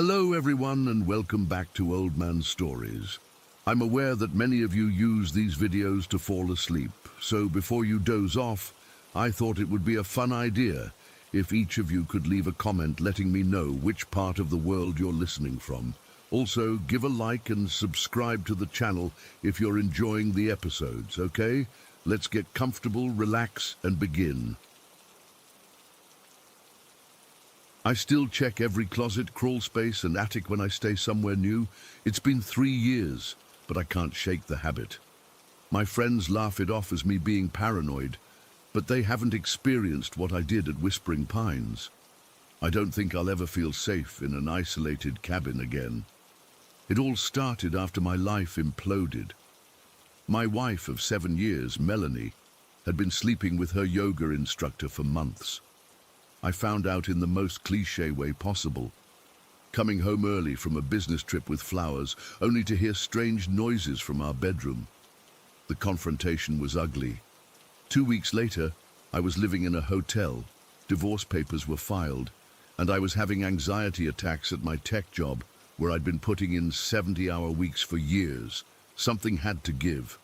Hello everyone and welcome back to Old Man Stories. I'm aware that many of you use these videos to fall asleep, so before you doze off, I thought it would be a fun idea if each of you could leave a comment letting me know which part of the world you're listening from. Also, give a like and subscribe to the channel if you're enjoying the episodes, okay? Let's get comfortable, relax, and begin. I still check every closet, crawl space, and attic when I stay somewhere new. It's been 3 years, but I can't shake the habit. My friends laugh it off as me being paranoid, but they haven't experienced what I did at Whispering Pines. I don't think I'll ever feel safe in an isolated cabin again. It all started after my life imploded. My wife of 7 years, Melanie, had been sleeping with her yoga instructor for months. I found out in the most cliché way possible, coming home early from a business trip with flowers, only to hear strange noises from our bedroom. The confrontation was ugly. 2 weeks later, I was living in a hotel, divorce papers were filed, and I was having anxiety attacks at my tech job where I'd been putting in 70-hour weeks for years. Something had to give.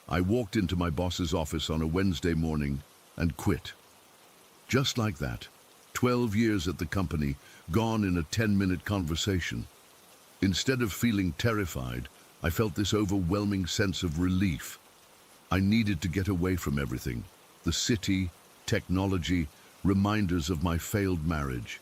I walked into my boss's office on a Wednesday morning and quit. Just like that, 12 years at the company, gone in a 10-minute conversation. Instead of feeling terrified, I felt this overwhelming sense of relief. I needed to get away from everything. The city, technology, reminders of my failed marriage.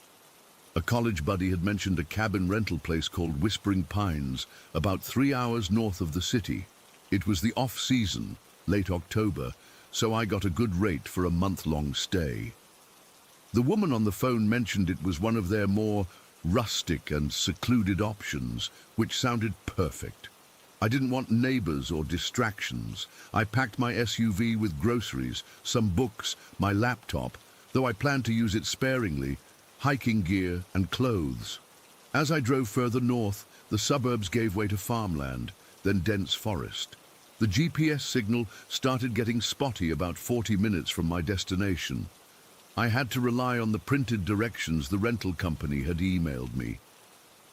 A college buddy had mentioned a cabin rental place called Whispering Pines, about 3 hours north of the city. It was the off-season, late October, so I got a good rate for a month-long stay. The woman on the phone mentioned it was one of their more rustic and secluded options, which sounded perfect. I didn't want neighbors or distractions. I packed my SUV with groceries, some books, my laptop, though I planned to use it sparingly, hiking gear and clothes. As I drove further north, the suburbs gave way to farmland, then dense forest. The GPS signal started getting spotty about 40 minutes from my destination. I had to rely on the printed directions the rental company had emailed me.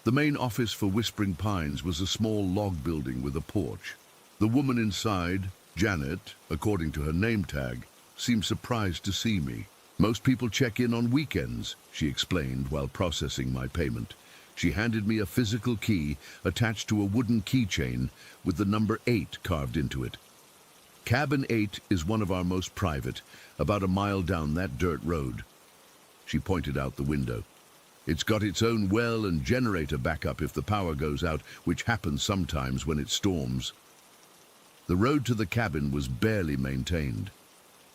The main office for Whispering Pines was a small log building with a porch. The woman inside, Janet, according to her name tag, seemed surprised to see me. Most people check in on weekends, she explained while processing my payment. She handed me a physical key attached to a wooden keychain with the number 8 carved into it. Cabin 8 is one of our most private, about a mile down that dirt road. She pointed out the window. It's got its own well and generator backup if the power goes out, which happens sometimes when it storms. The road to the cabin was barely maintained.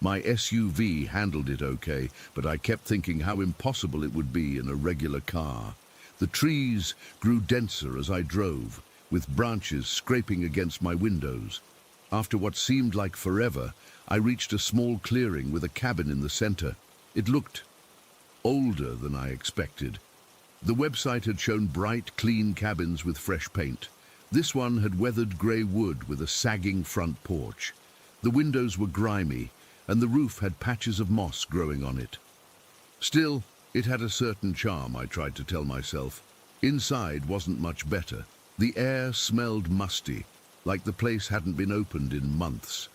My SUV handled it okay, but I kept thinking how impossible it would be in a regular car. The trees grew denser as I drove, with branches scraping against my windows. After what seemed like forever, I reached a small clearing with a cabin in the center. It looked older than I expected. The website had shown bright, clean cabins with fresh paint. This one had weathered gray wood with a sagging front porch. The windows were grimy, and the roof had patches of moss growing on it. Still, it had a certain charm, I tried to tell myself. Inside wasn't much better. The air smelled musty, like the place hadn't been opened in months.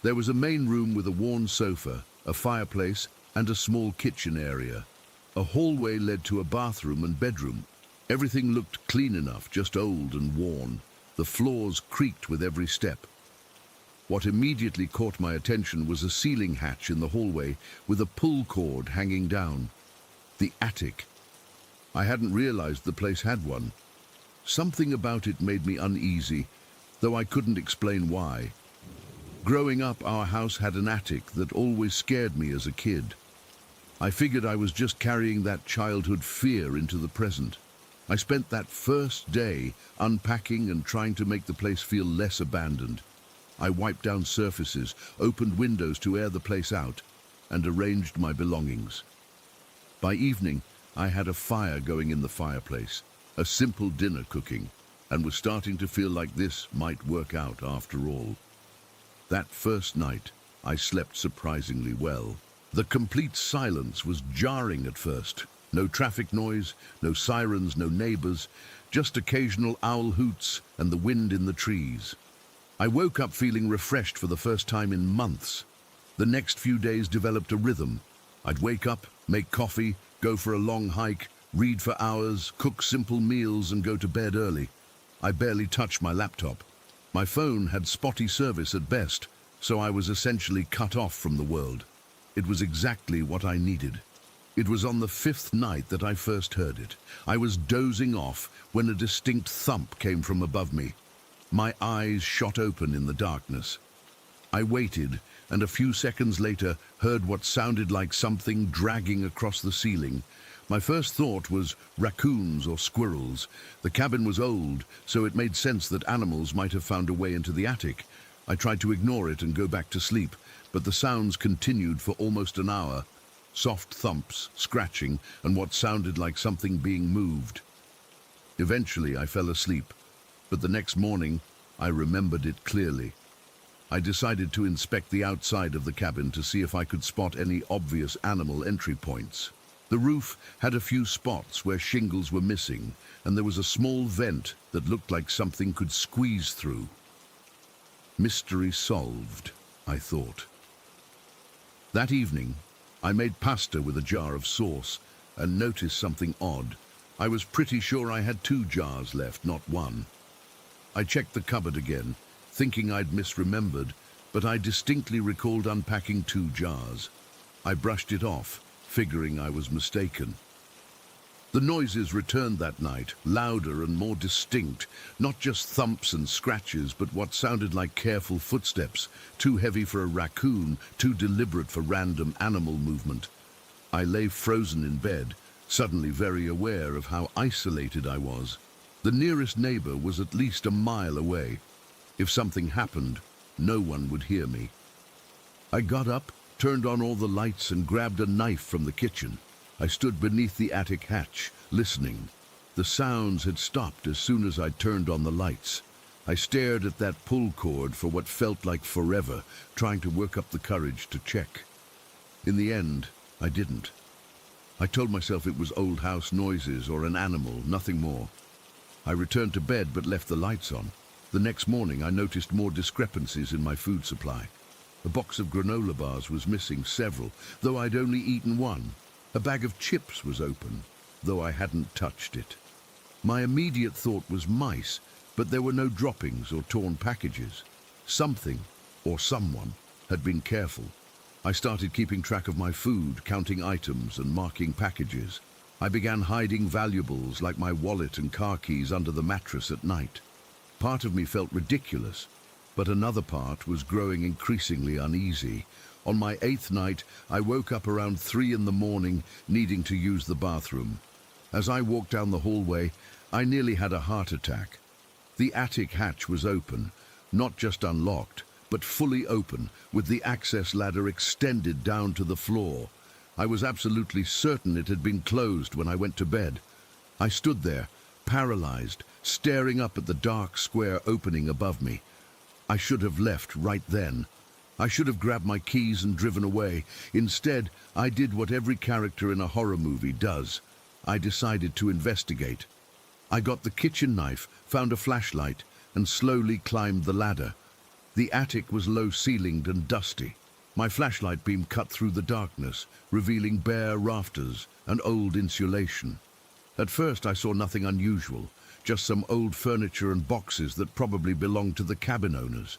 There was a main room with a worn sofa, a fireplace, and a small kitchen area. A hallway led to a bathroom and bedroom. Everything looked clean enough, just old and worn. The floors creaked with every step. What immediately caught my attention was a ceiling hatch in the hallway with a pull cord hanging down. The attic. I hadn't realized the place had one. Something about it made me uneasy, though I couldn't explain why. Growing up, our house had an attic that always scared me as a kid. I figured I was just carrying that childhood fear into the present. I spent that first day unpacking and trying to make the place feel less abandoned. I wiped down surfaces, opened windows to air the place out, and arranged my belongings. By evening, I had a fire going in the fireplace, a simple dinner cooking, and was starting to feel like this might work out after all. That first night, I slept surprisingly well. The complete silence was jarring at first. No traffic noise, no sirens, no neighbors, just occasional owl hoots and the wind in the trees. I woke up feeling refreshed for the first time in months. The next few days developed a rhythm. I'd wake up, make coffee, go for a long hike, read for hours, cook simple meals and go to bed early. I barely touched my laptop. My phone had spotty service at best, so I was essentially cut off from the world. It was exactly what I needed. It was on the 5th night that I first heard it. I was dozing off when a distinct thump came from above me. My eyes shot open in the darkness. I waited, and a few seconds later heard what sounded like something dragging across the ceiling. My first thought was raccoons or squirrels. The cabin was old, so it made sense that animals might have found a way into the attic. I tried to ignore it and go back to sleep, but the sounds continued for almost an hour. Soft thumps, scratching, and what sounded like something being moved. Eventually, I fell asleep, but the next morning, I remembered it clearly. I decided to inspect the outside of the cabin to see if I could spot any obvious animal entry points. The roof had a few spots where shingles were missing, and there was a small vent that looked like something could squeeze through. Mystery solved, I thought. That evening, I made pasta with a jar of sauce and noticed something odd. I was pretty sure I had 2 jars left, not 1. I checked the cupboard again, thinking I'd misremembered, but I distinctly recalled unpacking 2 jars. I brushed it off, figuring I was mistaken. The noises returned that night, louder and more distinct, not just thumps and scratches, but what sounded like careful footsteps, too heavy for a raccoon, too deliberate for random animal movement. I lay frozen in bed, suddenly very aware of how isolated I was. The nearest neighbor was at least a mile away. If something happened, no one would hear me. I got up, turned on all the lights and grabbed a knife from the kitchen. I stood beneath the attic hatch, listening. The sounds had stopped as soon as I turned on the lights. I stared at that pull cord for what felt like forever, trying to work up the courage to check. In the end, I didn't. I told myself it was old house noises or an animal, nothing more. I returned to bed but left the lights on. The next morning, I noticed more discrepancies in my food supply. A box of granola bars was missing several, though I'd only eaten 1. A bag of chips was open, though I hadn't touched it. My immediate thought was mice, but there were no droppings or torn packages. Something, or someone, had been careful. I started keeping track of my food, counting items and marking packages. I began hiding valuables like my wallet and car keys under the mattress at night. Part of me felt ridiculous, but another part was growing increasingly uneasy. On my 8th night, I woke up around 3 in the morning, needing to use the bathroom. As I walked down the hallway, I nearly had a heart attack. The attic hatch was open, not just unlocked, but fully open, with the access ladder extended down to the floor. I was absolutely certain it had been closed when I went to bed. I stood there, paralyzed, staring up at the dark square opening above me. I should have left right then. I should have grabbed my keys and driven away. Instead, I did what every character in a horror movie does. I decided to investigate. I got the kitchen knife, found a flashlight, and slowly climbed the ladder. The attic was low-ceilinged and dusty. My flashlight beam cut through the darkness, revealing bare rafters and old insulation. At first, I saw nothing unusual, just some old furniture and boxes that probably belonged to the cabin owners.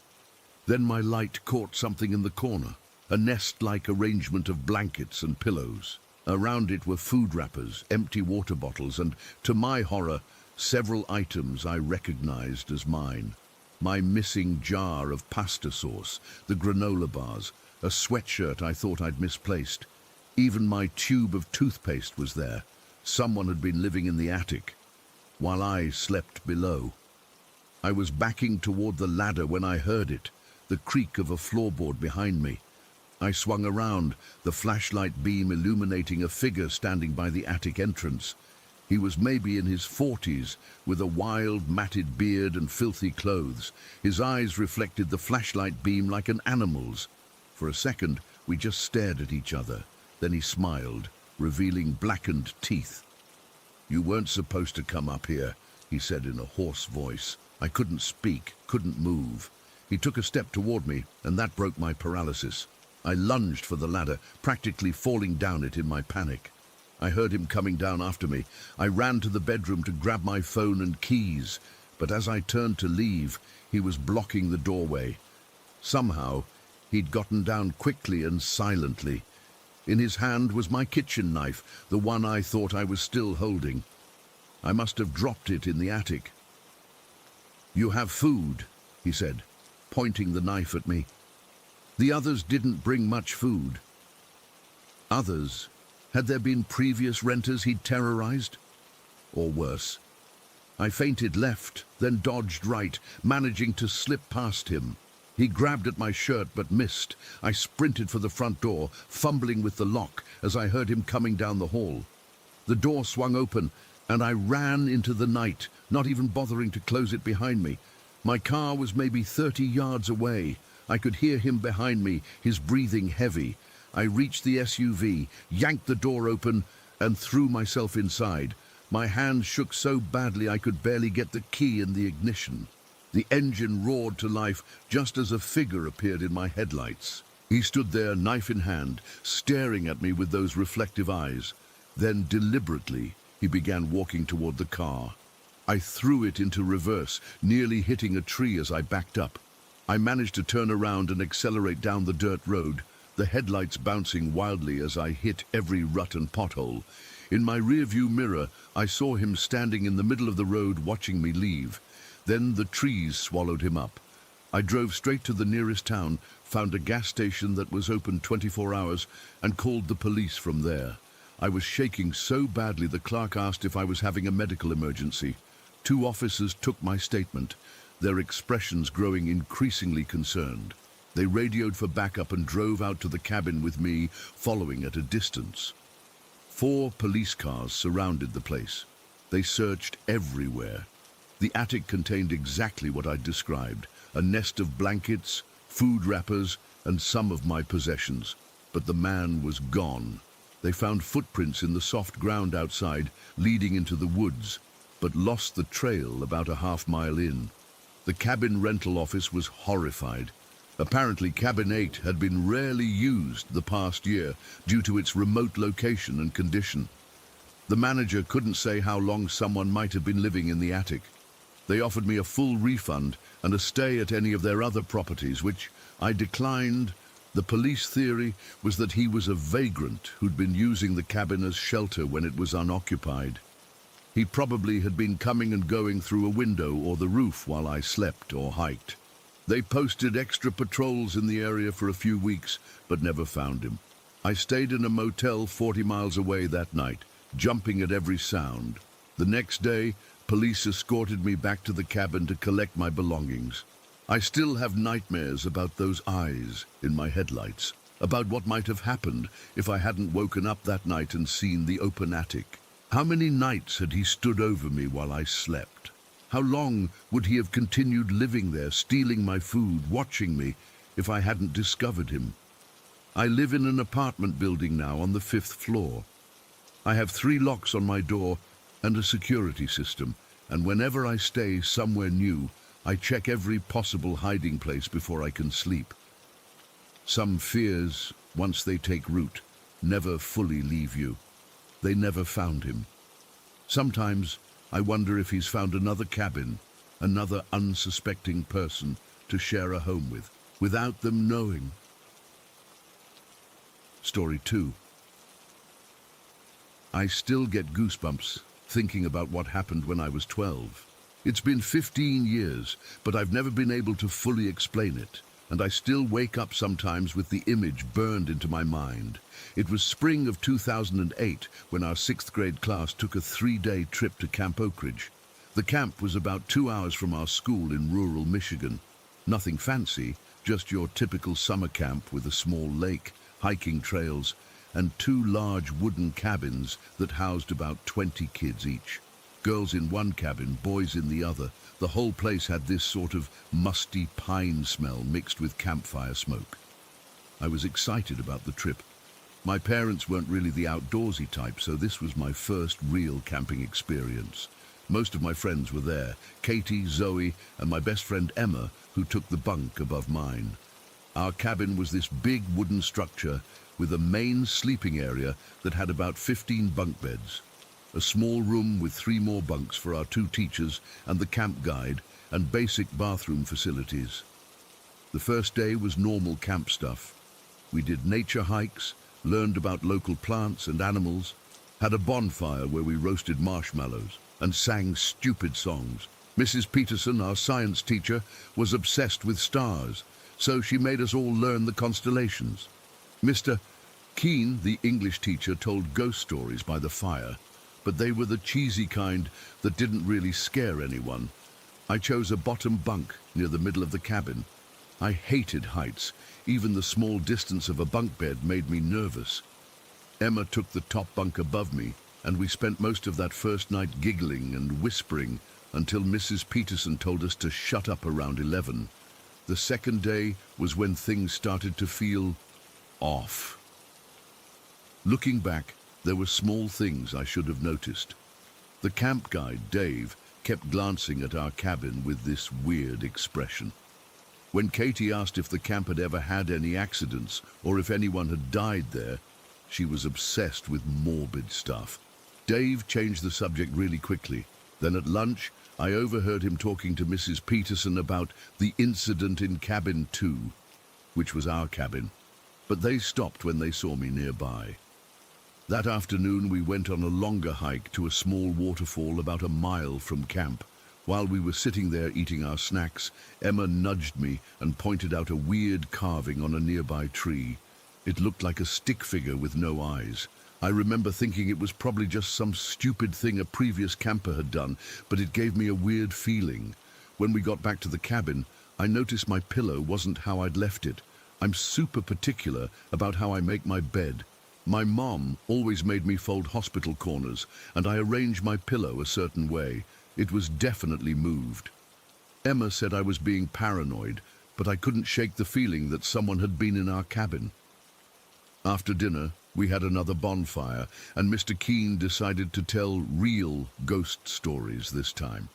Then my light caught something in the corner, a nest-like arrangement of blankets and pillows. Around it were food wrappers, empty water bottles, and, to my horror, several items I recognized as mine. My missing jar of pasta sauce, the granola bars, a sweatshirt I thought I'd misplaced. Even my tube of toothpaste was there. Someone had been living in the attic, while I slept below. I was backing toward the ladder when I heard it, the creak of a floorboard behind me. I swung around, the flashlight beam illuminating a figure standing by the attic entrance. He was maybe in his 40s, with a wild, matted beard and filthy clothes. His eyes reflected the flashlight beam like an animal's. For a second, we just stared at each other. Then he smiled, revealing blackened teeth. "You weren't supposed to come up here," he said in a hoarse voice. I couldn't speak, couldn't move. He took a step toward me, and that broke my paralysis. I lunged for the ladder, practically falling down it in my panic. I heard him coming down after me. I ran to the bedroom to grab my phone and keys, but as I turned to leave, he was blocking the doorway. Somehow, he'd gotten down quickly and silently. In his hand was my kitchen knife, the one I thought I was still holding. I must have dropped it in the attic. "You have food," he said, pointing the knife at me. The others didn't bring much food. Others? Had there been previous renters he'd terrorized? Or worse? I feinted left, then dodged right, managing to slip past him. He grabbed at my shirt but missed. I sprinted for the front door, fumbling with the lock as I heard him coming down the hall. The door swung open, and I ran into the night, not even bothering to close it behind me. My car was maybe 30 yards away. I could hear him behind me, his breathing heavy. I reached the SUV, yanked the door open, and threw myself inside. My hands shook so badly I could barely get the key in the ignition. The engine roared to life just as a figure appeared in my headlights. He stood there, knife in hand, staring at me with those reflective eyes. Then, deliberately, he began walking toward the car. I threw it into reverse, nearly hitting a tree as I backed up. I managed to turn around and accelerate down the dirt road, the headlights bouncing wildly as I hit every rut and pothole. In my rearview mirror, I saw him standing in the middle of the road watching me leave. Then the trees swallowed him up. I drove straight to the nearest town, found a gas station that was open 24 hours, and called the police from there. I was shaking so badly the clerk asked if I was having a medical emergency. 2 officers took my statement, their expressions growing increasingly concerned. They radioed for backup and drove out to the cabin with me, following at a distance. 4 police cars surrounded the place. They searched everywhere. The attic contained exactly what I'd described, a nest of blankets, food wrappers, and some of my possessions. But the man was gone. They found footprints in the soft ground outside, leading into the woods, but lost the trail about a half-mile in. The cabin rental office was horrified. Apparently, Cabin 8 had been rarely used the past year due to its remote location and condition. The manager couldn't say how long someone might have been living in the attic. They offered me a full refund and a stay at any of their other properties, which I declined. The police theory was that he was a vagrant who'd been using the cabin as shelter when it was unoccupied. He probably had been coming and going through a window or the roof while I slept or hiked. They posted extra patrols in the area for a few weeks, but never found him. I stayed in a motel 40 miles away that night, jumping at every sound. The next day, police escorted me back to the cabin to collect my belongings. I still have nightmares about those eyes in my headlights, about what might have happened if I hadn't woken up that night and seen the open attic. How many nights had he stood over me while I slept? How long would he have continued living there, stealing my food, watching me, if I hadn't discovered him? I live in an apartment building now on the 5th floor. I have 3 locks on my door and a security system, and whenever I stay somewhere new, I check every possible hiding place before I can sleep. Some fears, once they take root, never fully leave you. They never found him. Sometimes I wonder if he's found another cabin, another unsuspecting person to share a home with, without them knowing. Story 2. I still get goosebumps thinking about what happened when I was 12. It's been 15 years, but I've never been able to fully explain it, and I still wake up sometimes with the image burned into my mind. It was spring of 2008 when our 6th grade class took a 3-day trip to Camp Oak Ridge. The camp was about 2 hours from our school in rural Michigan. Nothing fancy, just your typical summer camp with a small lake, hiking trails, and 2 large wooden cabins that housed about 20 kids each. Girls in one cabin, boys in the other. The whole place had this sort of musty pine smell mixed with campfire smoke. I was excited about the trip. My parents weren't really the outdoorsy type, so this was my first real camping experience. Most of my friends were there, Katie, Zoe, and my best friend Emma, who took the bunk above mine. Our cabin was this big wooden structure with a main sleeping area that had about 15 bunk beds, a small room with 3 more bunks for our 2 teachers and the camp guide, and basic bathroom facilities. The first day was normal camp stuff. We did nature hikes, learned about local plants and animals, had a bonfire where we roasted marshmallows, and sang stupid songs. Mrs. Peterson, our science teacher, was obsessed with stars, so she made us all learn the constellations. Mr. Keane, the English teacher, told ghost stories by the fire, but they were the cheesy kind that didn't really scare anyone. I chose a bottom bunk near the middle of the cabin. I hated heights. Even the small distance of a bunk bed made me nervous. Emma took the top bunk above me, and we spent most of that first night giggling and whispering until Mrs. Peterson told us to shut up around 11. The second day was when things started to feel off. Looking back, there were small things I should have noticed. The camp guide, Dave, kept glancing at our cabin with this weird expression. When Katie asked if the camp had ever had any accidents or if anyone had died there, she was obsessed with morbid stuff. Dave changed the subject really quickly. Then at lunch, I overheard him talking to Mrs. Peterson about the incident in cabin 2, which was our cabin, but they stopped when they saw me nearby. That afternoon, we went on a longer hike to a small waterfall about a mile from camp. While we were sitting there eating our snacks, Emma nudged me and pointed out a weird carving on a nearby tree. It looked like a stick figure with no eyes. I remember thinking it was probably just some stupid thing a previous camper had done, but it gave me a weird feeling. When we got back to the cabin, I noticed my pillow wasn't how I'd left it. I'm super particular about how I make my bed. My mom always made me fold hospital corners, and I arranged my pillow a certain way. It was definitely moved. Emma said I was being paranoid, but I couldn't shake the feeling that someone had been in our cabin. After dinner, we had another bonfire, and Mr. Keane decided to tell real ghost stories this time.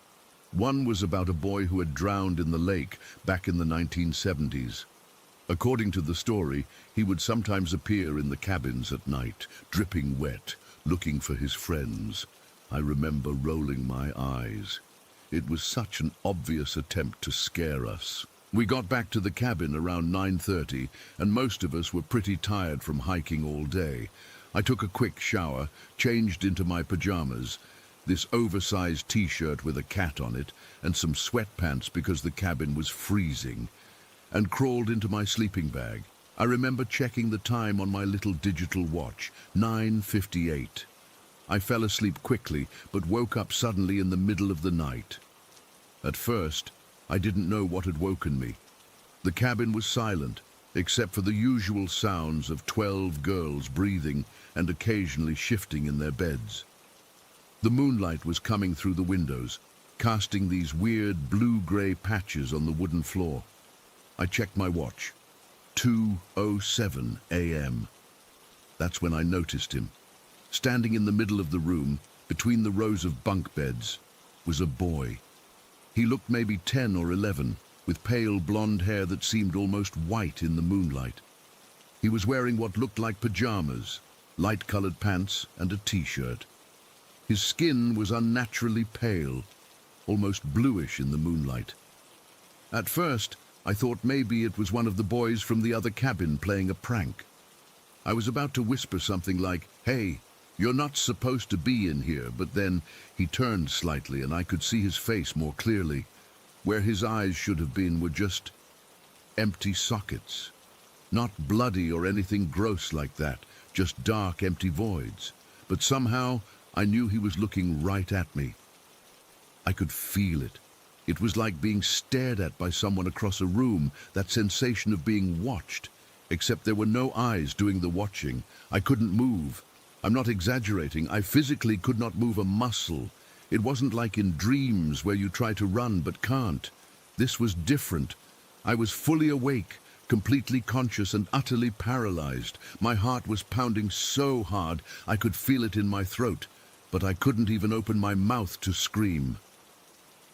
One was about a boy who had drowned in the lake back in the 1970s. According to the story, he would sometimes appear in the cabins at night, dripping wet, looking for his friends. I remember rolling my eyes. It was such an obvious attempt to scare us. We got back to the cabin around 9:30, and most of us were pretty tired from hiking all day. I took a quick shower, changed into my pajamas, this oversized t-shirt with a cat on it, and some sweatpants because the cabin was freezing, and crawled into my sleeping bag. I remember checking the time on my little digital watch, 9:58. I fell asleep quickly, but woke up suddenly in the middle of the night. At first, I didn't know what had woken me. The cabin was silent, except for the usual sounds of 12 girls breathing and occasionally shifting in their beds. The moonlight was coming through the windows, casting these weird blue-gray patches on the wooden floor. I checked my watch. 2:07 a.m. That's when I noticed him. Standing in the middle of the room, between the rows of bunk beds, was a boy. He looked maybe 10 or 11, with pale blonde hair that seemed almost white in the moonlight. He was wearing what looked like pajamas, light-colored pants and a t-shirt. His skin was unnaturally pale, almost bluish in the moonlight. At first, I thought maybe it was one of the boys from the other cabin playing a prank. I was about to whisper something like, "Hey, you're not supposed to be in here," but then he turned slightly and I could see his face more clearly. Where his eyes should have been were just empty sockets. Not bloody or anything gross like that, just dark, empty voids. But somehow I knew he was looking right at me. I could feel it. It was like being stared at by someone across a room, that sensation of being watched, except there were no eyes doing the watching. I couldn't move. I'm not exaggerating. I physically could not move a muscle. It wasn't like in dreams where you try to run but can't. This was different. I was fully awake, completely conscious and utterly paralyzed. My heart was pounding so hard I could feel it in my throat, but I couldn't even open my mouth to scream.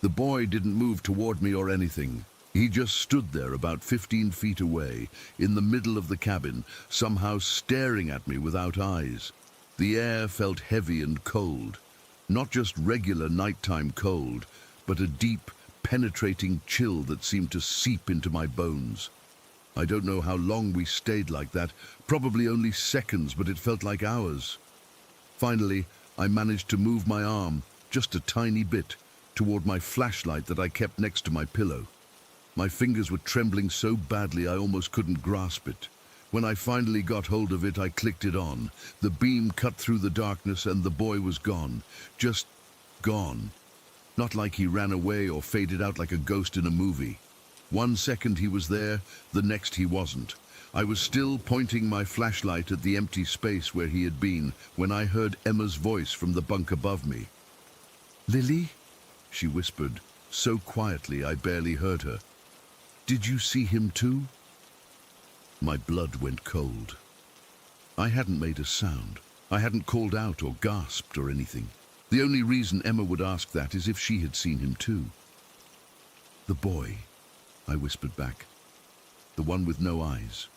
The boy didn't move toward me or anything. He just stood there about 15 feet away, in the middle of the cabin, somehow staring at me without eyes. The air felt heavy and cold. Not just regular nighttime cold, but a deep, penetrating chill that seemed to seep into my bones. I don't know how long we stayed like that, probably only seconds, but it felt like hours. Finally, I managed to move my arm, just a tiny bit, toward my flashlight that I kept next to my pillow. My fingers were trembling so badly I almost couldn't grasp it. When I finally got hold of it, I clicked it on. The beam cut through the darkness and the boy was gone. Just gone. Not like he ran away or faded out like a ghost in a movie. 1 second he was there, the next he wasn't. I was still pointing my flashlight at the empty space where he had been when I heard Emma's voice from the bunk above me. "Lily?" she whispered, so quietly I barely heard her. "Did you see him too?" My blood went cold. I hadn't made a sound. I hadn't called out or gasped or anything. The only reason Emma would ask that is if she had seen him too. "The boy," I whispered back. "The one with no eyes."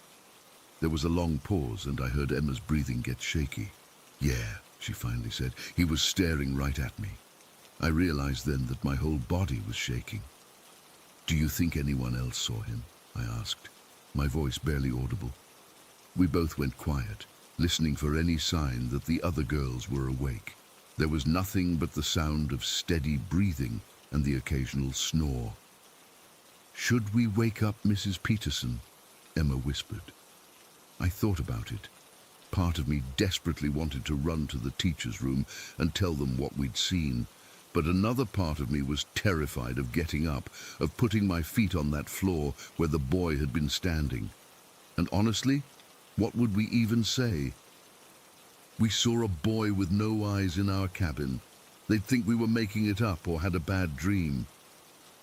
There was a long pause and I heard Emma's breathing get shaky. "Yeah," she finally said. "He was staring right at me." I realized then that my whole body was shaking. "Do you think anyone else saw him?" I asked, my voice barely audible. We both went quiet, listening for any sign that the other girls were awake. There was nothing but the sound of steady breathing and the occasional snore. "Should we wake up Mrs. Peterson?" Emma whispered. I thought about it. Part of me desperately wanted to run to the teacher's room and tell them what we'd seen, but another part of me was terrified of getting up, of putting my feet on that floor where the boy had been standing. And honestly, what would we even say? We saw a boy with no eyes in our cabin. They'd think we were making it up or had a bad dream.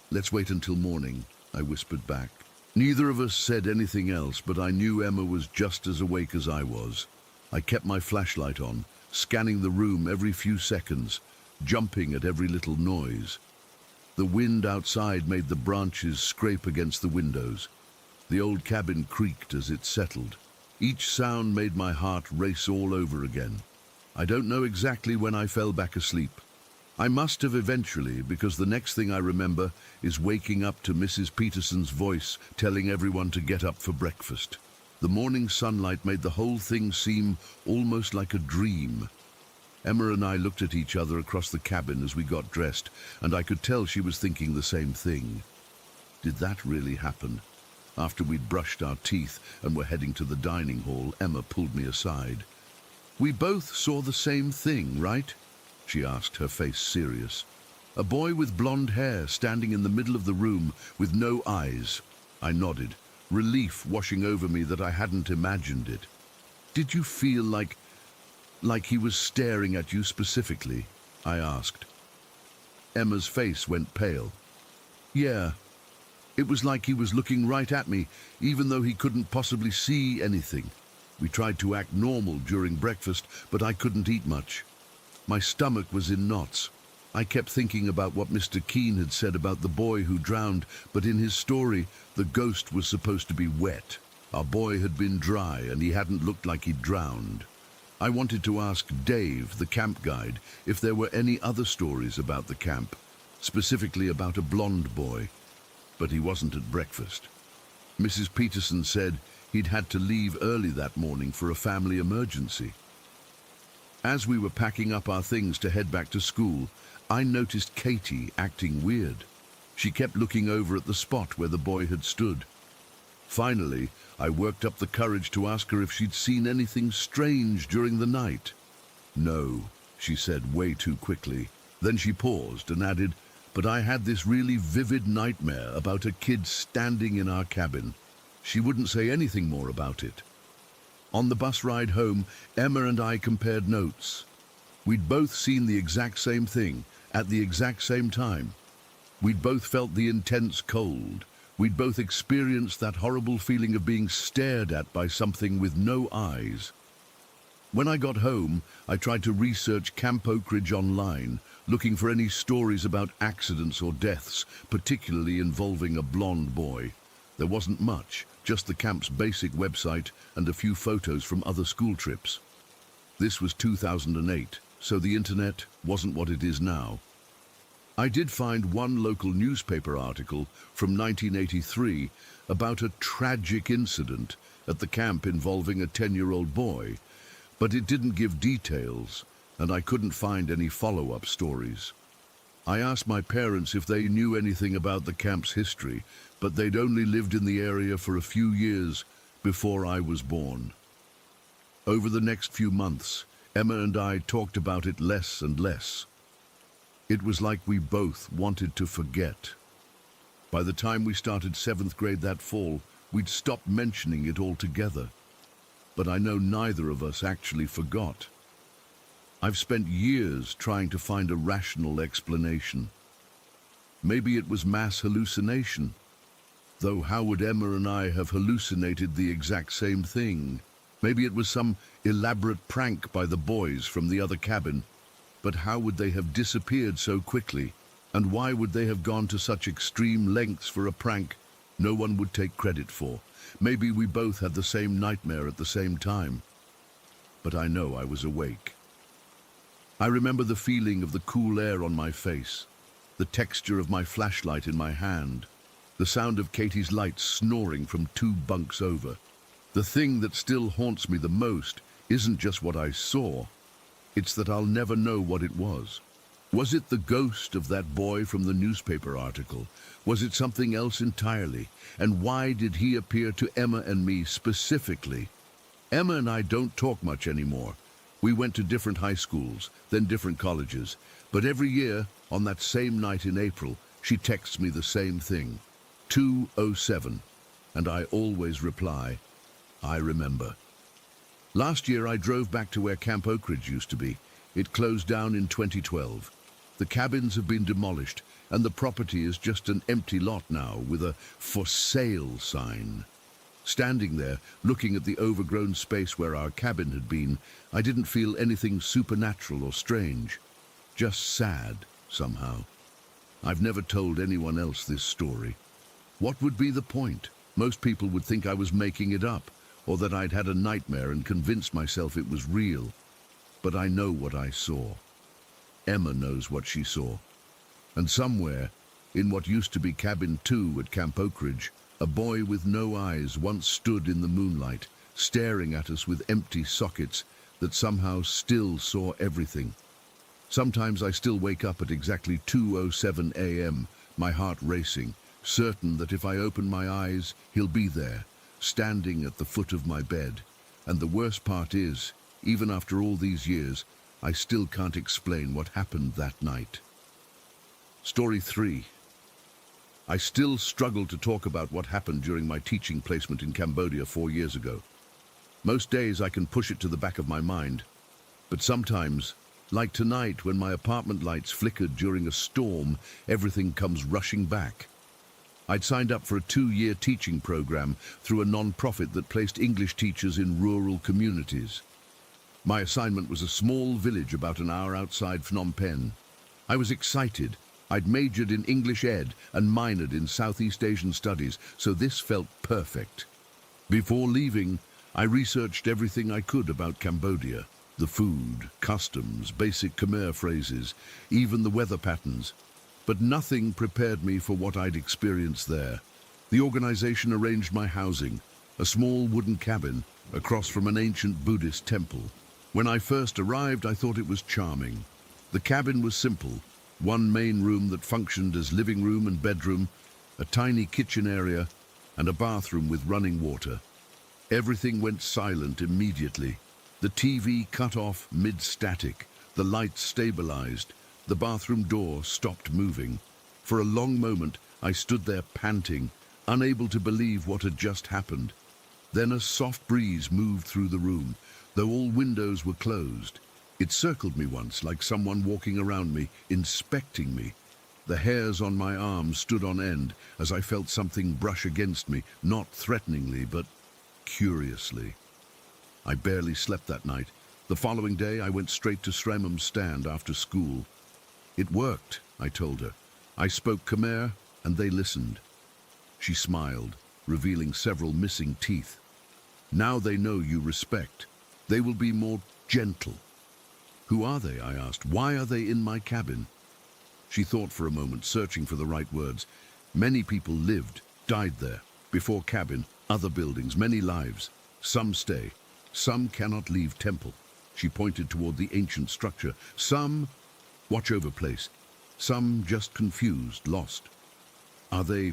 "Let's wait until morning," I whispered back. Neither of us said anything else, but I knew Emma was just as awake as I was. I kept my flashlight on, scanning the room every few seconds, jumping at every little noise. The wind outside made the branches scrape against the windows. The old cabin creaked as it settled. Each sound made my heart race all over again. I don't know exactly when I fell back asleep. I must have eventually, because the next thing I remember is waking up to Mrs. Peterson's voice telling everyone to get up for breakfast. The morning sunlight made the whole thing seem almost like a dream. Emma and I looked at each other across the cabin as we got dressed, and I could tell she was thinking the same thing. Did that really happen? After we'd brushed our teeth and were heading to the dining hall, Emma pulled me aside. "We both saw the same thing, right?" she asked, her face serious. "A boy with blonde hair standing in the middle of the room with no eyes." I nodded, relief washing over me that I hadn't imagined it. "Did you feel like he was staring at you specifically?" I asked. Emma's face went pale. "Yeah, it was like he was looking right at me, even though he couldn't possibly see anything. We tried to act normal during breakfast, but I couldn't eat much. My stomach was in knots. I kept thinking about what Mr. Keene had said about the boy who drowned, but in his story, the ghost was supposed to be wet. Our boy had been dry, and he hadn't looked like he'd drowned. I wanted to ask Dave, the camp guide, if there were any other stories about the camp, specifically about a blonde boy, but he wasn't at breakfast. Mrs. Peterson said he'd had to leave early that morning for a family emergency. As we were packing up our things to head back to school, I noticed Katie acting weird. She kept looking over at the spot where the boy had stood. Finally, I worked up the courage to ask her if she'd seen anything strange during the night. "No," she said way too quickly. Then she paused and added, "But I had this really vivid nightmare about a kid standing in our cabin." She wouldn't say anything more about it. On the bus ride home, Emma and I compared notes. We'd both seen the exact same thing, at the exact same time. We'd both felt the intense cold. We'd both experienced that horrible feeling of being stared at by something with no eyes. When I got home, I tried to research Camp Oak Ridge online, looking for any stories about accidents or deaths, particularly involving a blonde boy. There wasn't much, just the camp's basic website and a few photos from other school trips. This was 2008, so the internet wasn't what it is now. I did find one local newspaper article from 1983 about a tragic incident at the camp involving a 10-year-old boy, but it didn't give details, and I couldn't find any follow-up stories. I asked my parents if they knew anything about the camp's history, but they'd only lived in the area for a few years before I was born. Over the next few months, Emma and I talked about it less and less. It was like we both wanted to forget. By the time we started 7th grade that fall, we'd stopped mentioning it altogether. But I know neither of us actually forgot. I've spent years trying to find a rational explanation. Maybe it was mass hallucination. Though how would Emma and I have hallucinated the exact same thing? Maybe it was some elaborate prank by the boys from the other cabin. But how would they have disappeared so quickly? And why would they have gone to such extreme lengths for a prank no one would take credit for? Maybe we both had the same nightmare at the same time. But I know I was awake. I remember the feeling of the cool air on my face, the texture of my flashlight in my hand, the sound of Katie's lights snoring from 2 bunks over. The thing that still haunts me the most isn't just what I saw, it's that I'll never know what it was. Was it the ghost of that boy from the newspaper article? Was it something else entirely? And why did he appear to Emma and me specifically? Emma and I don't talk much anymore. We went to different high schools, then different colleges. But every year, on that same night in April, she texts me the same thing, 2:07, and I always reply, I remember. Last year I drove back to where Camp Oak Ridge used to be. It closed down in 2012. The cabins have been demolished, and the property is just an empty lot now with a "for sale" sign. Standing there, looking at the overgrown space where our cabin had been, I didn't feel anything supernatural or strange. Just sad, somehow. I've never told anyone else this story. What would be the point? Most people would think I was making it up, or that I'd had a nightmare and convinced myself it was real. But I know what I saw. Emma knows what she saw. And somewhere, in what used to be Cabin 2 at Camp Oak Ridge, a boy with no eyes once stood in the moonlight, staring at us with empty sockets that somehow still saw everything. Sometimes I still wake up at exactly 2:07 a.m., my heart racing, certain that if I open my eyes, he'll be there, standing at the foot of my bed. And the worst part is, even after all these years, I still can't explain what happened that night. Story 3. I still struggle to talk about what happened during my teaching placement in Cambodia 4 years ago. Most days I can push it to the back of my mind, but sometimes, like tonight when my apartment lights flickered during a storm, everything comes rushing back. I'd signed up for a 2-year teaching program through a non-profit that placed English teachers in rural communities. My assignment was a small village about an hour outside Phnom Penh. I was excited. I'd majored in English Ed and minored in Southeast Asian Studies, so this felt perfect. Before leaving, I researched everything I could about Cambodia. The food, customs, basic Khmer phrases, even the weather patterns. But nothing prepared me for what I'd experienced there. The organization arranged my housing, a small wooden cabin across from an ancient Buddhist temple. When I first arrived, I thought it was charming. The cabin was simple, one main room that functioned as living room and bedroom, a tiny kitchen area, and a bathroom with running water. Everything went silent immediately. The TV cut off mid-static, the lights stabilized, the bathroom door stopped moving. For a long moment, I stood there panting, unable to believe what had just happened. Then a soft breeze moved through the room, though all windows were closed. It circled me once, like someone walking around me, inspecting me. The hairs on my arms stood on end as I felt something brush against me, not threateningly, but curiously. I barely slept that night. The following day, I went straight to Sremam's stand after school. It worked, I told her. I spoke Khmer, and they listened. She smiled, revealing several missing teeth. Now they know you respect. They will be more gentle. Who are they? I asked. Why are they in my cabin? She thought for a moment, searching for the right words. Many people lived, died there. Before cabin, other buildings, many lives. Some stay. Some cannot leave temple. She pointed toward the ancient structure. Some watch over place. Some just confused, lost. Are they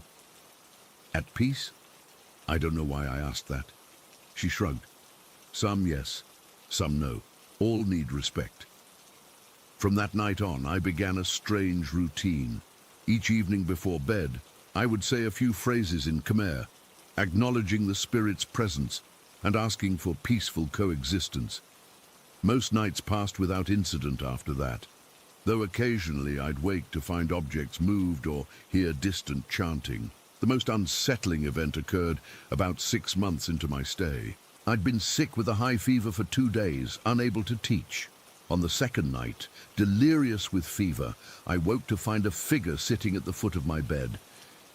at peace? I don't know why I asked that. She shrugged. Some yes, some no. All need respect. From that night on, I began a strange routine. Each evening before bed, I would say a few phrases in Khmer, acknowledging the spirit's presence and asking for peaceful coexistence. Most nights passed without incident after that, though occasionally I'd wake to find objects moved or hear distant chanting. The most unsettling event occurred about 6 months into my stay. I'd been sick with a high fever for 2 days, unable to teach. On the second night, delirious with fever, I woke to find a figure sitting at the foot of my bed.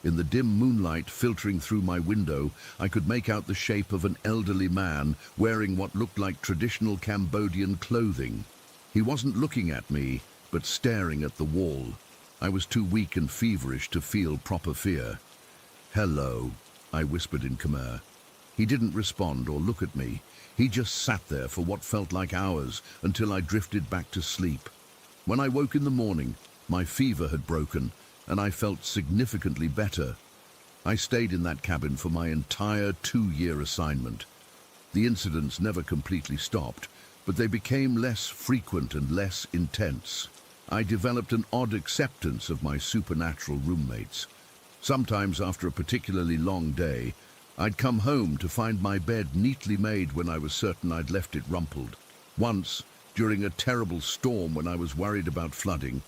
In the dim moonlight filtering through my window, I could make out the shape of an elderly man wearing what looked like traditional Cambodian clothing. He wasn't looking at me, but staring at the wall. I was too weak and feverish to feel proper fear. "Hello," I whispered in Khmer. He didn't respond or look at me. He just sat there for what felt like hours until I drifted back to sleep. When I woke in the morning, my fever had broken and I felt significantly better. I stayed in that cabin for my entire 2-year assignment. The incidents never completely stopped, but they became less frequent and less intense. I developed an odd acceptance of my supernatural roommates. Sometimes after a particularly long day, I'd come home to find my bed neatly made when I was certain I'd left it rumpled. Once, during a terrible storm when I was worried about flooding,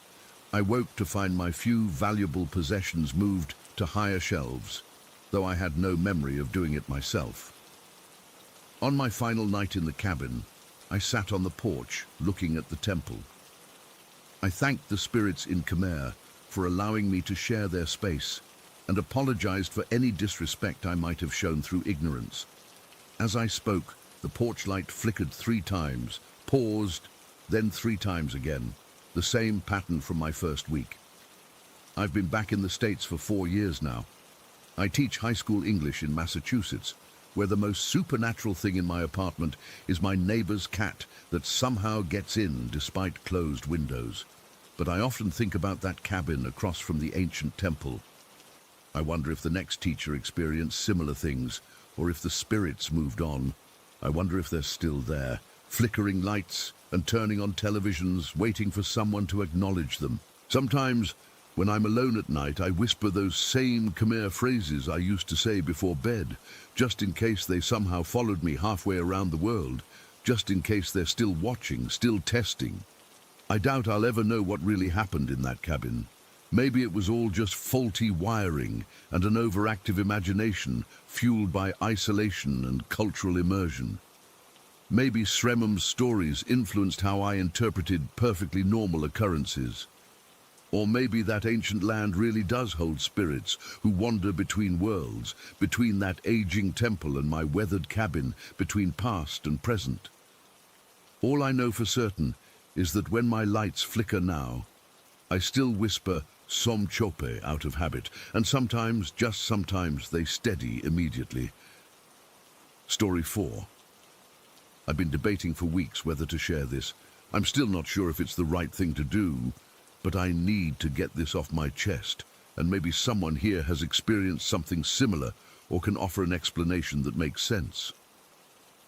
I woke to find my few valuable possessions moved to higher shelves, though I had no memory of doing it myself. On my final night in the cabin, I sat on the porch looking at the temple. I thanked the spirits in Khmer for allowing me to share their space and apologized for any disrespect I might have shown through ignorance. As I spoke, the porch light flickered 3 times, paused, then 3 times again, the same pattern from my first week. I've been back in the States for 4 years now. I teach high school English in Massachusetts, where the most supernatural thing in my apartment is my neighbor's cat that somehow gets in despite closed windows. But I often think about that cabin across from the ancient temple. I wonder if the next teacher experienced similar things, or if the spirits moved on. I wonder if they're still there, flickering lights and turning on televisions, waiting for someone to acknowledge them. Sometimes, when I'm alone at night, I whisper those same Khmer phrases I used to say before bed, just in case they somehow followed me halfway around the world, just in case they're still watching, still testing. I doubt I'll ever know what really happened in that cabin. Maybe it was all just faulty wiring and an overactive imagination fueled by isolation and cultural immersion. Maybe Sremam's stories influenced how I interpreted perfectly normal occurrences. Or maybe that ancient land really does hold spirits who wander between worlds, between that aging temple and my weathered cabin, between past and present. All I know for certain is that when my lights flicker now, I still whisper Som Chope out of habit, and sometimes, just sometimes, they steady immediately. Story 4. I've been debating for weeks whether to share this. I'm still not sure if it's the right thing to do, but I need to get this off my chest, and maybe someone here has experienced something similar or can offer an explanation that makes sense.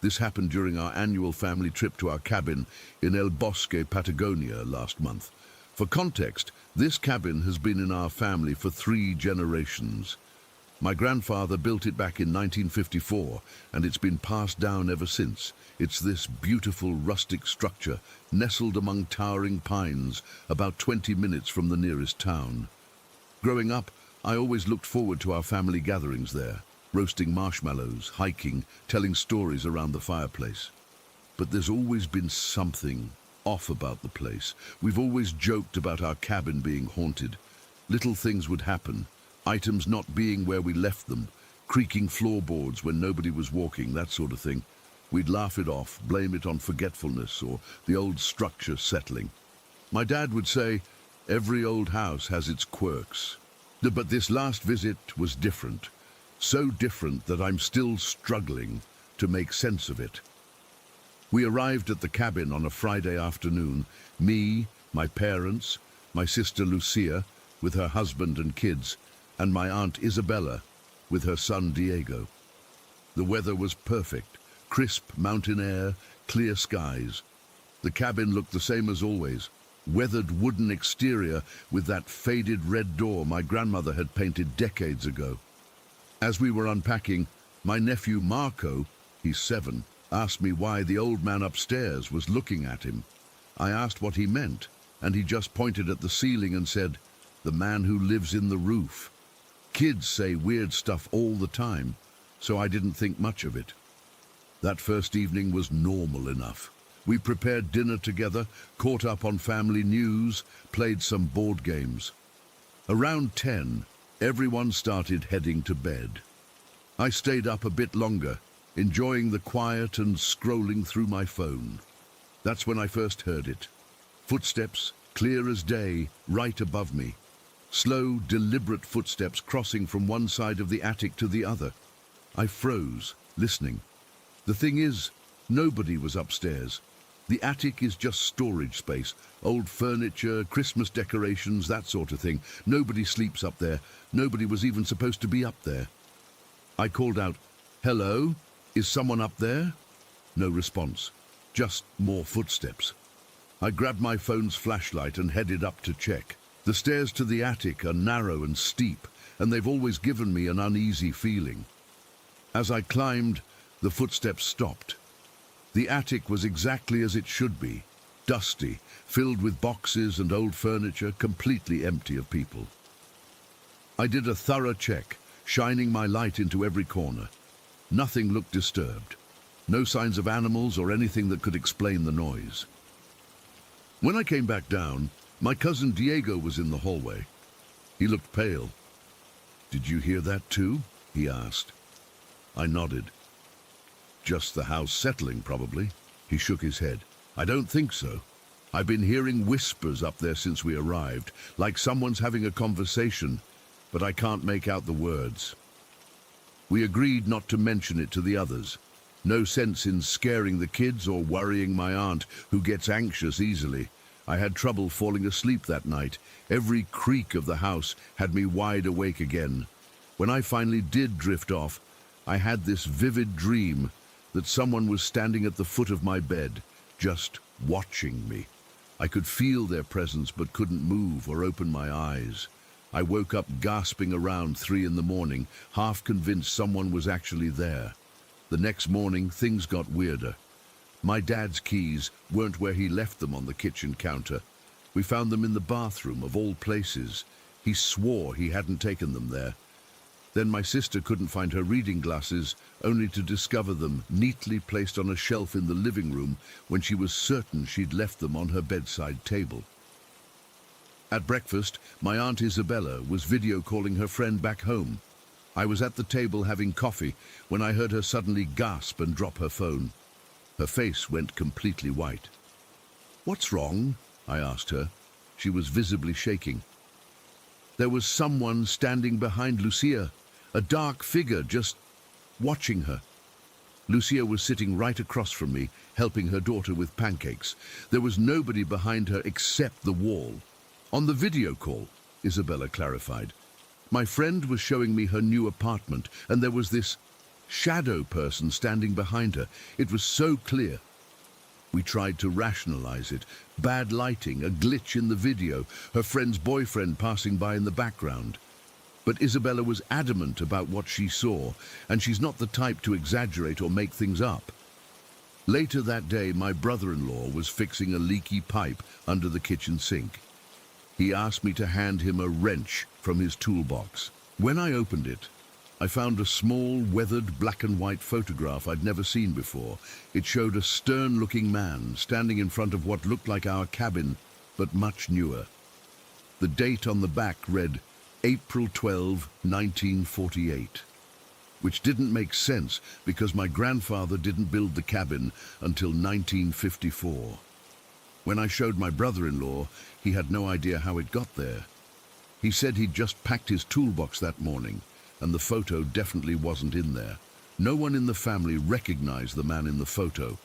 This happened during our annual family trip to our cabin in El Bosque, Patagonia last month. For context, this cabin has been in our family for 3 generations. My grandfather built it back in 1954, and it's been passed down ever since. It's this beautiful rustic structure, nestled among towering pines, about 20 minutes from the nearest town. Growing up, I always looked forward to our family gatherings there, roasting marshmallows, hiking, telling stories around the fireplace. But there's always been something off about the place. We've always joked about our cabin being haunted. Little things would happen, items not being where we left them, creaking floorboards when nobody was walking, that sort of thing. We'd laugh it off, blame it on forgetfulness or the old structure settling. My dad would say, every old house has its quirks. But this last visit was different. So different that I'm still struggling to make sense of it. We arrived at the cabin on a Friday afternoon. Me, my parents, my sister Lucia, with her husband and kids, and my aunt Isabella, with her son Diego. The weather was perfect. Crisp mountain air, clear skies. The cabin looked the same as always. Weathered wooden exterior with that faded red door my grandmother had painted decades ago. As we were unpacking, my nephew Marco, he's 7, asked me why the old man upstairs was looking at him. I asked what he meant, and he just pointed at the ceiling and said, "The man who lives in the roof." Kids say weird stuff all the time, so I didn't think much of it. That first evening was normal enough. We prepared dinner together, caught up on family news, played some board games. Around 10, everyone started heading to bed. I stayed up a bit longer, enjoying the quiet and scrolling through my phone. That's when I first heard it. Footsteps, clear as day, right above me. Slow, deliberate footsteps crossing from one side of the attic to the other. I froze, listening. The thing is, nobody was upstairs. The attic is just storage space, old furniture, Christmas decorations, that sort of thing. Nobody sleeps up there. Nobody was even supposed to be up there. I called out, "Hello? Is someone up there?" No response, just more footsteps. I grabbed my phone's flashlight and headed up to check. The stairs to the attic are narrow and steep, and they've always given me an uneasy feeling. As I climbed, the footsteps stopped. The attic was exactly as it should be, dusty, filled with boxes and old furniture, completely empty of people. I did a thorough check, shining my light into every corner. Nothing looked disturbed. No signs of animals or anything that could explain the noise. When I came back down, my cousin Diego was in the hallway. He looked pale. "Did you hear that too?" he asked. I nodded. "Just the house settling, probably." He shook his head. "I don't think so. I've been hearing whispers up there since we arrived, like someone's having a conversation, but I can't make out the words." We agreed not to mention it to the others. No sense in scaring the kids or worrying my aunt, who gets anxious easily. I had trouble falling asleep that night. Every creak of the house had me wide awake again. When I finally did drift off, I had this vivid dream that someone was standing at the foot of my bed, just watching me. I could feel their presence but couldn't move or open my eyes. I woke up gasping around 3 in the morning, half convinced someone was actually there. The next morning, things got weirder. My dad's keys weren't where he left them on the kitchen counter. We found them in the bathroom, of all places. He swore he hadn't taken them there. Then my sister couldn't find her reading glasses, only to discover them neatly placed on a shelf in the living room when she was certain she'd left them on her bedside table. At breakfast, my Aunt Isabella was video calling her friend back home. I was at the table having coffee when I heard her suddenly gasp and drop her phone. Her face went completely white. "What's wrong?" I asked her. She was visibly shaking. There was someone standing behind Lucia, a dark figure just watching her. Lucia was sitting right across from me, helping her daughter with pancakes. There was nobody behind her except the wall. "On the video call," Isabella clarified. "My friend was showing me her new apartment, and there was this shadow person standing behind her. It was so clear." We tried to rationalize it. Bad lighting, a glitch in the video, her friend's boyfriend passing by in the background. But Isabella was adamant about what she saw, and she's not the type to exaggerate or make things up. Later that day, my brother-in-law was fixing a leaky pipe under the kitchen sink. He asked me to hand him a wrench from his toolbox. When I opened it, I found a small, weathered black and white photograph I'd never seen before. It showed a stern-looking man standing in front of what looked like our cabin, but much newer. The date on the back read April 12, 1948, which didn't make sense because my grandfather didn't build the cabin until 1954. When I showed my brother-in-law, he had no idea how it got there. He said he'd just packed his toolbox that morning, and the photo definitely wasn't in there. No one in the family recognized the man in the photo.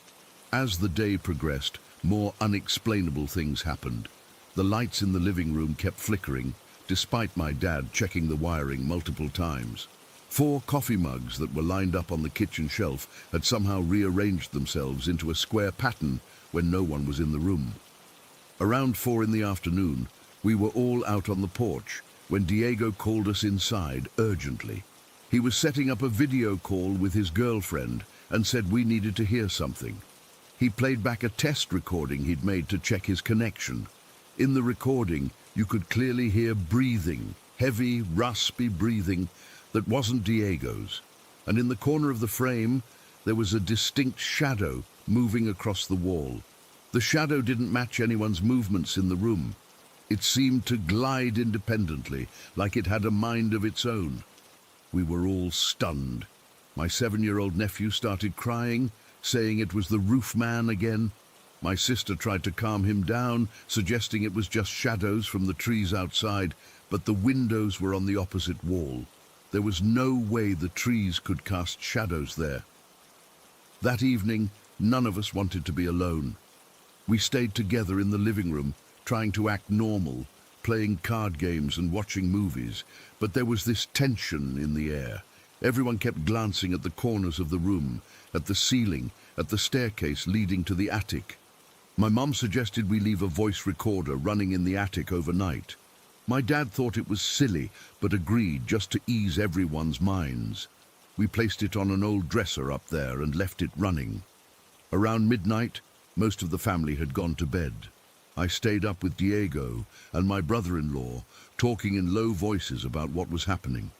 As the day progressed, more unexplainable things happened. The lights in the living room kept flickering, despite my dad checking the wiring multiple times. 4 coffee mugs that were lined up on the kitchen shelf had somehow rearranged themselves into a square pattern when no one was in the room. Around 4 in the afternoon, we were all out on the porch when Diego called us inside urgently. He was setting up a video call with his girlfriend and said we needed to hear something. He played back a test recording he'd made to check his connection. In the recording, you could clearly hear breathing, heavy, raspy breathing that wasn't Diego's. And in the corner of the frame, there was a distinct shadow moving across the wall. The shadow didn't match anyone's movements in the room. It seemed to glide independently, like it had a mind of its own. We were all stunned. My 7-year-old nephew started crying, saying it was the roof man again. My sister tried to calm him down, suggesting it was just shadows from the trees outside, but the windows were on the opposite wall. There was no way the trees could cast shadows there. That evening, none of us wanted to be alone. We stayed together in the living room, trying to act normal, playing card games and watching movies, but there was this tension in the air. Everyone kept glancing at the corners of the room, at the ceiling, at the staircase leading to the attic. My mum suggested we leave a voice recorder running in the attic overnight. My dad thought it was silly, but agreed just to ease everyone's minds. We placed it on an old dresser up there and left it running. Around midnight, most of the family had gone to bed. I stayed up with Diego and my brother-in-law, talking in low voices about what was happening.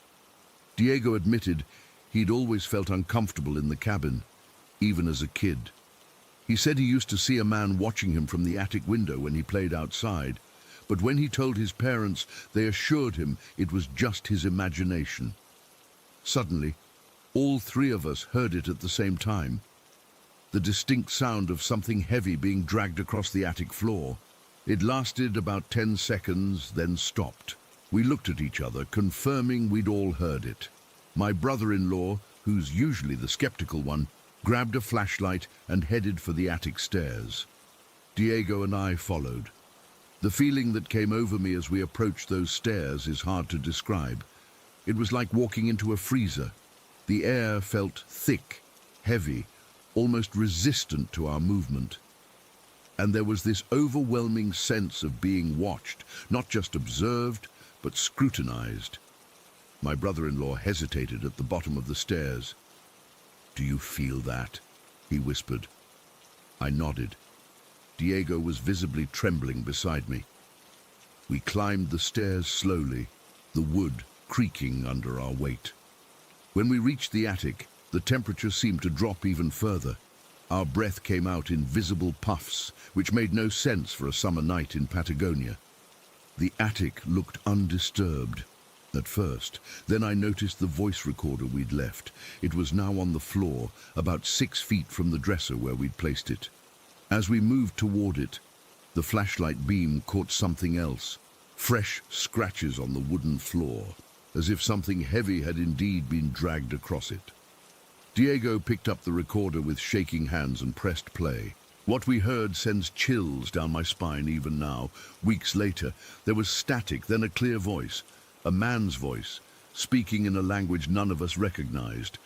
Diego admitted he'd always felt uncomfortable in the cabin, even as a kid. He said he used to see a man watching him from the attic window when he played outside, but when he told his parents, they assured him it was just his imagination. Suddenly, all 3 of us heard it at the same time. The distinct sound of something heavy being dragged across the attic floor. It lasted about 10 seconds, then stopped. We looked at each other, confirming we'd all heard it. My brother-in-law, who's usually the skeptical one, grabbed a flashlight and headed for the attic stairs. Diego and I followed. The feeling that came over me as we approached those stairs is hard to describe. It was like walking into a freezer. The air felt thick, heavy, almost resistant to our movement. And there was this overwhelming sense of being watched, not just observed, but scrutinized. My brother-in-law hesitated at the bottom of the stairs. "Do you feel that?" he whispered. I nodded. Diego was visibly trembling beside me. We climbed the stairs slowly, the wood creaking under our weight. When we reached the attic, the temperature seemed to drop even further. Our breath came out in visible puffs, which made no sense for a summer night in Patagonia. The attic looked undisturbed at first. Then I noticed the voice recorder we'd left. It was now on the floor, about 6 feet from the dresser where we'd placed it. As we moved toward it, the flashlight beam caught something else. Fresh scratches on the wooden floor, as if something heavy had indeed been dragged across it. Diego picked up the recorder with shaking hands and pressed play. What we heard sends chills down my spine even now. Weeks later, there was static, then a clear voice, a man's voice, speaking in a language none of us recognized.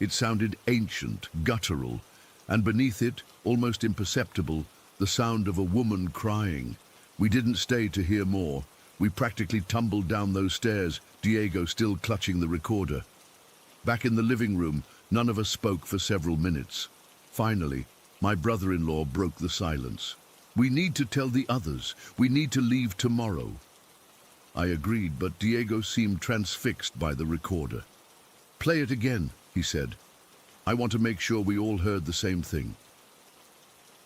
It sounded ancient, guttural, and beneath it, almost imperceptible, the sound of a woman crying. We didn't stay to hear more. We practically tumbled down those stairs, Diego still clutching the recorder. Back in the living room, none of us spoke for several minutes. Finally, my brother-in-law broke the silence. "We need to tell the others. We need to leave tomorrow." I agreed, but Diego seemed transfixed by the recorder. "Play it again," he said. "I want to make sure we all heard the same thing."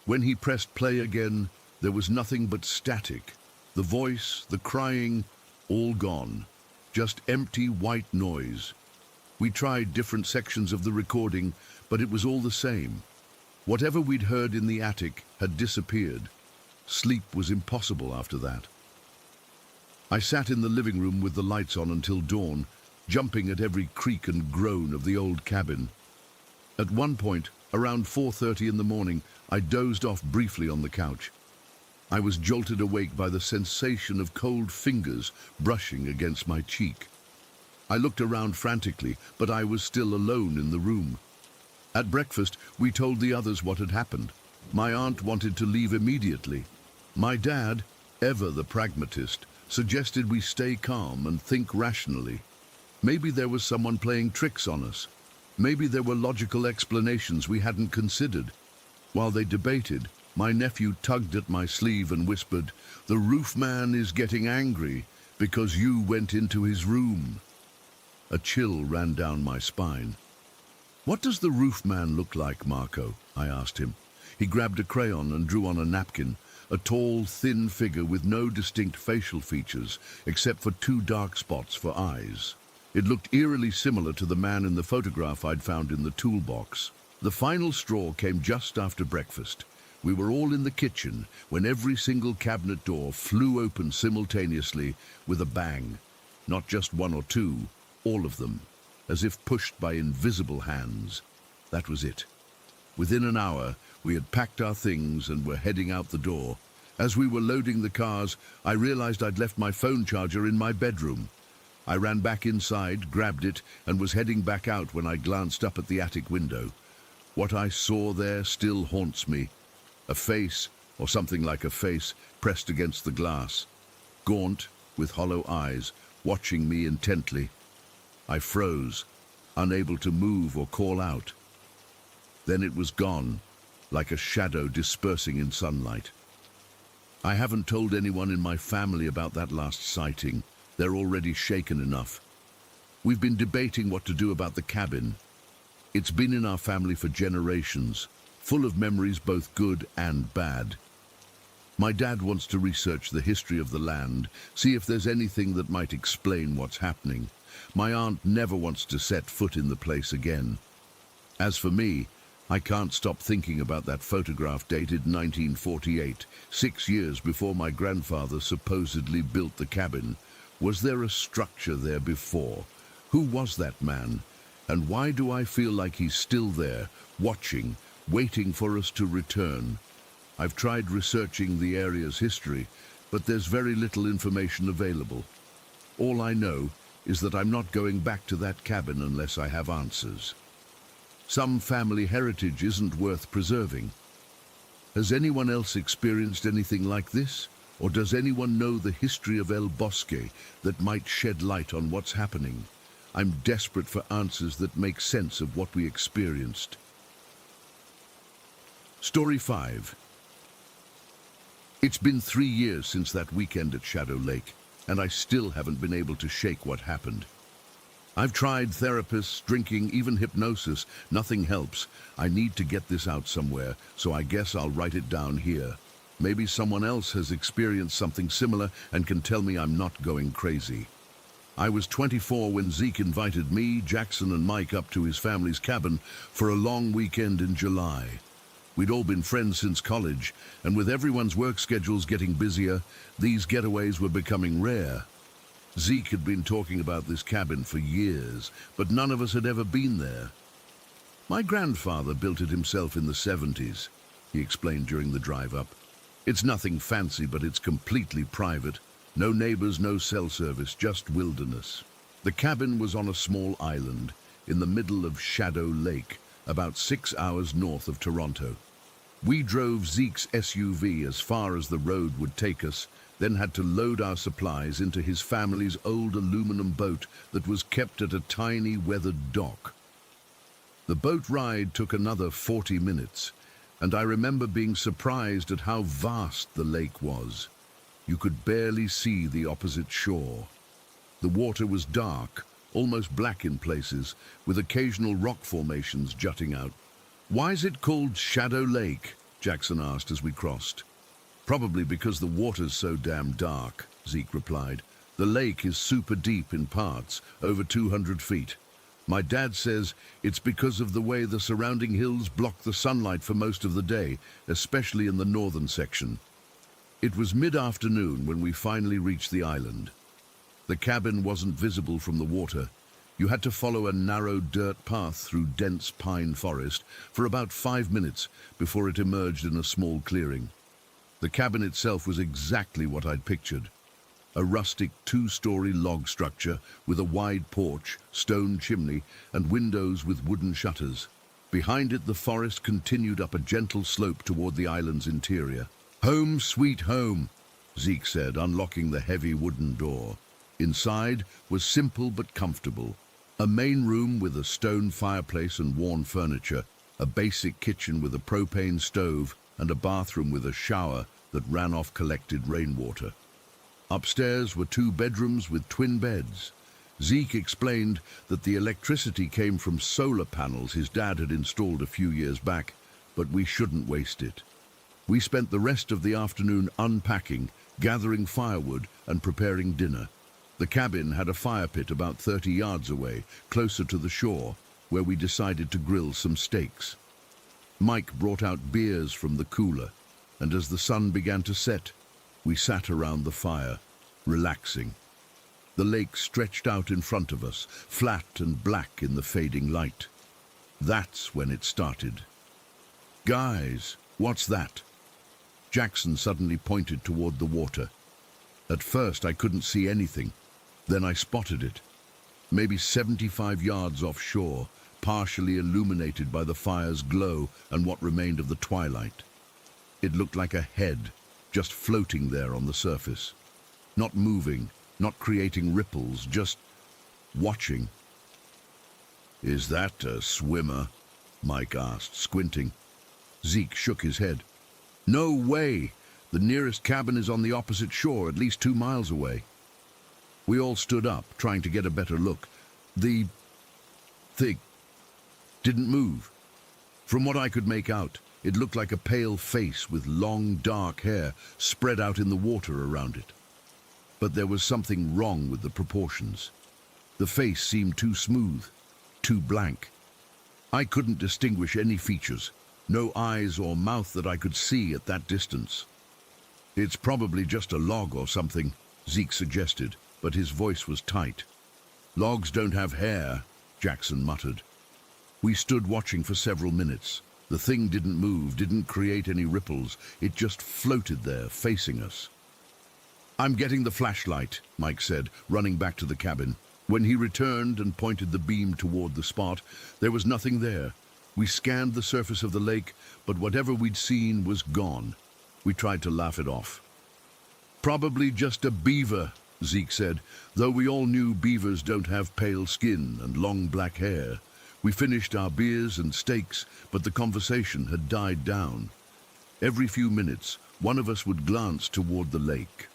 When he pressed play again, there was nothing but static. The voice, the crying, all gone. Just empty white noise. We tried different sections of the recording, but it was all the same. Whatever we'd heard in the attic had disappeared. Sleep was impossible after that. I sat in the living room with the lights on until dawn, jumping at every creak and groan of the old cabin. At one point, around 4:30 in the morning, I dozed off briefly on the couch. I was jolted awake by the sensation of cold fingers brushing against my cheek. I looked around frantically, but I was still alone in the room. At breakfast, we told the others what had happened. My aunt wanted to leave immediately. My dad, ever the pragmatist, suggested we stay calm and think rationally. Maybe there was someone playing tricks on us. Maybe there were logical explanations we hadn't considered. While they debated, my nephew tugged at my sleeve and whispered, "The roof man is getting angry because you went into his room." A chill ran down my spine. "What does the roof man look like, Marco?" I asked him. He grabbed a crayon and drew on a napkin, a tall, thin figure with no distinct facial features, except for 2 dark spots for eyes. It looked eerily similar to the man in the photograph I'd found in the toolbox. The final straw came just after breakfast. We were all in the kitchen when every single cabinet door flew open simultaneously with a bang. Not just one or two, all of them, as if pushed by invisible hands. That was it. Within an hour, we had packed our things and were heading out the door. As we were loading the cars, I realized I'd left my phone charger in my bedroom. I ran back inside, grabbed it, and was heading back out when I glanced up at the attic window. What I saw there still haunts me. A face, or something like a face, pressed against the glass. Gaunt, with hollow eyes, watching me intently. I froze, unable to move or call out. Then it was gone, like a shadow dispersing in sunlight. I haven't told anyone in my family about that last sighting. They're already shaken enough. We've been debating what to do about the cabin. It's been in our family for generations, full of memories both good and bad. My dad wants to research the history of the land, see if there's anything that might explain what's happening. My aunt never wants to set foot in the place again. As for me, I can't stop thinking about that photograph dated 1948, 6 years before my grandfather supposedly built the cabin. Was there a structure there before? Who was that man? And why do I feel like he's still there, watching, waiting for us to return? I've tried researching the area's history, but there's very little information available. All I know is that I'm not going back to that cabin unless I have answers. Some family heritage isn't worth preserving. Has anyone else experienced anything like this? Or does anyone know the history of El Bosque that might shed light on what's happening? I'm desperate for answers that make sense of what we experienced. Story 5. It's been 3 years since that weekend at Shadow Lake, and I still haven't been able to shake what happened. I've tried therapists, drinking, even hypnosis. Nothing helps. I need to get this out somewhere, so I guess I'll write it down here. Maybe someone else has experienced something similar and can tell me I'm not going crazy. I was 24 when Zeke invited me, Jackson, and Mike up to his family's cabin for a long weekend in July. We'd all been friends since college, and with everyone's work schedules getting busier, these getaways were becoming rare. Zeke had been talking about this cabin for years, but none of us had ever been there. My grandfather built it himself in the 70s, he explained during the drive up. It's nothing fancy, but it's completely private. No neighbors, no cell service, just wilderness. The cabin was on a small island in the middle of Shadow Lake, about 6 hours north of Toronto. We drove Zeke's SUV as far as the road would take us, then had to load our supplies into his family's old aluminum boat that was kept at a tiny weathered dock. The boat ride took another 40 minutes, and I remember being surprised at how vast the lake was. You could barely see the opposite shore. The water was dark, almost black in places, with occasional rock formations jutting out. "Why is it called Shadow Lake?" Jackson asked as we crossed. "Probably because the water's so damn dark," Zeke replied. "The lake is super deep in parts, over 200 feet. My dad says it's because of the way the surrounding hills block the sunlight for most of the day, especially in the northern section." It was mid-afternoon when we finally reached the island. The cabin wasn't visible from the water. You had to follow a narrow dirt path through dense pine forest for about 5 minutes before it emerged in a small clearing. The cabin itself was exactly what I'd pictured. A rustic 2-story log structure with a wide porch, stone chimney, and windows with wooden shutters. Behind it, the forest continued up a gentle slope toward the island's interior. "Home sweet home," Zeke said, unlocking the heavy wooden door. Inside was simple but comfortable. A main room with a stone fireplace and worn furniture, a basic kitchen with a propane stove, and a bathroom with a shower that ran off collected rainwater. Upstairs were 2 bedrooms with twin beds. Zeke explained that the electricity came from solar panels his dad had installed a few years back, but we shouldn't waste it. We spent the rest of the afternoon unpacking, gathering firewood, and preparing dinner. The cabin had a fire pit about 30 yards away, closer to the shore, where we decided to grill some steaks. Mike brought out beers from the cooler, and as the sun began to set, we sat around the fire, relaxing. The lake stretched out in front of us, flat and black in the fading light. That's when it started. "Guys, what's that?" Jackson suddenly pointed toward the water. At first I couldn't see anything. Then I spotted it. Maybe 75 yards offshore, partially illuminated by the fire's glow and what remained of the twilight. It looked like a head, just floating there on the surface. Not moving, not creating ripples, just watching. "Is that a swimmer?" Mike asked, squinting. Zeke shook his head. "No way! The nearest cabin is on the opposite shore, at least 2 miles away." We all stood up, trying to get a better look. The thing didn't move. From what I could make out, it looked like a pale face with long, dark hair spread out in the water around it. But there was something wrong with the proportions. The face seemed too smooth, too blank. I couldn't distinguish any features. No eyes or mouth that I could see at that distance. "It's probably just a log or something," Zeke suggested, but his voice was tight. "Logs don't have hair," Jackson muttered. We stood watching for several minutes. The thing didn't move, didn't create any ripples. It just floated there, facing us. "I'm getting the flashlight," Mike said, running back to the cabin. When he returned and pointed the beam toward the spot, there was nothing there. We scanned the surface of the lake, but whatever we'd seen was gone. We tried to laugh it off. "Probably just a beaver," Zeke said, though we all knew beavers don't have pale skin and long black hair. We finished our beers and steaks, but the conversation had died down. Every few minutes, one of us would glance toward the lake.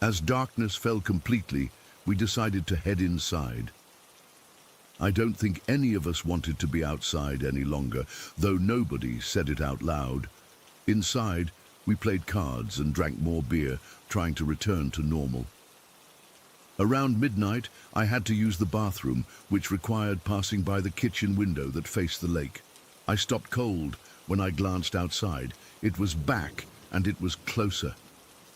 As darkness fell completely, we decided to head inside. I don't think any of us wanted to be outside any longer, though nobody said it out loud. Inside, we played cards and drank more beer, trying to return to normal. Around midnight, I had to use the bathroom, which required passing by the kitchen window that faced the lake. I stopped cold when I glanced outside. It was back, and it was closer.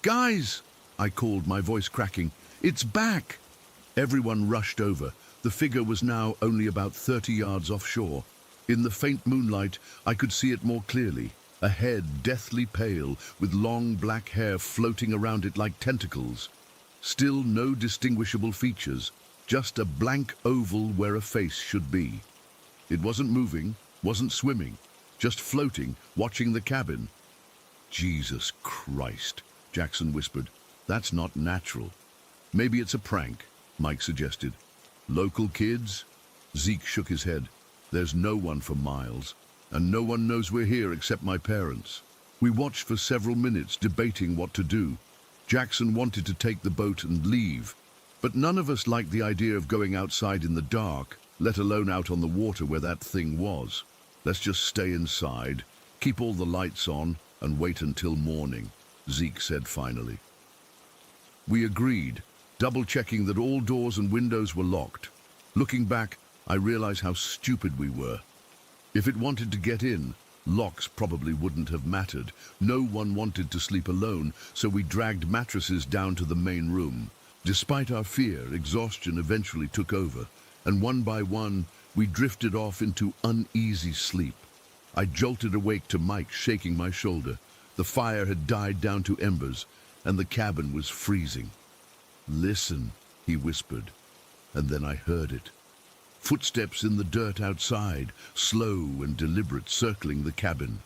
"Guys!" I called, my voice cracking. "It's back!" Everyone rushed over. The figure was now only about 30 yards offshore. In the faint moonlight, I could see it more clearly. A head deathly pale, with long black hair floating around it like tentacles. Still no distinguishable features, just a blank oval where a face should be. It wasn't moving, wasn't swimming, just floating, watching the cabin. "Jesus Christ," Jackson whispered. "That's not natural." "Maybe it's a prank," Mike suggested. "Local kids?" Zeke shook his head. "There's no one for miles, and no one knows we're here except my parents." We watched for several minutes, debating what to do. Jackson wanted to take the boat and leave, but none of us liked the idea of going outside in the dark, let alone out on the water where that thing was. Let's just stay inside, keep all the lights on, and wait until morning, Zeke said finally. We agreed, double-checking that all doors and windows were locked. Looking back, I realized how stupid we were. If it wanted to get in, locks probably wouldn't have mattered. No one wanted to sleep alone, so we dragged mattresses down to the main room. Despite our fear, exhaustion eventually took over, and one by one, we drifted off into uneasy sleep. I jolted awake to Mike shaking my shoulder. The fire had died down to embers, and the cabin was freezing. "Listen," he whispered, and then I heard it. Footsteps in the dirt outside, slow and deliberate, circling the cabin.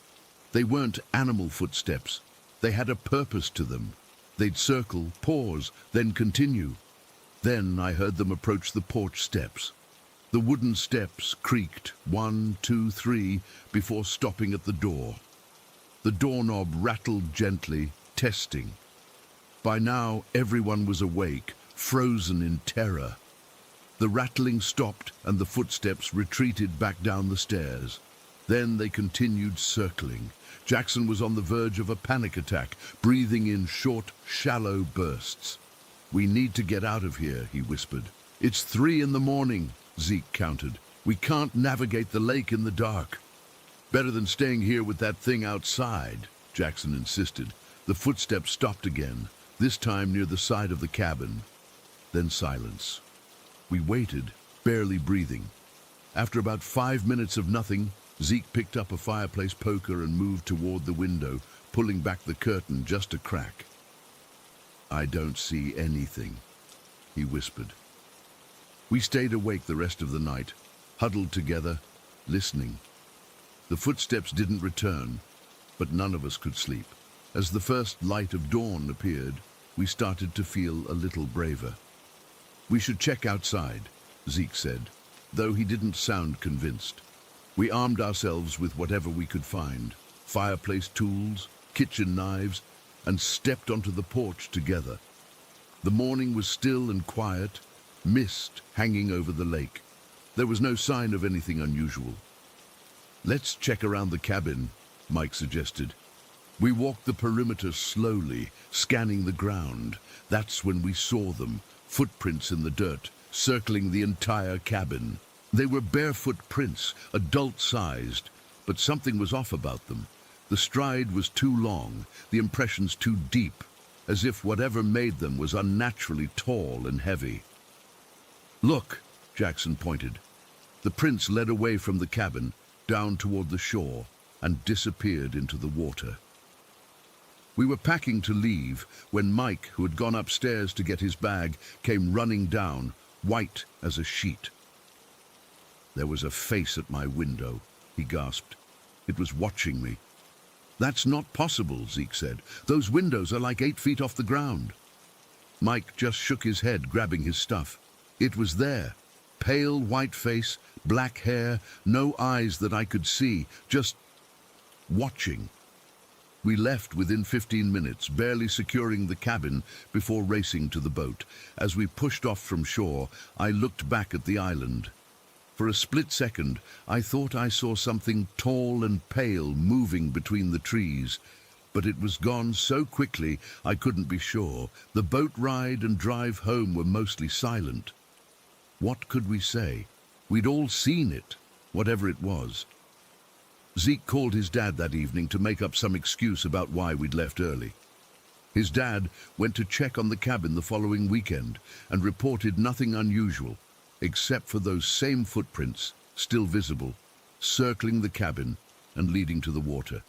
They weren't animal footsteps. They had a purpose to them. They'd circle, pause, then continue. Then I heard them approach the porch steps. The wooden steps creaked, 1, 2, 3, before stopping at the door. The doorknob rattled gently, testing. By now, everyone was awake, frozen in terror. The rattling stopped and the footsteps retreated back down the stairs. Then they continued circling. Jackson was on the verge of a panic attack, breathing in short, shallow bursts. "We need to get out of here," he whispered. "It's 3 in the morning, Zeke countered. "We can't navigate the lake in the dark." "Better than staying here with that thing outside," Jackson insisted. The footsteps stopped again, this time near the side of the cabin. Then silence. We waited, barely breathing. After about 5 minutes of nothing, Zeke picked up a fireplace poker and moved toward the window, pulling back the curtain just a crack. "I don't see anything," he whispered. We stayed awake the rest of the night, huddled together, listening. The footsteps didn't return, but none of us could sleep. As the first light of dawn appeared, we started to feel a little braver. "We should check outside," Zeke said, though he didn't sound convinced. We armed ourselves with whatever we could find, fireplace tools, kitchen knives, and stepped onto the porch together. The morning was still and quiet, mist hanging over the lake. There was no sign of anything unusual. "Let's check around the cabin," Mike suggested. We walked the perimeter slowly, scanning the ground. That's when we saw them, footprints in the dirt, circling the entire cabin. They were barefoot prints, adult-sized, but something was off about them. The stride was too long, the impressions too deep, as if whatever made them was unnaturally tall and heavy. "Look," Jackson pointed. The prints led away from the cabin, down toward the shore, and disappeared into the water. We were packing to leave when Mike, who had gone upstairs to get his bag, came running down, white as a sheet. "There was a face at my window," he gasped. "It was watching me." "That's not possible," Zeke said. "Those windows are like 8 feet off the ground." Mike just shook his head, grabbing his stuff. It was there. Pale white face, black hair, no eyes that I could see, just watching. We left within 15 minutes, barely securing the cabin before racing to the boat. As we pushed off from shore, I looked back at the island. For a split second, I thought I saw something tall and pale moving between the trees, but it was gone so quickly I couldn't be sure. The boat ride and drive home were mostly silent. What could we say? We'd all seen it, whatever it was. Zeke called his dad that evening to make up some excuse about why we'd left early. His dad went to check on the cabin the following weekend and reported nothing unusual, except for those same footprints, still visible, circling the cabin and leading to the water.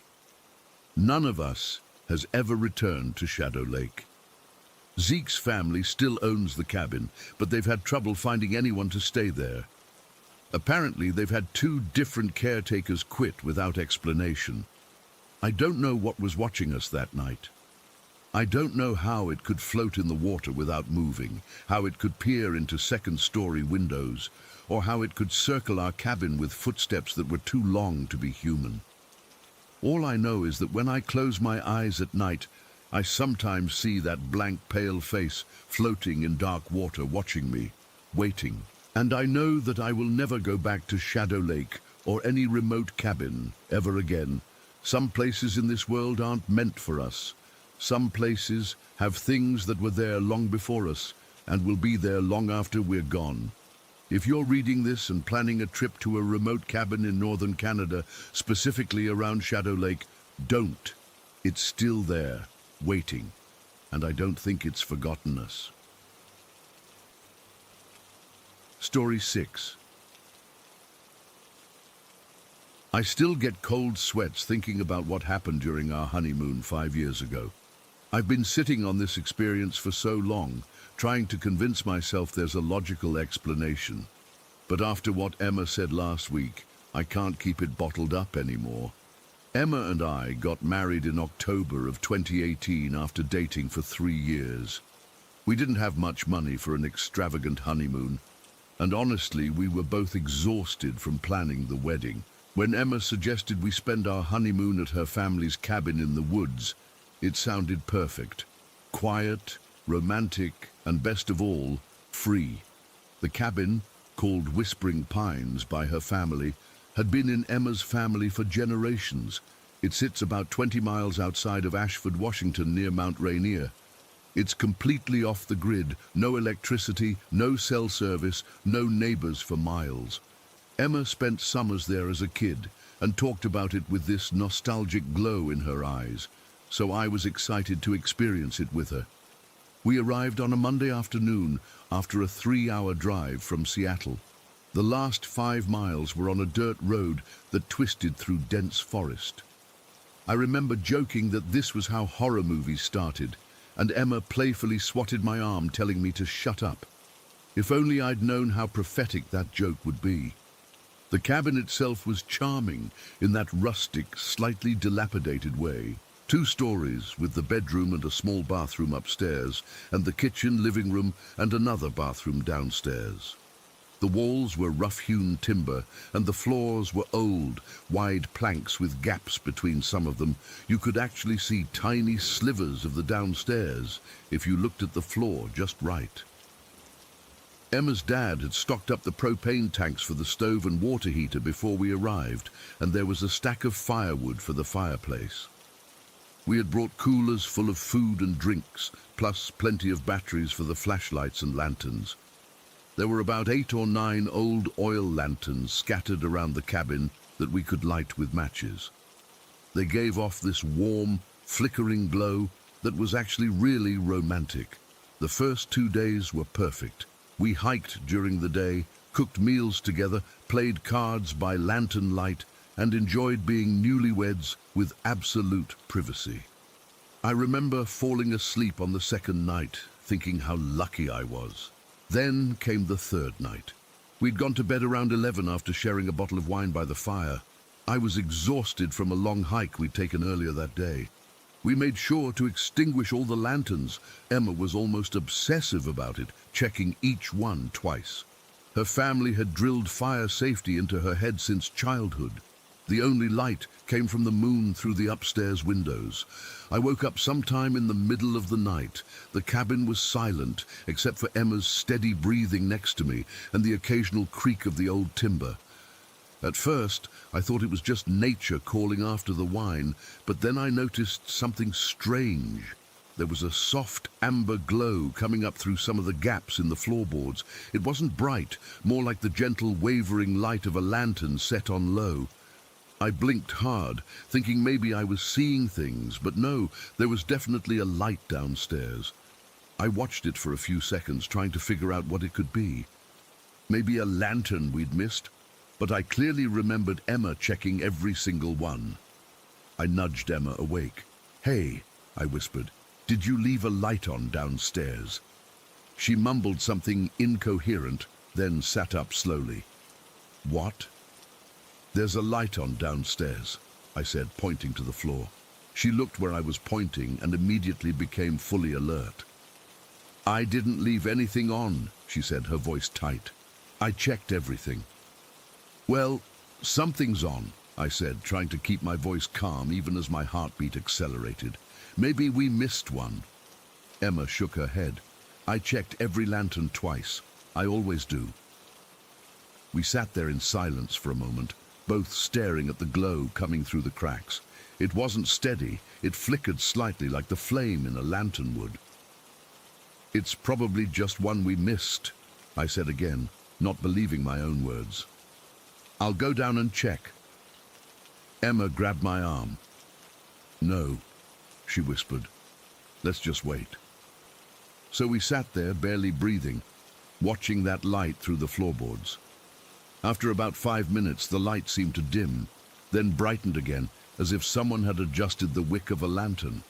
None of us has ever returned to Shadow Lake. Zeke's family still owns the cabin, but they've had trouble finding anyone to stay there. Apparently, they've had 2 different caretakers quit without explanation. I don't know what was watching us that night. I don't know how it could float in the water without moving, how it could peer into second-story windows, or how it could circle our cabin with footsteps that were too long to be human. All I know is that when I close my eyes at night, I sometimes see that blank, pale face floating in dark water, watching me, waiting. And I know that I will never go back to Shadow Lake or any remote cabin ever again. Some places in this world aren't meant for us. Some places have things that were there long before us and will be there long after we're gone. If you're reading this and planning a trip to a remote cabin in northern Canada, specifically around Shadow Lake, don't. It's still there, waiting, and I don't think it's forgotten us. Story 6. I still get cold sweats thinking about what happened during our honeymoon 5 years ago. I've been sitting on this experience for so long, trying to convince myself there's a logical explanation. But after what Emma said last week, I can't keep it bottled up anymore. Emma and I got married in October of 2018 after dating for 3 years. We didn't have much money for an extravagant honeymoon, and honestly, we were both exhausted from planning the wedding. When Emma suggested we spend our honeymoon at her family's cabin in the woods, it sounded perfect. Quiet, romantic, and best of all, free. The cabin, called Whispering Pines by her family, had been in Emma's family for generations. It sits about 20 miles outside of Ashford, Washington, near Mount Rainier. It's completely off the grid, no electricity, no cell service, no neighbors for miles. Emma spent summers there as a kid and talked about it with this nostalgic glow in her eyes, so I was excited to experience it with her. We arrived on a Monday afternoon after a 3-hour drive from Seattle. The last 5 miles were on a dirt road that twisted through dense forest. I remember joking that this was how horror movies started, and Emma playfully swatted my arm, telling me to shut up. If only I'd known how prophetic that joke would be. The cabin itself was charming in that rustic, slightly dilapidated way. 2 stories, with the bedroom and a small bathroom upstairs, and the kitchen, living room, and another bathroom downstairs. The walls were rough-hewn timber, and the floors were old, wide planks with gaps between some of them. You could actually see tiny slivers of the downstairs if you looked at the floor just right. Emma's dad had stocked up the propane tanks for the stove and water heater before we arrived, and there was a stack of firewood for the fireplace. We had brought coolers full of food and drinks, plus plenty of batteries for the flashlights and lanterns. There were about 8 or 9 old oil lanterns scattered around the cabin that we could light with matches. They gave off this warm, flickering glow that was actually really romantic. The first 2 days were perfect. We hiked during the day, cooked meals together, played cards by lantern light, and enjoyed being newlyweds with absolute privacy. I remember falling asleep on the second night, thinking how lucky I was. Then came the third night. We'd gone to bed around 11 after sharing a bottle of wine by the fire. I was exhausted from a long hike we'd taken earlier that day. We made sure to extinguish all the lanterns. Emma was almost obsessive about it, checking each one twice. Her family had drilled fire safety into her head since childhood. The only light came from the moon through the upstairs windows. I woke up sometime in the middle of the night. The cabin was silent, except for Emma's steady breathing next to me and the occasional creak of the old timber. At first, I thought it was just nature calling after the wine, but then I noticed something strange. There was a soft amber glow coming up through some of the gaps in the floorboards. It wasn't bright, more like the gentle wavering light of a lantern set on low. I blinked hard, thinking maybe I was seeing things, but no, there was definitely a light downstairs. I watched it for a few seconds, trying to figure out what it could be. Maybe a lantern we'd missed, but I clearly remembered Emma checking every single one. I nudged Emma awake. "Hey," I whispered, "did you leave a light on downstairs?" She mumbled something incoherent, then sat up slowly. "What?" "There's a light on downstairs," I said, pointing to the floor. She looked where I was pointing and immediately became fully alert. "I didn't leave anything on," she said, her voice tight. "I checked everything." "Well, something's on," I said, trying to keep my voice calm even as my heartbeat accelerated. Maybe we missed one. Emma shook her head. I checked every lantern twice. I always do. We sat there in silence for a moment, both staring at the glow coming through the cracks. It wasn't steady. It flickered slightly like the flame in a lantern would. It's probably just one we missed, I said again, not believing my own words. I'll go down and check. Emma grabbed my arm. No, she whispered. Let's just wait. So we sat there, barely breathing, watching that light through the floorboards. After about 5 minutes, the light seemed to dim, then brightened again, as if someone had adjusted the wick of a lantern.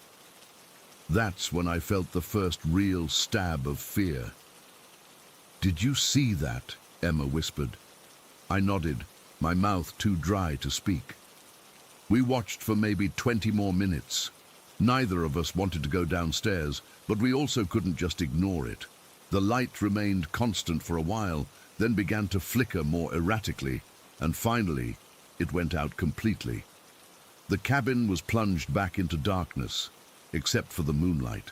That's when I felt the first real stab of fear. Did you see that? Emma whispered. I nodded, my mouth too dry to speak. We watched for maybe 20 more minutes. Neither of us wanted to go downstairs, but we also couldn't just ignore it. The light remained constant for a while, then began to flicker more erratically, and finally, it went out completely. The cabin was plunged back into darkness, except for the moonlight.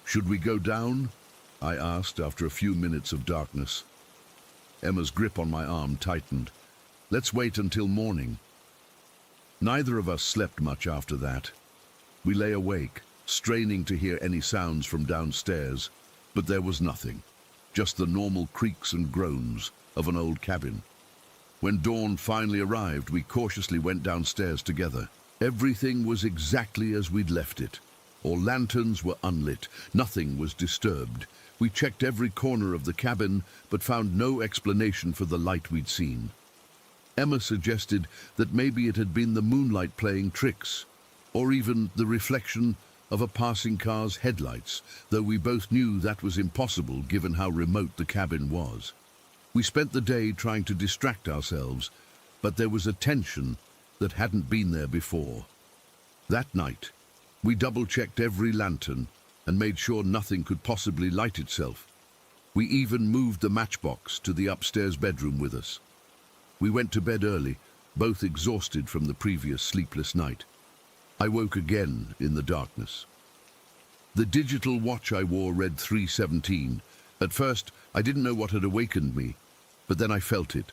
Should we go down? I asked after a few minutes of darkness. Emma's grip on my arm tightened. Let's wait until morning. Neither of us slept much after that. We lay awake, straining to hear any sounds from downstairs, but there was nothing, just the normal creaks and groans of an old cabin. When dawn finally arrived, we cautiously went downstairs together. Everything was exactly as we'd left it. All lanterns were unlit, nothing was disturbed. We checked every corner of the cabin, but found no explanation for the light we'd seen. Emma suggested that maybe it had been the moonlight playing tricks, or even the reflection of a passing car's headlights, though we both knew that was impossible given how remote the cabin was. We spent the day trying to distract ourselves, but there was a tension that hadn't been there before. That night, we double-checked every lantern and made sure nothing could possibly light itself. We even moved the matchbox to the upstairs bedroom with us. We went to bed early, both exhausted from the previous sleepless night. I woke again in the darkness. The digital watch I wore read 3:17. At first, I didn't know what had awakened me, but then I felt it.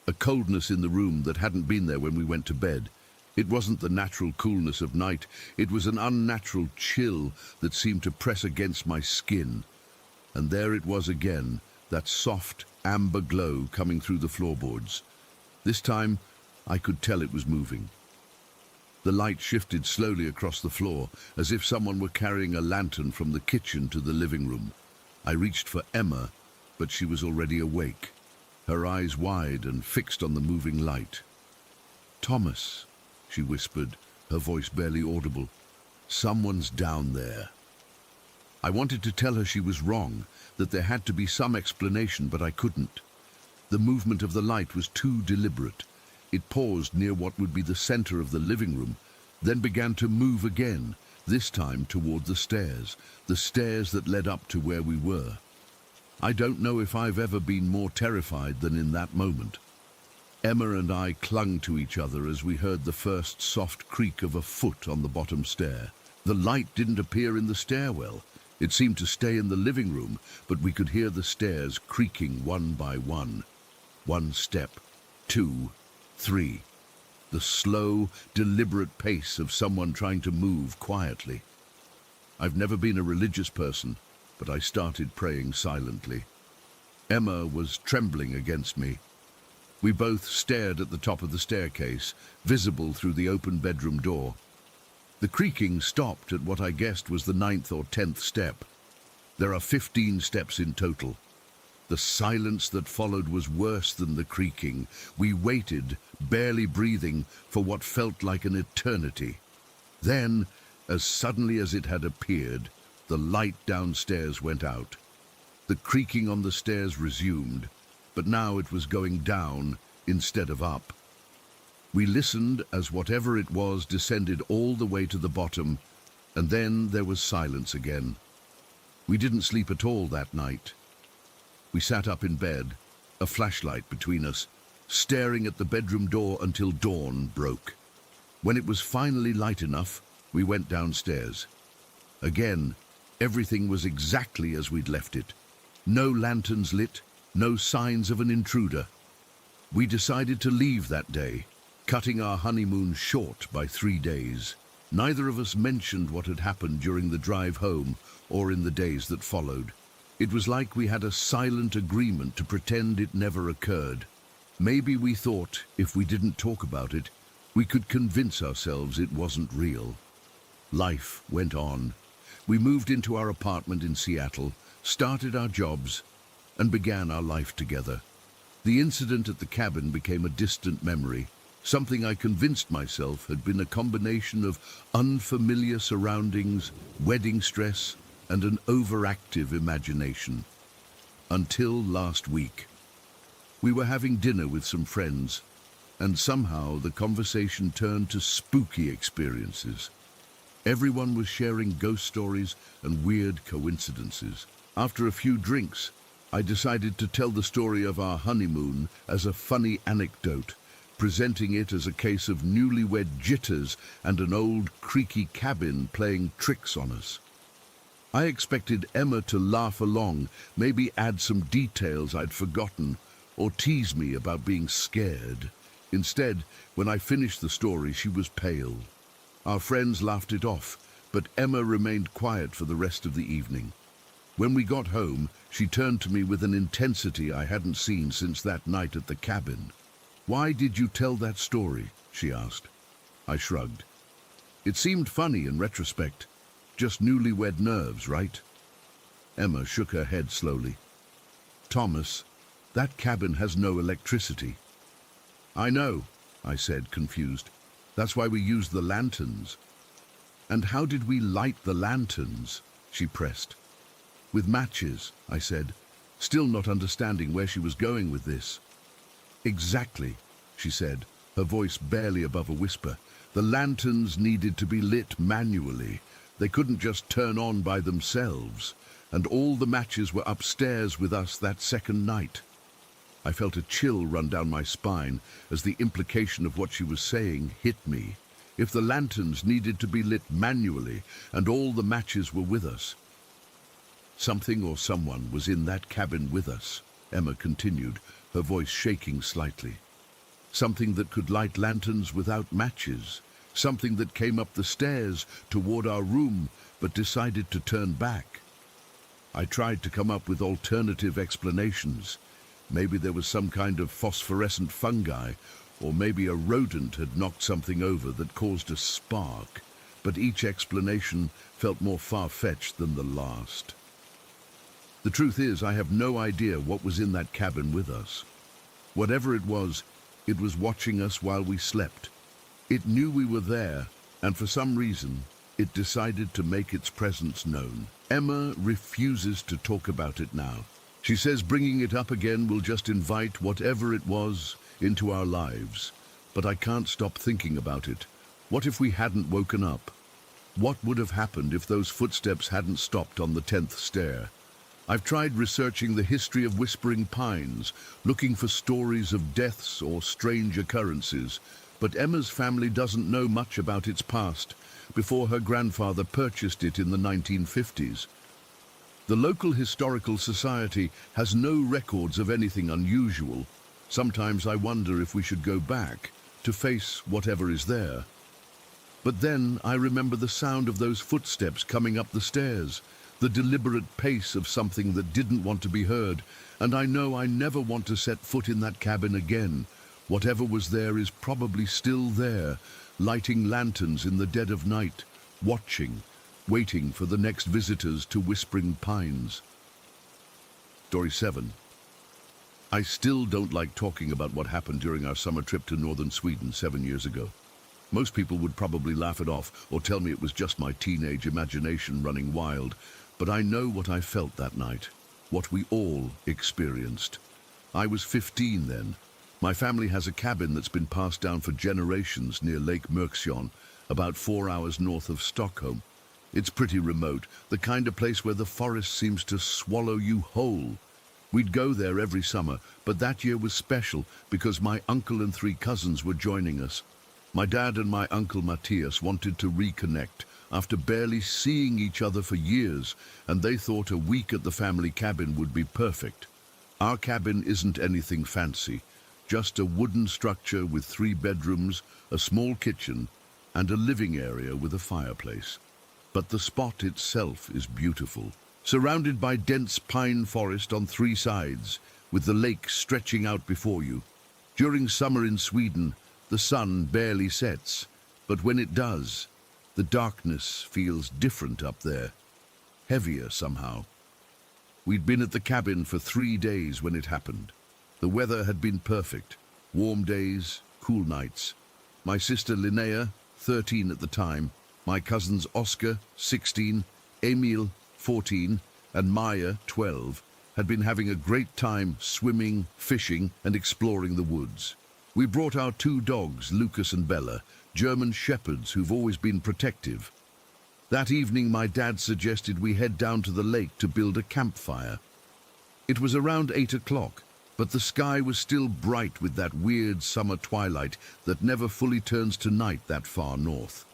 A coldness in the room that hadn't been there when we went to bed. It wasn't the natural coolness of night. It was an unnatural chill that seemed to press against my skin. And there it was again, that soft, amber glow coming through the floorboards. This time, I could tell it was moving. The light shifted slowly across the floor, as if someone were carrying a lantern from the kitchen to the living room. I reached for Emma, but she was already awake, her eyes wide and fixed on the moving light. "Thomas," she whispered, her voice barely audible. "Someone's down there." I wanted to tell her she was wrong, that there had to be some explanation, but I couldn't. The movement of the light was too deliberate. It paused near what would be the center of the living room, then began to move again, this time toward the stairs that led up to where we were. I don't know if I've ever been more terrified than in that moment. Emma and I clung to each other as we heard the first soft creak of a foot on the bottom stair. The light didn't appear in the stairwell. It seemed to stay in the living room, but we could hear the stairs creaking one by one. 1 step, 2, 3. The slow, deliberate pace of someone trying to move quietly. I've never been a religious person, but I started praying silently. Emma was trembling against me. We both stared at the top of the staircase, visible through the open bedroom door. The creaking stopped at what I guessed was the 9th or 10th step. There are 15 steps in total. The silence that followed was worse than the creaking. We waited, barely breathing, for what felt like an eternity. Then, as suddenly as it had appeared, the light downstairs went out. The creaking on the stairs resumed, but now it was going down instead of up. We listened as whatever it was descended all the way to the bottom, and then there was silence again. We didn't sleep at all that night. We sat up in bed, a flashlight between us, staring at the bedroom door until dawn broke. When it was finally light enough, We went downstairs. Again, everything was exactly as we'd left it. No lanterns lit, no signs of an intruder. We decided to leave that day, cutting our honeymoon short by 3 days. Neither of us mentioned what had happened during the drive home or in the days that followed. It was like we had a silent agreement to pretend it never occurred. Maybe we thought, if we didn't talk about it, we could convince ourselves it wasn't real. Life went on. We moved into our apartment in Seattle, started our jobs, and began our life together. The incident at the cabin became a distant memory, something I convinced myself had been a combination of unfamiliar surroundings, wedding stress, and an overactive imagination. Until last week. We were having dinner with some friends, and somehow the conversation turned to spooky experiences. Everyone was sharing ghost stories and weird coincidences. After a few drinks, I decided to tell the story of our honeymoon as a funny anecdote, presenting it as a case of newlywed jitters and an old creaky cabin playing tricks on us. I expected Emma to laugh along, maybe add some details I'd forgotten, or tease me about being scared. Instead, when I finished the story, she was pale. Our friends laughed it off, but Emma remained quiet for the rest of the evening. When we got home, she turned to me with an intensity I hadn't seen since that night at the cabin. "Why did you tell that story?" she asked. I shrugged. It seemed funny in retrospect. Just newlywed nerves, right? Emma shook her head slowly. "Thomas, that cabin has no electricity." "I know," I said, confused. "That's why we used the lanterns." "And how did we light the lanterns?" she pressed. "With matches," I said, still not understanding where she was going with this. "Exactly," she said, her voice barely above a whisper. "The lanterns needed to be lit manually. They couldn't just turn on by themselves. And all the matches were upstairs with us that second night." I felt a chill run down my spine as the implication of what she was saying hit me. If the lanterns needed to be lit manually and all the matches were with us, something or someone was in that cabin with us, Emma continued, her voice shaking slightly. Something that could light lanterns without matches. Something that came up the stairs toward our room but decided to turn back. I tried to come up with alternative explanations. Maybe there was some kind of phosphorescent fungi, or maybe a rodent had knocked something over that caused a spark, but each explanation felt more far-fetched than the last. The truth is, I have no idea what was in that cabin with us. Whatever it was watching us while we slept. It knew we were there, and for some reason, it decided to make its presence known. Emma refuses to talk about it now. She says bringing it up again will just invite whatever it was into our lives. But I can't stop thinking about it. What if we hadn't woken up? What would have happened if those footsteps hadn't stopped on the 10th stair? I've tried researching the history of Whispering Pines, looking for stories of deaths or strange occurrences, but Emma's family doesn't know much about its past before her grandfather purchased it in the 1950s. The local historical society has no records of anything unusual. Sometimes I wonder if we should go back to face whatever is there. But then I remember the sound of those footsteps coming up the stairs, the deliberate pace of something that didn't want to be heard, and I know I never want to set foot in that cabin again. Whatever was there is probably still there, lighting lanterns in the dead of night, watching, waiting for the next visitors to Whispering Pines. Story 7. I still don't like talking about what happened during our summer trip to northern Sweden 7 years ago. Most people would probably laugh it off or tell me it was just my teenage imagination running wild, but I know what I felt that night, what we all experienced. I was 15 then. My family has a cabin that's been passed down for generations near Lake Mörksjön, about 4 hours north of Stockholm. It's pretty remote, the kind of place where the forest seems to swallow you whole. We'd go there every summer, but that year was special because my uncle and 3 cousins were joining us. My dad and my uncle Matthias wanted to reconnect after barely seeing each other for years, and they thought a week at the family cabin would be perfect. Our cabin isn't anything fancy, just a wooden structure with 3 bedrooms, a small kitchen, and a living area with a fireplace. But the spot itself is beautiful, surrounded by dense pine forest on 3 sides, with the lake stretching out before you. During summer in Sweden, the sun barely sets, but when it does, the darkness feels different up there, heavier somehow. We'd been at the cabin for 3 days when it happened. The weather had been perfect, warm days, cool nights. My sister Linnea, 13 at the time, my cousins Oscar, 16, Emil, 14, and Maya, 12, had been having a great time swimming, fishing, and exploring the woods. We brought our 2 dogs, Lucas and Bella, German shepherds who've always been protective. That evening, my dad suggested we head down to the lake to build a campfire. It was around 8 o'clock, but the sky was still bright with that weird summer twilight that never fully turns to night that far north.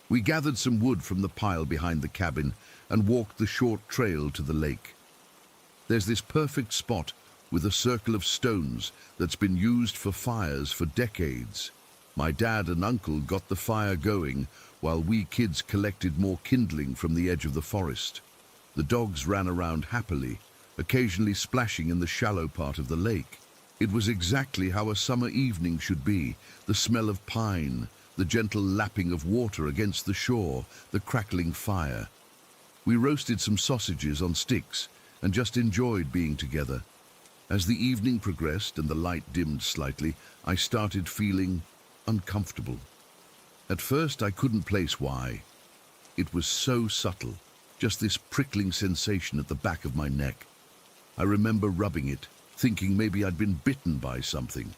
We gathered some wood from the pile behind the cabin and walked the short trail to the lake. There's this perfect spot with a circle of stones that's been used for fires for decades. My dad and uncle got the fire going while we kids collected more kindling from the edge of the forest. The dogs ran around happily, occasionally splashing in the shallow part of the lake. It was exactly how a summer evening should be, the smell of pine, the gentle lapping of water against the shore, the crackling fire. We roasted some sausages on sticks and just enjoyed being together. As the evening progressed and the light dimmed slightly, I started feeling uncomfortable. At first, I couldn't place why. It was so subtle, just this prickling sensation at the back of my neck. I remember rubbing it, thinking maybe I'd been bitten by something.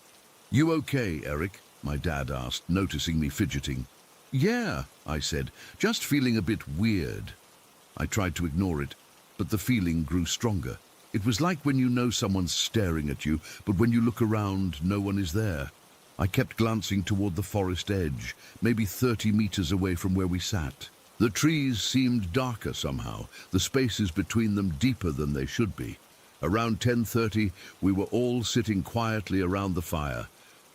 "You okay, Eric?" my dad asked, noticing me fidgeting. "Yeah," I said, "just feeling a bit weird." I tried to ignore it, but the feeling grew stronger. It was like when you know someone's staring at you, but when you look around, no one is there. I kept glancing toward the forest edge, maybe 30 meters away from where we sat. The trees seemed darker somehow, the spaces between them deeper than they should be. Around 10:30, we were all sitting quietly around the fire.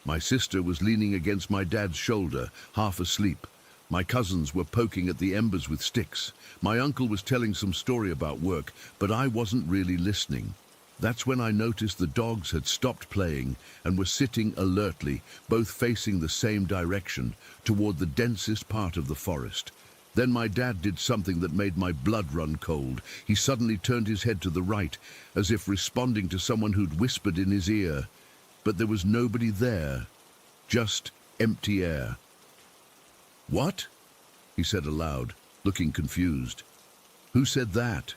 My sister was leaning against my dad's shoulder, half asleep. My cousins were poking at the embers with sticks. My uncle was telling some story about work, but I wasn't really listening. That's when I noticed the dogs had stopped playing and were sitting alertly, both facing the same direction, toward the densest part of the forest. Then my dad did something that made my blood run cold. He suddenly turned his head to the right, as if responding to someone who'd whispered in his ear. But there was nobody there, just empty air. "What?" he said aloud, looking confused. "Who said that?"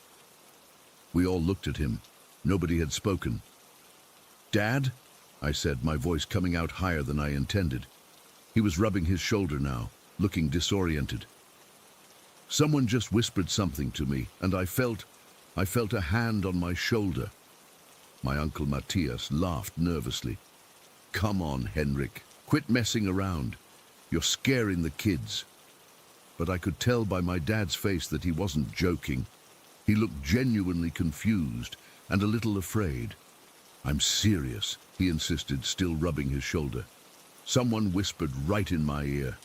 We all looked at him. Nobody had spoken. "Dad?" I said, my voice coming out higher than I intended. He was rubbing his shoulder now, looking disoriented. Someone just whispered something to me, and I felt a hand on my shoulder. My uncle Matthias laughed nervously. "Come on, Henrik, quit messing around. You're scaring the kids." But I could tell by my dad's face that he wasn't joking. He looked genuinely confused and a little afraid. "I'm serious," he insisted, still rubbing his shoulder. Someone whispered right in my ear.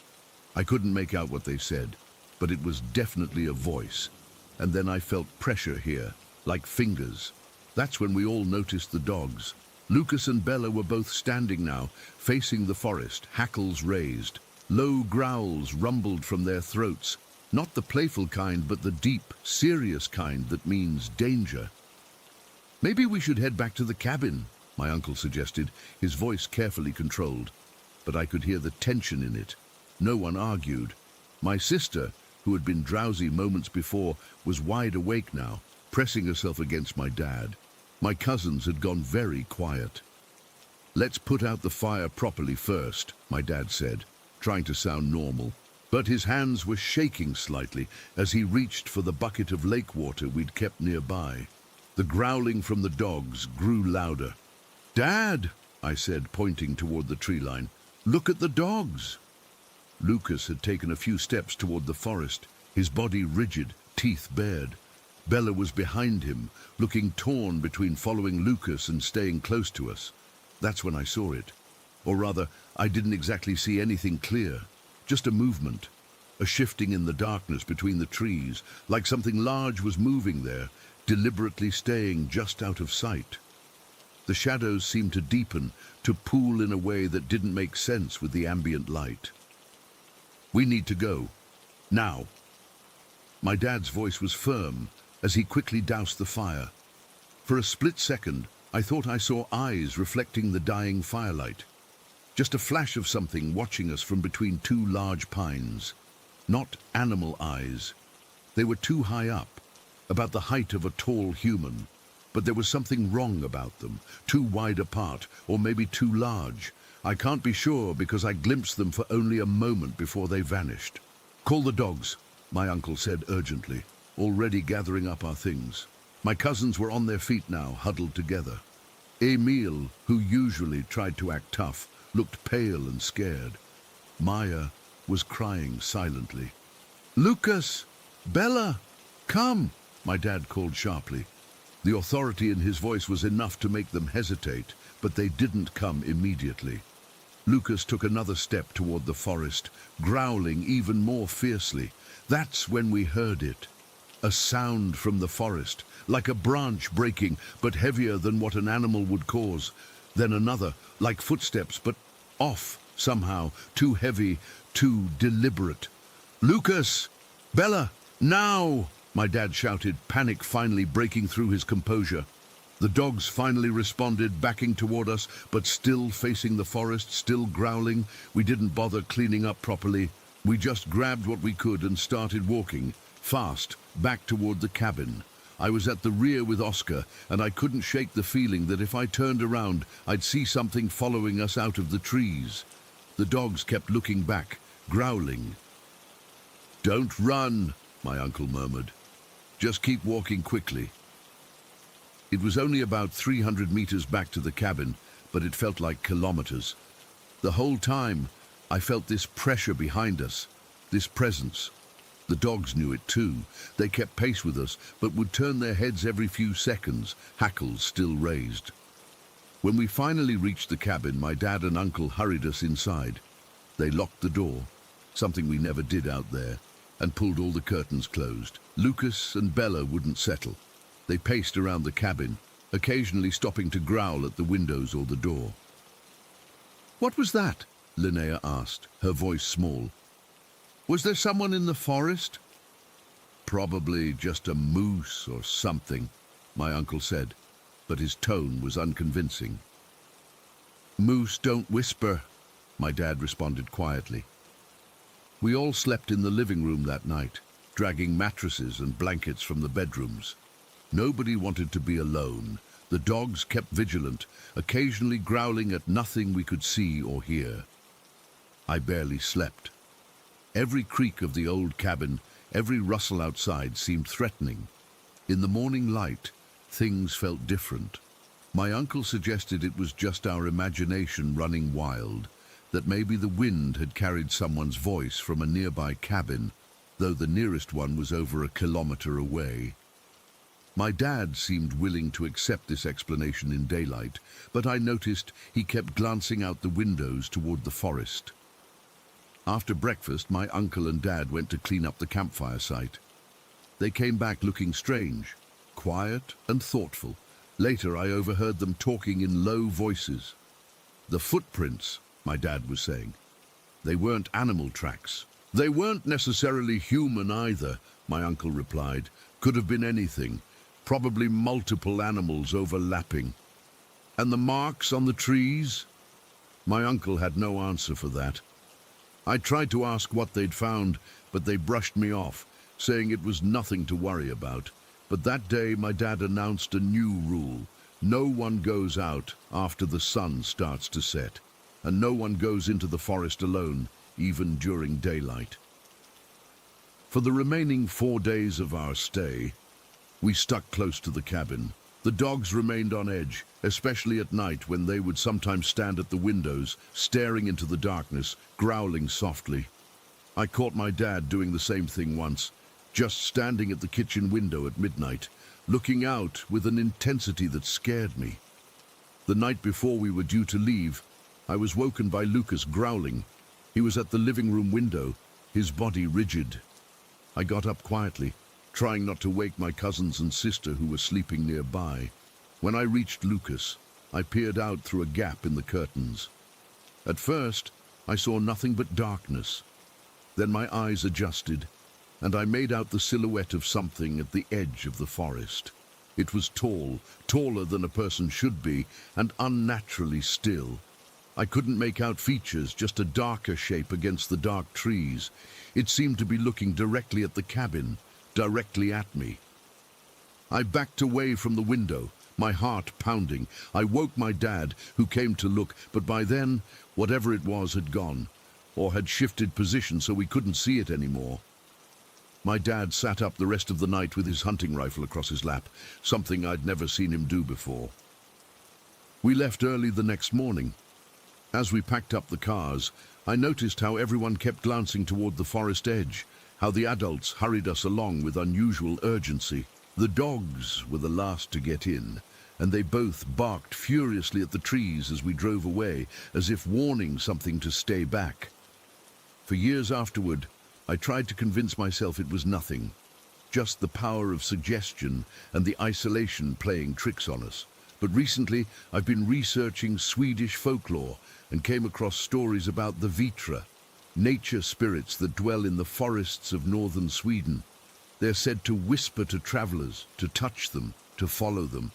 I couldn't make out what they said, but it was definitely a voice. And then I felt pressure here, like fingers. That's when we all noticed the dogs. Lucas and Bella were both standing now, facing the forest, hackles raised. Low growls rumbled from their throats, not the playful kind, but the deep, serious kind that means danger. "Maybe we should head back to the cabin," my uncle suggested, his voice carefully controlled. But I could hear the tension in it. No one argued. My sister, who had been drowsy moments before, was wide awake now, pressing herself against my dad. My cousins had gone very quiet. "Let's put out the fire properly first," my dad said, trying to sound normal. But his hands were shaking slightly as he reached for the bucket of lake water we'd kept nearby. The growling from the dogs grew louder. "Dad," I said, pointing toward the tree line, Look at the dogs! Lucas had taken a few steps toward the forest, his body rigid, teeth bared. Bella was behind him, looking torn between following Lucas and staying close to us. That's when I saw it. Or rather, I didn't exactly see anything clear. Just a movement, a shifting in the darkness between the trees, like something large was moving there, deliberately staying just out of sight. The shadows seemed to deepen, to pool in a way that didn't make sense with the ambient light. We need to go. Now. My dad's voice was firm as he quickly doused the fire. For a split second, I thought I saw eyes reflecting the dying firelight. Just a flash of something watching us from between two large pines. Not animal eyes. They were too high up, about the height of a tall human. But there was something wrong about them, too wide apart, or maybe too large. I can't be sure because I glimpsed them for only a moment before they vanished. Call the dogs, my uncle said urgently, already gathering up our things. My cousins were on their feet now, huddled together. Emile, who usually tried to act tough, looked pale and scared. Maya was crying silently. Lucas! Bella! Come! My dad called sharply. The authority in his voice was enough to make them hesitate, but they didn't come immediately. Lucas took another step toward the forest, growling even more fiercely. That's when we heard it. A sound from the forest, like a branch breaking, but heavier than what an animal would cause. Then another, like footsteps, but off somehow, too heavy, too deliberate. Lucas! Bella! Now! My dad shouted, panic finally breaking through his composure. The dogs finally responded, backing toward us, but still facing the forest, still growling. We didn't bother cleaning up properly. We just grabbed what we could and started walking, fast, back toward the cabin. I was at the rear with Oscar, and I couldn't shake the feeling that if I turned around, I'd see something following us out of the trees. The dogs kept looking back, growling. Don't run, my uncle murmured. Just keep walking quickly. It was only about 300 meters back to the cabin, but it felt like kilometers. The whole time, I felt this pressure behind us, this presence. The dogs knew it too. They kept pace with us, but would turn their heads every few seconds, hackles still raised. When we finally reached the cabin, my dad and uncle hurried us inside. They locked the door, something we never did out there, and pulled all the curtains closed. Lucas and Bella wouldn't settle. They paced around the cabin, occasionally stopping to growl at the windows or the door. What was that? Linnea asked, her voice small. Was there someone in the forest? Probably just a moose or something, my uncle said, but his tone was unconvincing. Moose don't whisper, my dad responded quietly. We all slept in the living room that night, dragging mattresses and blankets from the bedrooms. Nobody wanted to be alone. The dogs kept vigilant, occasionally growling at nothing we could see or hear. I barely slept. Every creak of the old cabin, every rustle outside seemed threatening. In the morning light, things felt different. My uncle suggested it was just our imagination running wild, that maybe the wind had carried someone's voice from a nearby cabin, though the nearest one was over a kilometer away. My dad seemed willing to accept this explanation in daylight, but I noticed he kept glancing out the windows toward the forest. After breakfast, my uncle and dad went to clean up the campfire site. They came back looking strange, quiet and thoughtful. Later, I overheard them talking in low voices. The footprints, my dad was saying. They weren't animal tracks. They weren't necessarily human either, my uncle replied. Could have been anything. Probably multiple animals overlapping. And the marks on the trees? My uncle had no answer for that. I tried to ask what they'd found, but they brushed me off, saying it was nothing to worry about. But that day, my dad announced a new rule. No one goes out after the sun starts to set, and no one goes into the forest alone, even during daylight. For the remaining 4 days of our stay, we stuck close to the cabin, The dogs remained on edge, especially at night when they would sometimes stand at the windows, staring into the darkness, growling softly. I caught my dad doing the same thing once, just standing at the kitchen window at midnight, looking out with an intensity that scared me. The night before we were due to leave, I was woken by Lucas growling. He was at the living room window, his body rigid. I got up quietly, trying not to wake my cousins and sister who were sleeping nearby. When I reached Lucas, I peered out through a gap in the curtains. At first, I saw nothing but darkness. Then my eyes adjusted, and I made out the silhouette of something at the edge of the forest. It was tall, taller than a person should be, and unnaturally still. I couldn't make out features, just a darker shape against the dark trees. It seemed to be looking directly at the cabin, directly at me. I backed away from the window, my heart pounding. I woke my dad, who came to look, but by then, whatever it was had gone, or had shifted position so we couldn't see it anymore. My dad sat up the rest of the night with his hunting rifle across his lap, something I'd never seen him do before. We left early the next morning. As we packed up the cars, I noticed how everyone kept glancing toward the forest edge, how the adults hurried us along with unusual urgency. The dogs were the last to get in, and they both barked furiously at the trees as we drove away, as if warning something to stay back. For years afterward, I tried to convince myself it was nothing, just the power of suggestion and the isolation playing tricks on us. But recently, I've been researching Swedish folklore and came across stories about the Vitra, nature spirits that dwell in the forests of northern Sweden. They're said to whisper to travelers, to touch them, to follow them.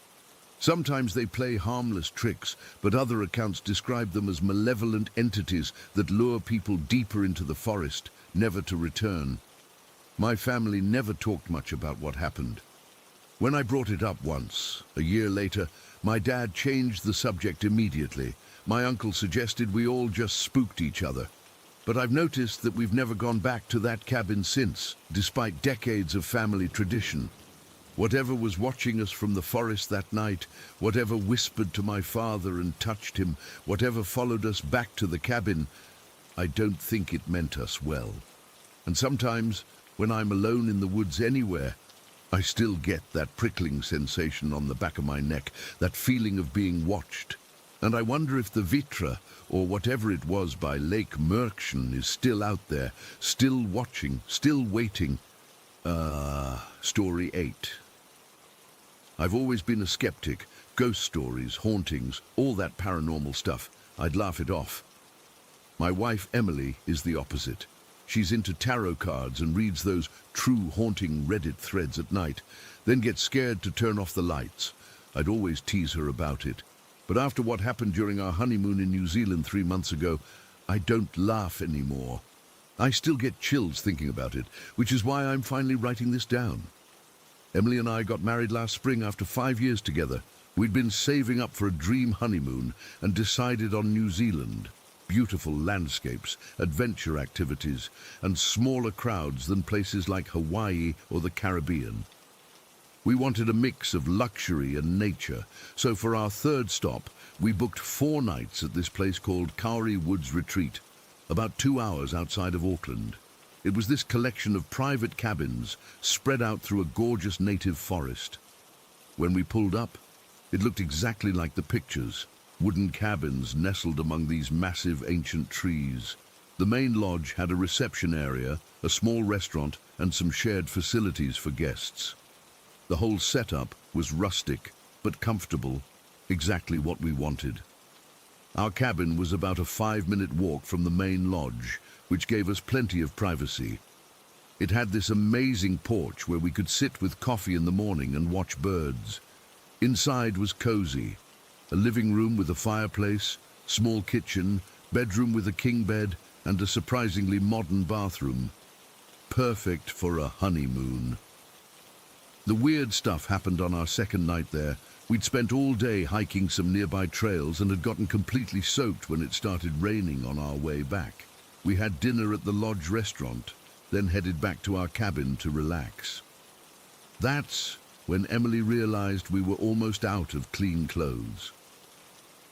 Sometimes they play harmless tricks, but other accounts describe them as malevolent entities that lure people deeper into the forest, never to return. My family never talked much about what happened. When I brought it up once, a year later, my dad changed the subject immediately. My uncle suggested we all just spooked each other. But I've noticed that we've never gone back to that cabin since, despite decades of family tradition. Whatever was watching us from the forest that night, whatever whispered to my father and touched him, whatever followed us back to the cabin, I don't think it meant us well. And sometimes, when I'm alone in the woods anywhere, I still get that prickling sensation on the back of my neck, that feeling of being watched. And I wonder if the Vitra, or whatever it was by Lake Mörkchen, is still out there, still watching, still waiting. Story 8. I've always been a skeptic. Ghost stories, hauntings, all that paranormal stuff. I'd laugh it off. My wife, Emily, is the opposite. She's into tarot cards and reads those true haunting Reddit threads at night, then gets scared to turn off the lights. I'd always tease her about it. But after what happened during our honeymoon in New Zealand 3 months ago, I don't laugh anymore. I still get chills thinking about it, which is why I'm finally writing this down. Emily and I got married last spring after 5 years together. We'd been saving up for a dream honeymoon and decided on New Zealand. Beautiful landscapes, adventure activities, and smaller crowds than places like Hawaii or the Caribbean. We wanted a mix of luxury and nature, so for our third stop, we booked 4 nights at this place called Kauri Woods Retreat, about 2 hours outside of Auckland. It was this collection of private cabins spread out through a gorgeous native forest. When we pulled up, it looked exactly like the pictures. Wooden cabins nestled among these massive ancient trees. The main lodge had a reception area, a small restaurant, and some shared facilities for guests. The whole setup was rustic, but comfortable, exactly what we wanted. Our cabin was about a 5-minute walk from the main lodge, which gave us plenty of privacy. It had this amazing porch where we could sit with coffee in the morning and watch birds. Inside was cozy. A living room with a fireplace, small kitchen, bedroom with a king bed, and a surprisingly modern bathroom. Perfect for a honeymoon. The weird stuff happened on our second night there. We'd spent all day hiking some nearby trails and had gotten completely soaked when it started raining on our way back. We had dinner at the lodge restaurant, then headed back to our cabin to relax. That's when Emily realized we were almost out of clean clothes.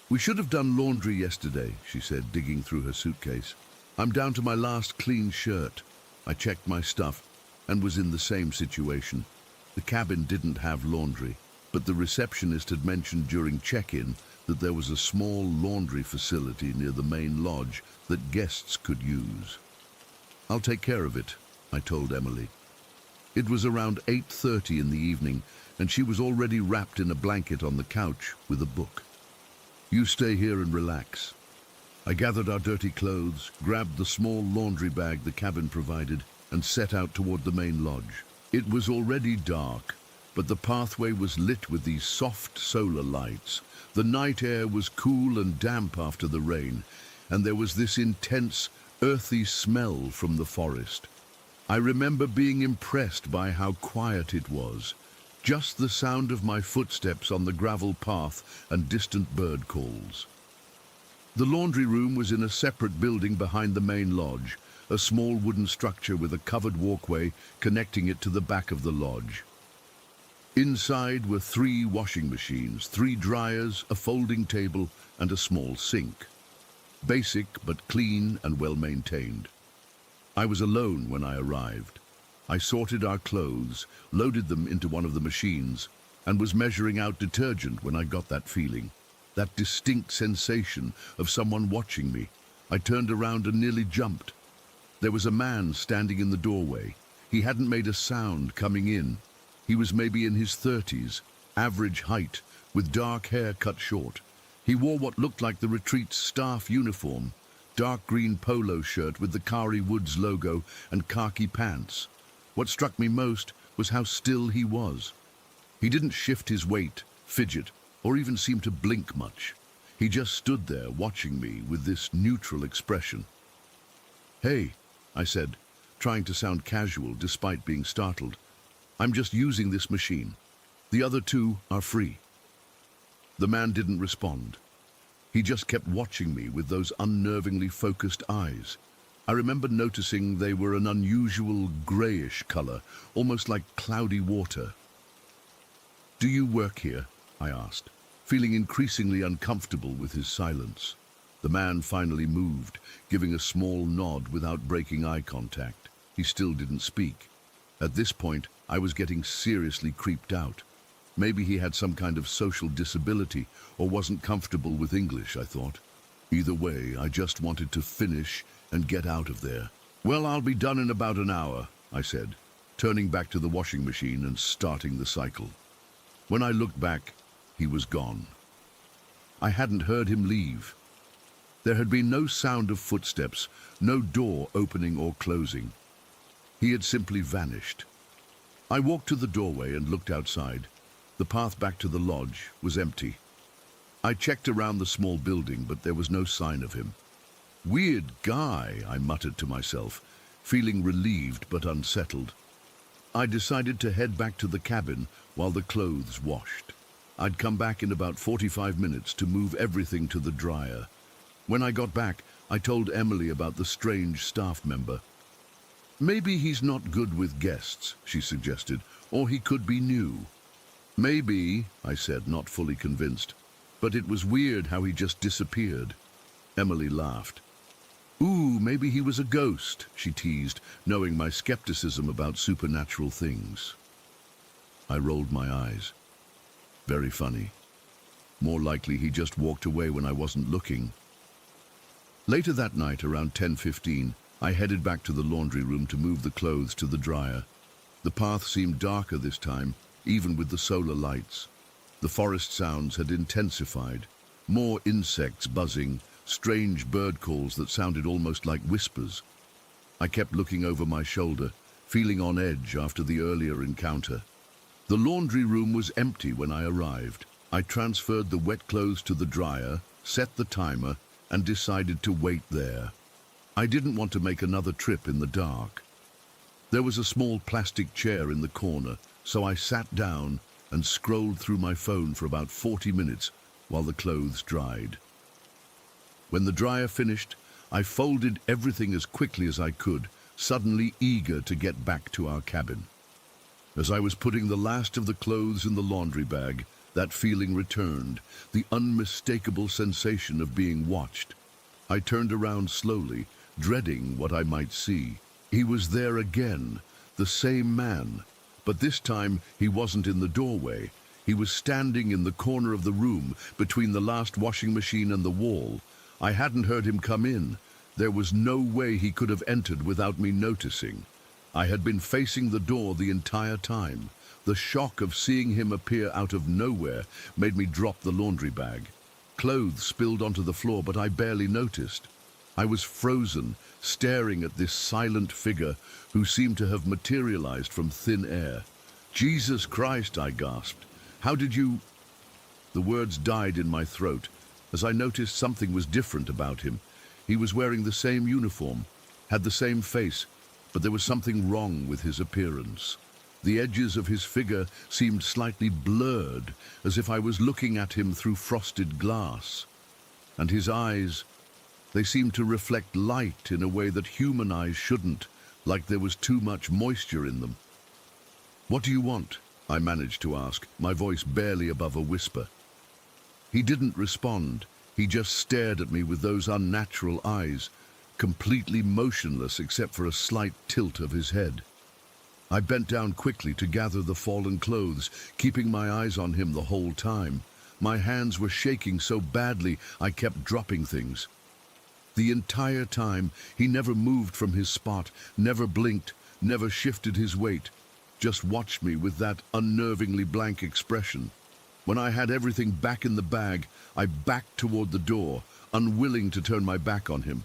"We should have done laundry yesterday," she said, digging through her suitcase. "I'm down to my last clean shirt." I checked my stuff and was in the same situation. The cabin didn't have laundry, but the receptionist had mentioned during check-in that there was a small laundry facility near the main lodge that guests could use. "I'll take care of it," I told Emily. It was around 8:30 in the evening, and she was already wrapped in a blanket on the couch with a book. "You stay here and relax." I gathered our dirty clothes, grabbed the small laundry bag the cabin provided, and set out toward the main lodge. It was already dark, but the pathway was lit with these soft solar lights. The night air was cool and damp after the rain, and there was this intense, earthy smell from the forest. I remember being impressed by how quiet it was, just the sound of my footsteps on the gravel path and distant bird calls. The laundry room was in a separate building behind the main lodge, a small wooden structure with a covered walkway connecting it to the back of the lodge. Inside were 3 washing machines, 3 dryers, a folding table, and a small sink. Basic but clean and well maintained. I was alone when I arrived. I sorted our clothes, loaded them into one of the machines, and was measuring out detergent when I got that feeling, that distinct sensation of someone watching me. I turned around and nearly jumped. There was a man standing in the doorway. He hadn't made a sound coming in. He was maybe in his 30s, average height, with dark hair cut short. He wore what looked like the retreat's staff uniform, dark green polo shirt with the Kari Woods logo and khaki pants. What struck me most was how still he was. He didn't shift his weight, fidget, or even seem to blink much. He just stood there watching me with this neutral expression. "Hey," I said, trying to sound casual despite being startled. "I'm just using this machine. The other 2 are free." The man didn't respond. He just kept watching me with those unnervingly focused eyes. I remember noticing they were an unusual grayish color, almost like cloudy water. "Do you work here?" I asked, feeling increasingly uncomfortable with his silence. The man finally moved, giving a small nod without breaking eye contact. He still didn't speak. At this point, I was getting seriously creeped out. Maybe he had some kind of social disability or wasn't comfortable with English, I thought. Either way, I just wanted to finish and get out of there. "Well, I'll be done in about an hour," I said, turning back to the washing machine and starting the cycle. When I looked back, he was gone. I hadn't heard him leave. There had been no sound of footsteps, no door opening or closing. He had simply vanished. I walked to the doorway and looked outside. The path back to the lodge was empty. I checked around the small building, but there was no sign of him. "Weird guy," I muttered to myself, feeling relieved but unsettled. I decided to head back to the cabin while the clothes washed. I'd come back in about 45 minutes to move everything to the dryer. When I got back, I told Emily about the strange staff member. "Maybe he's not good with guests," she suggested, "or he could be new." "Maybe," I said, not fully convinced, "but it was weird how he just disappeared." Emily laughed. "Ooh, maybe he was a ghost," she teased, knowing my skepticism about supernatural things. I rolled my eyes. Very funny. More likely he just walked away when I wasn't looking. Later that night, around 10:15, I headed back to the laundry room to move the clothes to the dryer. The path seemed darker this time, even with the solar lights. The forest sounds had intensified. More insects buzzing, strange bird calls that sounded almost like whispers. I kept looking over my shoulder, feeling on edge after the earlier encounter. The laundry room was empty when I arrived. I transferred the wet clothes to the dryer, set the timer, and decided to wait there. I didn't want to make another trip in the dark. There was a small plastic chair in the corner, so I sat down and scrolled through my phone for about 40 minutes while the clothes dried. When the dryer finished, I folded everything as quickly as I could, suddenly eager to get back to our cabin. As I was putting the last of the clothes in the laundry bag, that feeling returned, the unmistakable sensation of being watched. I turned around slowly, dreading what I might see. He was there again, the same man, but this time he wasn't in the doorway. He was standing in the corner of the room, between the last washing machine and the wall. I hadn't heard him come in. There was no way he could have entered without me noticing. I had been facing the door the entire time. The shock of seeing him appear out of nowhere made me drop the laundry bag. Clothes spilled onto the floor, but I barely noticed. I was frozen, staring at this silent figure who seemed to have materialized from thin air. "Jesus Christ," I gasped. "How did you—" The words died in my throat as I noticed something was different about him. He was wearing the same uniform, had the same face, but there was something wrong with his appearance. The edges of his figure seemed slightly blurred, as if I was looking at him through frosted glass. And his eyes, they seemed to reflect light in a way that human eyes shouldn't, like there was too much moisture in them. "What do you want?" I managed to ask, my voice barely above a whisper. He didn't respond. He just stared at me with those unnatural eyes, completely motionless except for a slight tilt of his head. I bent down quickly to gather the fallen clothes, keeping my eyes on him the whole time. My hands were shaking so badly I kept dropping things. The entire time, he never moved from his spot, never blinked, never shifted his weight, just watched me with that unnervingly blank expression. When I had everything back in the bag, I backed toward the door, unwilling to turn my back on him.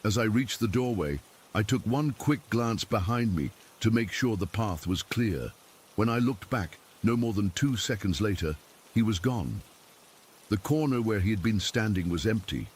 As I reached the doorway, I took one quick glance behind me to make sure the path was clear. When I looked back, no more than 2 seconds later, he was gone. The corner where he had been standing was empty.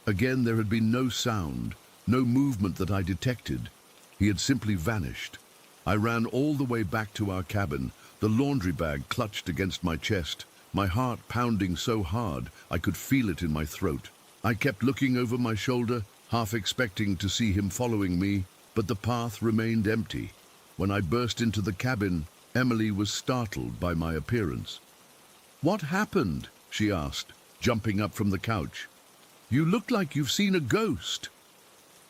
Again, there had been no sound, no movement that I detected. He had simply vanished. I ran all the way back to our cabin, the laundry bag clutched against my chest, my heart pounding so hard I could feel it in my throat. I kept looking over my shoulder, half expecting to see him following me, but the path remained empty. When I burst into the cabin, Emily was startled by my appearance. "What happened?" she asked, jumping up from the couch. "You look like you've seen a ghost."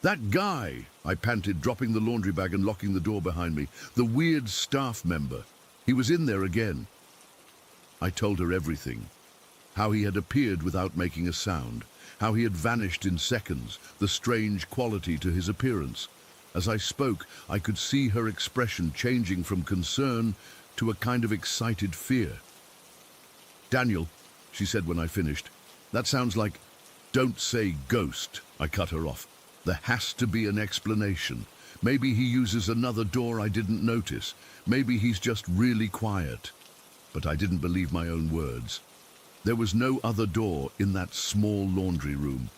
"That guy," I panted, dropping the laundry bag and locking the door behind me. "The weird staff member. He was in there again." I told her everything. How he had appeared without making a sound. How he had vanished in seconds. The strange quality to his appearance. As I spoke, I could see her expression changing from concern to a kind of excited fear. "Daniel," she said when I finished, "that sounds like—" "Don't say ghost," I cut her off. "There has to be an explanation. Maybe he uses another door I didn't notice. Maybe he's just really quiet." But I didn't believe my own words. There was no other door in that small laundry room,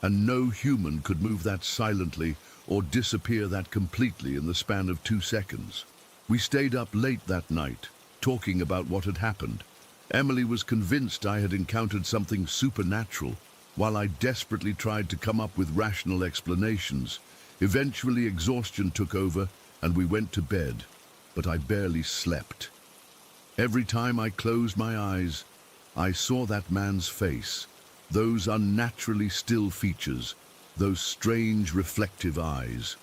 and no human could move that silently or disappear that completely in the span of 2 seconds. We stayed up late that night, talking about what had happened. Emily was convinced I had encountered something supernatural, while I desperately tried to come up with rational explanations. Eventually exhaustion took over and we went to bed, but I barely slept. Every time I closed my eyes, I saw that man's face, those unnaturally still features, those strange reflective eyes.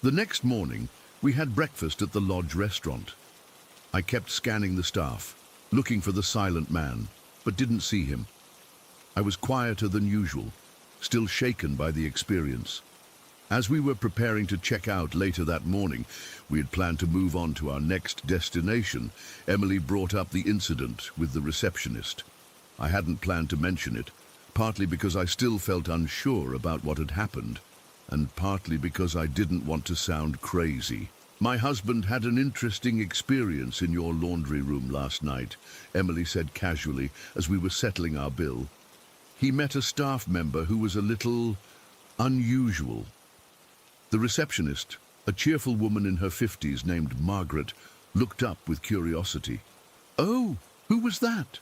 The next morning, we had breakfast at the lodge restaurant. I kept scanning the staff, looking for the silent man, but didn't see him. I was quieter than usual, still shaken by the experience. As we were preparing to check out later that morning, we had planned to move on to our next destination. Emily brought up the incident with the receptionist. I hadn't planned to mention it, partly because I still felt unsure about what had happened, and partly because I didn't want to sound crazy. "My husband had an interesting experience in your laundry room last night," Emily said casually as we were settling our bill. "He met a staff member who was a little unusual." The receptionist, a cheerful woman in her 50s named Margaret, looked up with curiosity. "Oh, who was that?"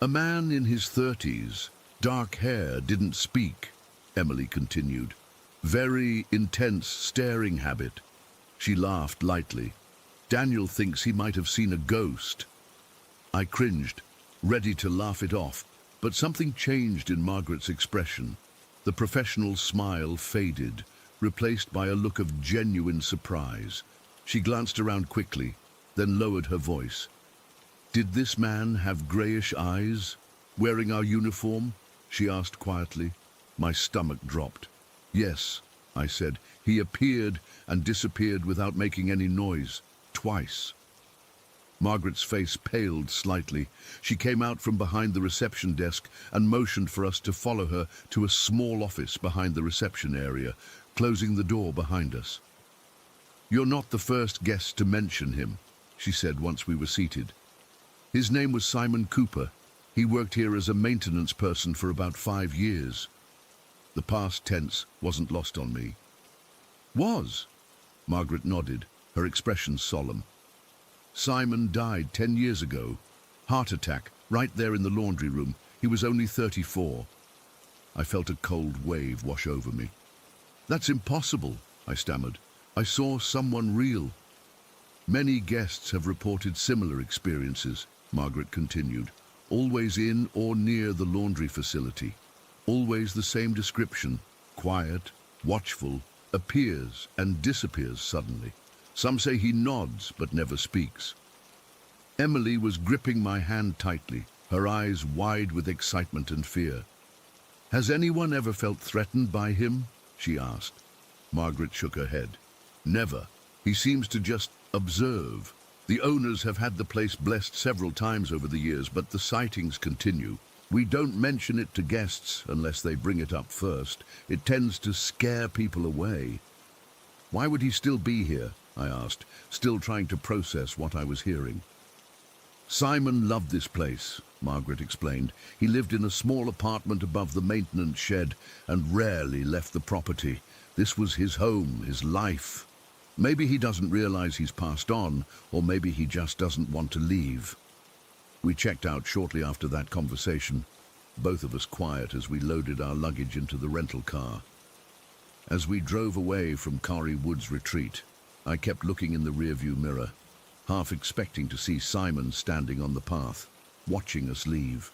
"A man in his 30s, dark hair, didn't speak," Emily continued. "Very intense staring habit." She laughed lightly. Daniel thinks he might have seen a ghost." I cringed, ready to laugh it off, but something changed in Margaret's expression. The professional smile faded, replaced by a look of genuine surprise. She glanced around quickly, then lowered her voice. "Did this man have greyish eyes, wearing our uniform?" she asked quietly. My stomach dropped. "Yes," I said. "He appeared and disappeared without making any noise, twice." Margaret's face paled slightly. She came out from behind the reception desk and motioned for us to follow her to a small office behind the reception area, closing the door behind us. "You're not the first guest to mention him," she said once we were seated. "His name was Simon Cooper. He worked here as a maintenance person for about 5 years." The past tense wasn't lost on me. "Was?" Margaret nodded, her expression solemn. "Simon died 10 years ago. Heart attack, right there in the laundry room. He was only 34. I felt a cold wave wash over me. "That's impossible," I stammered. "I saw someone real." "Many guests have reported similar experiences," Margaret continued. "Always in or near the laundry facility. Always the same description. Quiet, watchful, appears and disappears suddenly. Some say he nods but never speaks." Emily was gripping my hand tightly, her eyes wide with excitement and fear. "Has anyone ever felt threatened by him?" she asked. Margaret shook her head. "Never. He seems to just observe. The owners have had the place blessed several times over the years, but the sightings continue. We don't mention it to guests unless they bring it up first. It tends to scare people away." "Why would he still be here?" I asked, still trying to process what I was hearing. "Simon loved this place," Margaret explained. "He lived in a small apartment above the maintenance shed and rarely left the property. This was his home, his life. Maybe he doesn't realize he's passed on, or maybe he just doesn't want to leave." We checked out shortly after that conversation, both of us quiet as we loaded our luggage into the rental car. As we drove away from Kari Wood's retreat, I kept looking in the rearview mirror, half expecting to see Simon standing on the path, watching us leave.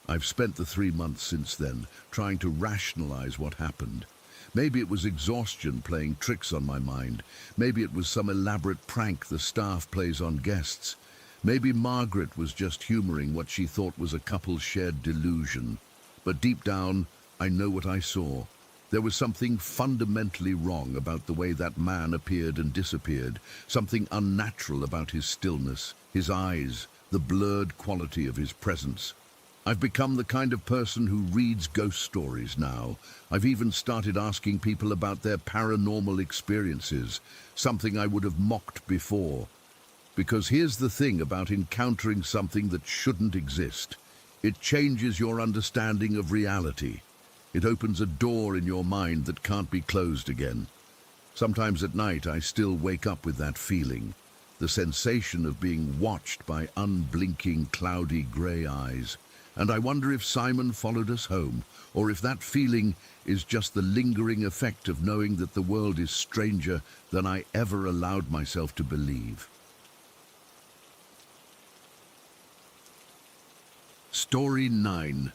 I've spent the 3 months since then trying to rationalize what happened. Maybe it was exhaustion playing tricks on my mind. Maybe it was some elaborate prank the staff plays on guests. Maybe Margaret was just humoring what she thought was a couple's shared delusion. But deep down, I know what I saw. There was something fundamentally wrong about the way that man appeared and disappeared, something unnatural about his stillness, his eyes, the blurred quality of his presence. I've become the kind of person who reads ghost stories now. I've even started asking people about their paranormal experiences, something I would have mocked before. Because here's the thing about encountering something that shouldn't exist. It changes your understanding of reality. It opens a door in your mind that can't be closed again. Sometimes at night I still wake up with that feeling, the sensation of being watched by unblinking, cloudy grey eyes. And I wonder if Simon followed us home, or if that feeling is just the lingering effect of knowing that the world is stranger than I ever allowed myself to believe. Story 9.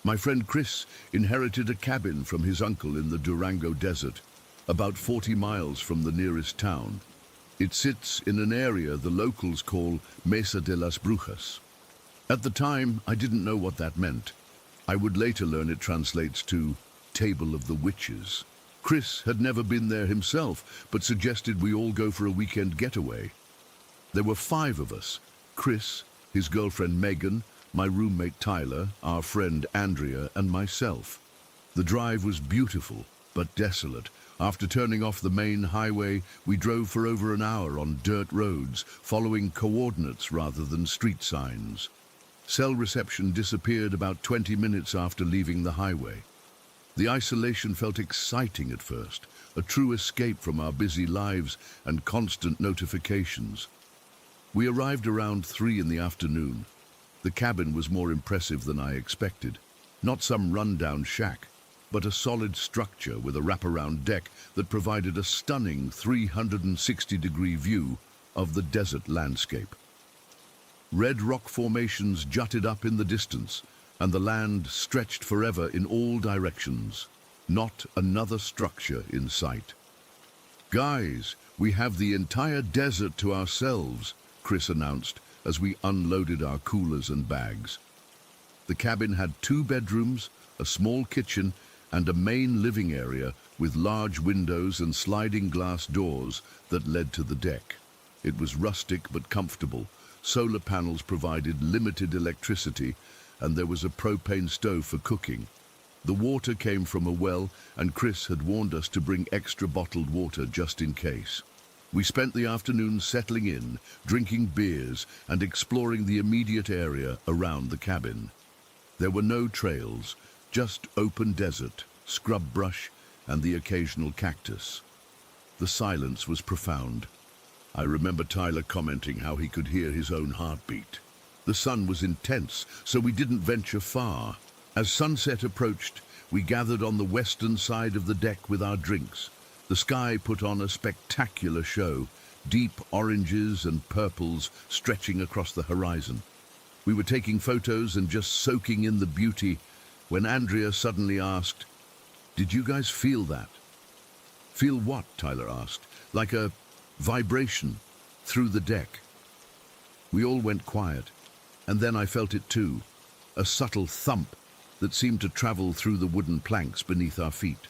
My friend Chris inherited a cabin from his uncle in the Durango desert, about 40 miles from the nearest town. It sits in an area the locals call Mesa de las Brujas. At the time, I didn't know what that meant. I would later learn it translates to Table of the Witches. Chris had never been there himself, but suggested we all go for a weekend getaway. There were 5 of us: Chris, his girlfriend Megan, my roommate Tyler, our friend Andrea, and myself. The drive was beautiful, but desolate. After turning off the main highway, we drove for over an hour on dirt roads, following coordinates rather than street signs. Cell reception disappeared about 20 minutes after leaving the highway. The isolation felt exciting at first, a true escape from our busy lives and constant notifications. We arrived around 3 in the afternoon. The cabin was more impressive than I expected. Not some rundown shack. but a solid structure with a wraparound deck that provided a stunning 360-degree view of the desert landscape. Red rock formations jutted up in the distance, and the land stretched forever in all directions. Not another structure in sight. "Guys, we have the entire desert to ourselves," Chris announced as we unloaded our coolers and bags. The cabin had 2 bedrooms, a small kitchen, and a main living area with large windows and sliding glass doors that led to the deck. It was rustic but comfortable. Solar panels provided limited electricity, and there was a propane stove for cooking. The water came from a well, and Chris had warned us to bring extra bottled water just in case. We spent the afternoon settling in, drinking beers, and exploring the immediate area around the cabin. There were no trails, just open desert, scrub brush, and the occasional cactus. The silence was profound. I remember Tyler commenting how he could hear his own heartbeat. The sun was intense, so we didn't venture far. As sunset approached, we gathered on the western side of the deck with our drinks. The sky put on a spectacular show, deep oranges and purples stretching across the horizon. We were taking photos and just soaking in the beauty when Andrea suddenly asked, "Did you guys feel that?" "Feel what?" Tyler asked. "Like a vibration through the deck." We all went quiet, and then I felt it too, a subtle thump that seemed to travel through the wooden planks beneath our feet.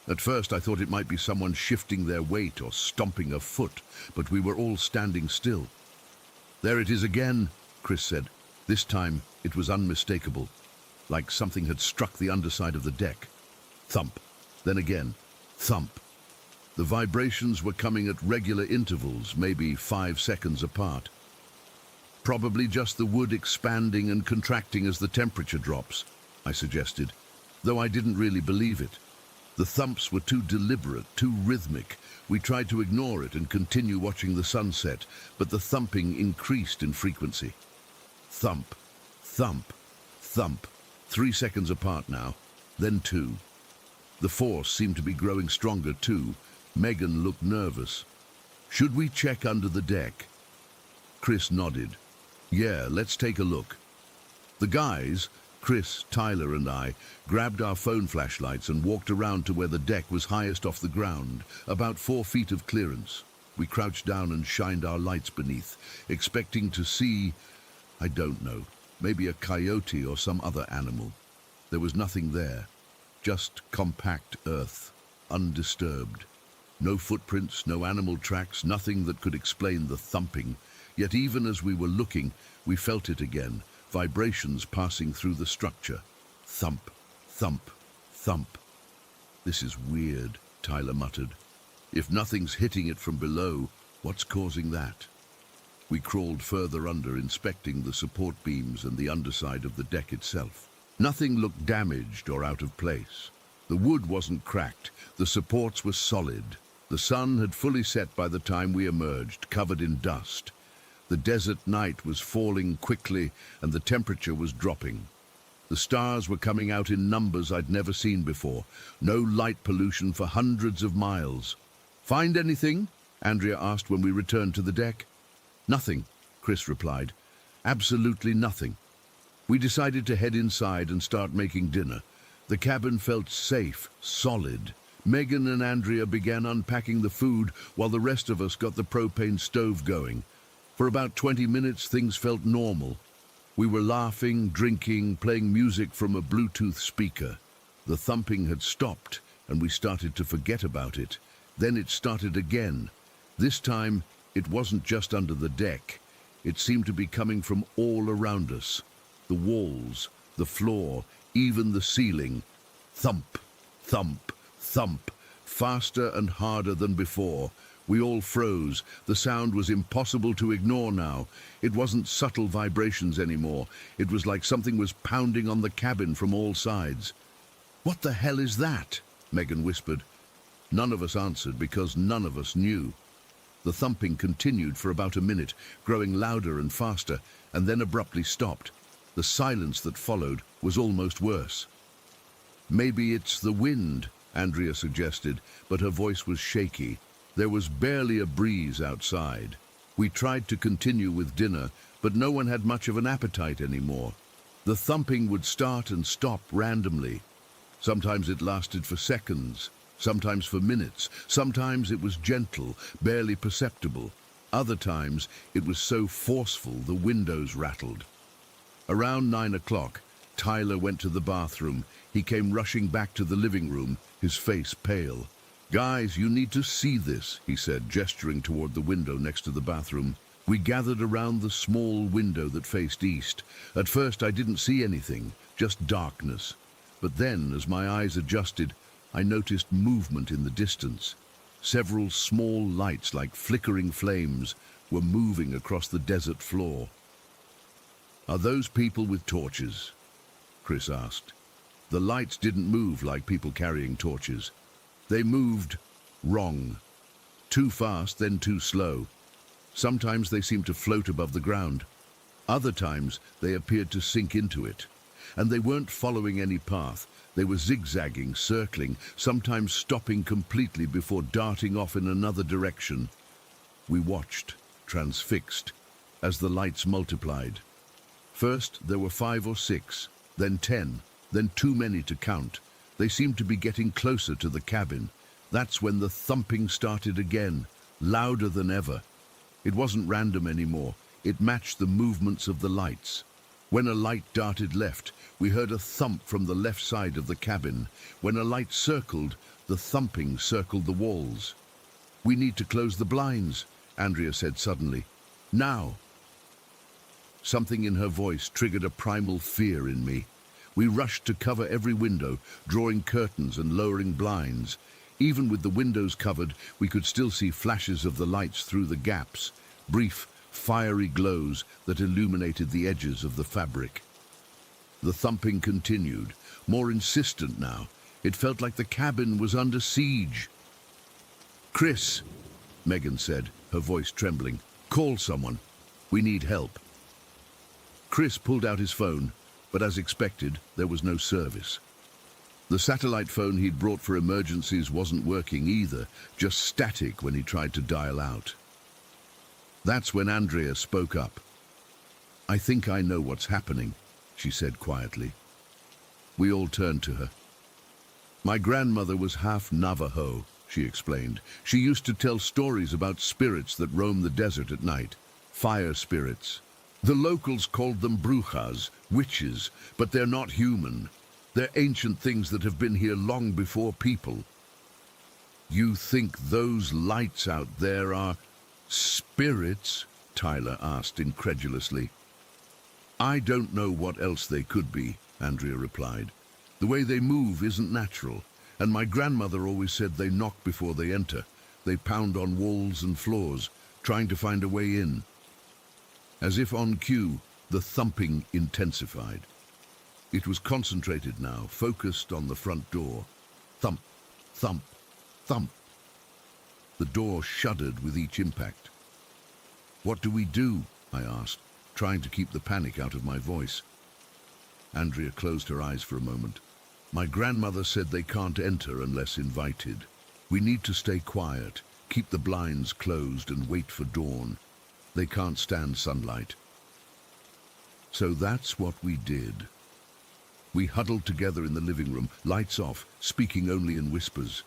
At first I thought it might be someone shifting their weight or stomping a foot, but we were all standing still. "There it is again," Chris said. This time it was unmistakable, like something had struck the underside of the deck. Thump, then again, thump. The vibrations were coming at regular intervals, maybe 5 seconds apart. "Probably just the wood expanding and contracting as the temperature drops," I suggested, though I didn't really believe it. The thumps were too deliberate, too rhythmic. We tried to ignore it and continue watching the sunset, but the thumping increased in frequency. Thump, thump, thump, 3 seconds apart now, then 2. The force seemed to be growing stronger too. Megan looked nervous. "Should we check under the deck?" Chris nodded. "Yeah, let's take a look." The guys, Chris, Tyler and I, grabbed our phone flashlights and walked around to where the deck was highest off the ground, about 4 feet of clearance. We crouched down and shined our lights beneath, expecting to see, I don't know, maybe a coyote or some other animal. There was nothing there, just compact earth, undisturbed. No footprints, no animal tracks, nothing that could explain the thumping. Yet even as we were looking, we felt it again, vibrations passing through the structure. Thump, thump, thump. "This is weird," Tyler muttered. "If nothing's hitting it from below, what's causing that?" We crawled further under, inspecting the support beams and the underside of the deck itself. Nothing looked damaged or out of place. The wood wasn't cracked, the supports were solid. The sun had fully set by the time we emerged, covered in dust. The desert night was falling quickly and the temperature was dropping. The stars were coming out in numbers I'd never seen before. No light pollution for hundreds of miles. "Find anything?" Andrea asked when we returned to the deck. "Nothing," Chris replied. "Absolutely nothing." We decided to head inside and start making dinner. The cabin felt safe, solid. Megan and Andrea began unpacking the food while the rest of us got the propane stove going. For about 20 minutes, things felt normal. We were laughing, drinking, playing music from a Bluetooth speaker. The thumping had stopped, and we started to forget about it. Then it started again. This time, it wasn't just under the deck. It seemed to be coming from all around us. The walls, the floor, even the ceiling. Thump, thump, thump, faster and harder than before. We all froze. The sound was impossible to ignore now. It wasn't subtle vibrations anymore. It was like something was pounding on the cabin from all sides. "What the hell is that?" Megan whispered. None of us answered because none of us knew. The thumping continued for about a minute, growing louder and faster, and then abruptly stopped. The silence that followed was almost worse. Maybe it's the wind, Andrea suggested, but her voice was shaky. There was barely a breeze outside. We tried to continue with dinner, but no one had much of an appetite anymore. The thumping would start and stop randomly. Sometimes it lasted for seconds, sometimes for minutes. Sometimes it was gentle, barely perceptible. Other times it was so forceful the windows rattled. Around 9 o'clock, Tyler went to the bathroom. He came rushing back to the living room, his face pale. "Guys, you need to see this," he said, gesturing toward the window next to the bathroom. We gathered around the small window that faced east. At first I didn't see anything, just darkness. But then, as my eyes adjusted, I noticed movement in the distance. Several small lights, like flickering flames, were moving across the desert floor. "Are those people with torches?" Chris asked. The lights didn't move like people carrying torches. They moved wrong. Too fast, then too slow. Sometimes they seemed to float above the ground. Other times they appeared to sink into it. And they weren't following any path. They were zigzagging, circling, sometimes stopping completely before darting off in another direction. We watched, transfixed, as the lights multiplied. First there were 5 or 6, then 10, then too many to count. They seemed to be getting closer to the cabin. That's when the thumping started again, louder than ever. It wasn't random anymore. It matched the movements of the lights. When a light darted left, we heard a thump from the left side of the cabin. When a light circled, the thumping circled the walls. "We need to close the blinds," Andrea said suddenly. "Now." Something in her voice triggered a primal fear in me. We rushed to cover every window, drawing curtains and lowering blinds. Even with the windows covered, we could still see flashes of the lights through the gaps, brief, fiery glows that illuminated the edges of the fabric. The thumping continued, more insistent now. It felt like the cabin was under siege. "Chris," Megan said, her voice trembling, "call someone. We need help." Chris pulled out his phone, but as expected, there was no service. The satellite phone he'd brought for emergencies wasn't working either, just static when he tried to dial out. That's when Andrea spoke up. "I think I know what's happening," she said quietly. We all turned to her. "My grandmother was half Navajo," she explained. "She used to tell stories about spirits that roam the desert at night, fire spirits. The locals called them brujas, witches, but they're not human. They're ancient things that have been here long before people." "You think those lights out there are spirits?" Tyler asked incredulously. "I don't know what else they could be," Andrea replied. "The way they move isn't natural, and my grandmother always said they knock before they enter. They pound on walls and floors, trying to find a way in." As if on cue, the thumping intensified. It was concentrated now, focused on the front door. Thump, thump, thump. The door shuddered with each impact. "What do we do?" I asked, trying to keep the panic out of my voice. Andrea closed her eyes for a moment. "My grandmother said they can't enter unless invited. We need to stay quiet, keep the blinds closed and wait for dawn. They can't stand sunlight." So that's what we did. We huddled together in the living room, lights off, speaking only in whispers.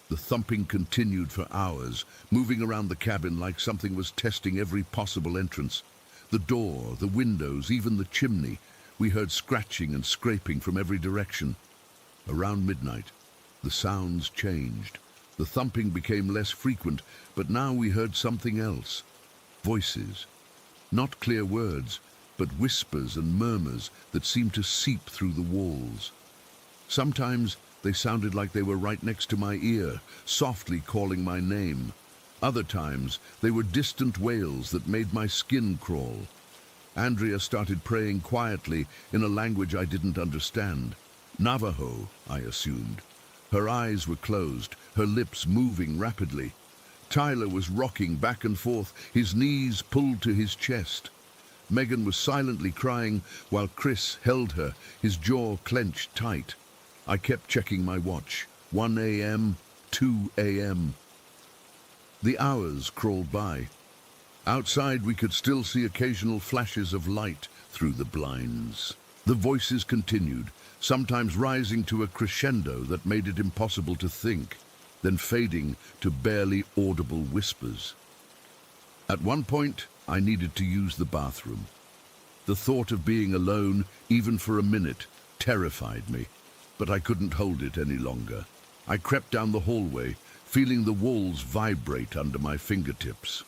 The thumping continued for hours, moving around the cabin like something was testing every possible entrance. The door, the windows, even the chimney. We heard scratching and scraping from every direction. Around midnight, the sounds changed. The thumping became less frequent, but now we heard something else. Voices. Not clear words, but whispers and murmurs that seemed to seep through the walls. Sometimes they sounded like they were right next to my ear, softly calling my name. Other times they were distant wails that made my skin crawl. Andrea started praying quietly in a language I didn't understand. Navajo, I assumed. Her eyes were closed, her lips moving rapidly. Tyler was rocking back and forth, his knees pulled to his chest. Megan was silently crying while Chris held her, his jaw clenched tight. I kept checking my watch. 1 a.m., 2 a.m. The hours crawled by. Outside, we could still see occasional flashes of light through the blinds. The voices continued, sometimes rising to a crescendo that made it impossible to think, then fading to barely audible whispers. At one point, I needed to use the bathroom. The thought of being alone, even for a minute, terrified me, but I couldn't hold it any longer. I crept down the hallway, feeling the walls vibrate under my fingertips.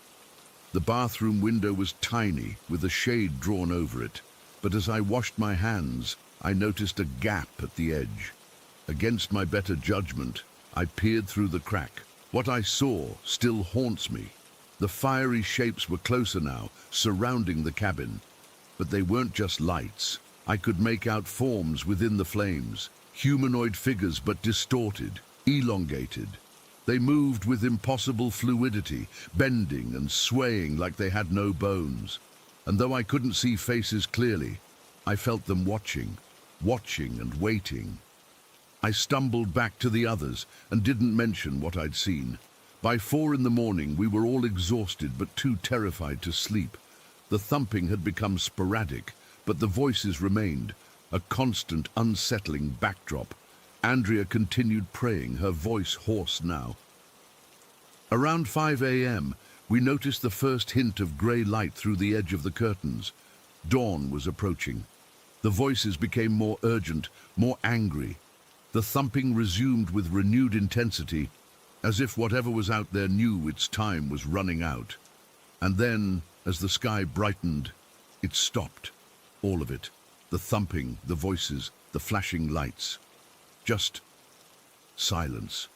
The bathroom window was tiny, with a shade drawn over it, but as I washed my hands, I noticed a gap at the edge. Against my better judgment, I peered through the crack. What I saw still haunts me. The fiery shapes were closer now, surrounding the cabin. But they weren't just lights. I could make out forms within the flames, humanoid figures but distorted, elongated. They moved with impossible fluidity, bending and swaying like they had no bones. And though I couldn't see faces clearly, I felt them watching and waiting. I stumbled back to the others and didn't mention what I'd seen. By 4 in the morning, we were all exhausted but too terrified to sleep. The thumping had become sporadic, but the voices remained, a constant, unsettling backdrop. Andrea continued praying, her voice hoarse now. Around 5 a.m., we noticed the first hint of grey light through the edge of the curtains. Dawn was approaching. The voices became more urgent, more angry. The thumping resumed with renewed intensity, as if whatever was out there knew its time was running out. And then, as the sky brightened, it stopped. All of it. The thumping, the voices, the flashing lights. Just silence.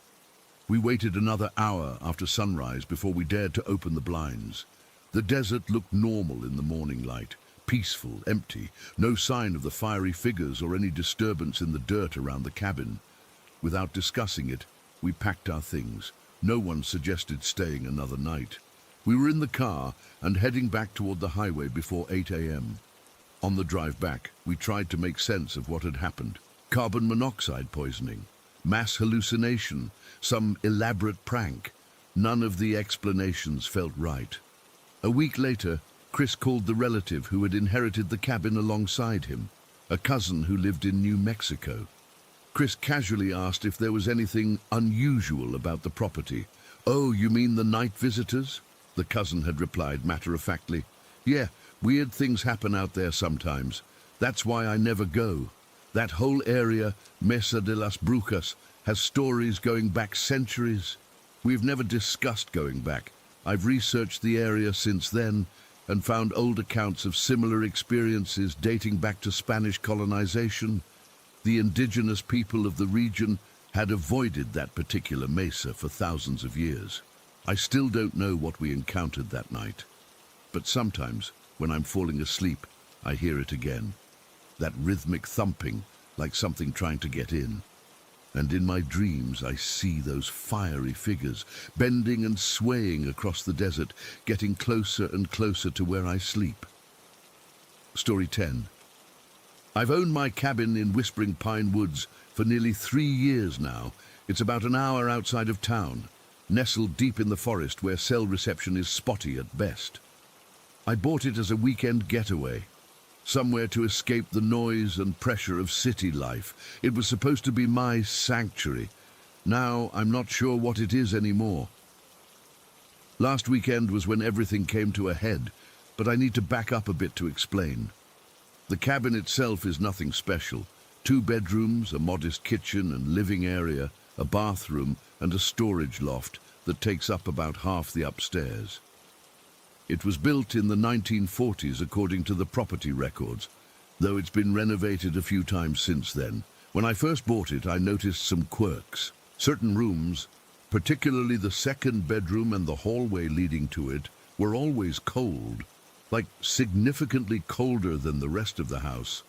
We waited another hour after sunrise before we dared to open the blinds. The desert looked normal in the morning light, peaceful, empty, no sign of the fiery figures or any disturbance in the dirt around the cabin. Without discussing it, we packed our things. No one suggested staying another night. We were in the car and heading back toward the highway before 8 a.m. On the drive back, we tried to make sense of what had happened. Carbon monoxide poisoning, mass hallucination, some elaborate prank. None of the explanations felt right. A week later, Chris called the relative who had inherited the cabin alongside him, a cousin who lived in New Mexico. Chris casually asked if there was anything unusual about the property. "Oh, you mean the night visitors?" The cousin had replied matter-of-factly. "Yeah, weird things happen out there sometimes. That's why I never go. That whole area, Mesa de las Brujas, has stories going back centuries. We've never discussed going back. I've researched the area since then and found old accounts of similar experiences dating back to Spanish colonization. The indigenous people of the region had avoided that particular mesa for thousands of years. I still don't know what we encountered that night. But sometimes, when I'm falling asleep, I hear it again. That rhythmic thumping, like something trying to get in. And in my dreams, I see those fiery figures, bending and swaying across the desert, getting closer and closer to where I sleep. Story 10. I've owned my cabin in Whispering Pine Woods for nearly 3 years now. It's about an hour outside of town, nestled deep in the forest where cell reception is spotty at best. I bought it as a weekend getaway, somewhere to escape the noise and pressure of city life. It was supposed to be my sanctuary. Now I'm not sure what it is anymore. Last weekend was when everything came to a head, but I need to back up a bit to explain. The cabin itself is nothing special. 2 bedrooms, a modest kitchen and living area, a bathroom and a storage loft that takes up about half the upstairs. It was built in the 1940s according to the property records, though it's been renovated a few times since then. When I first bought it, I noticed some quirks. Certain rooms, particularly the 2nd bedroom and the hallway leading to it, were always cold, like significantly colder than the rest of the house.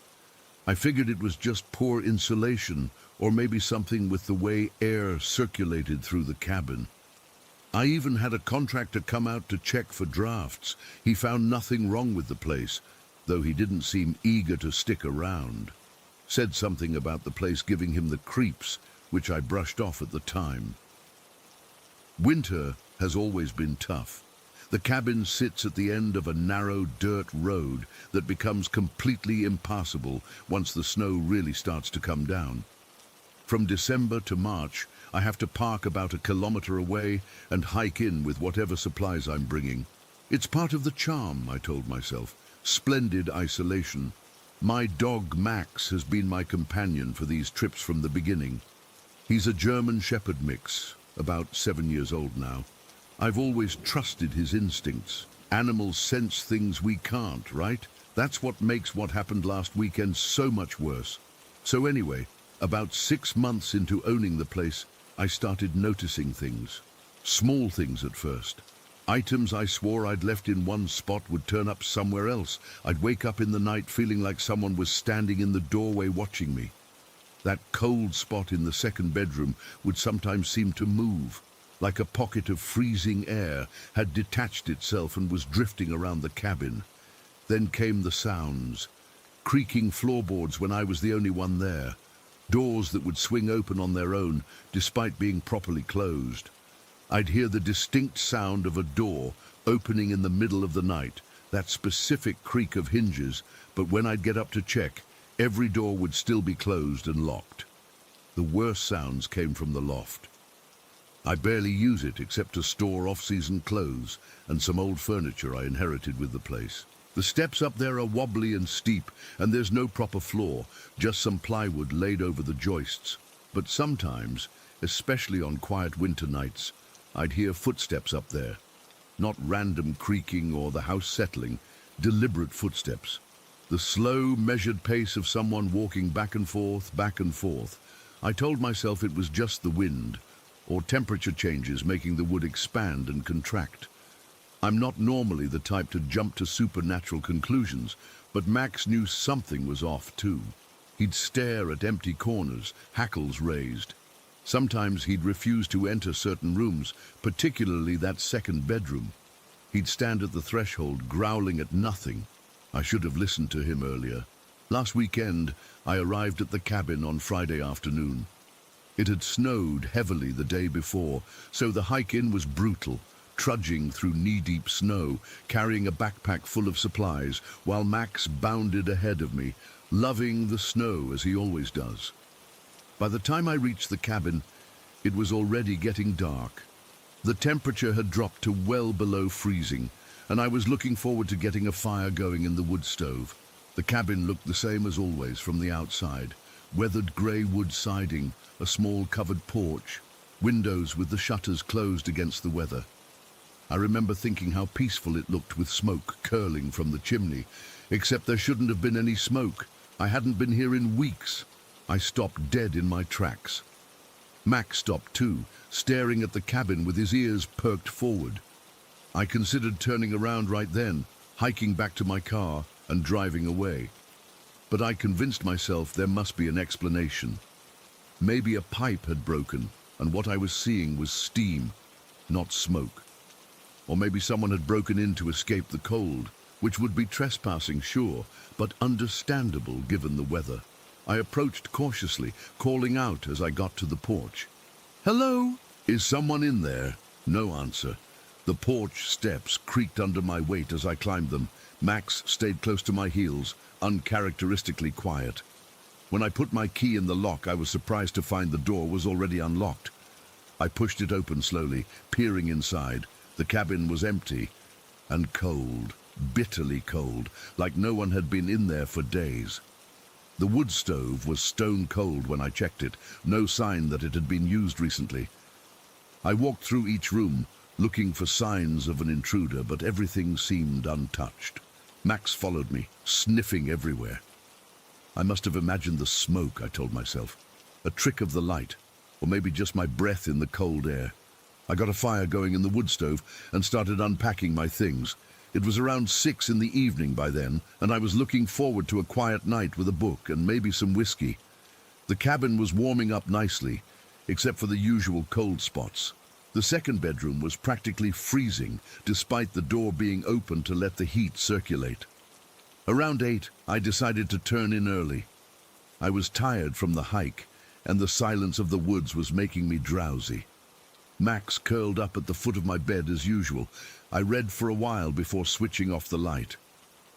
I figured it was just poor insulation, or maybe something with the way air circulated through the cabin. I even had a contractor come out to check for drafts. He found nothing wrong with the place, though he didn't seem eager to stick around. Said something about the place giving him the creeps, which I brushed off at the time. Winter has always been tough. The cabin sits at the end of a narrow dirt road that becomes completely impassable once the snow really starts to come down. From December to March, I have to park about a kilometer away and hike in with whatever supplies I'm bringing. It's part of the charm, I told myself. Splendid isolation. My dog Max has been my companion for these trips from the beginning. He's a German Shepherd mix, about 7 years old now. I've always trusted his instincts. Animals sense things we can't, right? That's what makes what happened last weekend so much worse. So anyway, about 6 months into owning the place, I started noticing things. Small things at first. Items I swore I'd left in one spot would turn up somewhere else. I'd wake up in the night feeling like someone was standing in the doorway watching me. That cold spot in the second bedroom would sometimes seem to move, like a pocket of freezing air had detached itself and was drifting around the cabin. Then came the sounds. Creaking floorboards when I was the only one there. Doors that would swing open on their own, despite being properly closed. I'd hear the distinct sound of a door opening in the middle of the night, that specific creak of hinges, but when I'd get up to check, every door would still be closed and locked. The worst sounds came from the loft. I barely use it except to store off-season clothes and some old furniture I inherited with the place. The steps up there are wobbly and steep, and there's no proper floor, just some plywood laid over the joists. But sometimes, especially on quiet winter nights, I'd hear footsteps up there. Not random creaking or the house settling, deliberate footsteps. The slow, measured pace of someone walking back and forth, back and forth. I told myself it was just the wind, or temperature changes making the wood expand and contract. I'm not normally the type to jump to supernatural conclusions, but Max knew something was off too. He'd stare at empty corners, hackles raised. Sometimes he'd refuse to enter certain rooms, particularly that second bedroom. He'd stand at the threshold, growling at nothing. I should have listened to him earlier. Last weekend, I arrived at the cabin on Friday afternoon. It had snowed heavily the day before, so the hike in was brutal, trudging through knee-deep snow, carrying a backpack full of supplies, while Max bounded ahead of me, loving the snow as he always does. By the time I reached the cabin, it was already getting dark. The temperature had dropped to well below freezing, and I was looking forward to getting a fire going in the wood stove. The cabin looked the same as always from the outside. Weathered grey wood siding, a small covered porch, windows with the shutters closed against the weather. I remember thinking how peaceful it looked with smoke curling from the chimney, except there shouldn't have been any smoke. I hadn't been here in weeks. I stopped dead in my tracks. Max stopped too, staring at the cabin with his ears perked forward. I considered turning around right then, hiking back to my car and driving away. But I convinced myself there must be an explanation. Maybe a pipe had broken, and what I was seeing was steam, not smoke. Or maybe someone had broken in to escape the cold, which would be trespassing, sure, but understandable given the weather. I approached cautiously, calling out as I got to the porch. "Hello? Is someone in there?" No answer. The porch steps creaked under my weight as I climbed them. Max stayed close to my heels, uncharacteristically quiet. When I put my key in the lock, I was surprised to find the door was already unlocked. I pushed it open slowly, peering inside. The cabin was empty and cold, bitterly cold, like no one had been in there for days. The wood stove was stone cold when I checked it, no sign that it had been used recently. I walked through each room, looking for signs of an intruder, but everything seemed untouched. Max followed me, sniffing everywhere. I must have imagined the smoke, I told myself. A trick of the light, or maybe just my breath in the cold air. I got a fire going in the wood stove and started unpacking my things. It was around 6 in the evening by then, and I was looking forward to a quiet night with a book and maybe some whiskey. The cabin was warming up nicely, except for the usual cold spots. The second bedroom was practically freezing, despite the door being open to let the heat circulate. Around 8, I decided to turn in early. I was tired from the hike, and the silence of the woods was making me drowsy. Max curled up at the foot of my bed as usual. I read for a while before switching off the light.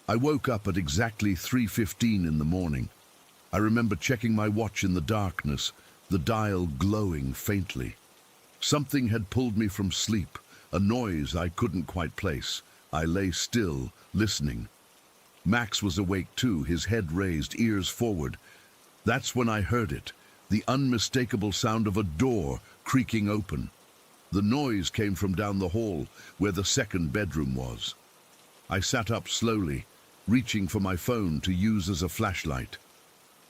I woke up at exactly 3:15 in the morning. I remember checking my watch in the darkness, the dial glowing faintly. Something had pulled me from sleep, a noise I couldn't quite place. I lay still, listening. Max was awake too, his head raised, ears forward. That's when I heard it, the unmistakable sound of a door creaking open. The noise came from down the hall, where the second bedroom was. I sat up slowly, reaching for my phone to use as a flashlight.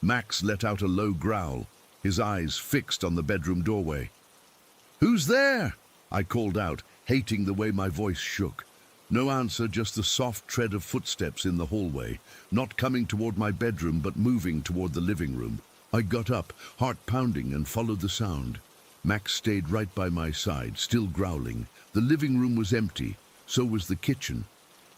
Max let out a low growl, his eyes fixed on the bedroom doorway. "Who's there?" I called out, hating the way my voice shook. No answer, just the soft tread of footsteps in the hallway, not coming toward my bedroom but moving toward the living room. I got up, heart pounding, and followed the sound. Max stayed right by my side, still growling. The living room was empty, so was the kitchen.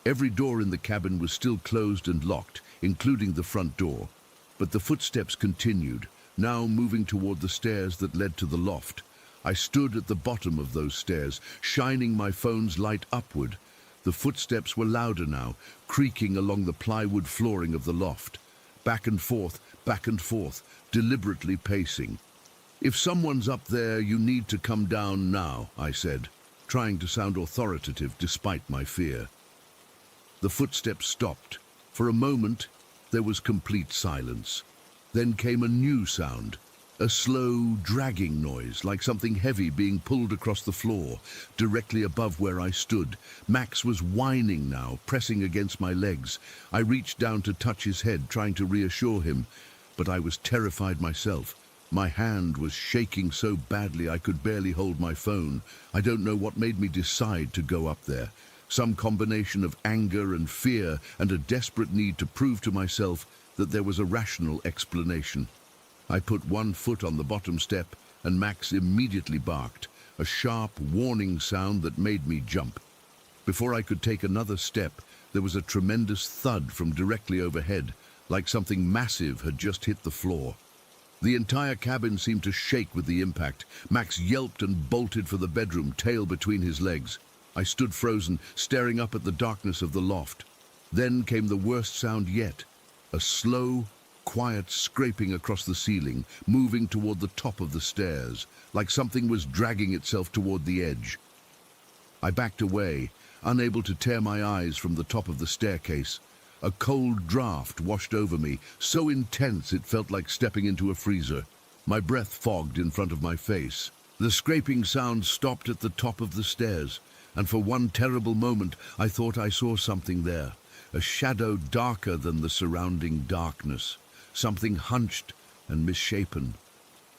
Every door in the cabin was still closed and locked, including the front door. But the footsteps continued, now moving toward the stairs that led to the loft. I stood at the bottom of those stairs, shining my phone's light upward. The footsteps were louder now, creaking along the plywood flooring of the loft. Back and forth, deliberately pacing. "If someone's up there, you need to come down now," I said, trying to sound authoritative despite my fear. The footsteps stopped. For a moment, there was complete silence. Then came a new sound, a slow, dragging noise, like something heavy being pulled across the floor, directly above where I stood. Max was whining now, pressing against my legs. I reached down to touch his head, trying to reassure him, but I was terrified myself. My hand was shaking so badly I could barely hold my phone. I don't know what made me decide to go up there. Some combination of anger and fear and a desperate need to prove to myself that there was a rational explanation. I put one foot on the bottom step and Max immediately barked, a sharp warning sound that made me jump. Before I could take another step, there was a tremendous thud from directly overhead, like something massive had just hit the floor. The entire cabin seemed to shake with the impact. Max yelped and bolted for the bedroom, tail between his legs. I stood frozen, staring up at the darkness of the loft. Then came the worst sound yet, a slow, quiet scraping across the ceiling, moving toward the top of the stairs, like something was dragging itself toward the edge. I backed away, unable to tear my eyes from the top of the staircase. A cold draft washed over me, so intense it felt like stepping into a freezer. My breath fogged in front of my face. The scraping sound stopped at the top of the stairs, and for one terrible moment I thought I saw something there, a shadow darker than the surrounding darkness, something hunched and misshapen.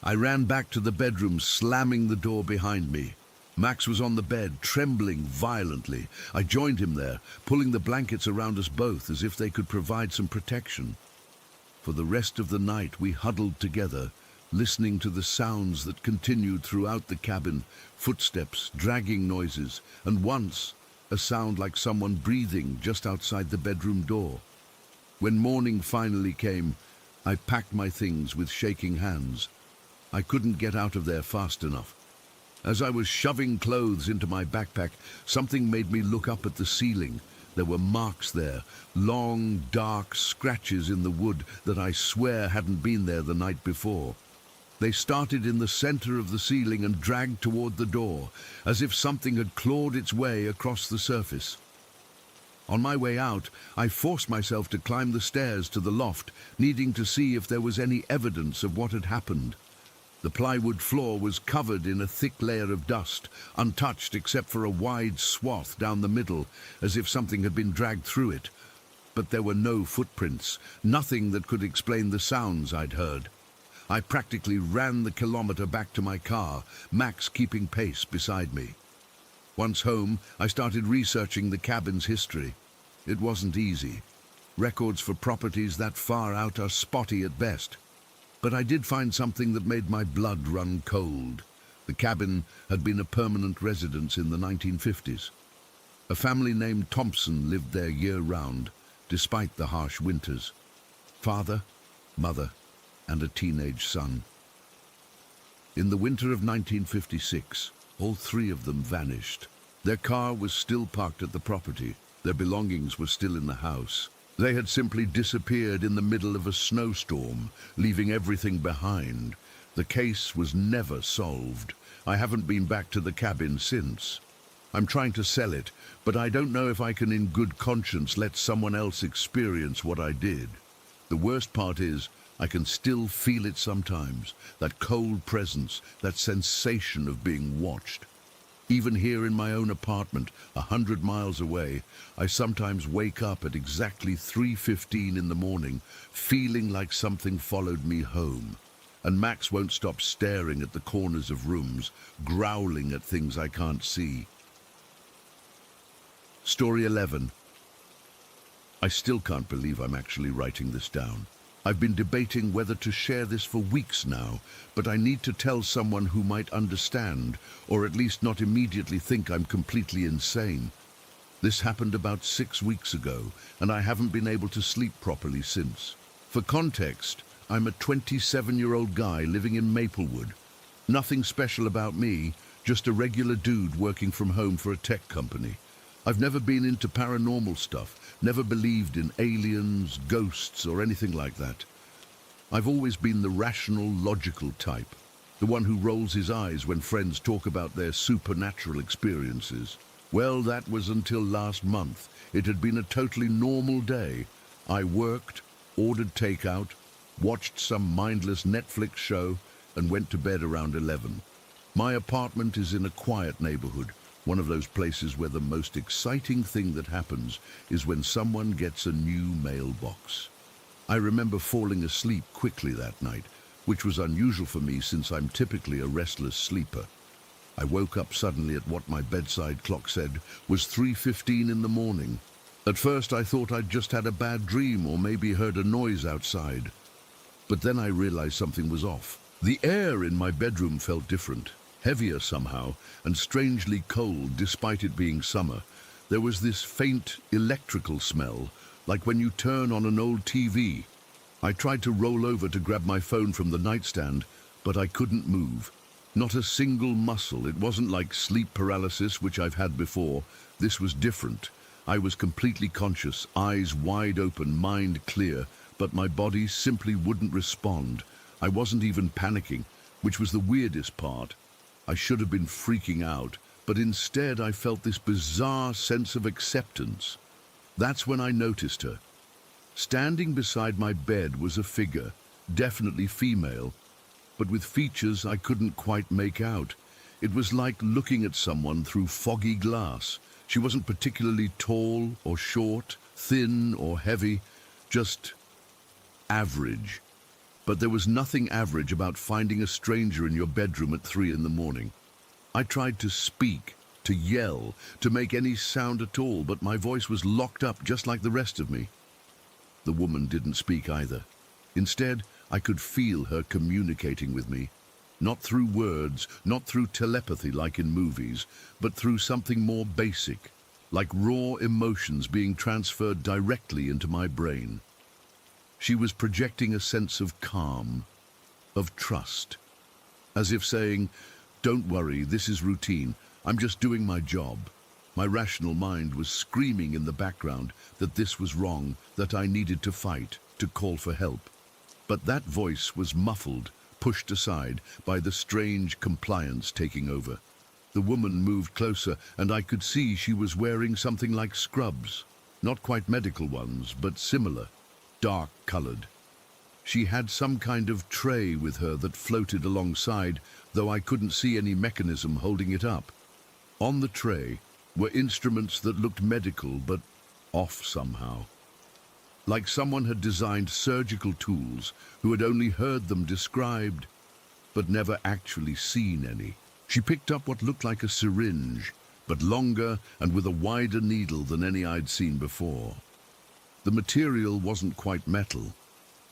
I ran back to the bedroom, slamming the door behind me. Max was on the bed, trembling violently. I joined him there, pulling the blankets around us both as if they could provide some protection. For the rest of the night we huddled together, listening to the sounds that continued throughout the cabin, footsteps, dragging noises, and once a sound like someone breathing just outside the bedroom door. When morning finally came, I packed my things with shaking hands. I couldn't get out of there fast enough. As I was shoving clothes into my backpack, something made me look up at the ceiling. There were marks there, long, dark scratches in the wood that I swear hadn't been there the night before. They started in the center of the ceiling and dragged toward the door, as if something had clawed its way across the surface. On my way out, I forced myself to climb the stairs to the loft, needing to see if there was any evidence of what had happened. The plywood floor was covered in a thick layer of dust, untouched except for a wide swath down the middle, as if something had been dragged through it. But there were no footprints, nothing that could explain the sounds I'd heard. I practically ran the kilometer back to my car, Max keeping pace beside me. Once home, I started researching the cabin's history. It wasn't easy. Records for properties that far out are spotty at best. But I did find something that made my blood run cold. The cabin had been a permanent residence in the 1950s. A family named Thompson lived there year-round, despite the harsh winters. Father, mother, and a teenage son. In the winter of 1956, all three of them vanished. Their car was still parked at the property. Their belongings were still in the house. They had simply disappeared in the middle of a snowstorm, leaving everything behind. The case was never solved. I haven't been back to the cabin since. I'm trying to sell it, but I don't know if I can in good conscience let someone else experience what I did. The worst part is, I can still feel it sometimes, that cold presence, that sensation of being watched. Even here in my own apartment, 100 miles away, I sometimes wake up at exactly 3:15 in the morning, feeling like something followed me home. And Max won't stop staring at the corners of rooms, growling at things I can't see. Story 11. I still can't believe I'm actually writing this down. I've been debating whether to share this for weeks now, but I need to tell someone who might understand, or at least not immediately think I'm completely insane. This happened about 6 weeks ago, and I haven't been able to sleep properly since. For context, I'm a 27-year-old guy living in Maplewood. Nothing special about me, just a regular dude working from home for a tech company. I've never been into paranormal stuff, never believed in aliens, ghosts, or anything like that. I've always been the rational, logical type, the one who rolls his eyes when friends talk about their supernatural experiences. Well, that was until last month. It had been a totally normal day. I worked, ordered takeout, watched some mindless Netflix show, and went to bed around 11. My apartment is in a quiet neighborhood. One of those places where the most exciting thing that happens is when someone gets a new mailbox. I remember falling asleep quickly that night, which was unusual for me since I'm typically a restless sleeper. I woke up suddenly at what my bedside clock said was 3:15 in the morning. At first I thought I'd just had a bad dream or maybe heard a noise outside. But then I realized something was off. The air in my bedroom felt different. Heavier somehow, and strangely cold despite it being summer. There was this faint electrical smell, like when you turn on an old TV. I tried to roll over to grab my phone from the nightstand, but I couldn't move. Not a single muscle. It wasn't like sleep paralysis, which I've had before. This was different. I was completely conscious, eyes wide open, mind clear, but my body simply wouldn't respond. I wasn't even panicking, which was the weirdest part. I should have been freaking out, but instead I felt this bizarre sense of acceptance. That's when I noticed her. Standing beside my bed was a figure, definitely female, but with features I couldn't quite make out. It was like looking at someone through foggy glass. She wasn't particularly tall or short, thin or heavy, just average. But there was nothing average about finding a stranger in your bedroom at 3 in the morning. I tried to speak, to yell, to make any sound at all, but my voice was locked up just like the rest of me. The woman didn't speak either. Instead, I could feel her communicating with me. Not through words, not through telepathy like in movies, but through something more basic, like raw emotions being transferred directly into my brain. She was projecting a sense of calm, of trust, as if saying, "Don't worry, this is routine. I'm just doing my job." My rational mind was screaming in the background that this was wrong, that I needed to fight, to call for help. But that voice was muffled, pushed aside by the strange compliance taking over. The woman moved closer, and I could see she was wearing something like scrubs. Not quite medical ones, but similar. Dark-colored. She had some kind of tray with her that floated alongside, though I couldn't see any mechanism holding it up. On the tray were instruments that looked medical, but off somehow. Like someone had designed surgical tools who had only heard them described, but never actually seen any. She picked up what looked like a syringe, but longer and with a wider needle than any I'd seen before. The material wasn't quite metal.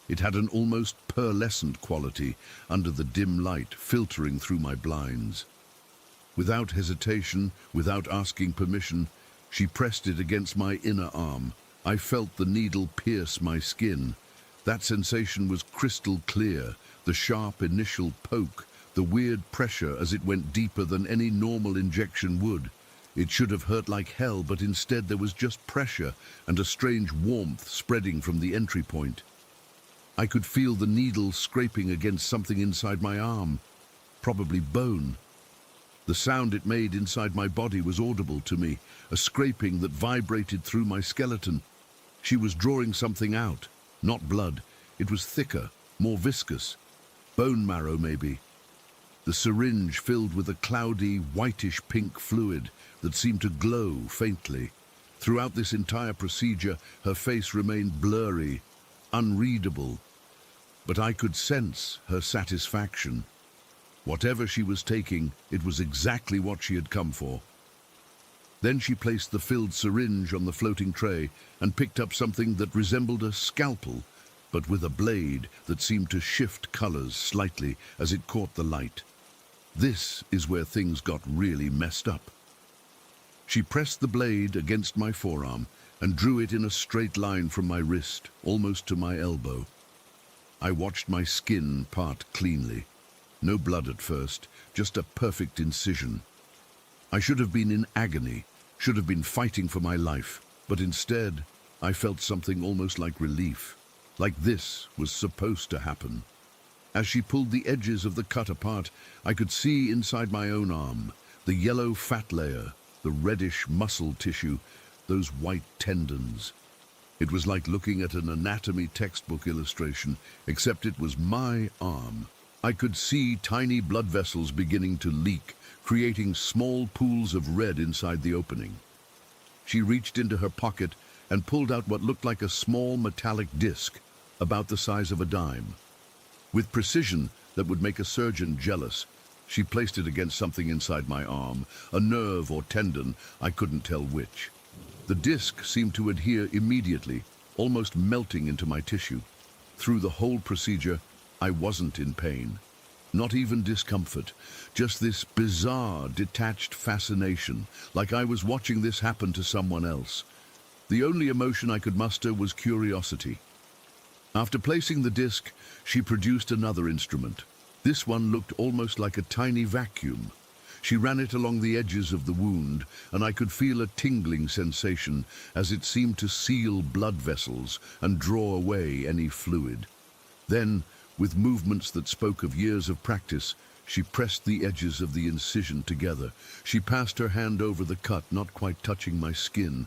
It had an almost pearlescent quality under the dim light filtering through my blinds. Without hesitation, without asking permission, she pressed it against my inner arm. I felt the needle pierce my skin. That sensation was crystal clear, the sharp initial poke, the weird pressure as it went deeper than any normal injection would. It should have hurt like hell, but instead there was just pressure and a strange warmth spreading from the entry point. I could feel the needle scraping against something inside my arm, probably bone. The sound it made inside my body was audible to me, a scraping that vibrated through my skeleton. She was drawing something out, not blood. It was thicker, more viscous. Bone marrow, maybe. The syringe filled with a cloudy, whitish-pink fluid that seemed to glow faintly. Throughout this entire procedure, her face remained blurry, unreadable. But I could sense her satisfaction. Whatever she was taking, it was exactly what she had come for. Then she placed the filled syringe on the floating tray and picked up something that resembled a scalpel, but with a blade that seemed to shift colors slightly as it caught the light. This is where things got really messed up. She pressed the blade against my forearm and drew it in a straight line from my wrist, almost to my elbow. I watched my skin part cleanly. No blood at first, just a perfect incision. I should have been in agony, should have been fighting for my life, but instead, I felt something almost like relief, like this was supposed to happen. As she pulled the edges of the cut apart, I could see inside my own arm, the yellow fat layer, the reddish muscle tissue, those white tendons. It was like looking at an anatomy textbook illustration, except it was my arm. I could see tiny blood vessels beginning to leak, creating small pools of red inside the opening. She reached into her pocket and pulled out what looked like a small metallic disc, about the size of a dime. With precision that would make a surgeon jealous, she placed it against something inside my arm, a nerve or tendon, I couldn't tell which. The disc seemed to adhere immediately, almost melting into my tissue. Through the whole procedure, I wasn't in pain. Not even discomfort, just this bizarre, detached fascination, like I was watching this happen to someone else. The only emotion I could muster was curiosity. After placing the disc, she produced another instrument. This one looked almost like a tiny vacuum. She ran it along the edges of the wound, and I could feel a tingling sensation as it seemed to seal blood vessels and draw away any fluid. Then, with movements that spoke of years of practice, she pressed the edges of the incision together. She passed her hand over the cut, not quite touching my skin.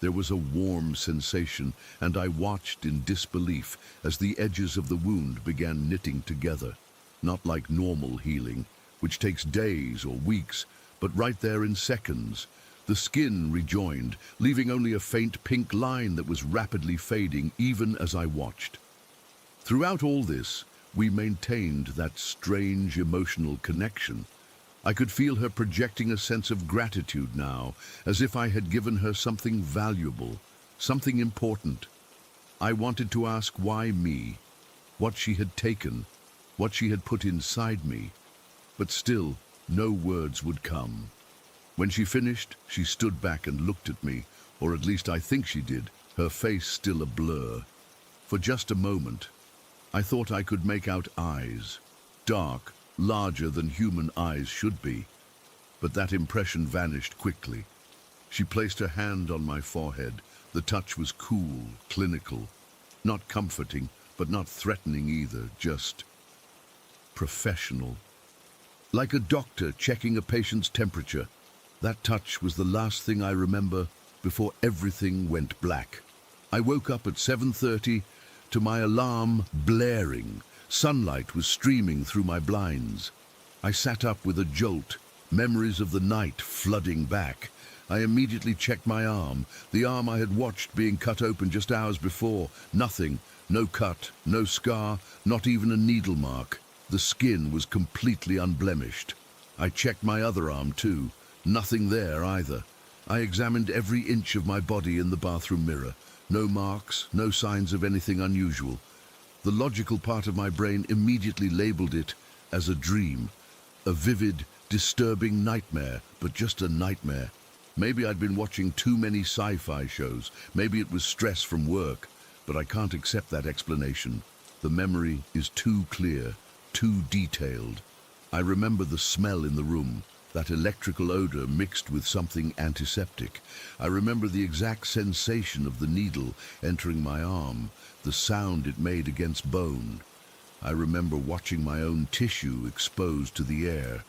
There was a warm sensation, and I watched in disbelief as the edges of the wound began knitting together. Not like normal healing, which takes days or weeks, but right there in seconds. The skin rejoined, leaving only a faint pink line that was rapidly fading even as I watched. Throughout all this, we maintained that strange emotional connection. I could feel her projecting a sense of gratitude now, as if I had given her something valuable, something important. I wanted to ask why me, what she had taken, what she had put inside me, but still no words would come. When she finished, she stood back and looked at me, or at least I think she did, her face still a blur. For just a moment, I thought I could make out eyes, dark, larger than human eyes should be, but that impression vanished quickly. She placed her hand on my forehead. The touch was cool, clinical, not comforting, but not threatening either, just professional. Like a doctor checking a patient's temperature, that touch was the last thing I remember before everything went black. I woke up at 7:30 to my alarm blaring. Sunlight was streaming through my blinds. I sat up with a jolt, memories of the night flooding back. I immediately checked my arm, the arm I had watched being cut open just hours before. Nothing, no cut, no scar, not even a needle mark. The skin was completely unblemished. I checked my other arm too. Nothing there either. I examined every inch of my body in the bathroom mirror. No marks, no signs of anything unusual. The logical part of my brain immediately labeled it as a dream, a vivid, disturbing nightmare, but just a nightmare. Maybe I'd been watching too many sci-fi shows. Maybe it was stress from work. but I can't accept that explanation. The memory is too clear, too detailed. I remember the smell in the room, that electrical odor mixed with something antiseptic. I remember the exact sensation of the needle entering my arm, the sound it made against bone. I remember watching my own tissue exposed to the air.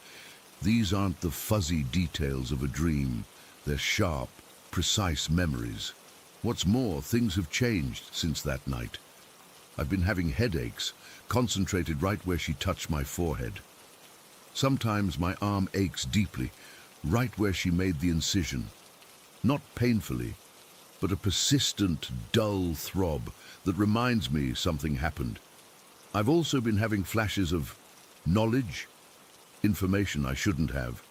These aren't the fuzzy details of a dream. They're sharp, precise memories. What's more, things have changed since that night. I've been having headaches, concentrated right where she touched my forehead. Sometimes my arm aches deeply, right where she made the incision. Not painfully, but a persistent, dull throb that reminds me something happened. I've also been having flashes of knowledge, information I shouldn't have.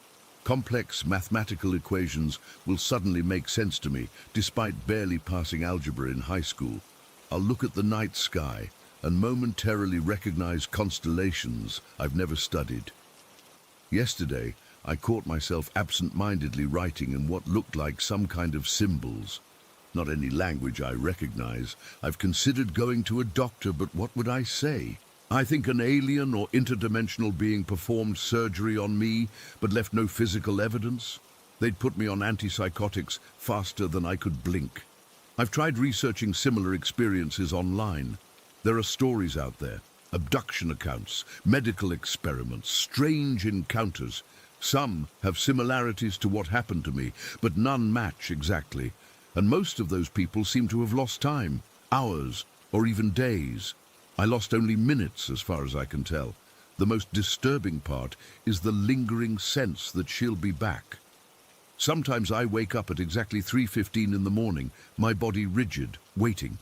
Complex mathematical equations will suddenly make sense to me, despite barely passing algebra in high school. I'll look at the night sky and momentarily recognize constellations I've never studied. Yesterday, I caught myself absent-mindedly writing in what looked like some kind of symbols. Not any language I recognize. I've considered going to a doctor, but what would I say? I think an alien or interdimensional being performed surgery on me, but left no physical evidence. They'd put me on antipsychotics faster than I could blink. I've tried researching similar experiences online. There are stories out there. Abduction accounts, medical experiments, strange encounters. Some have similarities to what happened to me, but none match exactly. And most of those people seem to have lost time, hours, or even days. I lost only minutes as far as I can tell. The most disturbing part is the lingering sense that she'll be back. Sometimes I wake up at exactly 3:15 in the morning, my body rigid, waiting.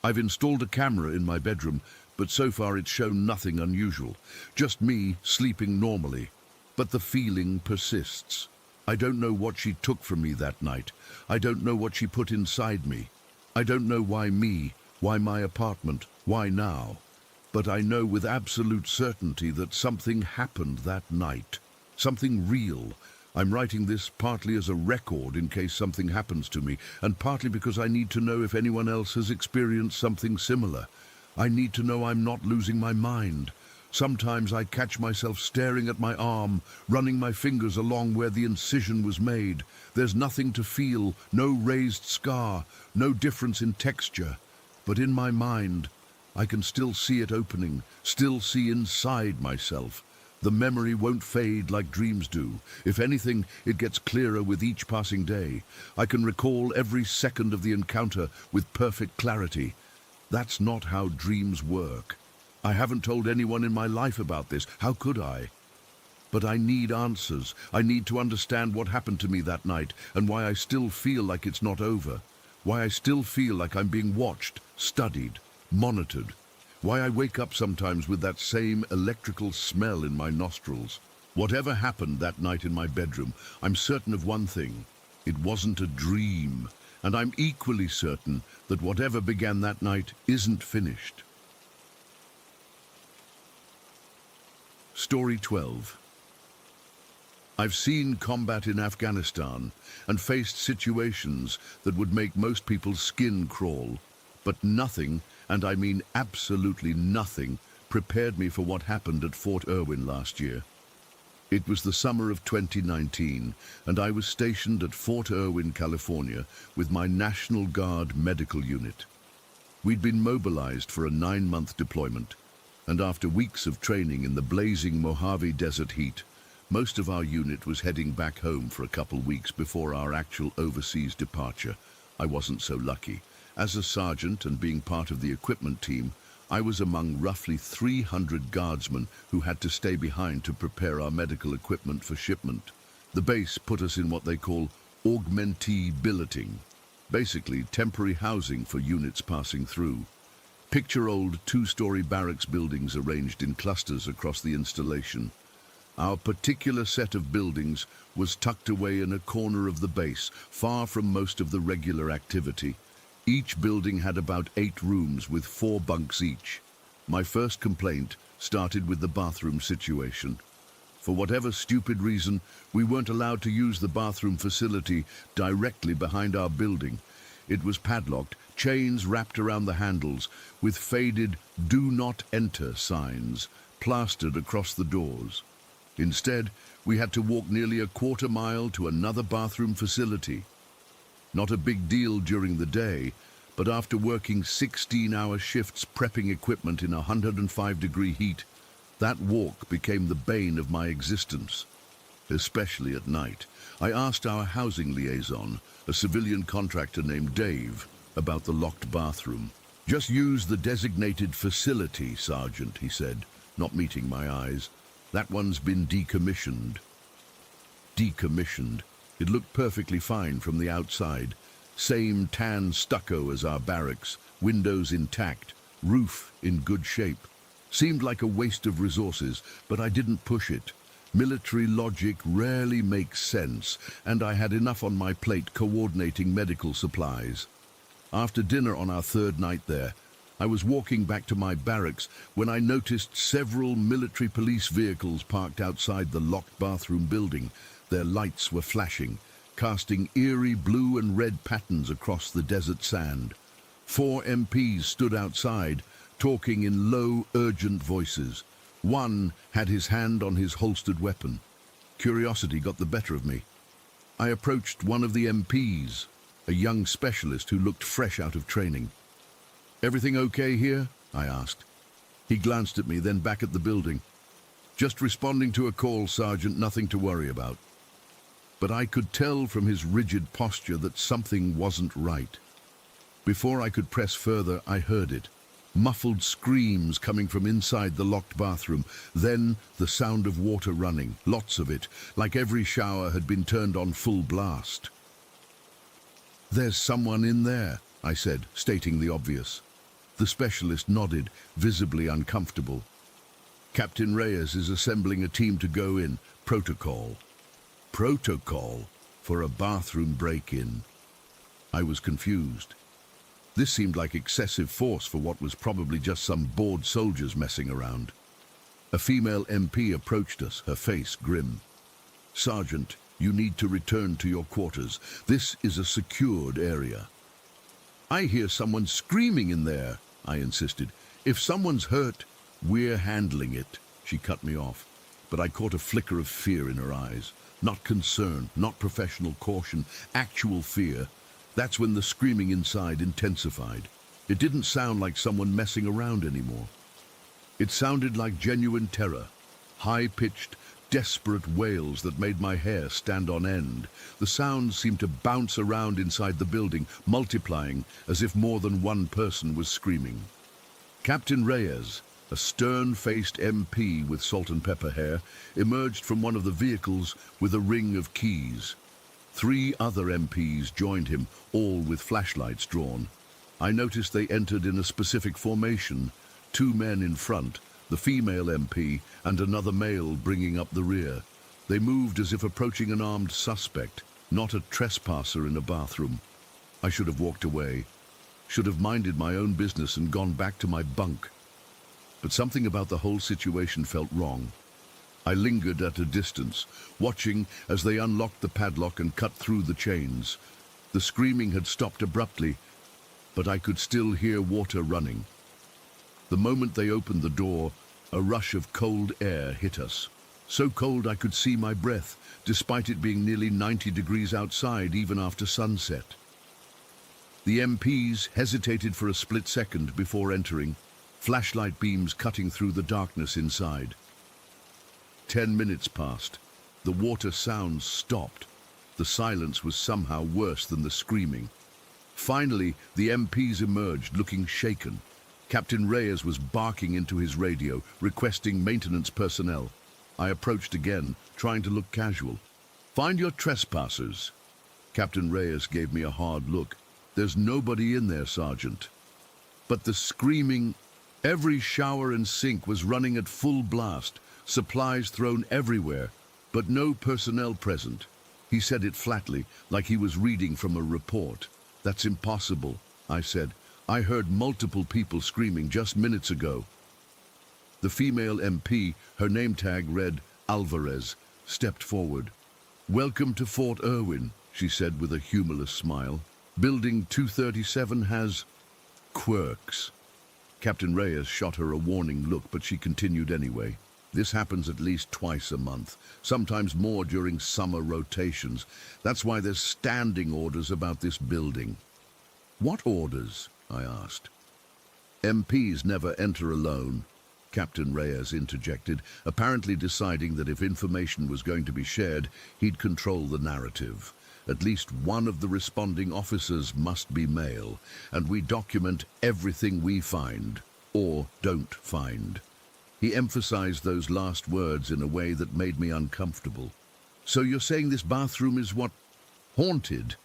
I've installed a camera in my bedroom, but so far it's shown nothing unusual, just me sleeping normally. But the feeling persists. I don't know what she took from me that night. I don't know what she put inside me. I don't know why me, why my apartment, why now. But I know with absolute certainty that something happened that night. Something real. I'm writing this partly as a record in case something happens to me, and partly because I need to know if anyone else has experienced something similar. I need to know I'm not losing my mind. Sometimes I catch myself staring at my arm, running my fingers along where the incision was made. There's nothing to feel, no raised scar, no difference in texture. But in my mind, I can still see it opening, still see inside myself. The memory won't fade like dreams do. If anything, it gets clearer with each passing day. I can recall every second of the encounter with perfect clarity. That's not how dreams work. I haven't told anyone in my life about this. How could I? But I need answers. I need to understand what happened to me that night and why I still feel like it's not over. Why I still feel like I'm being watched, studied, monitored. Why I wake up sometimes with that same electrical smell in my nostrils. Whatever happened that night in my bedroom, I'm certain of one thing. It wasn't a dream. And I'm equally certain that whatever began that night isn't finished. Story 12. I've seen combat in Afghanistan and faced situations that would make most people's skin crawl, but nothing, and I mean absolutely nothing, prepared me for what happened at Fort Irwin last year. It was the summer of 2019, and I was stationed at Fort Irwin, California, with my National Guard medical unit. We'd been mobilized for a 9-month deployment, and after weeks of training in the blazing Mojave Desert heat, most of our unit was heading back home for a couple weeks before our actual overseas departure. I wasn't so lucky. As a sergeant and being part of the equipment team, I was among roughly 300 guardsmen who had to stay behind to prepare our medical equipment for shipment. The base put us in what they call augmentee billeting, basically temporary housing for units passing through. Picture old 2-story barracks buildings arranged in clusters across the installation. Our particular set of buildings was tucked away in a corner of the base, far from most of the regular activity. Each building had about 8 rooms with 4 bunks each. My first complaint started with the bathroom situation. For whatever stupid reason, we weren't allowed to use the bathroom facility directly behind our building. It was padlocked, chains wrapped around the handles with faded "Do not enter" signs plastered across the doors. Instead, we had to walk nearly a quarter mile to another bathroom facility. Not a big deal during the day, but after working 16-hour shifts prepping equipment in 105-degree heat, that walk became the bane of my existence, especially at night. I asked our housing liaison, a civilian contractor named Dave, about the locked bathroom. "Just use the designated facility, Sergeant," he said, not meeting my eyes. "That one's been decommissioned." Decommissioned? It looked perfectly fine from the outside. Same tan stucco as our barracks, windows intact, roof in good shape. Seemed like a waste of resources, but I didn't push it. Military logic rarely makes sense, and I had enough on my plate coordinating medical supplies. After dinner on our third night there, I was walking back to my barracks when I noticed several military police vehicles parked outside the locked bathroom building. Their lights were flashing, casting eerie blue and red patterns across the desert sand. 4 MPs stood outside, talking in low, urgent voices. One had his hand on his holstered weapon. Curiosity got the better of me. I approached one of the MPs, a young specialist who looked fresh out of training. "Everything okay here?" I asked. He glanced at me, then back at the building. "Just responding to a call, Sergeant, nothing to worry about." But I could tell from his rigid posture that something wasn't right. Before I could press further, I heard it. Muffled screams coming from inside the locked bathroom, then the sound of water running, lots of it, like every shower had been turned on full blast. "There's someone in there," I said, stating the obvious. The specialist nodded, visibly uncomfortable. "Captain Reyes is assembling a team to go in. Protocol." Protocol for a bathroom break-in? I was confused. This seemed like excessive force for what was probably just some bored soldiers messing around. A female MP approached us, her face grim. "Sergeant, you need to return to your quarters. This is a secured area." "I hear someone screaming in there," I insisted. "If someone's hurt, we're handling it." She cut me off, but I caught a flicker of fear in her eyes. Not concern, not professional caution, actual fear. That's when the screaming inside intensified. It didn't sound like someone messing around anymore. It sounded like genuine terror, high-pitched, desperate wails that made my hair stand on end. The sounds seemed to bounce around inside the building, multiplying as if more than one person was screaming. Captain Reyes, a stern-faced MP with salt and pepper hair, emerged from one of the vehicles with a ring of keys. 3 other MPs joined him, all with flashlights drawn. I noticed they entered in a specific formation, 2 men in front, the female MP, and another male bringing up the rear. They moved as if approaching an armed suspect, not a trespasser in a bathroom. I should have walked away, should have minded my own business and gone back to my bunk. But something about the whole situation felt wrong. I lingered at a distance, watching as they unlocked the padlock and cut through the chains. The screaming had stopped abruptly, but I could still hear water running. The moment they opened the door, a rush of cold air hit us. So cold I could see my breath, despite it being nearly 90 degrees outside even after sunset. The MPs hesitated for a split second before entering, flashlight beams cutting through the darkness inside. 10 minutes passed. The water sounds stopped. The silence was somehow worse than the screaming. Finally, the MPs emerged, looking shaken. Captain Reyes was barking into his radio, requesting maintenance personnel. I approached again, trying to look casual. "Find your trespassers." Captain Reyes gave me a hard look. "There's nobody in there, Sergeant." But the screaming, every shower and sink was running at full blast, supplies thrown everywhere, but no personnel present. He said it flatly, like he was reading from a report. "That's impossible," I said. "I heard multiple people screaming just minutes ago." The female MP, her name tag read Alvarez, stepped forward. "Welcome to Fort Irwin," she said with a humorless smile. Building 237 has quirks. Captain Reyes shot her a warning look, but she continued anyway. This happens at least twice a month, sometimes more during summer rotations. That's why there's standing orders about this building. What orders? I asked. MPs never enter alone, Captain Reyes interjected, apparently deciding that if information was going to be shared, he'd control the narrative. At least one of the responding officers must be male, and we document everything we find, or don't find. He emphasized those last words in a way that made me uncomfortable. So you're saying this bathroom is what? Haunted?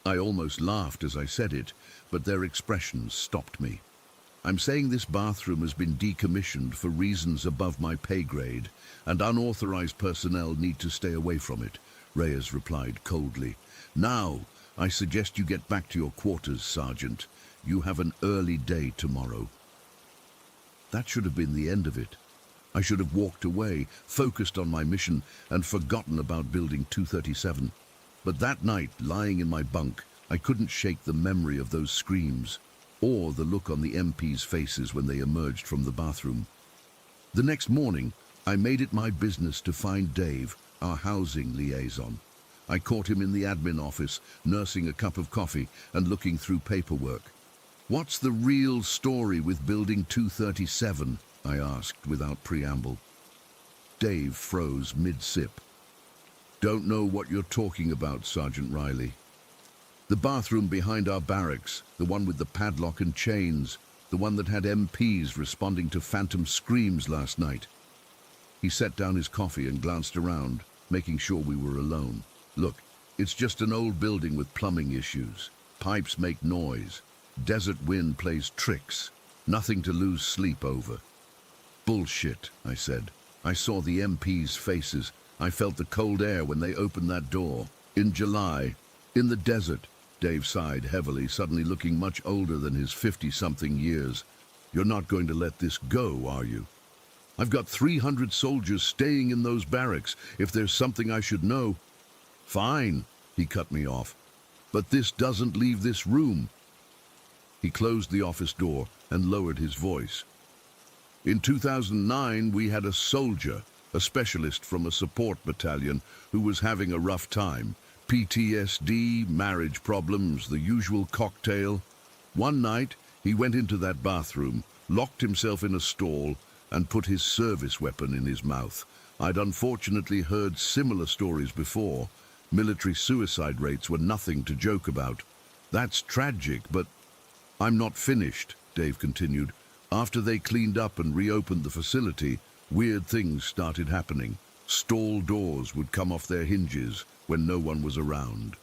I almost laughed as I said it, but their expressions stopped me. I'm saying this bathroom has been decommissioned for reasons above my pay grade, and unauthorized personnel need to stay away from it, Reyes replied coldly. Now, I suggest you get back to your quarters, Sergeant. You have an early day tomorrow. That should have been the end of it. I should have walked away, focused on my mission, and forgotten about Building 237. But that night, lying in my bunk, I couldn't shake the memory of those screams, or the look on the MPs' faces when they emerged from the bathroom. The next morning, I made it my business to find Dave, our housing liaison. I caught him in the admin office, nursing a cup of coffee and looking through paperwork. What's the real story with Building 237? I asked without preamble. Dave froze mid-sip. Don't know what you're talking about, Sergeant Riley. The bathroom behind our barracks, the one with the padlock and chains, the one that had MPs responding to phantom screams last night. He set down his coffee and glanced around, making sure we were alone. Look, it's just an old building with plumbing issues. Pipes make noise. Desert wind plays tricks. Nothing to lose sleep over. Bullshit, I said. I saw the MPs' faces. I felt the cold air when they opened that door. In July, in the desert, Dave sighed heavily, suddenly looking much older than his 50-something years. You're not going to let this go, are you? I've got 300 soldiers staying in those barracks. If there's something I should know... Fine, he cut me off. But this doesn't leave this room. He closed the office door and lowered his voice. In 2009, we had a soldier, a specialist from a support battalion, who was having a rough time. PTSD, marriage problems, the usual cocktail. One night, he went into that bathroom, locked himself in a stall, and put his service weapon in his mouth. I'd unfortunately heard similar stories before. Military suicide rates were nothing to joke about. That's tragic, but... I'm not finished, Dave continued. After they cleaned up and reopened the facility, weird things started happening. Stall doors would come off their hinges when no one was around.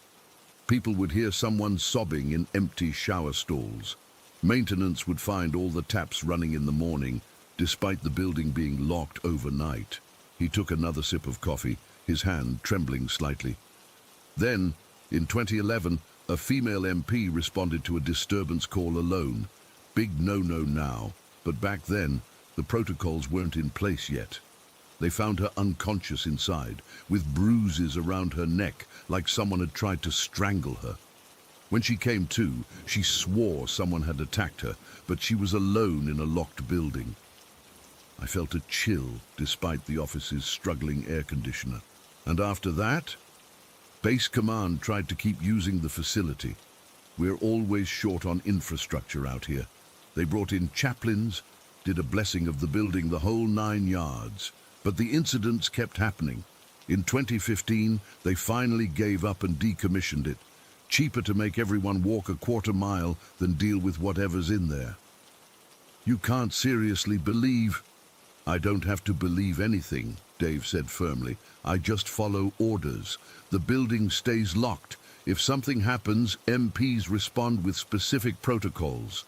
People would hear someone sobbing in empty shower stalls. Maintenance would find all the taps running in the morning, despite the building being locked overnight. He took another sip of coffee, his hand trembling slightly. Then, in 2011, a female MP responded to a disturbance call alone. Big no-no now, but back then, the protocols weren't in place yet. They found her unconscious inside, with bruises around her neck, like someone had tried to strangle her. When she came to, she swore someone had attacked her, but she was alone in a locked building. I felt a chill, despite the office's struggling air conditioner. And after that, Base Command tried to keep using the facility. We're always short on infrastructure out here. They brought in chaplains, did a blessing of the building, the whole 9 yards. But the incidents kept happening. In 2015, they finally gave up and decommissioned it. Cheaper to make everyone walk a quarter mile than deal with whatever's in there. You can't seriously believe... I don't have to believe anything, Dave said firmly. I just follow orders. The building stays locked. If something happens, MPs respond with specific protocols.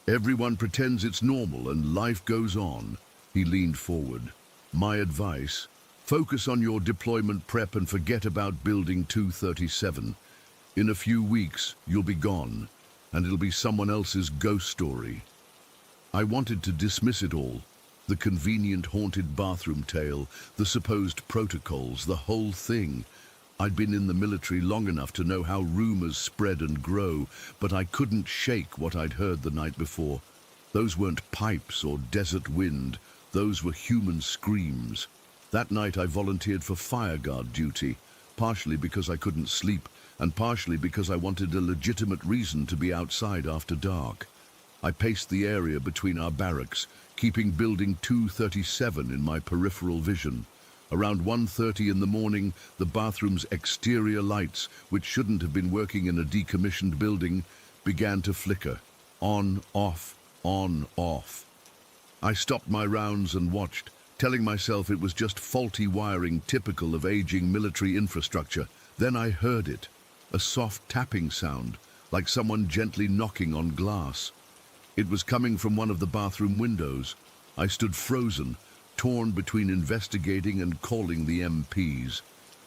Everyone pretends it's normal and life goes on. He leaned forward. My advice, focus on your deployment prep and forget about Building 237. In a few weeks, you'll be gone, and it'll be someone else's ghost story. I wanted to dismiss it all. The convenient haunted bathroom tale, the supposed protocols, the whole thing. I'd been in the military long enough to know how rumors spread and grow, but I couldn't shake what I'd heard the night before. Those weren't pipes or desert wind, those were human screams. That night I volunteered for fireguard duty, partially because I couldn't sleep, and partially because I wanted a legitimate reason to be outside after dark. I paced the area between our barracks, keeping Building 237 in my peripheral vision. Around 1:30 in the morning, the bathroom's exterior lights, which shouldn't have been working in a decommissioned building, began to flicker. On, off, on, off. I stopped my rounds and watched, telling myself it was just faulty wiring typical of aging military infrastructure. Then I heard it, a soft tapping sound, like someone gently knocking on glass. It was coming from one of the bathroom windows. I stood frozen, torn between investigating and calling the MPs.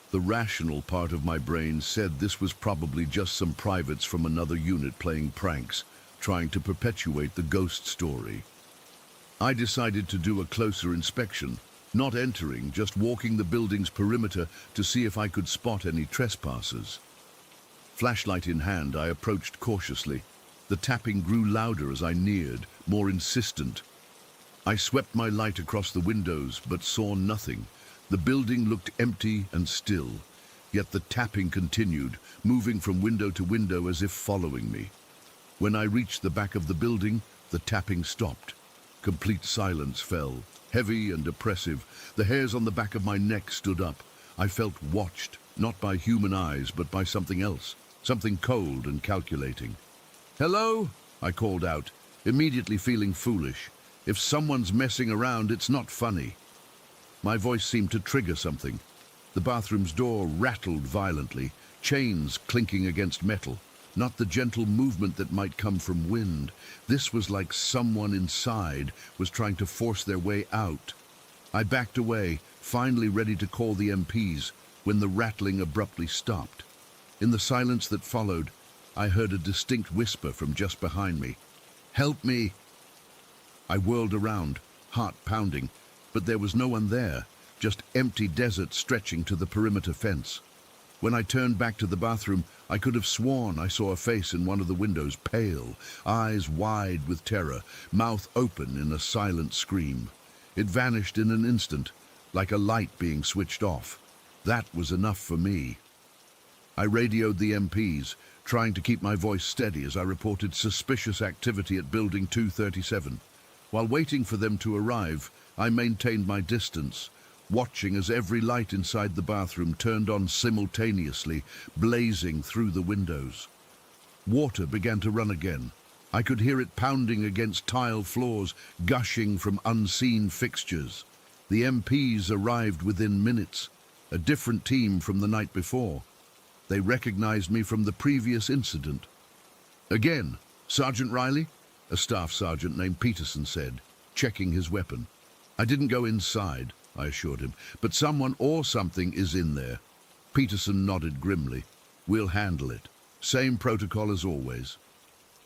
The rational part of my brain said this was probably just some privates from another unit playing pranks, trying to perpetuate the ghost story. I decided to do a closer inspection, not entering, just walking the building's perimeter to see if I could spot any trespassers. Flashlight in hand, I approached cautiously. The tapping grew louder as I neared, more insistent. I swept my light across the windows, but saw nothing. The building looked empty and still, yet the tapping continued, moving from window to window as if following me. When I reached the back of the building, the tapping stopped. Complete silence fell, heavy and oppressive. The hairs on the back of my neck stood up. I felt watched, not by human eyes, but by something else, something cold and calculating. "Hello?" I called out, immediately feeling foolish. If someone's messing around, it's not funny. My voice seemed to trigger something. The bathroom's door rattled violently, chains clinking against metal. Not the gentle movement that might come from wind. This was like someone inside was trying to force their way out. I backed away, finally ready to call the MPs, when the rattling abruptly stopped. In the silence that followed, I heard a distinct whisper from just behind me. "Help me!" I whirled around, heart pounding, but there was no one there, just empty desert stretching to the perimeter fence. When I turned back to the bathroom, I could have sworn I saw a face in one of the windows, pale, eyes wide with terror, mouth open in a silent scream. It vanished in an instant, like a light being switched off. That was enough for me. I radioed the MPs, trying to keep my voice steady as I reported suspicious activity at Building 237. While waiting for them to arrive, I maintained my distance, watching as every light inside the bathroom turned on simultaneously, blazing through the windows. Water began to run again. I could hear it pounding against tile floors, gushing from unseen fixtures. The MPs arrived within minutes, a different team from the night before. They recognized me from the previous incident. "Again, Sergeant Riley?" a staff sergeant named Peterson said, checking his weapon. "I didn't go inside," I assured him, "but someone or something is in there." Peterson nodded grimly. "We'll handle it. Same protocol as always."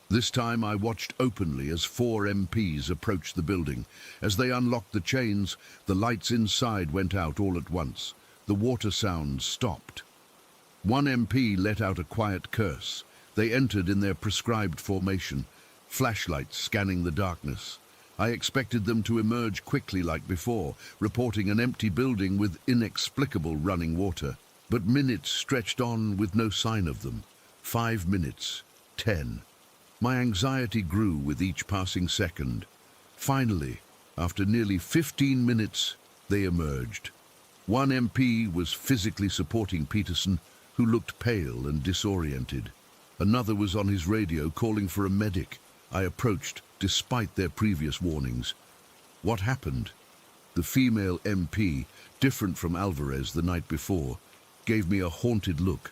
This time I watched openly as 4 MPs approached the building. As they unlocked the chains, the lights inside went out all at once. The water sounds stopped. One MP let out a quiet curse. They entered in their prescribed formation, flashlights scanning the darkness. I expected them to emerge quickly like before, reporting an empty building with inexplicable running water. But minutes stretched on with no sign of them. 5 minutes, 10. My anxiety grew with each passing second. Finally, after nearly 15 minutes, they emerged. One MP was physically supporting Peterson, who looked pale and disoriented. Another was on his radio calling for a medic. I approached, despite their previous warnings. What happened? The female MP, different from Alvarez the night before, gave me a haunted look.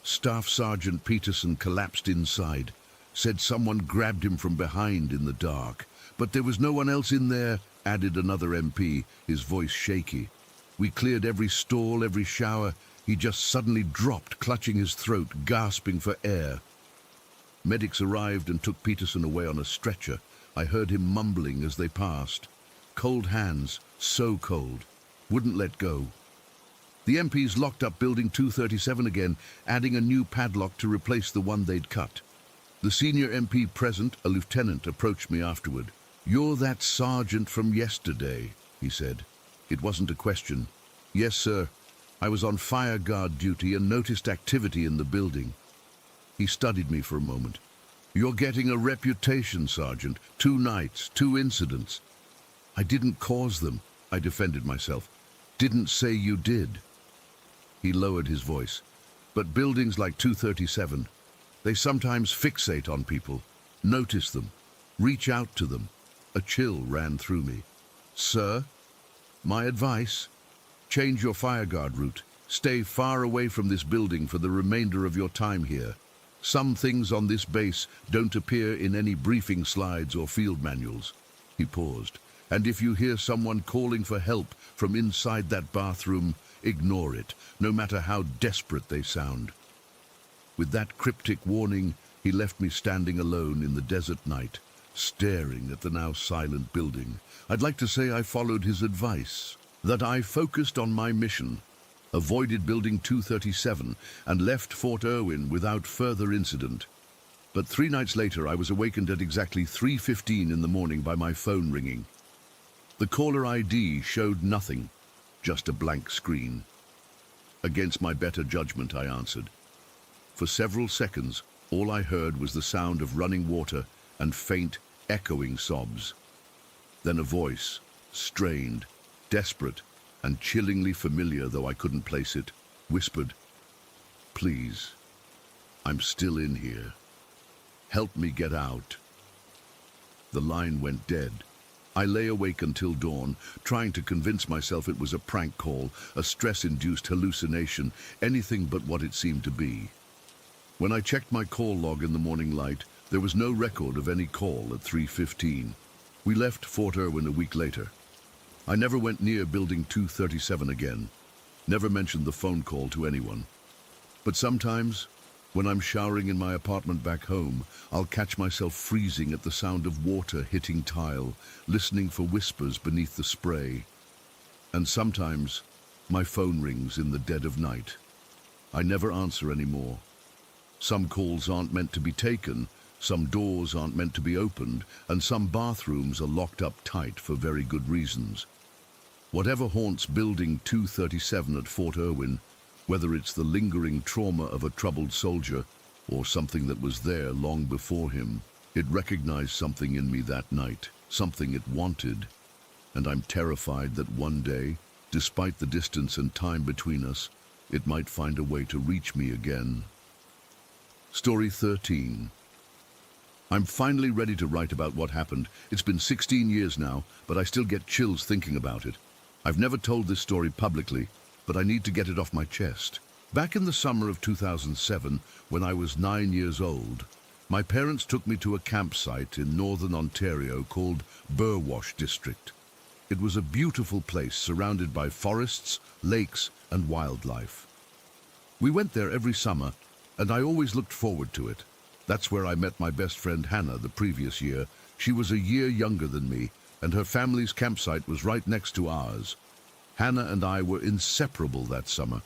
Staff Sergeant Peterson collapsed inside, said someone grabbed him from behind in the dark. "But there was no one else in there," added another MP, his voice shaky. "We cleared every stall, every shower. He just suddenly dropped, clutching his throat, gasping for air." Medics arrived and took Peterson away on a stretcher. I heard him mumbling as they passed. Cold hands, so cold, wouldn't let go. The MPs locked up Building 237 again, adding a new padlock to replace the one they'd cut. The senior MP present, a lieutenant, approached me afterward. "You're that sergeant from yesterday," he said. It wasn't a question. "Yes, sir. I was on fire guard duty and noticed activity in the building." He studied me for a moment. "You're getting a reputation, Sergeant. 2 nights, 2 incidents." "I didn't cause them," I defended myself. "Didn't say you did." He lowered his voice. "But buildings like 237, they sometimes fixate on people, notice them, reach out to them." A chill ran through me. "Sir, my advice? Change your fireguard route. Stay far away from this building for the remainder of your time here. Some things on this base don't appear in any briefing slides or field manuals." He paused. "And if you hear someone calling for help from inside that bathroom, ignore it, no matter how desperate they sound." With that cryptic warning, he left me standing alone in the desert night, staring at the now silent building. I'd like to say I followed his advice, that I focused on my mission, avoided Building 237, and left Fort Irwin without further incident. But 3 nights later, I was awakened at exactly 3:15 in the morning by my phone ringing. The caller ID showed nothing, just a blank screen. Against my better judgment, I answered. For several seconds, all I heard was the sound of running water and faint, echoing sobs. Then a voice, strained, desperate, and chillingly familiar, though I couldn't place it, whispered, "Please, I'm still in here. Help me get out." The line went dead. I lay awake until dawn, trying to convince myself it was a prank call, a stress-induced hallucination, anything but what it seemed to be. When I checked my call log in the morning light, there was no record of any call at 3:15. We left Fort Irwin a week later. I never went near Building 237 again, never mentioned the phone call to anyone. But sometimes, when I'm showering in my apartment back home, I'll catch myself freezing at the sound of water hitting tile, listening for whispers beneath the spray. And sometimes, my phone rings in the dead of night. I never answer anymore. Some calls aren't meant to be taken, some doors aren't meant to be opened, and some bathrooms are locked up tight for very good reasons. Whatever haunts Building 237 at Fort Irwin, whether it's the lingering trauma of a troubled soldier or something that was there long before him, it recognized something in me that night, something it wanted, and I'm terrified that one day, despite the distance and time between us, it might find a way to reach me again. Story 13. I'm finally ready to write about what happened. It's been 16 years now, but I still get chills thinking about it. I've never told this story publicly, but I need to get it off my chest. Back in the summer of 2007, when I was 9 years old, my parents took me to a campsite in northern Ontario called Burwash District. It was a beautiful place surrounded by forests, lakes, and wildlife. We went there every summer, and I always looked forward to it. That's where I met my best friend Hannah the previous year. She was a year younger than me, and her family's campsite was right next to ours. Hannah and I were inseparable that summer.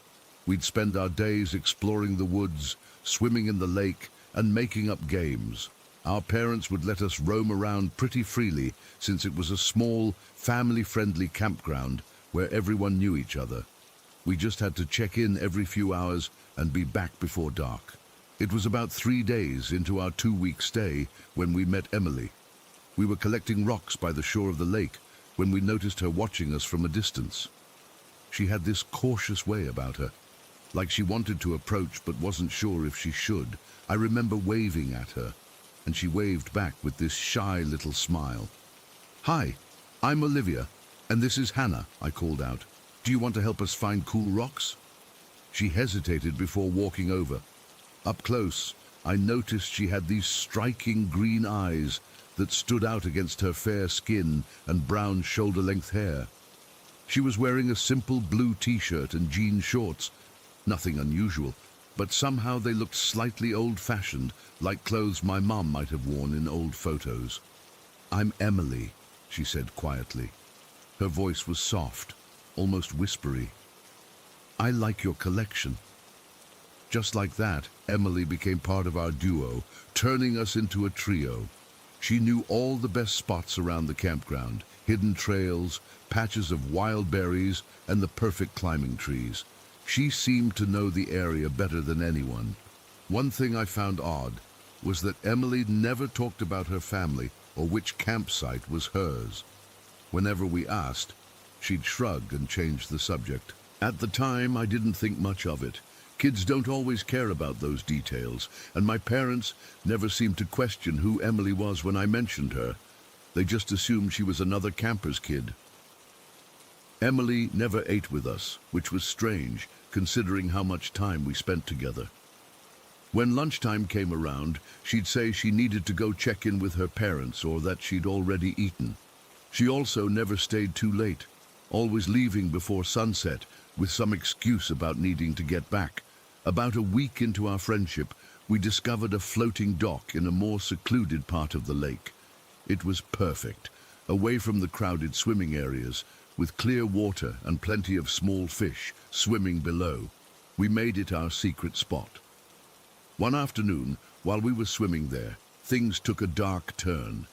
We'd spend our days exploring the woods, swimming in the lake, and making up games. Our parents would let us roam around pretty freely, since it was a small, family-friendly campground where everyone knew each other. We just had to check in every few hours and be back before dark. It was about 3 days into our 2-week stay when we met Emily. We were collecting rocks by the shore of the lake when we noticed her watching us from a distance. She had this cautious way about her, like she wanted to approach but wasn't sure if she should. I remember waving at her, and she waved back with this shy little smile. "Hi, I'm Olivia, and this is Hannah," I called out. "Do you want to help us find cool rocks?" She hesitated before walking over. Up close, I noticed she had these striking green eyes that stood out against her fair skin and brown shoulder-length hair. She was wearing a simple blue t-shirt and jean shorts, nothing unusual, but somehow they looked slightly old-fashioned, like clothes my mom might have worn in old photos. "I'm Emily," she said quietly. Her voice was soft, almost whispery. I like your collection. Just like that, Emily became part of our duo, turning us into a trio. She knew all the best spots around the campground, hidden trails, patches of wild berries, and the perfect climbing trees. She seemed to know the area better than anyone. One thing I found odd was that Emily never talked about her family or which campsite was hers. Whenever we asked, she'd shrug and change the subject. At the time, I didn't think much of it. Kids don't always care about those details, and my parents never seemed to question who Emily was when I mentioned her. They just assumed she was another camper's kid. Emily never ate with us, which was strange, considering how much time we spent together. When lunchtime came around, she'd say she needed to go check in with her parents or that she'd already eaten. She also never stayed too late, always leaving before sunset with some excuse about needing to get back. About a week into our friendship, we discovered a floating dock in a more secluded part of the lake. It was perfect, away from the crowded swimming areas, with clear water and plenty of small fish swimming below. We made it our secret spot. One afternoon, while we were swimming there, things took a dark turn.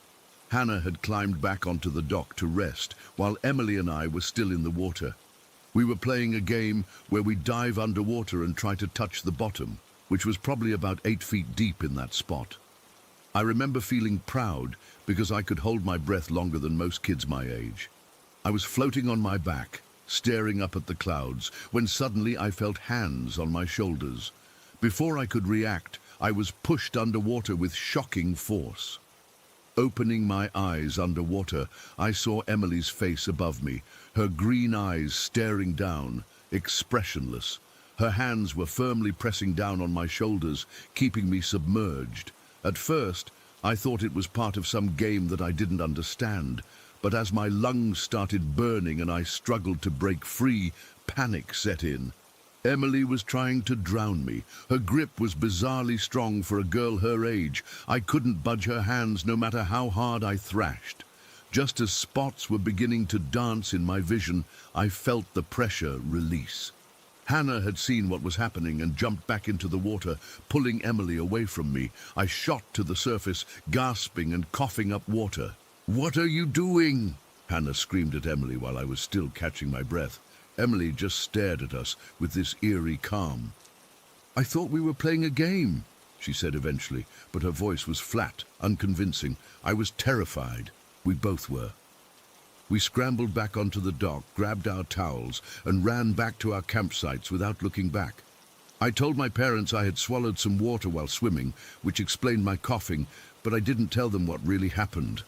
Hannah had climbed back onto the dock to rest, while Emily and I were still in the water. We were playing a game where we dive underwater and try to touch the bottom, which was probably about 8 feet deep in that spot. I remember feeling proud because I could hold my breath longer than most kids my age. I was floating on my back, staring up at the clouds, when suddenly I felt hands on my shoulders. Before I could react, I was pushed underwater with shocking force. Opening my eyes underwater, I saw Emily's face above me, her green eyes staring down, expressionless. Her hands were firmly pressing down on my shoulders, keeping me submerged. At first, I thought it was part of some game that I didn't understand, but as my lungs started burning and I struggled to break free, panic set in. Emily was trying to drown me. Her grip was bizarrely strong for a girl her age. I couldn't budge her hands no matter how hard I thrashed. Just as spots were beginning to dance in my vision, I felt the pressure release. Hannah had seen what was happening and jumped back into the water, pulling Emily away from me. I shot to the surface, gasping and coughing up water. "What are you doing?" Hannah screamed at Emily while I was still catching my breath. Emily just stared at us with this eerie calm. "I thought we were playing a game," she said eventually, but her voice was flat, unconvincing. I was terrified. We both were. We scrambled back onto the dock, grabbed our towels, and ran back to our campsites without looking back. I told my parents I had swallowed some water while swimming, which explained my coughing, but I didn't tell them what really happened.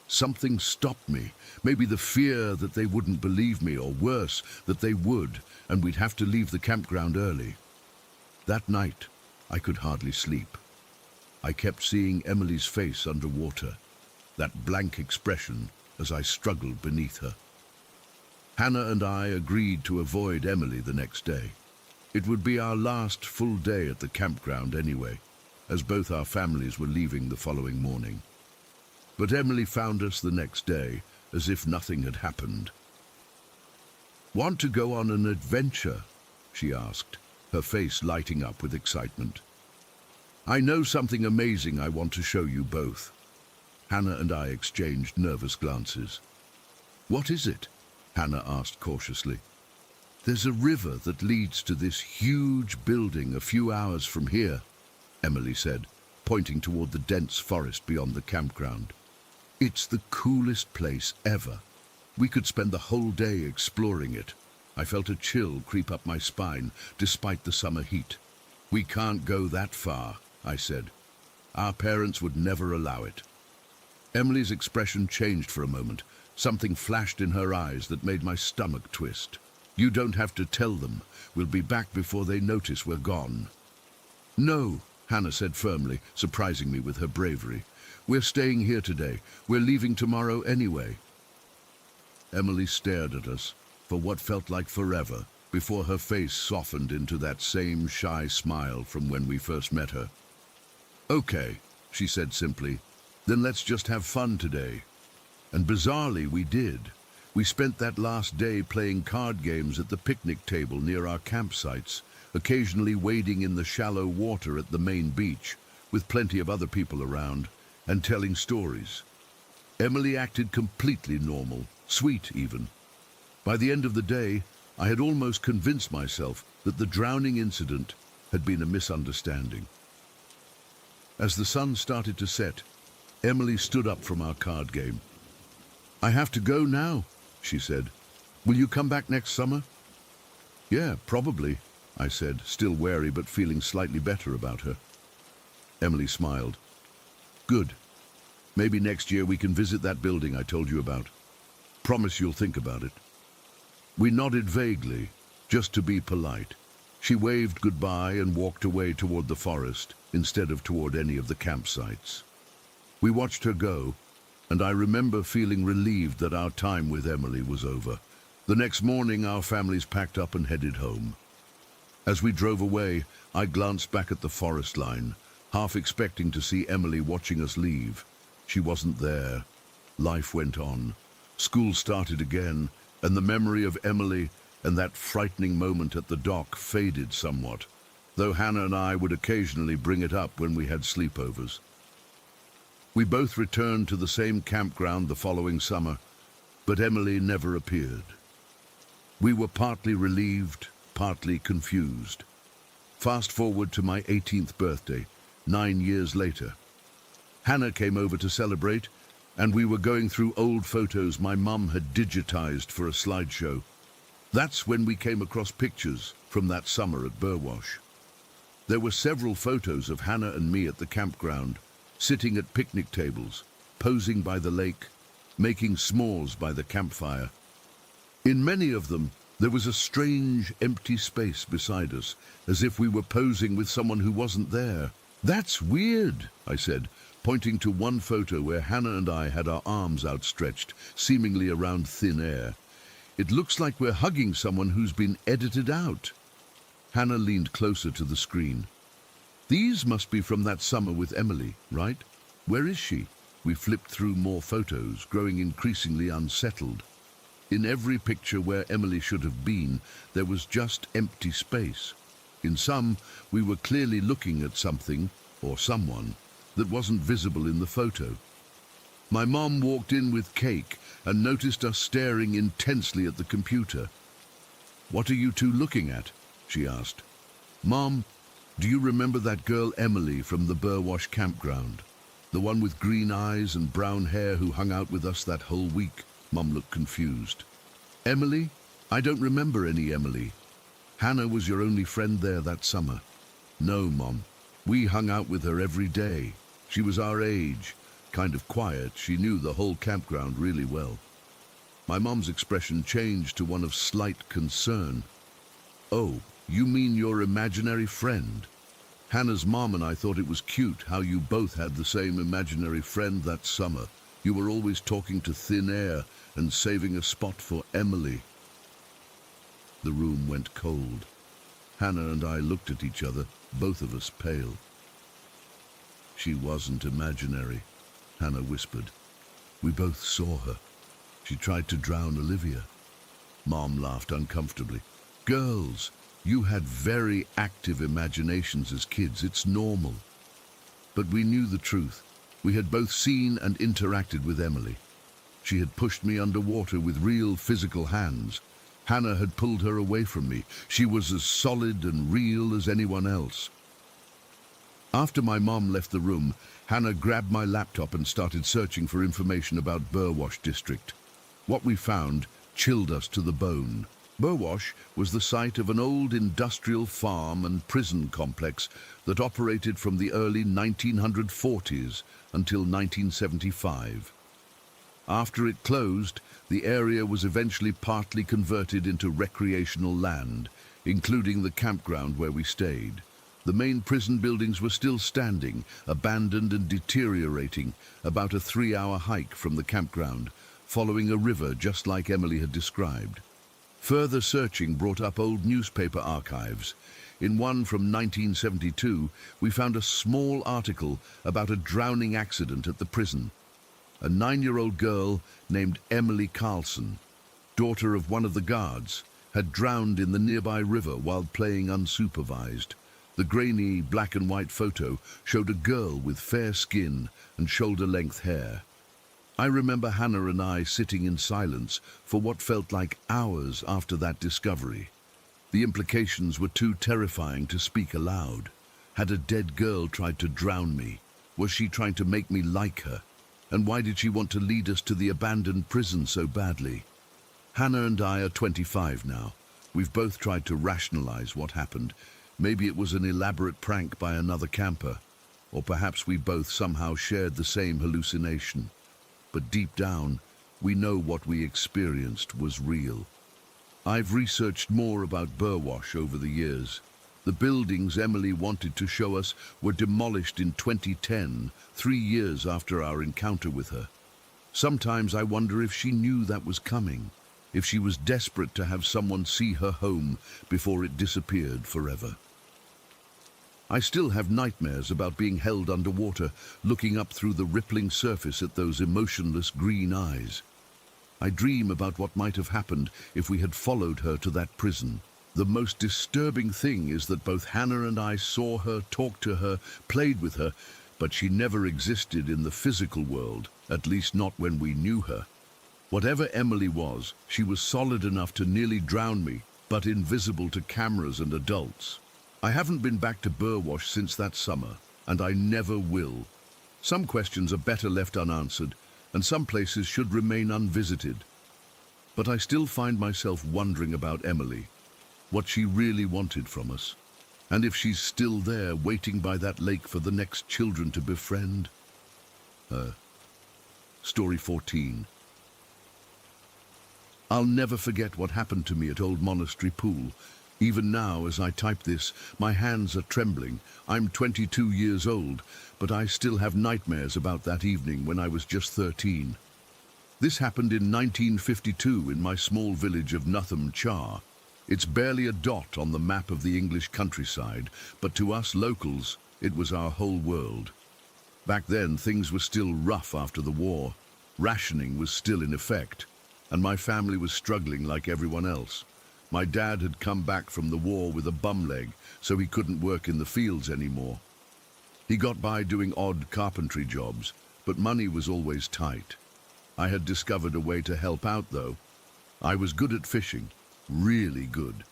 Something stopped me, maybe the fear that they wouldn't believe me, or worse, that they would, and we'd have to leave the campground early. That night, I could hardly sleep. I kept seeing Emily's face underwater, that blank expression as I struggled beneath her. Hannah and I agreed to avoid Emily the next day. It would be our last full day at the campground anyway, as both our families were leaving the following morning. But Emily found us the next day, as if nothing had happened. "Want to go on an adventure?" she asked, her face lighting up with excitement. "I know something amazing I want to show you both." Hannah and I exchanged nervous glances. "What is it?" Hannah asked cautiously. "There's a river that leads to this huge building a few hours from here," Emily said, pointing toward the dense forest beyond the campground. "It's the coolest place ever. We could spend the whole day exploring it." I felt a chill creep up my spine, despite the summer heat. "We can't go that far," I said. "Our parents would never allow it." Emily's expression changed for a moment. Something flashed in her eyes that made my stomach twist. "You don't have to tell them. We'll be back before they notice we're gone." "No," Hannah said firmly, surprising me with her bravery. "We're staying here today. We're leaving tomorrow anyway." Emily stared at us for what felt like forever before her face softened into that same shy smile from when we first met her. "Okay," she said simply, "then let's just have fun today." And bizarrely, we did. We spent that last day playing card games at the picnic table near our campsites, occasionally wading in the shallow water at the main beach, with plenty of other people around, and telling stories. Emily acted completely normal, sweet even. By the end of the day, I had almost convinced myself that the drowning incident had been a misunderstanding. As the sun started to set, Emily stood up from our card game. "I have to go now," she said. "Will you come back next summer?" "Yeah, probably," I said, still wary but feeling slightly better about her. Emily smiled. "Good. Maybe next year we can visit that building I told you about. Promise you'll think about it." We nodded vaguely, just to be polite. She waved goodbye and walked away toward the forest instead of toward any of the campsites. We watched her go, and I remember feeling relieved that our time with Emily was over. The next morning, our families packed up and headed home. As we drove away, I glanced back at the forest line, half expecting to see Emily watching us leave. She wasn't there. Life went on. School started again, and the memory of Emily and that frightening moment at the dock faded somewhat, though Hannah and I would occasionally bring it up when we had sleepovers. We both returned to the same campground the following summer, but Emily never appeared. We were partly relieved, partly confused. Fast forward to my 18th birthday, 9 years later. Hannah came over to celebrate, and we were going through old photos my mum had digitized for a slideshow. That's when we came across pictures from that summer at Burwash. There were several photos of Hannah and me at the campground, sitting at picnic tables, posing by the lake, making s'mores by the campfire. In many of them, there was a strange, empty space beside us, as if we were posing with someone who wasn't there. "That's weird," I said, pointing to one photo where Hannah and I had our arms outstretched, seemingly around thin air. "It looks like we're hugging someone who's been edited out." Hannah leaned closer to the screen. "These must be from that summer with Emily, right? Where is she?" We flipped through more photos, growing increasingly unsettled. In every picture where Emily should have been, there was just empty space. In some, we were clearly looking at something, or someone, that wasn't visible in the photo. My mom walked in with cake and noticed us staring intensely at the computer. "What are you two looking at?" she asked. "Mom, do you remember that girl Emily from the Burwash campground? The one with green eyes and brown hair who hung out with us that whole week?" Mom looked confused. "Emily? I don't remember any Emily. Hannah was your only friend there that summer." "No, Mom. We hung out with her every day. She was our age, kind of quiet. She knew the whole campground really well." My mom's expression changed to one of slight concern. "Oh, you mean your imaginary friend?" Hannah's mom and I thought it was cute how you both had the same imaginary friend that summer. You were always talking to thin air and saving a spot for Emily. The room went cold. Hannah and I looked at each other, both of us pale. "She wasn't imaginary," Hannah whispered. "We both saw her. She tried to drown Olivia." Mom laughed uncomfortably. "Girls, you had very active imaginations as kids. It's normal." But we knew the truth. We had both seen and interacted with Emily. She had pushed me underwater with real physical hands. Hannah had pulled her away from me. She was as solid and real as anyone else. After my mom left the room, Hannah grabbed my laptop and started searching for information about Burwash district. What we found chilled us to the bone. Burwash was the site of an old industrial farm and prison complex that operated from the early 1940s until 1975. After it closed, the area was eventually partly converted into recreational land, including the campground where we stayed. The main prison buildings were still standing, abandoned and deteriorating, about a 3-hour hike from the campground, following a river just like Emily had described. Further searching brought up old newspaper archives. In one from 1972, we found a small article about a drowning accident at the prison. A 9-year-old girl named Emily Carlson. daughter of one of the guards, had drowned in the nearby river while playing unsupervised. The grainy black and white photo showed a girl with fair skin and shoulder-length hair. I remember Hannah and I sitting in silence for what felt like hours after that discovery. The implications were too terrifying to speak aloud. Had a dead girl tried to drown me? Was she trying to make me like her? And why did she want to lead us to the abandoned prison so badly? Hannah and I are 25 now. We've both tried to rationalize what happened. Maybe it was an elaborate prank by another camper, or perhaps we both somehow shared the same hallucination. But deep down, we know what we experienced was real. I've researched more about Burwash over the years. The buildings Emily wanted to show us were demolished in 2010, 3 years after our encounter with her. Sometimes I wonder if she knew that was coming, if she was desperate to have someone see her home before it disappeared forever. I still have nightmares about being held underwater, looking up through the rippling surface at those emotionless green eyes. I dream about what might have happened if we had followed her to that prison. The most disturbing thing is that both Hannah and I saw her, talked to her, played with her, but she never existed in the physical world, at least not when we knew her. Whatever Emily was, she was solid enough to nearly drown me, but invisible to cameras and adults. I haven't been back to Burwash since that summer, and I never will. Some questions are better left unanswered, and some places should remain unvisited. But I still find myself wondering about Emily, what she really wanted from us, and if she's still there waiting by that lake for the next children to befriend. Story 14. I'll never forget what happened to me at Old Monastery Pool. Even now, as I type this, my hands are trembling. I'm 22 years old, but I still have nightmares about that evening when I was just 13. This happened in 1952 in my small village of Nutham Char. It's barely a dot on the map of the English countryside, but to us locals, it was our whole world. Back then, things were still rough after the war. Rationing was still in effect, and my family was struggling like everyone else. My dad had come back from the war with a bum leg, so he couldn't work in the fields anymore. He got by doing odd carpentry jobs, but money was always tight. I had discovered a way to help out, though. I was good at fishing. Really good.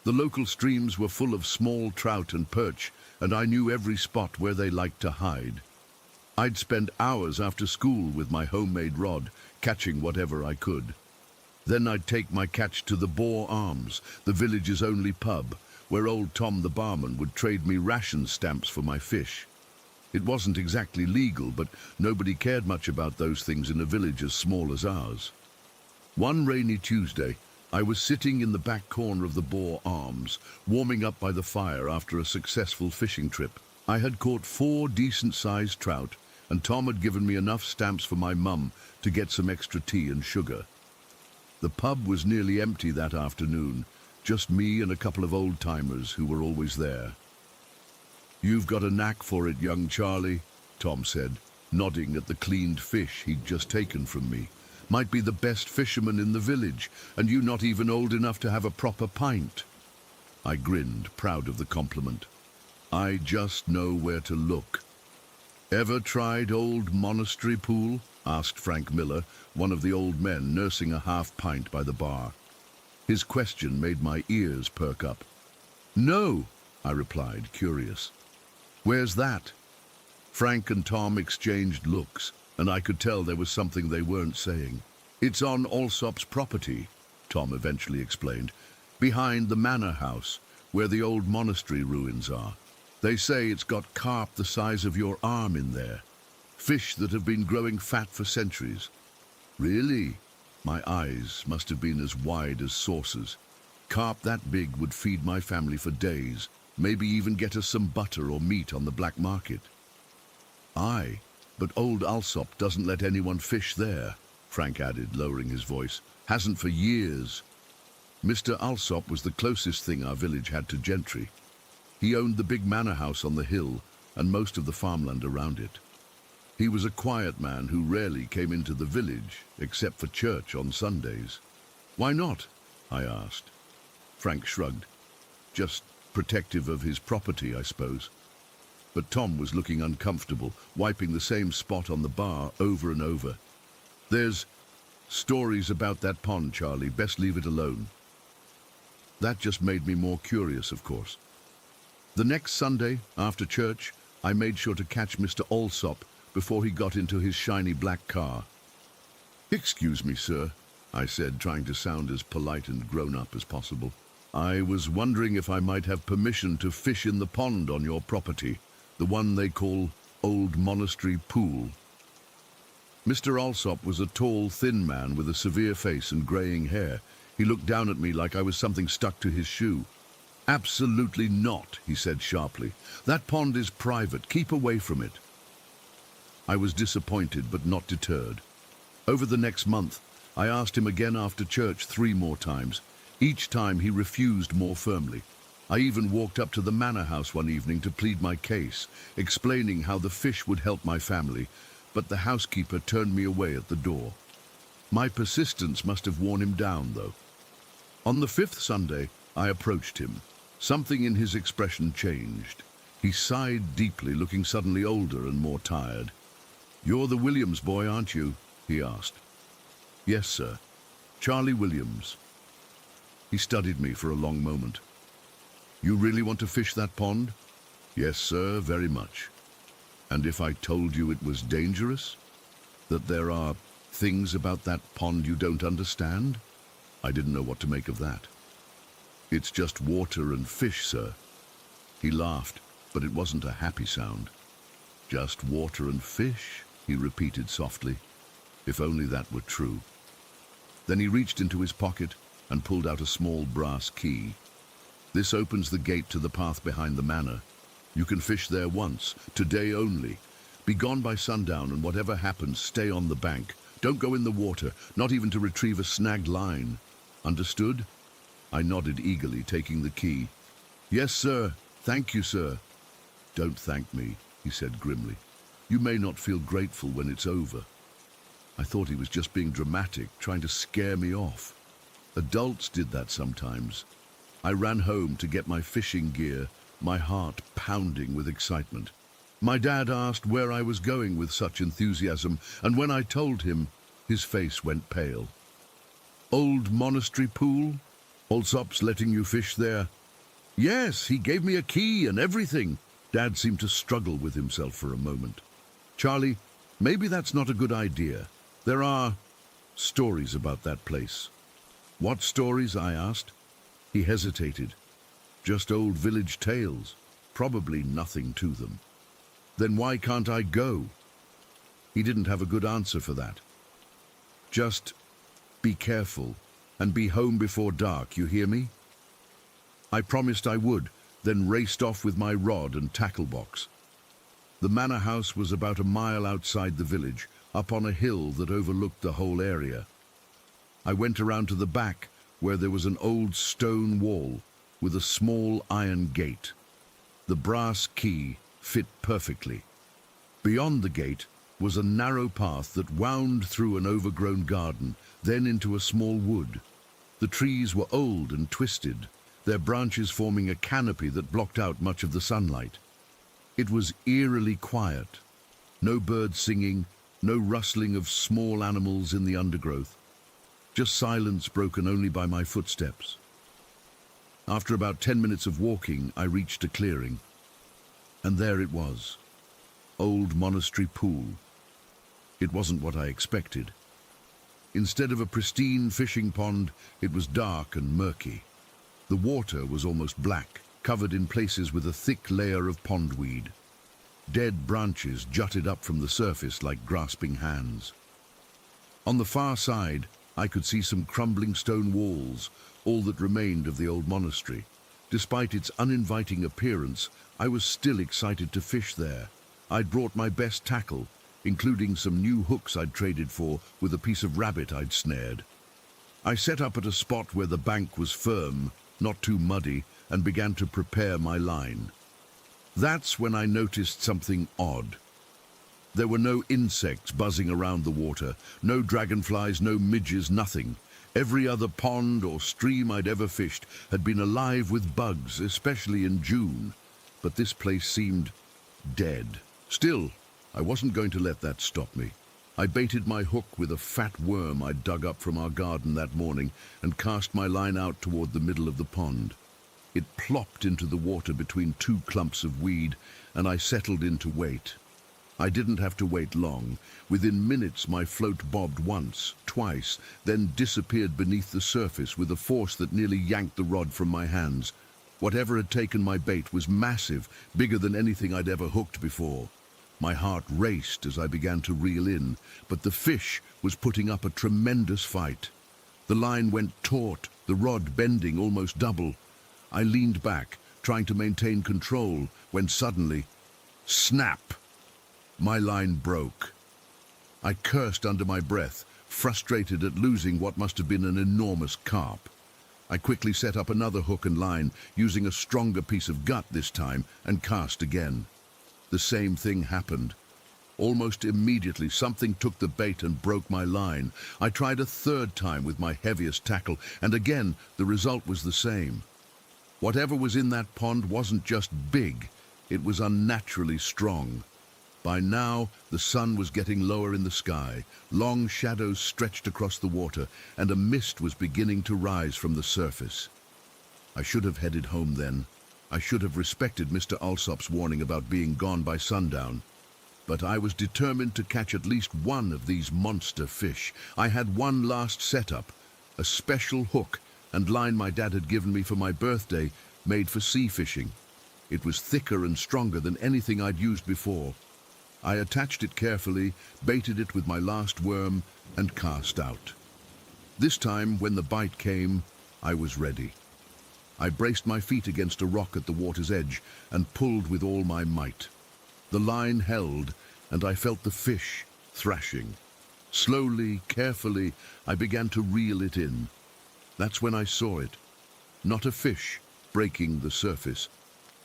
The local streams were full of small trout and perch, and I knew every spot where they liked to hide. I'd spend hours after school with my homemade rod, catching whatever I could. Then I'd take my catch to the Boar Arms, the village's only pub, where old Tom the barman would trade me ration stamps for my fish. It wasn't exactly legal, but nobody cared much about those things in a village as small as ours. One rainy Tuesday, I was sitting in the back corner of the Boar Arms, warming up by the fire after a successful fishing trip. I had caught 4 decent-sized trout, and Tom had given me enough stamps for my mum to get some extra tea and sugar. The pub was nearly empty that afternoon, just me and a couple of old-timers who were always there. "You've got a knack for it, young Charlie," Tom said, nodding at the cleaned fish he'd just taken from me. "Might be the best fisherman in the village, and you not even old enough to have a proper pint." I grinned, proud of the compliment. I just know where to look. "Ever tried Old Monastery Pool?" asked Frank Miller, one of the old men nursing a half-pint by the bar. His question made my ears perk up. "No," I replied, curious. "Where's that?" Frank and Tom exchanged looks, and I could tell there was something they weren't saying. "It's on Allsop's property," Tom eventually explained, "behind the manor house, where the old monastery ruins are. They say it's got carp the size of your arm in there, fish that have been growing fat for centuries." "Really?" My eyes must have been as wide as saucers. Carp that big would feed my family for days, maybe even get us some butter or meat on the black market. "Aye, but old Alsop doesn't let anyone fish there," Frank added, lowering his voice. "Hasn't for years." Mr. Alsop was the closest thing our village had to gentry. He owned the big manor house on the hill and most of the farmland around it. He was a quiet man who rarely came into the village, except for church on Sundays. Why not? I asked. Frank shrugged. Just protective of his property, I suppose. But Tom was looking uncomfortable, wiping the same spot on the bar over and over. There's stories about that pond, Charlie. Best leave it alone. That just made me more curious, of course. The next Sunday, after church, I made sure to catch Mr. Alsop before he got into his shiny black car. "Excuse me, sir," I said, trying to sound as polite and grown-up as possible. "I was wondering if I might have permission to fish in the pond on your property, the one they call Old Monastery Pool." Mr. Alsop was a tall, thin man with a severe face and greying hair. He looked down at me like I was something stuck to his shoe. "Absolutely not," he said sharply. "That pond is private. Keep away from it." I was disappointed, but not deterred. Over the next month, I asked him again after church 3 more times. Each time he refused more firmly. I even walked up to the manor house one evening to plead my case, explaining how the fish would help my family, but the housekeeper turned me away at the door. My persistence must have worn him down, though. On the 5th Sunday, I approached him. Something in his expression changed. He sighed deeply, looking suddenly older and more tired. "You're the Williams boy, aren't you?" he asked. "Yes, sir. Charlie Williams." He studied me for a long moment. "You really want to fish that pond?" "Yes, sir, very much." "And if I told you it was dangerous? That there are things about that pond you don't understand?" I didn't know what to make of that. "It's just water and fish, sir." He laughed, but it wasn't a happy sound. "Just water and fish," he repeated softly. If only that were true. Then he reached into his pocket and pulled out a small brass key. "This opens the gate to the path behind the manor. You can fish there once, today only. Be gone by sundown, and whatever happens, stay on the bank. Don't go in the water, not even to retrieve a snagged line. Understood?" I nodded eagerly, taking the key. "Yes, sir. Thank you, sir." "Don't thank me," he said grimly. "You may not feel grateful when it's over." I thought he was just being dramatic, trying to scare me off. Adults did that sometimes. I ran home to get my fishing gear, my heart pounding with excitement. My dad asked where I was going with such enthusiasm, and when I told him, his face went pale. "Old Monastery Pool? Alsop's letting you fish there?" "Yes, he gave me a key and everything." Dad seemed to struggle with himself for a moment. "Charlie, maybe that's not a good idea. There are stories about that place." "What stories?" I asked. He hesitated. "Just old village tales. Probably nothing to them." "Then why can't I go?" He didn't have a good answer for that. "Just be careful and be home before dark, you hear me?" I promised I would, then raced off with my rod and tackle box. The manor house was about a mile outside the village, up on a hill that overlooked the whole area. I went around to the back, where there was an old stone wall with a small iron gate. The brass key fit perfectly. Beyond the gate was a narrow path that wound through an overgrown garden, then into a small wood. The trees were old and twisted, their branches forming a canopy that blocked out much of the sunlight. It was eerily quiet. No birds singing, no rustling of small animals in the undergrowth. Just silence broken only by my footsteps. After about 10 minutes of walking, I reached a clearing. And there it was. Old Monastery Pool. It wasn't what I expected. Instead of a pristine fishing pond, it was dark and murky. The water was almost black, covered in places with a thick layer of pondweed. Dead branches jutted up from the surface like grasping hands. On the far side, I could see some crumbling stone walls, all that remained of the old monastery. Despite its uninviting appearance, I was still excited to fish there. I'd brought my best tackle, including some new hooks I'd traded for with a piece of rabbit I'd snared. I set up at a spot where the bank was firm, not too muddy, and began to prepare my line. That's when I noticed something odd. There were no insects buzzing around the water, no dragonflies, no midges, nothing. Every other pond or stream I'd ever fished had been alive with bugs, especially in June, but this place seemed dead. Still, I wasn't going to let that stop me. I baited my hook with a fat worm I'd dug up from our garden that morning and cast my line out toward the middle of the pond. It plopped into the water between two clumps of weed, and I settled in to wait. I didn't have to wait long. Within minutes my float bobbed once, twice, then disappeared beneath the surface with a force that nearly yanked the rod from my hands. Whatever had taken my bait was massive, bigger than anything I'd ever hooked before. My heart raced as I began to reel in, but the fish was putting up a tremendous fight. The line went taut, the rod bending almost double. I leaned back, trying to maintain control, when suddenly, snap! My line broke. I cursed under my breath, frustrated at losing what must have been an enormous carp. I quickly set up another hook and line, using a stronger piece of gut this time, and cast again. The same thing happened. Almost immediately, something took the bait and broke my line. I tried a third time with my heaviest tackle, and again, the result was the same. Whatever was in that pond wasn't just big, it was unnaturally strong. By now, the sun was getting lower in the sky, long shadows stretched across the water, and a mist was beginning to rise from the surface. I should have headed home then. I should have respected Mr. Alsop's warning about being gone by sundown. But I was determined to catch at least one of these monster fish. I had one last setup, a special hook and line my dad had given me for my birthday, made for sea fishing. It was thicker and stronger than anything I'd used before. I attached it carefully, baited it with my last worm, and cast out. This time, when the bite came, I was ready. I braced my feet against a rock at the water's edge and pulled with all my might. The line held, and I felt the fish thrashing. Slowly, carefully, I began to reel it in. That's when I saw it. Not a fish breaking the surface,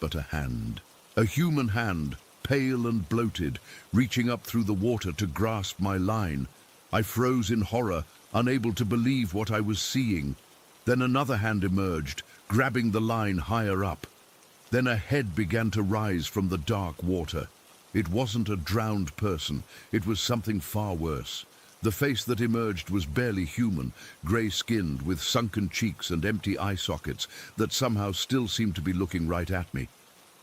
but a hand. A human hand, pale and bloated, reaching up through the water to grasp my line. I froze in horror, unable to believe what I was seeing. Then another hand emerged, grabbing the line higher up. Then a head began to rise from the dark water. It wasn't a drowned person, it was something far worse. The face that emerged was barely human, grey-skinned, with sunken cheeks and empty eye sockets that somehow still seemed to be looking right at me.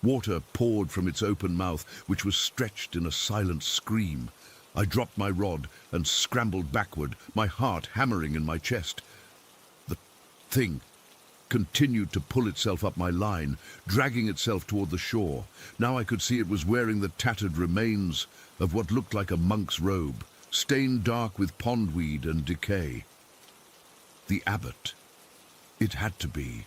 Water poured from its open mouth, which was stretched in a silent scream. I dropped my rod and scrambled backward, my heart hammering in my chest. The thing continued to pull itself up my line, dragging itself toward the shore. Now I could see it was wearing the tattered remains of what looked like a monk's robe, stained dark with pondweed and decay. The abbot. It had to be.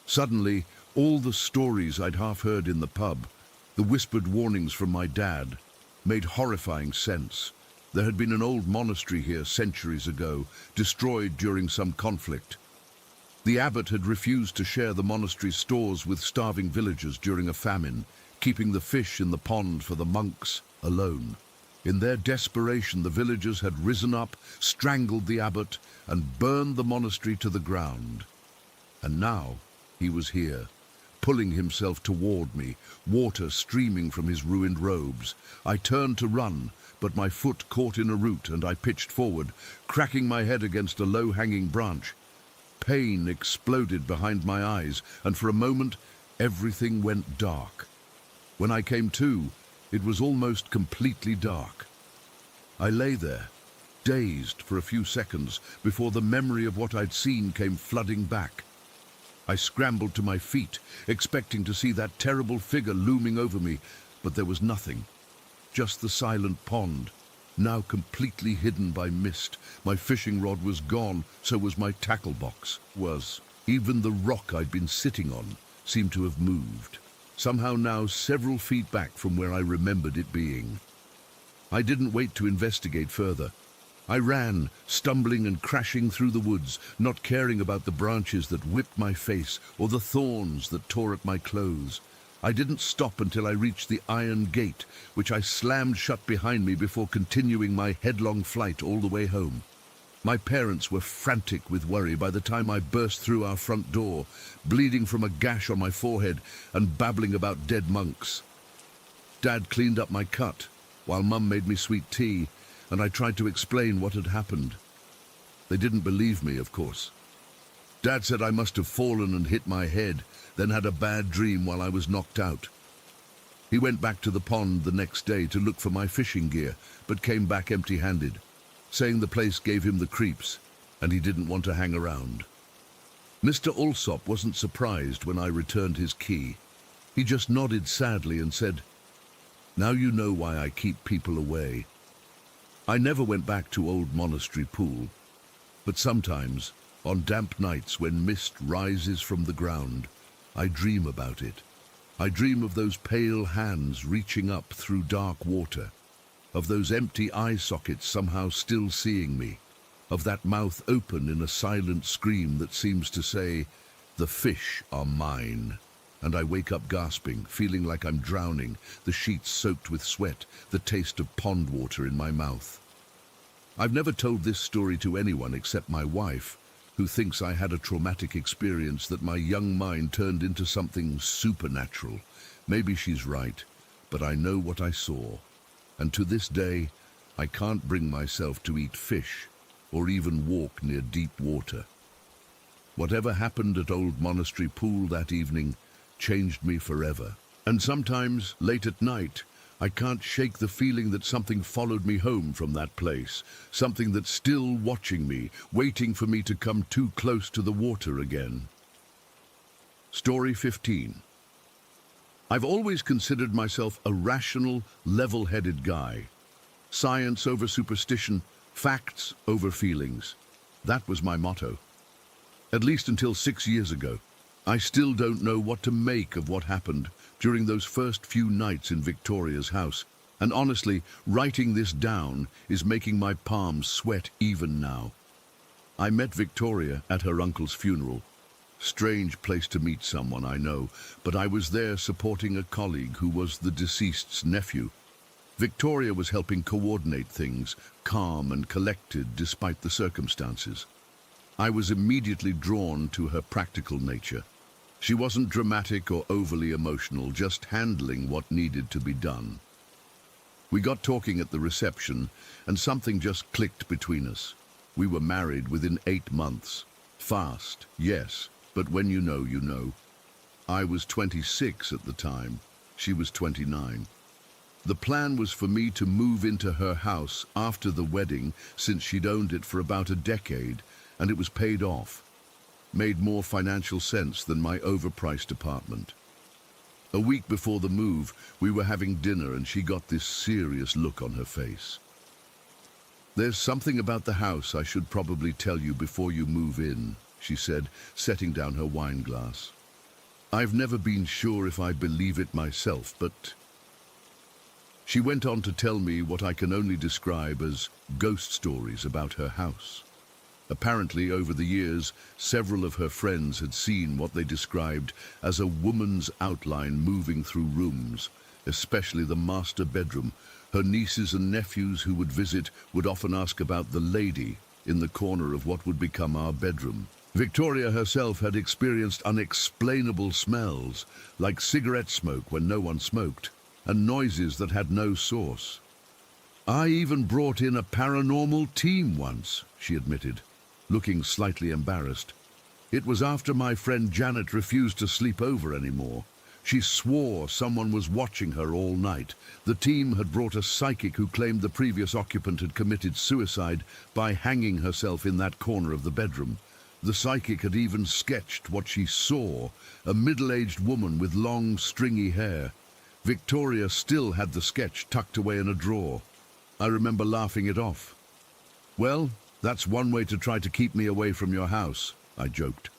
Suddenly, all the stories I'd half heard in the pub, the whispered warnings from my dad, made horrifying sense. There had been an old monastery here centuries ago, destroyed during some conflict. The abbot had refused to share the monastery's stores with starving villagers during a famine, keeping the fish in the pond for the monks alone. In their desperation, the villagers had risen up, strangled the abbot, and burned the monastery to the ground. And now he was here, pulling himself toward me, water streaming from his ruined robes. I turned to run, but my foot caught in a root and I pitched forward, cracking my head against a low-hanging branch. Pain exploded behind my eyes, and for a moment, everything went dark. When I came to, it was almost completely dark. I lay there, dazed for a few seconds, before the memory of what I'd seen came flooding back. I scrambled to my feet, expecting to see that terrible figure looming over me, but there was nothing. Just the silent pond, now completely hidden by mist. My fishing rod was gone, so was my tackle box. Even the rock I'd been sitting on seemed to have moved, somehow now several feet back from where I remembered it being. I didn't wait to investigate further. I ran, stumbling and crashing through the woods, not caring about the branches that whipped my face or the thorns that tore at my clothes. I didn't stop until I reached the iron gate, which I slammed shut behind me before continuing my headlong flight all the way home. My parents were frantic with worry by the time I burst through our front door, bleeding from a gash on my forehead and babbling about dead monks. Dad cleaned up my cut, while Mum made me sweet tea, and I tried to explain what had happened. They didn't believe me, of course. Dad said I must have fallen and hit my head, then had a bad dream while I was knocked out. He went back to the pond the next day to look for my fishing gear, but came back empty-handed, saying the place gave him the creeps, and he didn't want to hang around. Mr. Alsop wasn't surprised when I returned his key. He just nodded sadly and said, "Now you know why I keep people away." I never went back to Old Monastery Pool, but sometimes, on damp nights when mist rises from the ground, I dream about it. I dream of those pale hands reaching up through dark water, of those empty eye sockets somehow still seeing me, of that mouth open in a silent scream that seems to say, "The fish are mine." And I wake up gasping, feeling like I'm drowning, the sheets soaked with sweat, the taste of pond water in my mouth. I've never told this story to anyone except my wife, who thinks I had a traumatic experience that my young mind turned into something supernatural. Maybe she's right, but I know what I saw. And to this day, I can't bring myself to eat fish or even walk near deep water. Whatever happened at Old Monastery Pool that evening changed me forever. And sometimes, late at night, I can't shake the feeling that something followed me home from that place, something that's still watching me, waiting for me to come too close to the water again. Story 15. I've always considered myself a rational, level-headed guy. Science over superstition, facts over feelings. That was my motto. At least until 6 years ago. I still don't know what to make of what happened during those first few nights in Victoria's house, and honestly, writing this down is making my palms sweat even now. I met Victoria at her uncle's funeral. Strange place to meet someone, I know, but I was there supporting a colleague who was the deceased's nephew. Victoria was helping coordinate things, calm and collected despite the circumstances. I was immediately drawn to her practical nature. She wasn't dramatic or overly emotional, just handling what needed to be done. We got talking at the reception, and something just clicked between us. We were married within 8 months. Fast, yes, but when you know, you know. I was 26 at the time. She was 29. The plan was for me to move into her house after the wedding, since she'd owned it for about a decade, and it was paid off. Made more financial sense than my overpriced apartment. A week before the move, we were having dinner and she got this serious look on her face. "There's something about the house I should probably tell you before you move in," she said, setting down her wine glass. "I've never been sure if I believe it myself, but..." She went on to tell me what I can only describe as ghost stories about her house. Apparently, over the years, several of her friends had seen what they described as a woman's outline moving through rooms, especially the master bedroom. Her nieces and nephews who would visit would often ask about the lady in the corner of what would become our bedroom. Victoria herself had experienced unexplainable smells, like cigarette smoke when no one smoked, and noises that had no source. "I even brought in a paranormal team once," she admitted, looking slightly embarrassed. "It was after my friend Janet refused to sleep over anymore. She swore someone was watching her all night. The team had brought a psychic who claimed the previous occupant had committed suicide by hanging herself in that corner of the bedroom. The psychic had even sketched what she saw, a middle-aged woman with long, stringy hair. Victoria still had the sketch tucked away in a drawer. I remember laughing it off. "Well, that's one way to try to keep me away from your house," I joked.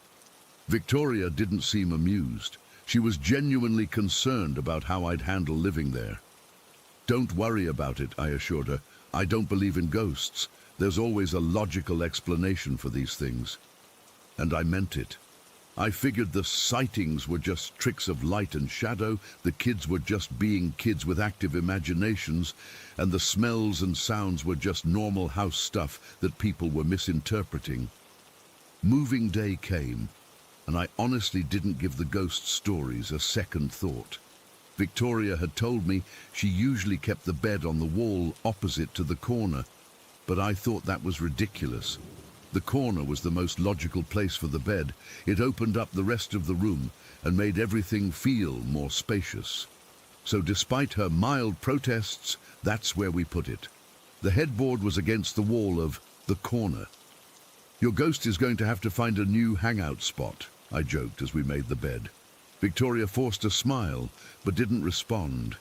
Victoria didn't seem amused. She was genuinely concerned about how I'd handle living there. "Don't worry about it," I assured her. "I don't believe in ghosts. There's always a logical explanation for these things." And I meant it. I figured the sightings were just tricks of light and shadow, the kids were just being kids with active imaginations, and the smells and sounds were just normal house stuff that people were misinterpreting. Moving day came, and I honestly didn't give the ghost stories a second thought. Victoria had told me she usually kept the bed on the wall opposite to the corner, but I thought that was ridiculous. The corner was the most logical place for the bed. It opened up the rest of the room and made everything feel more spacious. So despite her mild protests, that's where we put it. The headboard was against the wall of the corner. "Your ghost is going to have to find a new hangout spot," I joked as we made the bed. Victoria forced a smile, but didn't respond.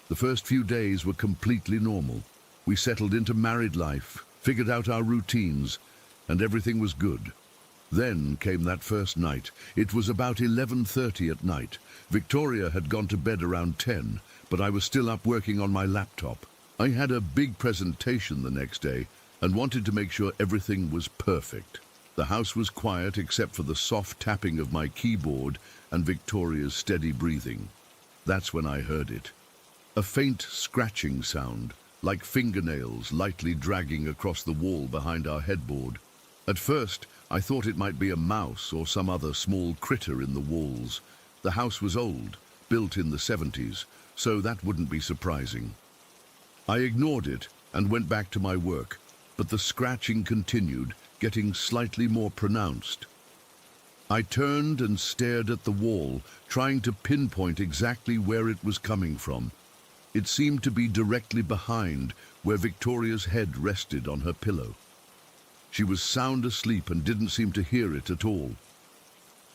The first few days were completely normal. We settled into married life, figured out our routines, and everything was good. Then came that first night. It was about 11:30 at night. Victoria had gone to bed around 10, but I was still up working on my laptop. I had a big presentation the next day and wanted to make sure everything was perfect. The house was quiet except for the soft tapping of my keyboard and Victoria's steady breathing. That's when I heard it. A faint scratching sound, like fingernails lightly dragging across the wall behind our headboard. At first, I thought it might be a mouse or some other small critter in the walls. The house was old, built in the 70s, so that wouldn't be surprising. I ignored it and went back to my work, but the scratching continued, getting slightly more pronounced. I turned and stared at the wall, trying to pinpoint exactly where it was coming from. It seemed to be directly behind where Victoria's head rested on her pillow. She was sound asleep and didn't seem to hear it at all.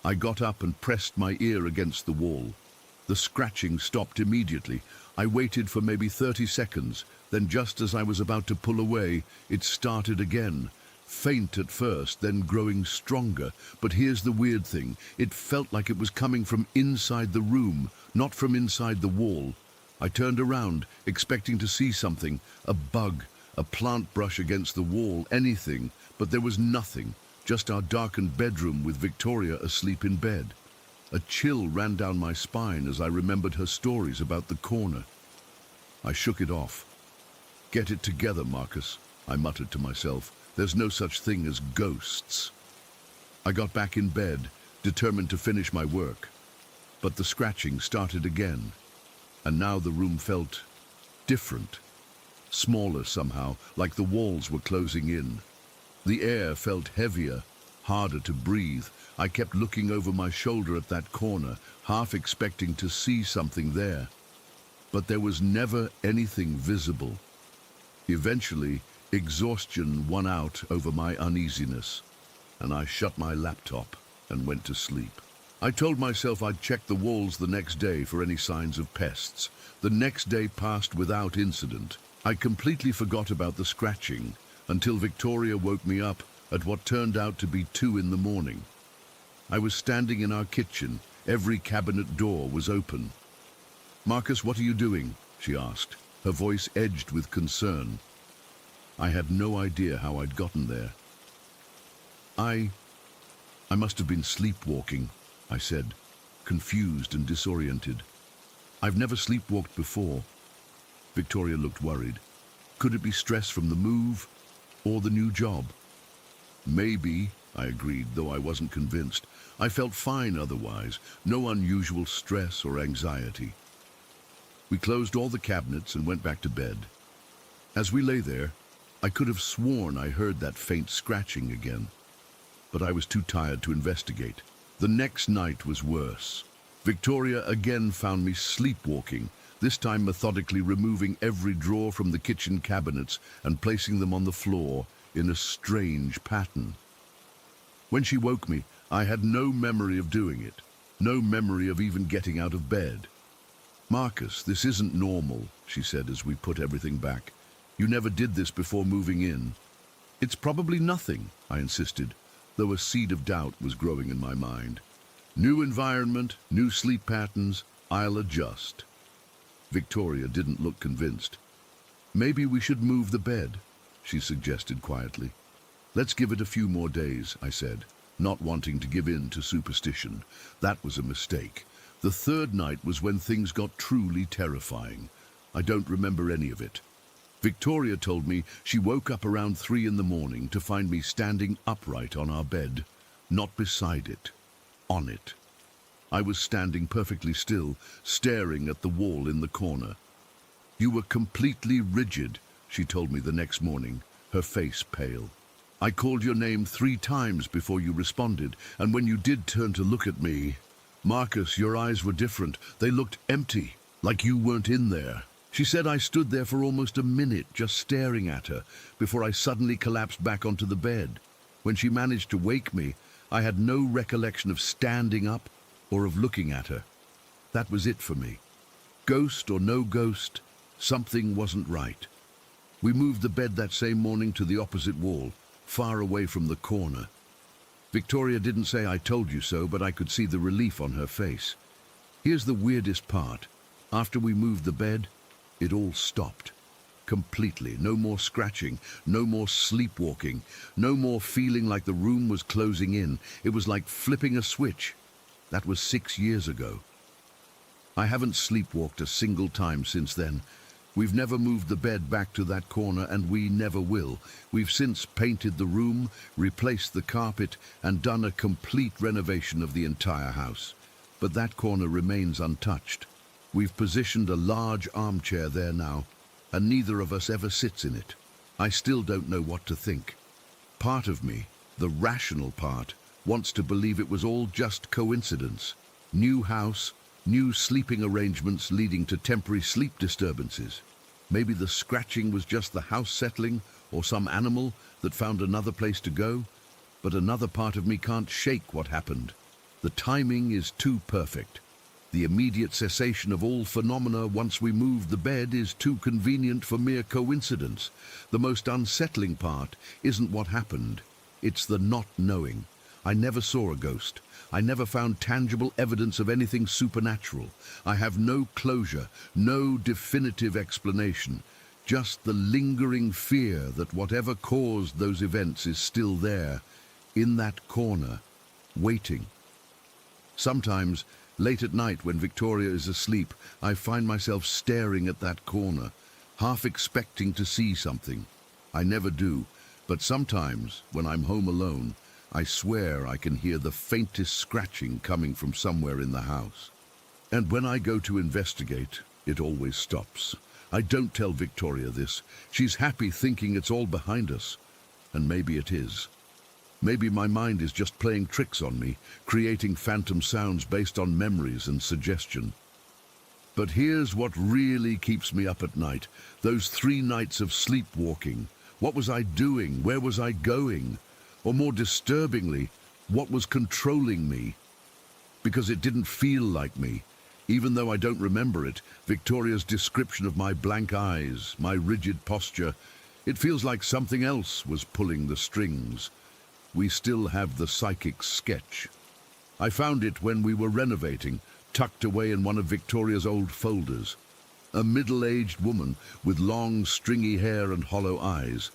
I got up and pressed my ear against the wall. The scratching stopped immediately. I waited for maybe 30 seconds, then just as I was about to pull away, it started again. Faint at first, then growing stronger. But here's the weird thing. It felt like it was coming from inside the room, not from inside the wall. I turned around, expecting to see something, a bug, a plant brush against the wall, anything, but there was nothing, just our darkened bedroom with Victoria asleep in bed. A chill ran down my spine as I remembered her stories about the corner. I shook it off. "Get it together, Marcus," I muttered to myself. "There's no such thing as ghosts." I got back in bed, determined to finish my work. But the scratching started again, and now the room felt different. Smaller somehow, like the walls were closing in. The air felt heavier, harder to breathe. I kept looking over my shoulder at that corner, half expecting to see something there. But there was never anything visible. Eventually, exhaustion won out over my uneasiness, and I shut my laptop and went to sleep. I told myself I'd check the walls the next day for any signs of pests. The next day passed without incident. I completely forgot about the scratching until Victoria woke me up at what turned out to be 2 in the morning. I was standing in our kitchen. Every cabinet door was open. "Marcus, what are you doing?" she asked, her voice edged with concern. I had no idea how I'd gotten there. I must have been sleepwalking," I said, confused and disoriented. "I've never sleepwalked before." Victoria looked worried. Could it be stress from the move or the new job? "Maybe," I agreed, though I wasn't convinced. I felt fine otherwise, no unusual stress or anxiety. We closed all the cabinets and went back to bed. As we lay there, I could have sworn I heard that faint scratching again, but I was too tired to investigate. The next night was worse. Victoria again found me sleepwalking, this time methodically removing every drawer from the kitchen cabinets and placing them on the floor in a strange pattern. When she woke me, I had no memory of doing it, no memory of even getting out of bed. "Marcus, this isn't normal," she said as we put everything back. "You never did this before moving in." "It's probably nothing," I insisted, though a seed of doubt was growing in my mind. "New environment, new sleep patterns, I'll adjust." Victoria didn't look convinced. "Maybe we should move the bed," she suggested quietly. "Let's give it a few more days," I said. not wanting to give in to superstition. That was a mistake. The third night was when things got truly terrifying. I don't remember any of it. Victoria told me she woke up around 3 in the morning to find me standing upright on our bed, not beside it, on it. I was standing perfectly still, staring at the wall in the corner. "You were completely rigid," she told me the next morning, her face pale. "I called your name 3 times before you responded, and when you did turn to look at me, Marcus, your eyes were different. They looked empty, like you weren't in there." She said I stood there for almost a minute just staring at her before I suddenly collapsed back onto the bed. When she managed to wake me, I had no recollection of standing up or of looking at her. That was it for me. Ghost or no ghost, something wasn't right. We moved the bed that same morning to the opposite wall, far away from the corner. Victoria didn't say I told you so, but I could see the relief on her face. Here's the weirdest part. After we moved the bed, it all stopped. Completely. No more scratching, no more sleepwalking, no more feeling like the room was closing in. It was like flipping a switch. That was 6 years ago. I haven't sleepwalked a single time since then. We've never moved the bed back to that corner, and we never will. We've since painted the room, replaced the carpet, and done a complete renovation of the entire house. But that corner remains untouched. We've positioned a large armchair there now, and neither of us ever sits in it. I still don't know what to think. Part of me, the rational part, wants to believe it was all just coincidence. New house, new sleeping arrangements leading to temporary sleep disturbances. Maybe the scratching was just the house settling, or some animal that found another place to go. But another part of me can't shake what happened. The timing is too perfect. The immediate cessation of all phenomena once we moved the bed is too convenient for mere coincidence. The most unsettling part isn't what happened. It's the not knowing. I never saw a ghost. I never found tangible evidence of anything supernatural. I have no closure, no definitive explanation. Just the lingering fear that whatever caused those events is still there, in that corner, waiting. Sometimes, late at night when Victoria is asleep, I find myself staring at that corner, half expecting to see something. I never do, but sometimes, when I'm home alone, I swear I can hear the faintest scratching coming from somewhere in the house. And when I go to investigate, it always stops. I don't tell Victoria this. She's happy thinking it's all behind us. And maybe it is. Maybe my mind is just playing tricks on me, creating phantom sounds based on memories and suggestion. But here's what really keeps me up at night. Those 3 nights of sleepwalking. What was I doing? Where was I going? Or more disturbingly, what was controlling me? Because it didn't feel like me. Even though I don't remember it, Victoria's description of my blank eyes, my rigid posture, it feels like something else was pulling the strings. We still have the psychic sketch. I found it when we were renovating, tucked away in one of Victoria's old folders. A middle-aged woman with long, stringy hair and hollow eyes.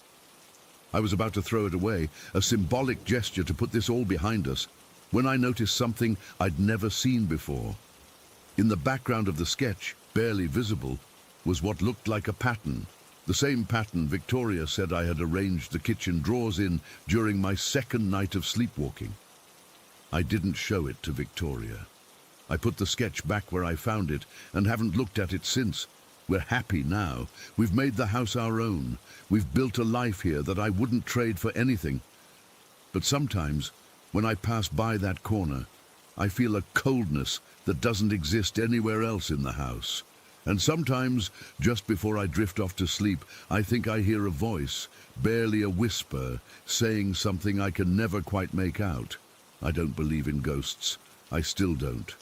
I was about to throw it away, a symbolic gesture to put this all behind us, when I noticed something I'd never seen before. In the background of the sketch, barely visible, was what looked like a pattern. The same pattern Victoria said I had arranged the kitchen drawers in during my 2nd night of sleepwalking. I didn't show it to Victoria. I put the sketch back where I found it and haven't looked at it since. We're happy now. We've made the house our own. We've built a life here that I wouldn't trade for anything. But sometimes, when I pass by that corner, I feel a coldness that doesn't exist anywhere else in the house. And sometimes, just before I drift off to sleep, I think I hear a voice, barely a whisper, saying something I can never quite make out. I don't believe in ghosts. I still don't.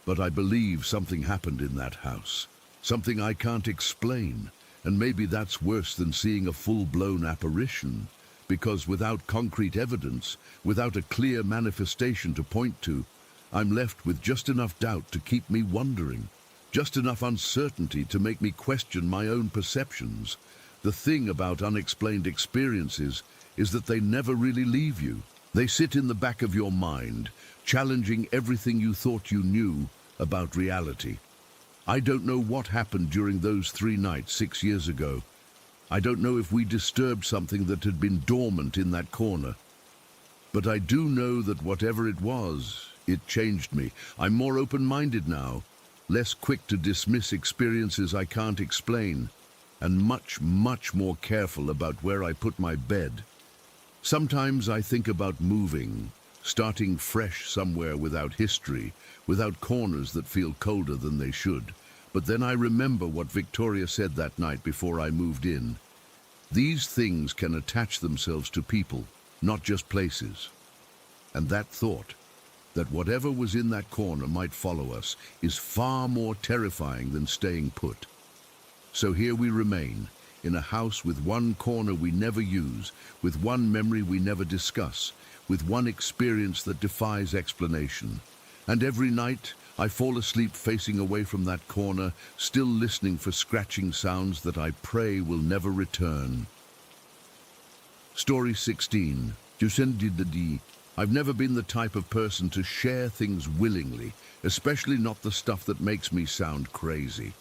But I believe something happened in that house. Something I can't explain. And maybe that's worse than seeing a full-blown apparition. Because without concrete evidence, without a clear manifestation to point to, I'm left with just enough doubt to keep me wondering. Just enough uncertainty to make me question my own perceptions. The thing about unexplained experiences is that they never really leave you. They sit in the back of your mind, challenging everything you thought you knew about reality. I don't know what happened during those 3 nights 6 years ago. I don't know if we disturbed something that had been dormant in that corner. But I do know that whatever it was, it changed me. I'm more open-minded now, less quick to dismiss experiences I can't explain, and much, much more careful about where I put my bed. Sometimes I think about moving, starting fresh somewhere without history, without corners that feel colder than they should. But then I remember what Victoria said that night before I moved in. These things can attach themselves to people, not just places. And that thought, that whatever was in that corner might follow us, is far more terrifying than staying put. So here we remain, in a house with one corner we never use, with one memory we never discuss, with one experience that defies explanation. And every night, I fall asleep facing away from that corner, still listening for scratching sounds that I pray will never return. Story 16. I've never been the type of person to share things willingly, especially not the stuff that makes me sound crazy.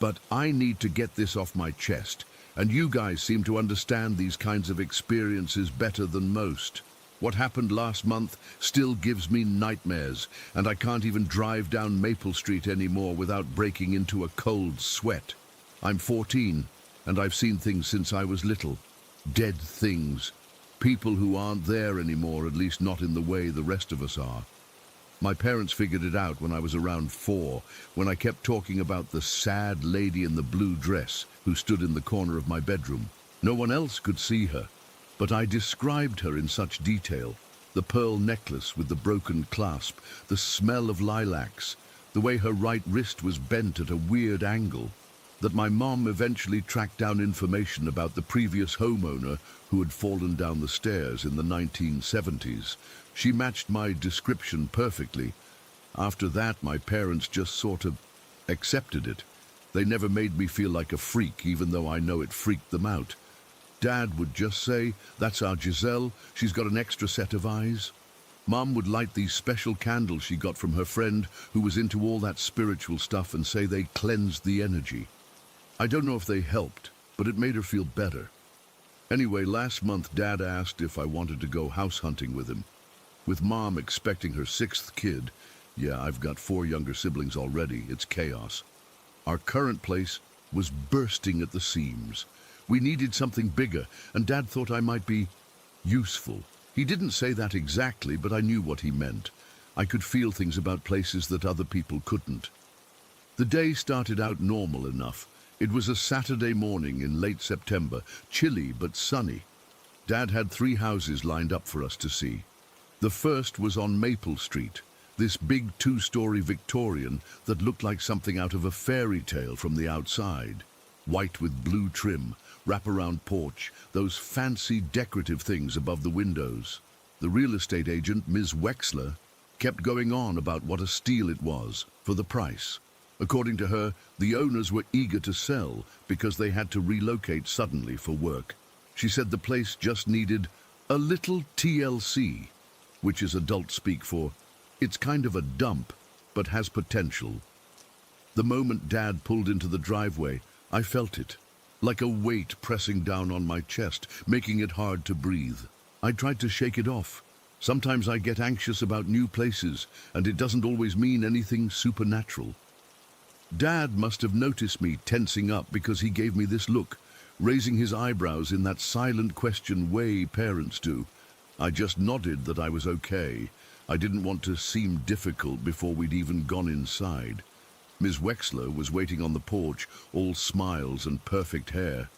But I need to get this off my chest, and you guys seem to understand these kinds of experiences better than most. What happened last month still gives me nightmares, and I can't even drive down Maple Street anymore without breaking into a cold sweat. I'm 14, and I've seen things since I was little. Dead things. People who aren't there anymore, at least not in the way the rest of us are. My parents figured it out when I was around 4, when I kept talking about the sad lady in the blue dress who stood in the corner of my bedroom. No one else could see her, but I described her in such detail. The pearl necklace with the broken clasp, the smell of lilacs, the way her right wrist was bent at a weird angle, that my mom eventually tracked down information about the previous homeowner who had fallen down the stairs in the 1970s. She matched my description perfectly. After that, my parents just sort of accepted it. They never made me feel like a freak, even though I know it freaked them out. Dad would just say, "That's our Giselle, she's got an extra set of eyes." Mom would light these special candles she got from her friend who was into all that spiritual stuff and say they cleansed the energy. I don't know if they helped, but it made her feel better. Anyway, last month Dad asked if I wanted to go house hunting with him. With Mom expecting her 6th kid, yeah, I've got 4 younger siblings already, it's chaos. Our current place was bursting at the seams. We needed something bigger, and Dad thought I might be useful. He didn't say that exactly, but I knew what he meant. I could feel things about places that other people couldn't. The day started out normal enough. It was a Saturday morning in late September, chilly but sunny. Dad had 3 houses lined up for us to see. The first was on Maple Street, this big 2-story Victorian that looked like something out of a fairy tale from the outside. White with blue trim, wraparound porch, those fancy decorative things above the windows. The real estate agent, Ms. Wexler, kept going on about what a steal it was for the price. According to her, the owners were eager to sell because they had to relocate suddenly for work. She said the place just needed a little TLC, which is adult speak for, it's kind of a dump, but has potential. The moment Dad pulled into the driveway, I felt it, like a weight pressing down on my chest, making it hard to breathe. I tried to shake it off. Sometimes I get anxious about new places, and it doesn't always mean anything supernatural. Dad must have noticed me tensing up because he gave me this look, raising his eyebrows in that silent question way parents do. I just nodded that I was okay. I didn't want to seem difficult before we'd even gone inside. Ms. Wexler was waiting on the porch, all smiles and perfect hair.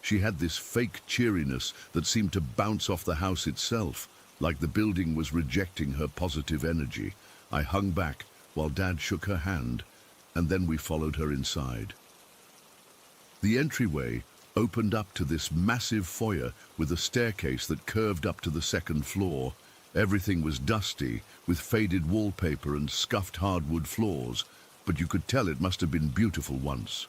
She had this fake cheeriness that seemed to bounce off the house itself, like the building was rejecting her positive energy. I hung back while Dad shook her hand, and then we followed her inside. The entryway opened up to this massive foyer with a staircase that curved up to the 2nd floor. Everything was dusty, with faded wallpaper and scuffed hardwood floors, but you could tell it must have been beautiful once.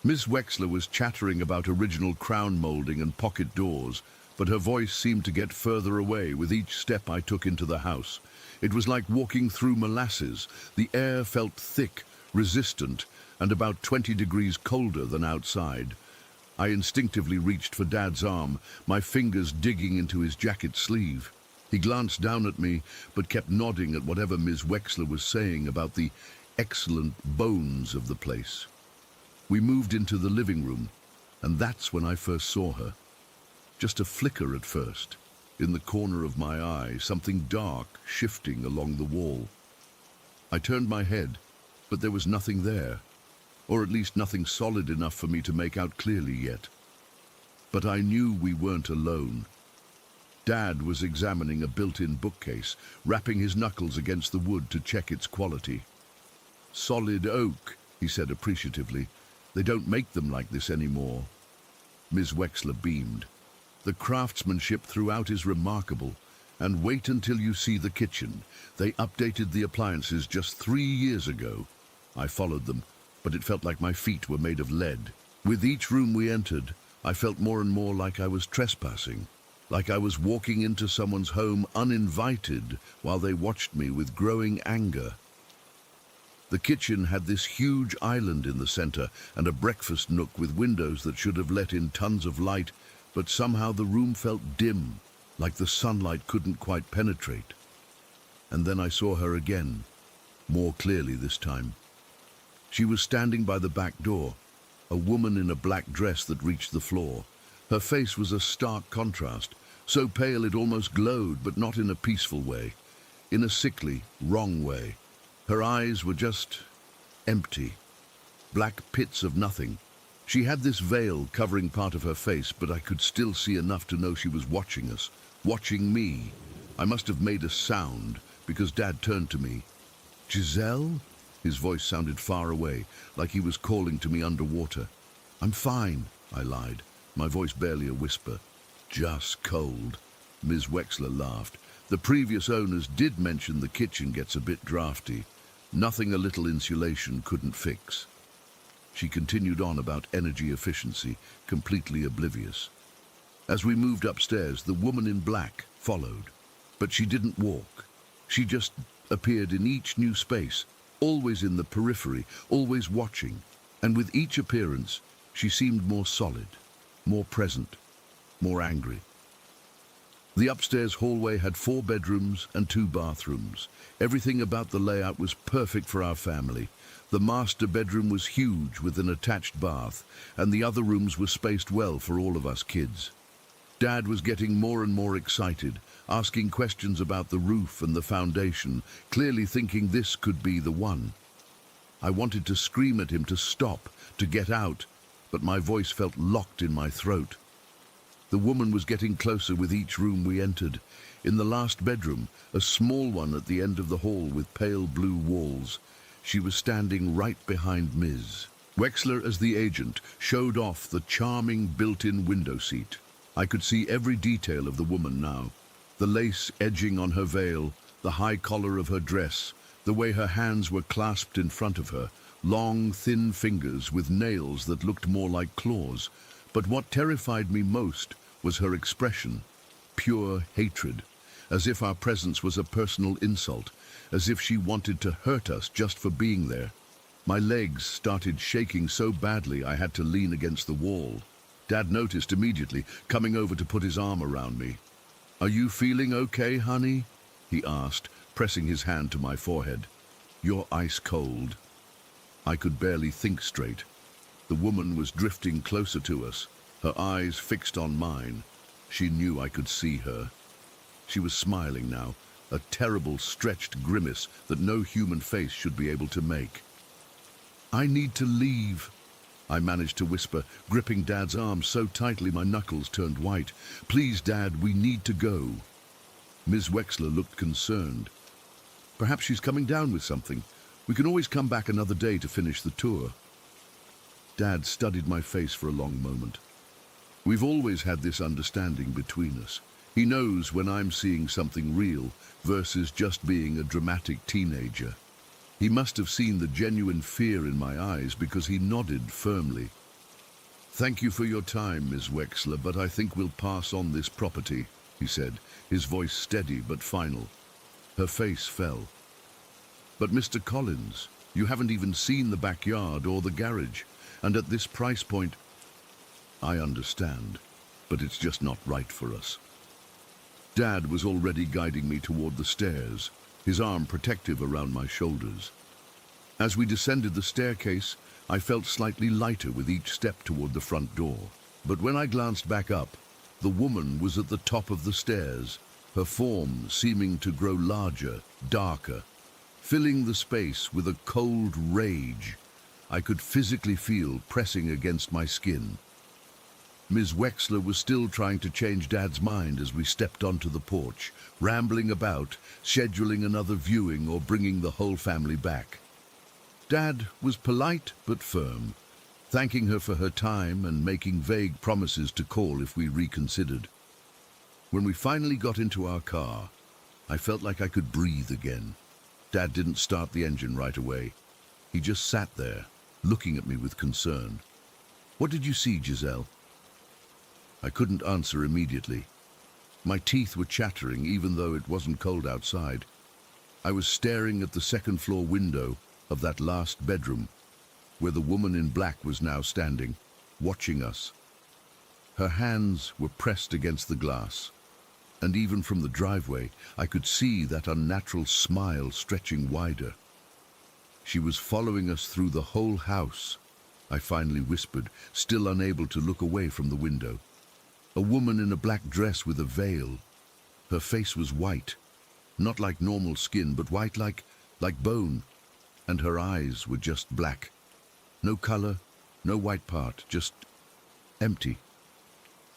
Miss Wexler was chattering about original crown molding and pocket doors, but her voice seemed to get further away with each step I took into the house. It was like walking through molasses. The air felt thick, resistant, and about 20 degrees colder than outside. I instinctively reached for Dad's arm, my fingers digging into his jacket sleeve. He glanced down at me, but kept nodding at whatever Ms. Wexler was saying about the excellent bones of the place. We moved into the living room, and that's when I first saw her. Just a flicker at first. In the corner of my eye, something dark shifting along the wall. I turned my head, but there was nothing there, or at least nothing solid enough for me to make out clearly yet. But I knew we weren't alone. Dad was examining a built-in bookcase, rapping his knuckles against the wood to check its quality. "Solid oak," he said appreciatively. "They don't make them like this anymore." Ms. Wexler beamed. "The craftsmanship throughout is remarkable. And wait until you see the kitchen. They updated the appliances just 3 years ago." I followed them, but it felt like my feet were made of lead. With each room we entered, I felt more and more like I was trespassing, like I was walking into someone's home uninvited while they watched me with growing anger. The kitchen had this huge island in the center and a breakfast nook with windows that should have let in tons of light, but somehow the room felt dim, like the sunlight couldn't quite penetrate. And then I saw her again, more clearly this time. She was standing by the back door, a woman in a black dress that reached the floor. Her face was a stark contrast, so pale it almost glowed, but not in a peaceful way, in a sickly, wrong way. Her eyes were just empty, black pits of nothing. She had this veil covering part of her face, but I could still see enough to know she was watching us, watching me. I must have made a sound, because Dad turned to me. "Giselle?" His voice sounded far away, like he was calling to me underwater. "I'm fine," I lied, my voice barely a whisper. "Just cold." Ms. Wexler laughed. "The previous owners did mention the kitchen gets a bit drafty. Nothing a little insulation couldn't fix." She continued on about energy efficiency, completely oblivious. As we moved upstairs, the woman in black followed. But she didn't walk. She just appeared in each new space, always in the periphery, always watching. And with each appearance, she seemed more solid, more present, more angry. The upstairs hallway had 4 bedrooms and 2 bathrooms. Everything about the layout was perfect for our family. The master bedroom was huge with an attached bath, and the other rooms were spaced well for all of us kids. Dad was getting more and more excited, asking questions about the roof and the foundation, clearly thinking this could be the one. I wanted to scream at him to stop, to get out, but my voice felt locked in my throat. The woman was getting closer with each room we entered. In the last bedroom, a small one at the end of the hall with pale blue walls, she was standing right behind Ms. Wexler, as the agent, showed off the charming built-in window seat. I could see every detail of the woman now. The lace edging on her veil, the high collar of her dress, the way her hands were clasped in front of her, long, thin fingers with nails that looked more like claws. But what terrified me most was her expression, pure hatred, as if our presence was a personal insult, as if she wanted to hurt us just for being there. My legs started shaking so badly I had to lean against the wall. Dad noticed immediately, coming over to put his arm around me. "Are you feeling okay, honey?" he asked, pressing his hand to my forehead. "You're ice cold." I could barely think straight. The woman was drifting closer to us, her eyes fixed on mine. She knew I could see her. She was smiling now, a terrible stretched grimace that no human face should be able to make. "I need to leave," I managed to whisper, gripping Dad's arm so tightly my knuckles turned white. "Please, Dad, we need to go." Ms. Wexler looked concerned. "Perhaps she's coming down with something. We can always come back another day to finish the tour." Dad studied my face for a long moment. "We've always had this understanding between us. He knows when I'm seeing something real versus just being a dramatic teenager. He must have seen the genuine fear in my eyes because he nodded firmly." "Thank you for your time, Miss Wexler, but I think we'll pass on this property," he said, his voice steady but final. Her face fell. "But Mr. Collins, you haven't even seen the backyard or the garage, and at this price point—" "I understand, but it's just not right for us." Dad was already guiding me toward the stairs, his arm protective around my shoulders. As we descended the staircase, I felt slightly lighter with each step toward the front door. But when I glanced back up, the woman was at the top of the stairs, her form seeming to grow larger, darker, filling the space with a cold rage I could physically feel pressing against my skin. Ms. Wexler was still trying to change Dad's mind as we stepped onto the porch, rambling about, scheduling another viewing or bringing the whole family back. Dad was polite but firm, thanking her for her time and making vague promises to call if we reconsidered. When we finally got into our car, I felt like I could breathe again. Dad didn't start the engine right away. He just sat there, looking at me with concern. "What did you see, Giselle?" I couldn't answer immediately. My teeth were chattering even though it wasn't cold outside. I was staring at the second-floor window of that last bedroom, where the woman in black was now standing, watching us. Her hands were pressed against the glass, and even from the driveway, I could see that unnatural smile stretching wider. She was following us through the whole house, I finally whispered, still unable to look away from the window. A woman in a black dress with a veil. Her face was white, not like normal skin, but white like bone, and her eyes were just black. No color, no white part, just empty.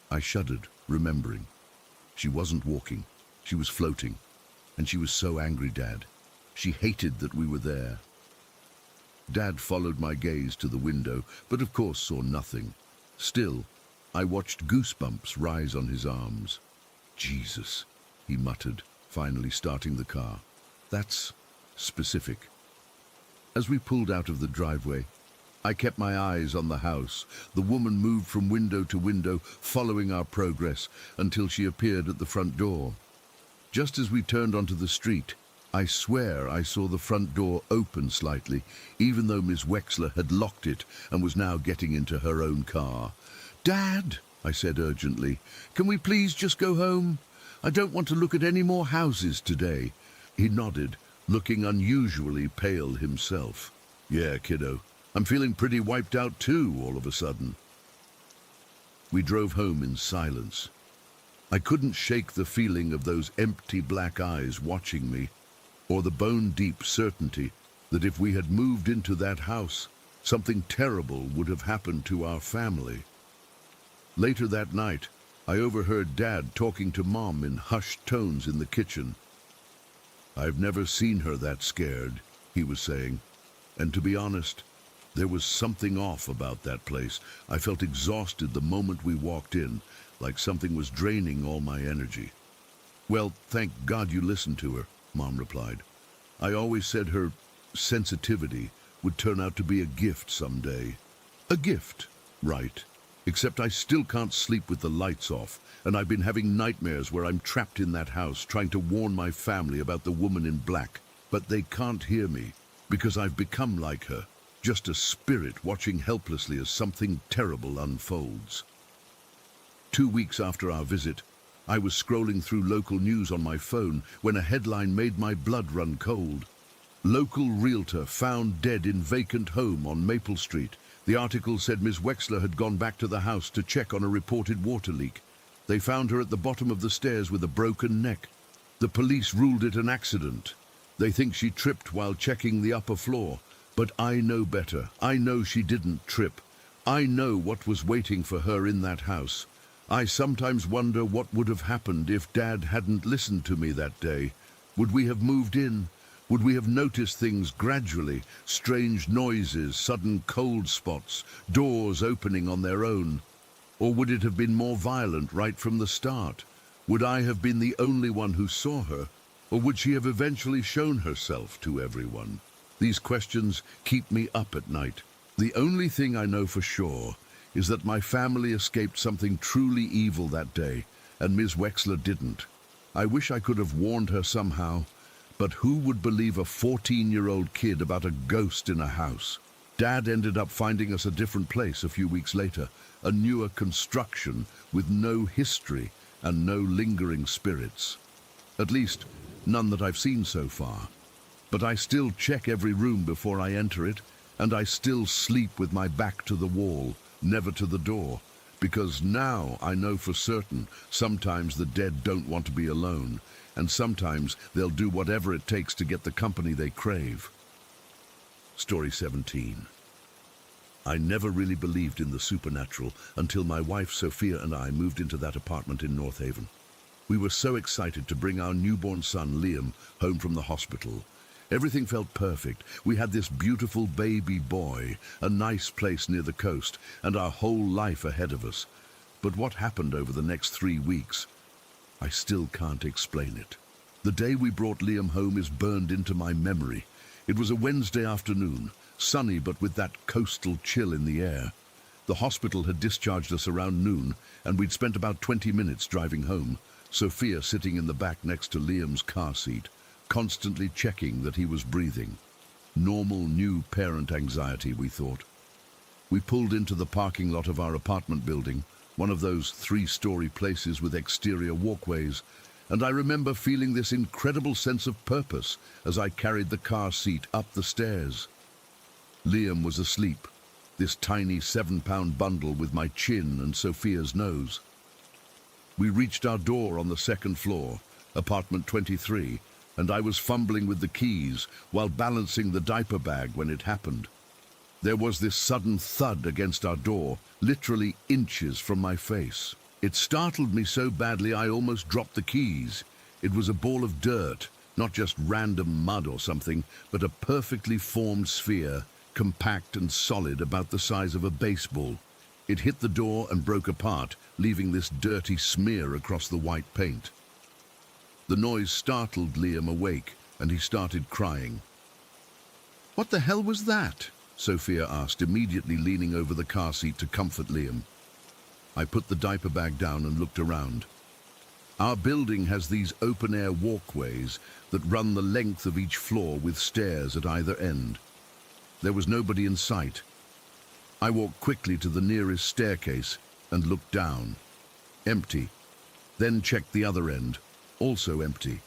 I shuddered, remembering. She wasn't walking, she was floating, and she was so angry, Dad. She hated that we were there. Dad followed my gaze to the window, but of course saw nothing. Still, I watched goosebumps rise on his arms. "Jesus," he muttered, finally starting the car. "That's specific." As we pulled out of the driveway, I kept my eyes on the house. The woman moved from window to window, following our progress, until she appeared at the front door. Just as we turned onto the street, I swear I saw the front door open slightly, even though Miss Wexler had locked it and was now getting into her own car. "Dad," I said urgently, "can we please just go home? I don't want to look at any more houses today." He nodded, looking unusually pale himself. "Yeah, kiddo, I'm feeling pretty wiped out too, all of a sudden." We drove home in silence. I couldn't shake the feeling of those empty black eyes watching me, or the bone-deep certainty that if we had moved into that house, something terrible would have happened to our family. Later that night, I overheard Dad talking to Mom in hushed tones in the kitchen. "I've never seen her that scared," he was saying, and to be honest, there was something off about that place. I felt exhausted the moment we walked in, like something was draining all my energy. "Well, thank God you listened to her," Mom replied. "I always said her sensitivity would turn out to be a gift someday." "A gift, right. Except I still can't sleep with the lights off, and I've been having nightmares where I'm trapped in that house trying to warn my family about the woman in black, but they can't hear me because I've become like her, just a spirit watching helplessly as something terrible unfolds." 2 weeks after our visit, I was scrolling through local news on my phone when a headline made my blood run cold. "Local realtor found dead in vacant home on Maple Street." The article said Ms. Wexler had gone back to the house to check on a reported water leak. They found her at the bottom of the stairs with a broken neck. The police ruled it an accident. They think she tripped while checking the upper floor. But I know better. I know she didn't trip. I know what was waiting for her in that house. I sometimes wonder what would have happened if Dad hadn't listened to me that day. Would we have moved in? Would we have noticed things gradually? Strange noises, sudden cold spots, doors opening on their own? Or would it have been more violent right from the start? Would I have been the only one who saw her? Or would she have eventually shown herself to everyone? These questions keep me up at night. The only thing I know for sure is that my family escaped something truly evil that day, and Ms. Wexler didn't. I wish I could have warned her somehow, but who would believe a 14-year-old kid about a ghost in a house? Dad ended up finding us a different place a few weeks later, a newer construction with no history and no lingering spirits. At least, none that I've seen so far. But I still check every room before I enter it, and I still sleep with my back to the wall, never to the door, because now I know for certain sometimes the dead don't want to be alone, and sometimes they'll do whatever it takes to get the company they crave. Story 17. I never really believed in the supernatural until my wife Sophia and I moved into that apartment in North Haven. We were so excited to bring our newborn son Liam home from the hospital. Everything felt perfect. We had this beautiful baby boy, a nice place near the coast, and our whole life ahead of us. But what happened over the next 3 weeks? I still can't explain it. The day we brought Liam home is burned into my memory. It was a Wednesday afternoon, sunny but with that coastal chill in the air. The hospital had discharged us around noon, and we'd spent about 20 minutes driving home, Sophia sitting in the back next to Liam's car seat, constantly checking that he was breathing. Normal new parent anxiety, we thought. We pulled into the parking lot of our apartment building, one of those 3-story places with exterior walkways, and I remember feeling this incredible sense of purpose as I carried the car seat up the stairs. Liam was asleep, this tiny 7-pound bundle with my chin and Sophia's nose. We reached our door on the 2nd floor, apartment 23, and I was fumbling with the keys while balancing the diaper bag when it happened. There was this sudden thud against our door, literally inches from my face. It startled me so badly I almost dropped the keys. It was a ball of dirt, not just random mud or something, but a perfectly formed sphere, compact and solid, about the size of a baseball. It hit the door and broke apart, leaving this dirty smear across the white paint. The noise startled Liam awake, and he started crying. "What the hell was that?" Sophia asked, immediately leaning over the car seat to comfort Liam. I put the diaper bag down and looked around. Our building has these open-air walkways that run the length of each floor with stairs at either end. There was nobody in sight. I walked quickly to the nearest staircase and looked down. Empty. Then checked the other end. Also empty.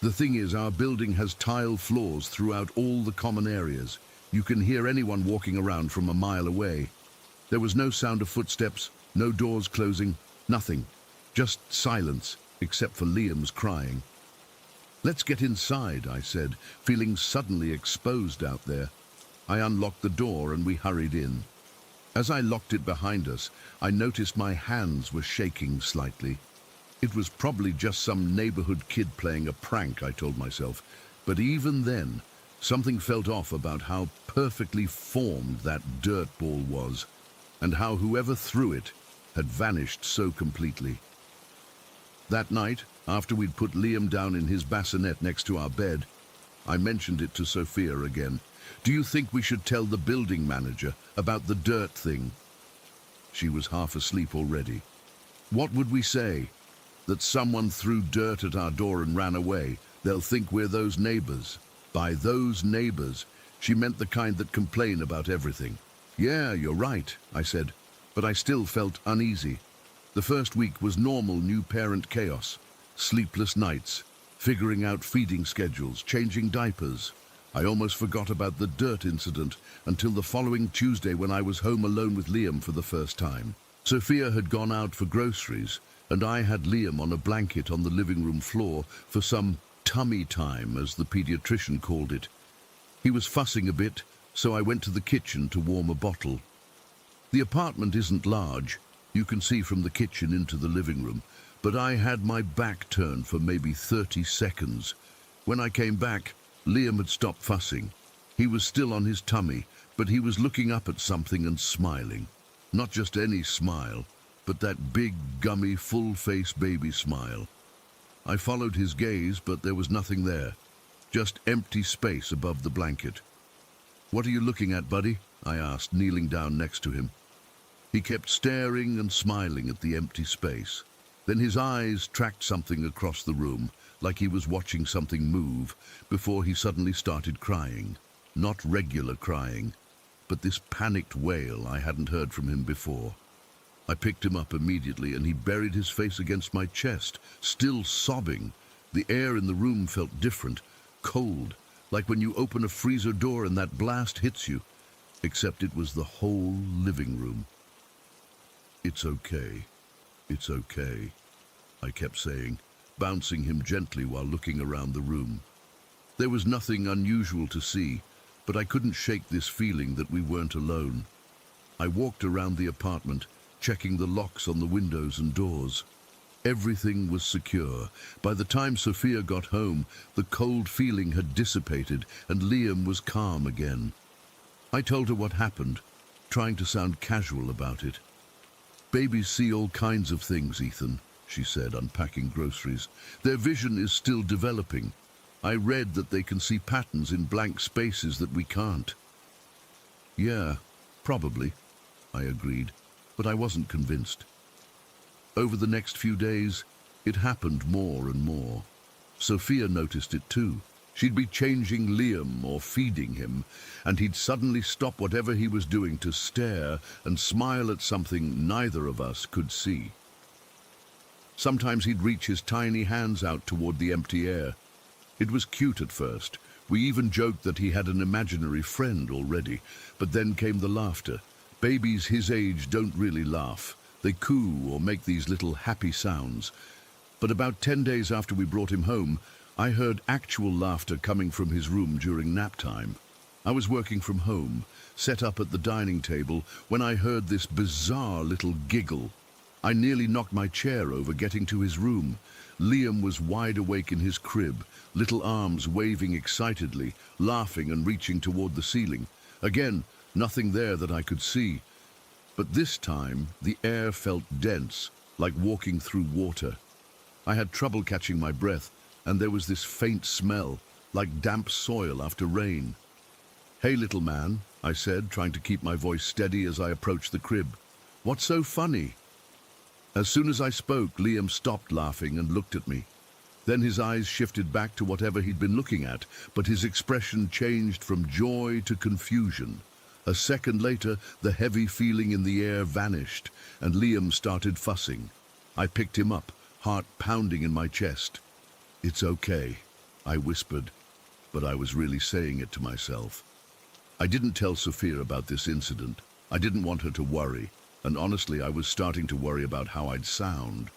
The thing is, our building has tile floors throughout all the common areas. You can hear anyone walking around from a mile away. There was no sound of footsteps, no doors closing, nothing. Just silence, except for Liam's crying. "Let's get inside," I said, feeling suddenly exposed out there. I unlocked the door and we hurried in. As I locked it behind us, I noticed my hands were shaking slightly. It was probably just some neighborhood kid playing a prank, I told myself. But even then, something felt off about how perfectly formed that dirt ball was, and how whoever threw it had vanished so completely. That night, after we'd put Liam down in his bassinet next to our bed, I mentioned it to Sophia again. "Do you think we should tell the building manager about the dirt thing?" She was half asleep already. "What would we say? That someone threw dirt at our door and ran away? They'll think we're those neighbors." By those neighbors, she meant the kind that complain about everything. "Yeah, you're right," I said, but I still felt uneasy. The first week was normal new parent chaos. Sleepless nights, figuring out feeding schedules, changing diapers. I almost forgot about the dirt incident until the following Tuesday when I was home alone with Liam for the first time. Sophia had gone out for groceries, and I had Liam on a blanket on the living room floor for some tummy time, as the pediatrician called it. He was fussing a bit, so I went to the kitchen to warm a bottle. The apartment isn't large. You can see from the kitchen into the living room, but I had my back turned for maybe 30 seconds. When I came back, Liam had stopped fussing. He was still on his tummy, but he was looking up at something and smiling. Not just any smile, but that big, gummy, full-face baby smile. I followed his gaze, but there was nothing there. Just empty space above the blanket. "What are you looking at, buddy?" I asked, kneeling down next to him. He kept staring and smiling at the empty space. Then his eyes tracked something across the room, like he was watching something move, before he suddenly started crying. Not regular crying, but this panicked wail I hadn't heard from him before. I picked him up immediately and he buried his face against my chest, still sobbing. The air in the room felt different, cold, like when you open a freezer door and that blast hits you, except it was the whole living room. "It's okay. It's okay," I kept saying, bouncing him gently while looking around the room. There was nothing unusual to see, but I couldn't shake this feeling that we weren't alone. I walked around the apartment, checking the locks on the windows and doors. Everything was secure. By the time Sophia got home, the cold feeling had dissipated and Liam was calm again. I told her what happened, trying to sound casual about it. "Babies see all kinds of things, Ethan," she said, unpacking groceries. "Their vision is still developing. I read that they can see patterns in blank spaces that we can't." "Yeah, probably," I agreed, but I wasn't convinced. Over the next few days, it happened more and more. Sophia noticed it too. She'd be changing Liam or feeding him, and he'd suddenly stop whatever he was doing to stare and smile at something neither of us could see. Sometimes he'd reach his tiny hands out toward the empty air. It was cute at first. We even joked that he had an imaginary friend already, but then came the laughter. Babies his age don't really laugh. They coo or make these little happy sounds. But about 10 days after we brought him home, I heard actual laughter coming from his room during nap time. I was working from home, set up at the dining table, when I heard this bizarre little giggle. I nearly knocked my chair over getting to his room. Liam was wide awake in his crib, little arms waving excitedly, laughing and reaching toward the ceiling. Again, nothing there that I could see. But this time, the air felt dense, like walking through water. I had trouble catching my breath, and there was this faint smell, like damp soil after rain. "Hey, little man," I said, trying to keep my voice steady as I approached the crib. "What's so funny?" As soon as I spoke, Liam stopped laughing and looked at me. Then his eyes shifted back to whatever he'd been looking at, but his expression changed from joy to confusion. A second later, the heavy feeling in the air vanished, and Liam started fussing. I picked him up, heart pounding in my chest. "It's okay," I whispered, but I was really saying it to myself. I didn't tell Sophia about this incident. I didn't want her to worry, and honestly, I was starting to worry about how I'd sound.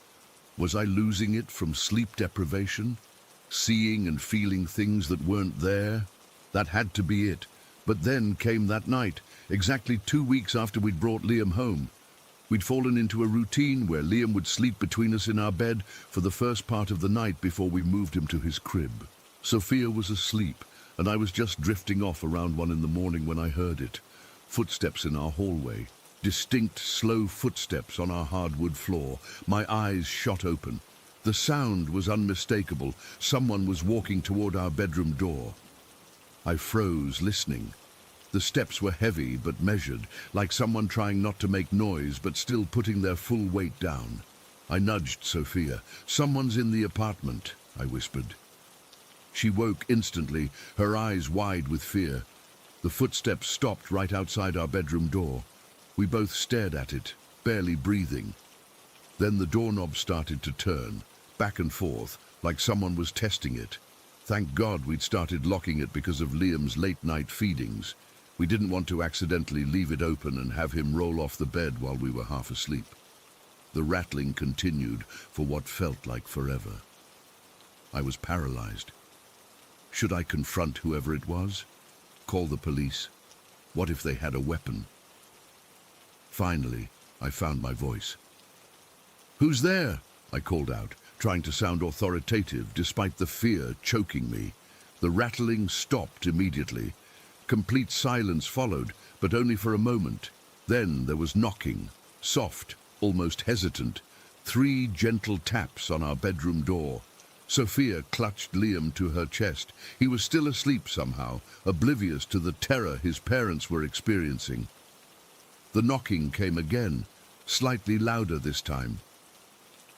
Was I losing it from sleep deprivation? Seeing and feeling things that weren't there? That had to be it. But then came that night, exactly 2 weeks after we'd brought Liam home. We'd fallen into a routine where Liam would sleep between us in our bed for the first part of the night before we moved him to his crib. Sophia was asleep, and I was just drifting off around 1 in the morning when I heard it. Footsteps in our hallway. Distinct, slow footsteps on our hardwood floor. My eyes shot open. The sound was unmistakable. Someone was walking toward our bedroom door. I froze, listening. The steps were heavy but measured, like someone trying not to make noise but still putting their full weight down. I nudged Sophia. "Someone's in the apartment," I whispered. She woke instantly, her eyes wide with fear. The footsteps stopped right outside our bedroom door. We both stared at it, barely breathing. Then the doorknob started to turn, back and forth, like someone was testing it. Thank God we'd started locking it because of Liam's late-night feedings. We didn't want to accidentally leave it open and have him roll off the bed while we were half asleep. The rattling continued for what felt like forever. I was paralyzed. Should I confront whoever it was? Call the police? What if they had a weapon? Finally, I found my voice. "Who's there?" I called out, trying to sound authoritative despite the fear choking me. The rattling stopped immediately. Complete silence followed, but only for a moment. Then there was knocking, soft, almost hesitant. 3 gentle taps on our bedroom door. Sophia clutched Liam to her chest. He was still asleep somehow, oblivious to the terror his parents were experiencing. The knocking came again, slightly louder this time.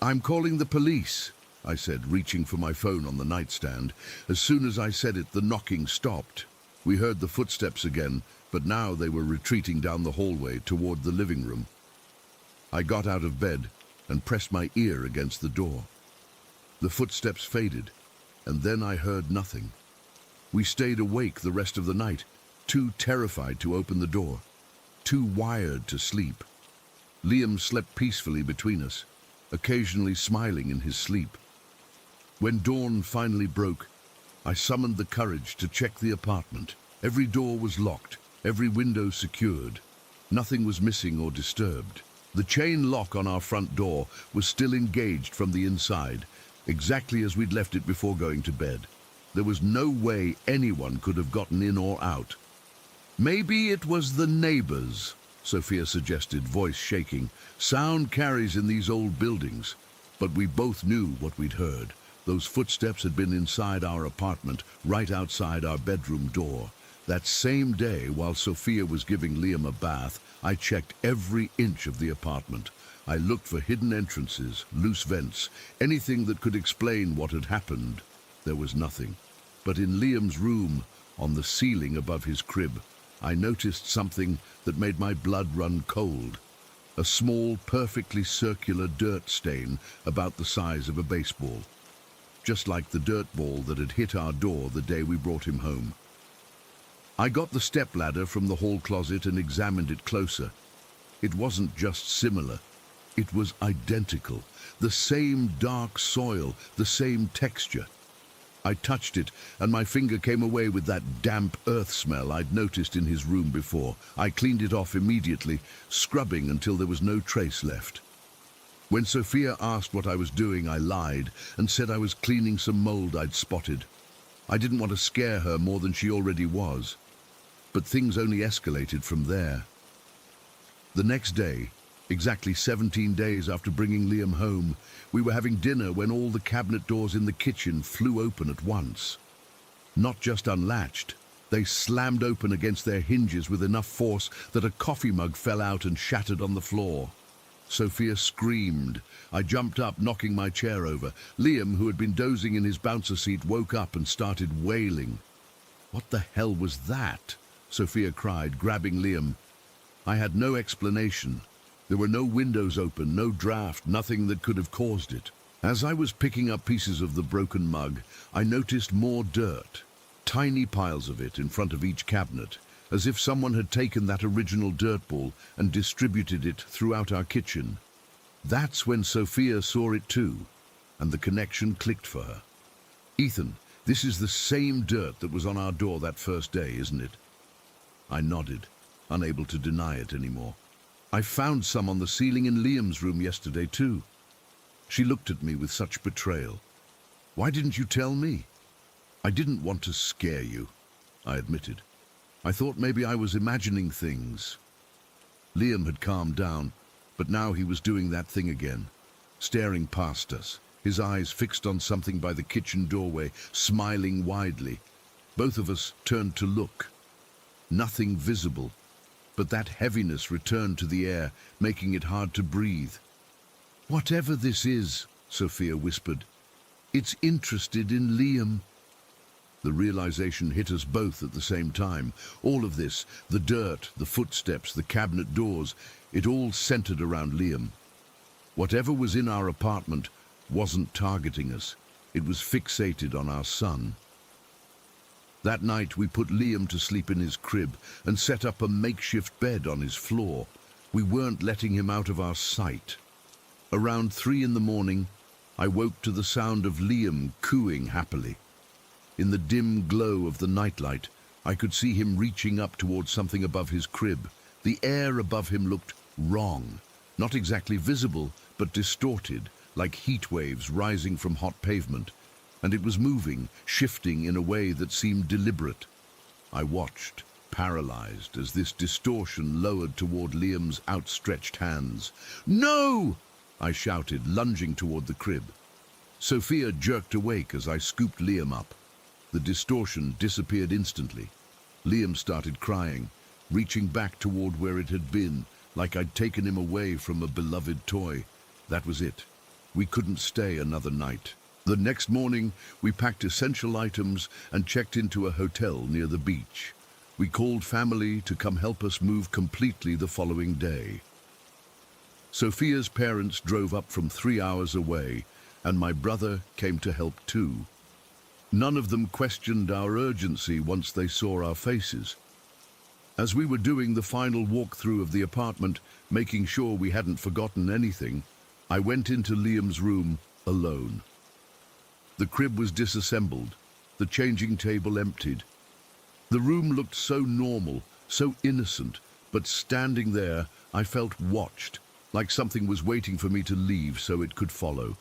"I'm calling the police," I said, reaching for my phone on the nightstand. As soon as I said it, the knocking stopped. We heard the footsteps again, but now they were retreating down the hallway toward the living room. I got out of bed and pressed my ear against the door. The footsteps faded, and then I heard nothing. We stayed awake the rest of the night, too terrified to open the door, too wired to sleep. Liam slept peacefully between us, occasionally smiling in his sleep. When dawn finally broke, I summoned the courage to check the apartment. Every door was locked, every window secured. Nothing was missing or disturbed. The chain lock on our front door was still engaged from the inside, exactly as we'd left it before going to bed. There was no way anyone could have gotten in or out. "Maybe it was the neighbors," Sophia suggested, voice shaking. "Sound carries in these old buildings." But we both knew what we'd heard. Those footsteps had been inside our apartment, right outside our bedroom door. That same day, while Sophia was giving Liam a bath, I checked every inch of the apartment. I looked for hidden entrances, loose vents, anything that could explain what had happened. There was nothing. But in Liam's room, on the ceiling above his crib, I noticed something that made my blood run cold. A small, perfectly circular dirt stain about the size of a baseball. Just like the dirt ball that had hit our door the day we brought him home. I got the stepladder from the hall closet and examined it closer. It wasn't just similar. It was identical. The same dark soil, the same texture. I touched it, and my finger came away with that damp earth smell I'd noticed in his room before. I cleaned it off immediately, scrubbing until there was no trace left. When Sophia asked what I was doing, I lied and said I was cleaning some mold I'd spotted. I didn't want to scare her more than she already was. But things only escalated from there. The next day, exactly 17 days after bringing Liam home, we were having dinner when all the cabinet doors in the kitchen flew open at once. Not just unlatched, they slammed open against their hinges with enough force that a coffee mug fell out and shattered on the floor. Sophia screamed. I jumped up, knocking my chair over. Liam, who had been dozing in his bouncer seat, woke up and started wailing. "What the hell was that?" Sophia cried, grabbing Liam. I had no explanation. There were no windows open, no draft, nothing that could have caused it. As I was picking up pieces of the broken mug, I noticed more dirt, tiny piles of it in front of each cabinet, as if someone had taken that original dirt ball and distributed it throughout our kitchen. That's when Sophia saw it too, and the connection clicked for her. "Ethan, this is the same dirt that was on our door that first day, isn't it?" I nodded, unable to deny it anymore. "I found some on the ceiling in Liam's room yesterday too." She looked at me with such betrayal. "Why didn't you tell me?" "I didn't want to scare you," I admitted. "I thought maybe I was imagining things." Liam had calmed down, but now he was doing that thing again, staring past us, his eyes fixed on something by the kitchen doorway, smiling widely. Both of us turned to look. Nothing visible, but that heaviness returned to the air, making it hard to breathe. "Whatever this is," Sophia whispered, "it's interested in Liam." The realization hit us both at the same time. All of this, the dirt, the footsteps, the cabinet doors, it all centered around Liam. Whatever was in our apartment wasn't targeting us. It was fixated on our son. That night we put Liam to sleep in his crib and set up a makeshift bed on his floor. We weren't letting him out of our sight. Around 3 in the morning, I woke to the sound of Liam cooing happily. In the dim glow of the nightlight, I could see him reaching up towards something above his crib. The air above him looked wrong, not exactly visible, but distorted, like heat waves rising from hot pavement. And it was moving, shifting in a way that seemed deliberate. I watched, paralyzed, as this distortion lowered toward Liam's outstretched hands. "No!" I shouted, lunging toward the crib. Sophia jerked awake as I scooped Liam up. The distortion disappeared instantly. Liam started crying, reaching back toward where it had been, like I'd taken him away from a beloved toy. That was it. We couldn't stay another night. The next morning, we packed essential items and checked into a hotel near the beach. We called family to come help us move completely the following day. Sophia's parents drove up from 3 hours away, and my brother came to help too. None of them questioned our urgency once they saw our faces. As we were doing the final walkthrough of the apartment, making sure we hadn't forgotten anything, I went into Liam's room alone. The crib was disassembled, the changing table emptied. The room looked so normal, so innocent, but standing there, I felt watched, like something was waiting for me to leave so it could follow.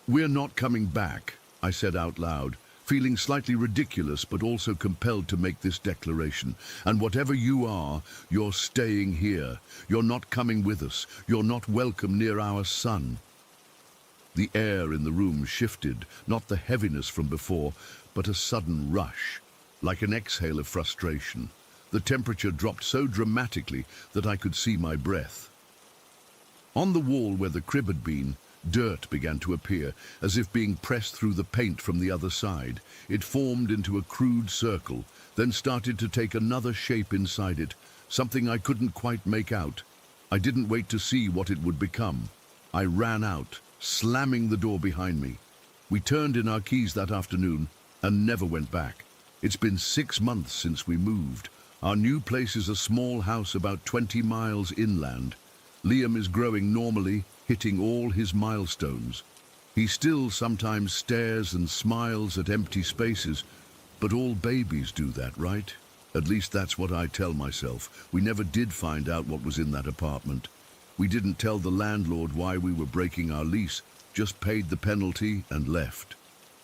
"We're not coming back," I said out loud, feeling slightly ridiculous but also compelled to make this declaration. "And whatever you are, you're staying here. You're not coming with us. You're not welcome near our son." The air in the room shifted, not the heaviness from before, but a sudden rush, like an exhale of frustration. The temperature dropped so dramatically that I could see my breath. On the wall where the crib had been, dirt began to appear, as if being pressed through the paint from the other side. It formed into a crude circle, then started to take another shape inside it, something I couldn't quite make out. I didn't wait to see what it would become. I ran out, slamming the door behind me. We turned in our keys that afternoon and never went back. It's been 6 months since we moved. Our new place is a small house about 20 miles inland. Liam is growing normally, hitting all his milestones. He still sometimes stares and smiles at empty spaces, but all babies do that, right? At least that's what I tell myself. We never did find out what was in that apartment. We didn't tell the landlord why we were breaking our lease, just paid the penalty and left.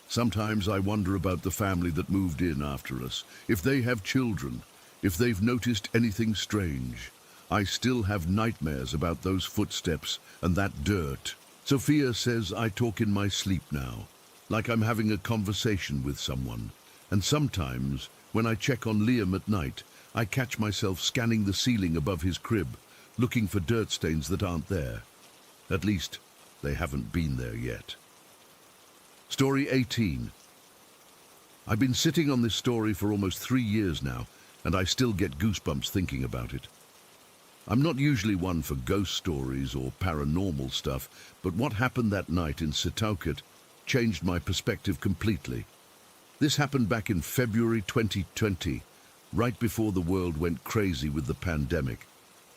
Sometimes I wonder about the family that moved in after us, if they have children, if they've noticed anything strange. I still have nightmares about those footsteps and that dirt. Sophia says I talk in my sleep now, like I'm having a conversation with someone. And sometimes, when I check on Liam at night, I catch myself scanning the ceiling above his crib, looking for dirt stains that aren't there. At least, they haven't been there yet. Story 18. I've been sitting on this story for almost 3 years now, and I still get goosebumps thinking about it. I'm not usually one for ghost stories or paranormal stuff, but what happened that night in Setauket changed my perspective completely. This happened back in February 2020, right before the world went crazy with the pandemic.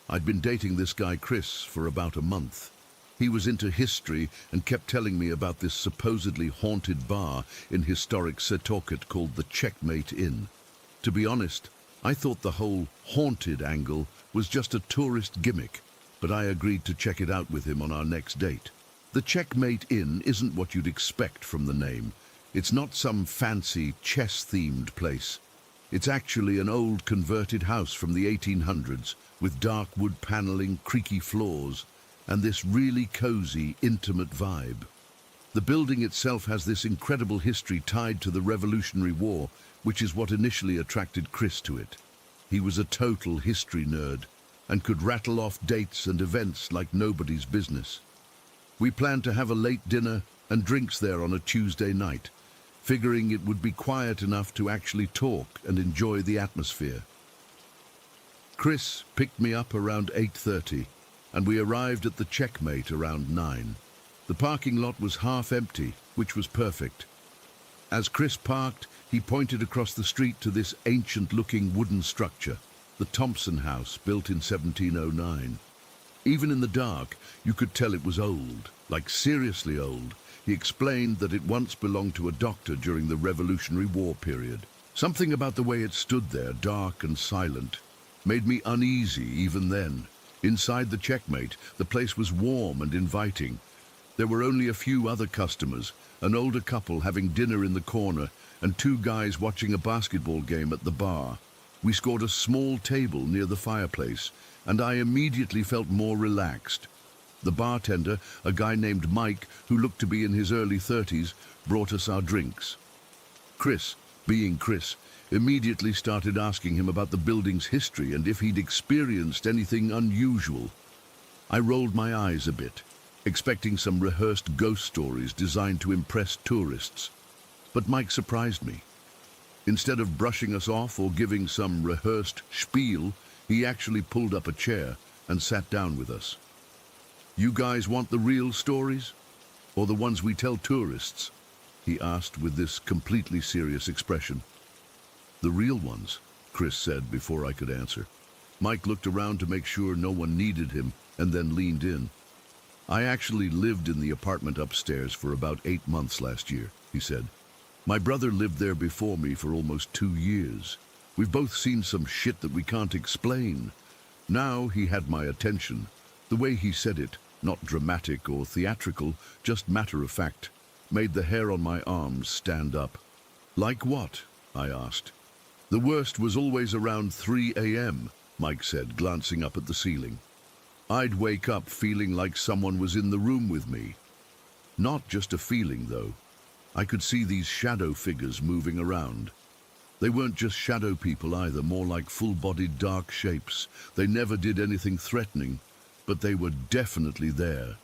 I'd been dating this guy Chris for about a month. He was into history and kept telling me about this supposedly haunted bar in historic Setauket called the Checkmate Inn. To be honest, I thought the whole haunted angle was just a tourist gimmick, but I agreed to check it out with him on our next date. The Checkmate Inn isn't what you'd expect from the name. It's not some fancy chess-themed place. It's actually an old converted house from the 1800s with dark wood paneling, creaky floors, and this really cozy, intimate vibe. The building itself has this incredible history tied to the Revolutionary War, which is what initially attracted Chris to it. He was a total history nerd and could rattle off dates and events like nobody's business. We planned to have a late dinner and drinks there on a Tuesday night, figuring it would be quiet enough to actually talk and enjoy the atmosphere. Chris picked me up around 8:30, and we arrived at the Checkmate around 9. The parking lot was half empty, which was perfect. As Chris parked, he pointed across the street to this ancient-looking wooden structure, the Thompson House, built in 1709. Even in the dark, you could tell it was old, like seriously old. He explained that it once belonged to a doctor during the Revolutionary War period. Something about the way it stood there, dark and silent, made me uneasy even then. Inside the Checkmate, the place was warm and inviting. There were only a few other customers, an older couple having dinner in the corner, and 2 guys watching a basketball game at the bar. We scored a small table near the fireplace, and I immediately felt more relaxed. The bartender, a guy named Mike, who looked to be in his early 30s, brought us our drinks. Chris, being Chris, Immediately started asking him about the building's history and if he'd experienced anything unusual. I rolled my eyes a bit, expecting some rehearsed ghost stories designed to impress tourists. But Mike surprised me. Instead of brushing us off or giving some rehearsed spiel, he actually pulled up a chair and sat down with us. "You guys want the real stories? Or the ones we tell tourists?" he asked with this completely serious expression. "The real ones," Chris said before I could answer. Mike looked around to make sure no one needed him and then leaned in. "I actually lived in the apartment upstairs for about 8 months last year," he said. "My brother lived there before me for almost 2 years. We've both seen some shit that we can't explain." Now he had my attention. The way he said it, not dramatic or theatrical, just matter of fact, made the hair on my arms stand up. "Like what?" I asked. "The worst was always around 3 a.m., Mike said, glancing up at the ceiling. "I'd wake up feeling like someone was in the room with me. Not just a feeling, though. I could see these shadow figures moving around. They weren't just shadow people either, more like full-bodied dark shapes. They never did anything threatening, but they were definitely there."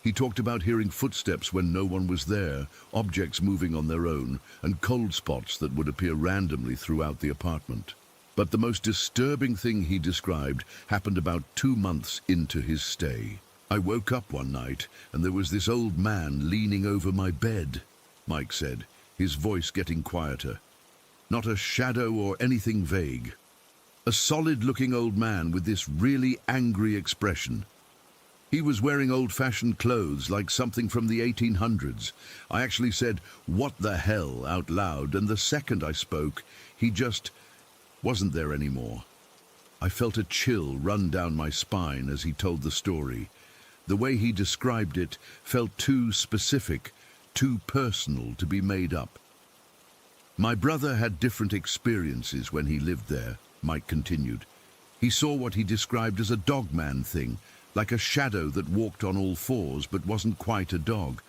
He talked about hearing footsteps when no one was there, objects moving on their own, and cold spots that would appear randomly throughout the apartment. But the most disturbing thing he described happened about 2 months into his stay. "I woke up one night and there was this old man leaning over my bed," Mike said, his voice getting quieter. "Not a shadow or anything vague. A solid-looking old man with this really angry expression. He was wearing old-fashioned clothes, like something from the 1800s. I actually said, 'What the hell?' out loud, and the second I spoke, he just wasn't there anymore." I felt a chill run down my spine as he told the story. The way he described it felt too specific, too personal to be made up. "My brother had different experiences when he lived there," Mike continued. "He saw what he described as a dogman thing, like a shadow that walked on all fours but wasn't quite a dog.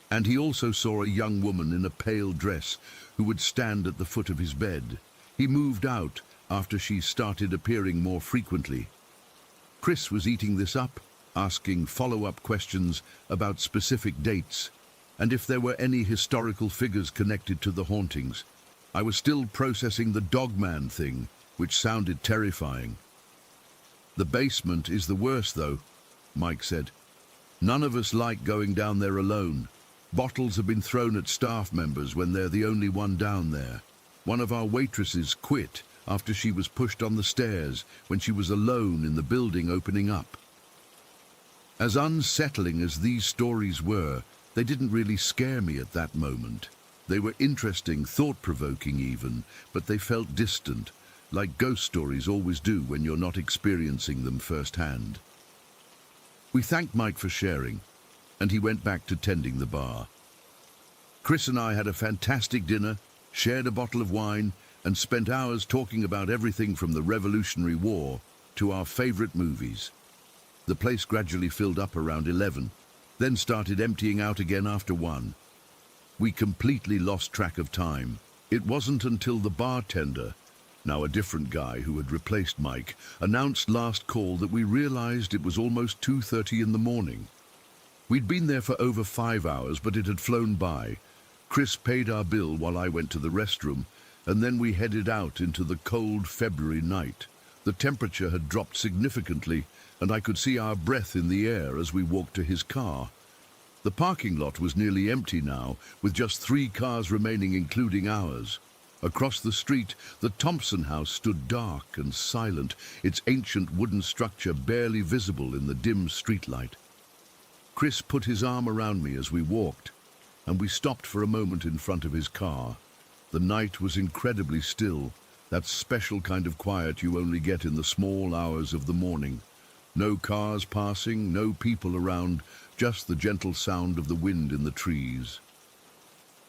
And he also saw a young woman in a pale dress who would stand at the foot of his bed. He moved out after she started appearing more frequently." Chris was eating this up, asking follow-up questions about specific dates and if there were any historical figures connected to the hauntings. I was still processing the dogman thing, which sounded terrifying. "The basement is the worst, though," Mike said. "None of us like going down there alone. Bottles have been thrown at staff members when they're the only one down there. One of our waitresses quit after she was pushed on the stairs when she was alone in the building opening up." As unsettling as these stories were, they didn't really scare me at that moment. They were interesting, thought-provoking even, but they felt distant, like ghost stories always do when you're not experiencing them firsthand. We thanked Mike for sharing, and he went back to tending the bar. Chris and I had a fantastic dinner, shared a bottle of wine, and spent hours talking about everything from the Revolutionary War to our favorite movies. The place gradually filled up around 11, then started emptying out again after 1. We completely lost track of time. It wasn't until the bartender, now a different guy who had replaced Mike, announced last call that we realized it was almost 2:30 in the morning. We'd been there for over 5 hours, but it had flown by. Chris paid our bill while I went to the restroom, and then we headed out into the cold February night. The temperature had dropped significantly, and I could see our breath in the air as we walked to his car. The parking lot was nearly empty now, with just 3 cars remaining, including ours. Across the street, the Thompson house stood dark and silent, its ancient wooden structure barely visible in the dim streetlight. Chris put his arm around me as we walked, and we stopped for a moment in front of his car. The night was incredibly still, that special kind of quiet you only get in the small hours of the morning. No cars passing, no people around, just the gentle sound of the wind in the trees.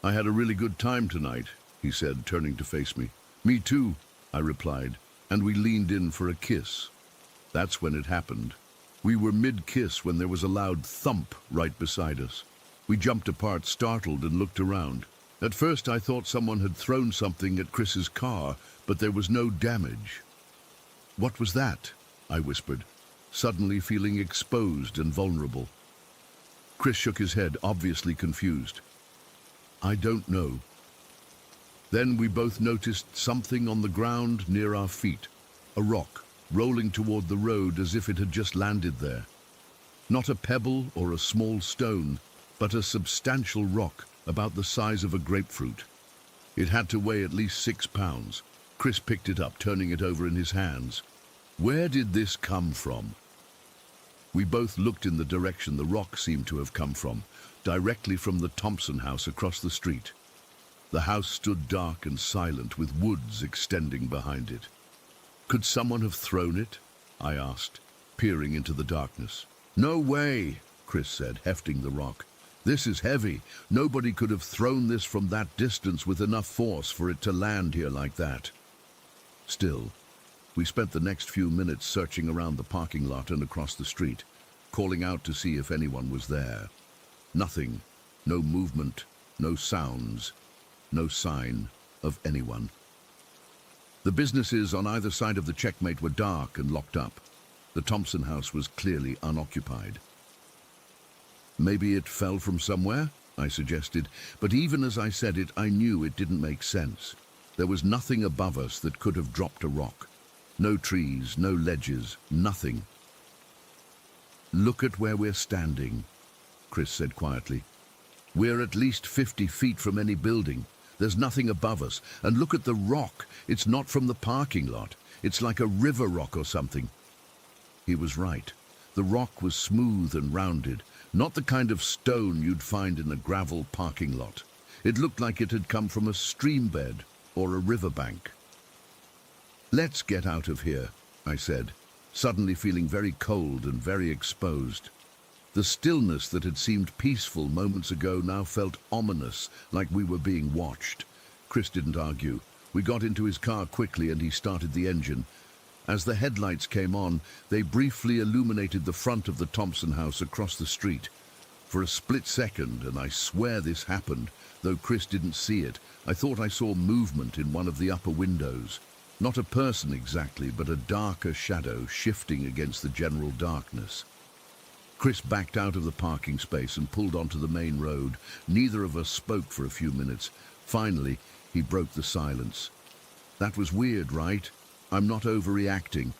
"I had a really good time tonight," he said, turning to face me. "Me too," I replied, and we leaned in for a kiss. That's when it happened. We were mid-kiss when there was a loud thump right beside us. We jumped apart, startled, and looked around. At first I thought someone had thrown something at Chris's car, but there was no damage. "What was that?" I whispered, suddenly feeling exposed and vulnerable. Chris shook his head, obviously confused. "I don't know." Then we both noticed something on the ground near our feet, a rock, rolling toward the road as if it had just landed there. Not a pebble or a small stone, but a substantial rock about the size of a grapefruit. It had to weigh at least 6 pounds. Chris picked it up, turning it over in his hands. "Where did this come from?" We both looked in the direction the rock seemed to have come from, directly from the Thompson house across the street. The house stood dark and silent, with woods extending behind it. "Could someone have thrown it?" I asked, peering into the darkness. "No way," Chris said, hefting the rock. "This is heavy. Nobody could have thrown this from that distance with enough force for it to land here like that." Still, we spent the next few minutes searching around the parking lot and across the street, calling out to see if anyone was there. Nothing. No movement, no sounds, no sign of anyone. The businesses on either side of the checkmate were dark and locked up. The Thompson house was clearly unoccupied. "Maybe it fell from somewhere," I suggested, but even as I said it, I knew it didn't make sense. There was nothing above us that could have dropped a rock. No trees, no ledges, nothing. "Look at where we're standing," Chris said quietly. "We're at least 50 feet from any building. There's nothing above us. And look at the rock. It's not from the parking lot. It's like a river rock or something." He was right. The rock was smooth and rounded, not the kind of stone you'd find in a gravel parking lot. It looked like it had come from a stream bed or a riverbank. "Let's get out of here," I said, suddenly feeling very cold and very exposed. The stillness that had seemed peaceful moments ago now felt ominous, like we were being watched. Chris didn't argue. We got into his car quickly and he started the engine. As the headlights came on, they briefly illuminated the front of the Thompson house across the street. For a split second, and I swear this happened, though Chris didn't see it, I thought I saw movement in one of the upper windows. Not a person exactly, but a darker shadow shifting against the general darkness. Chris backed out of the parking space and pulled onto the main road. Neither of us spoke for a few minutes. Finally, he broke the silence. "That was weird, right? I'm not overreacting."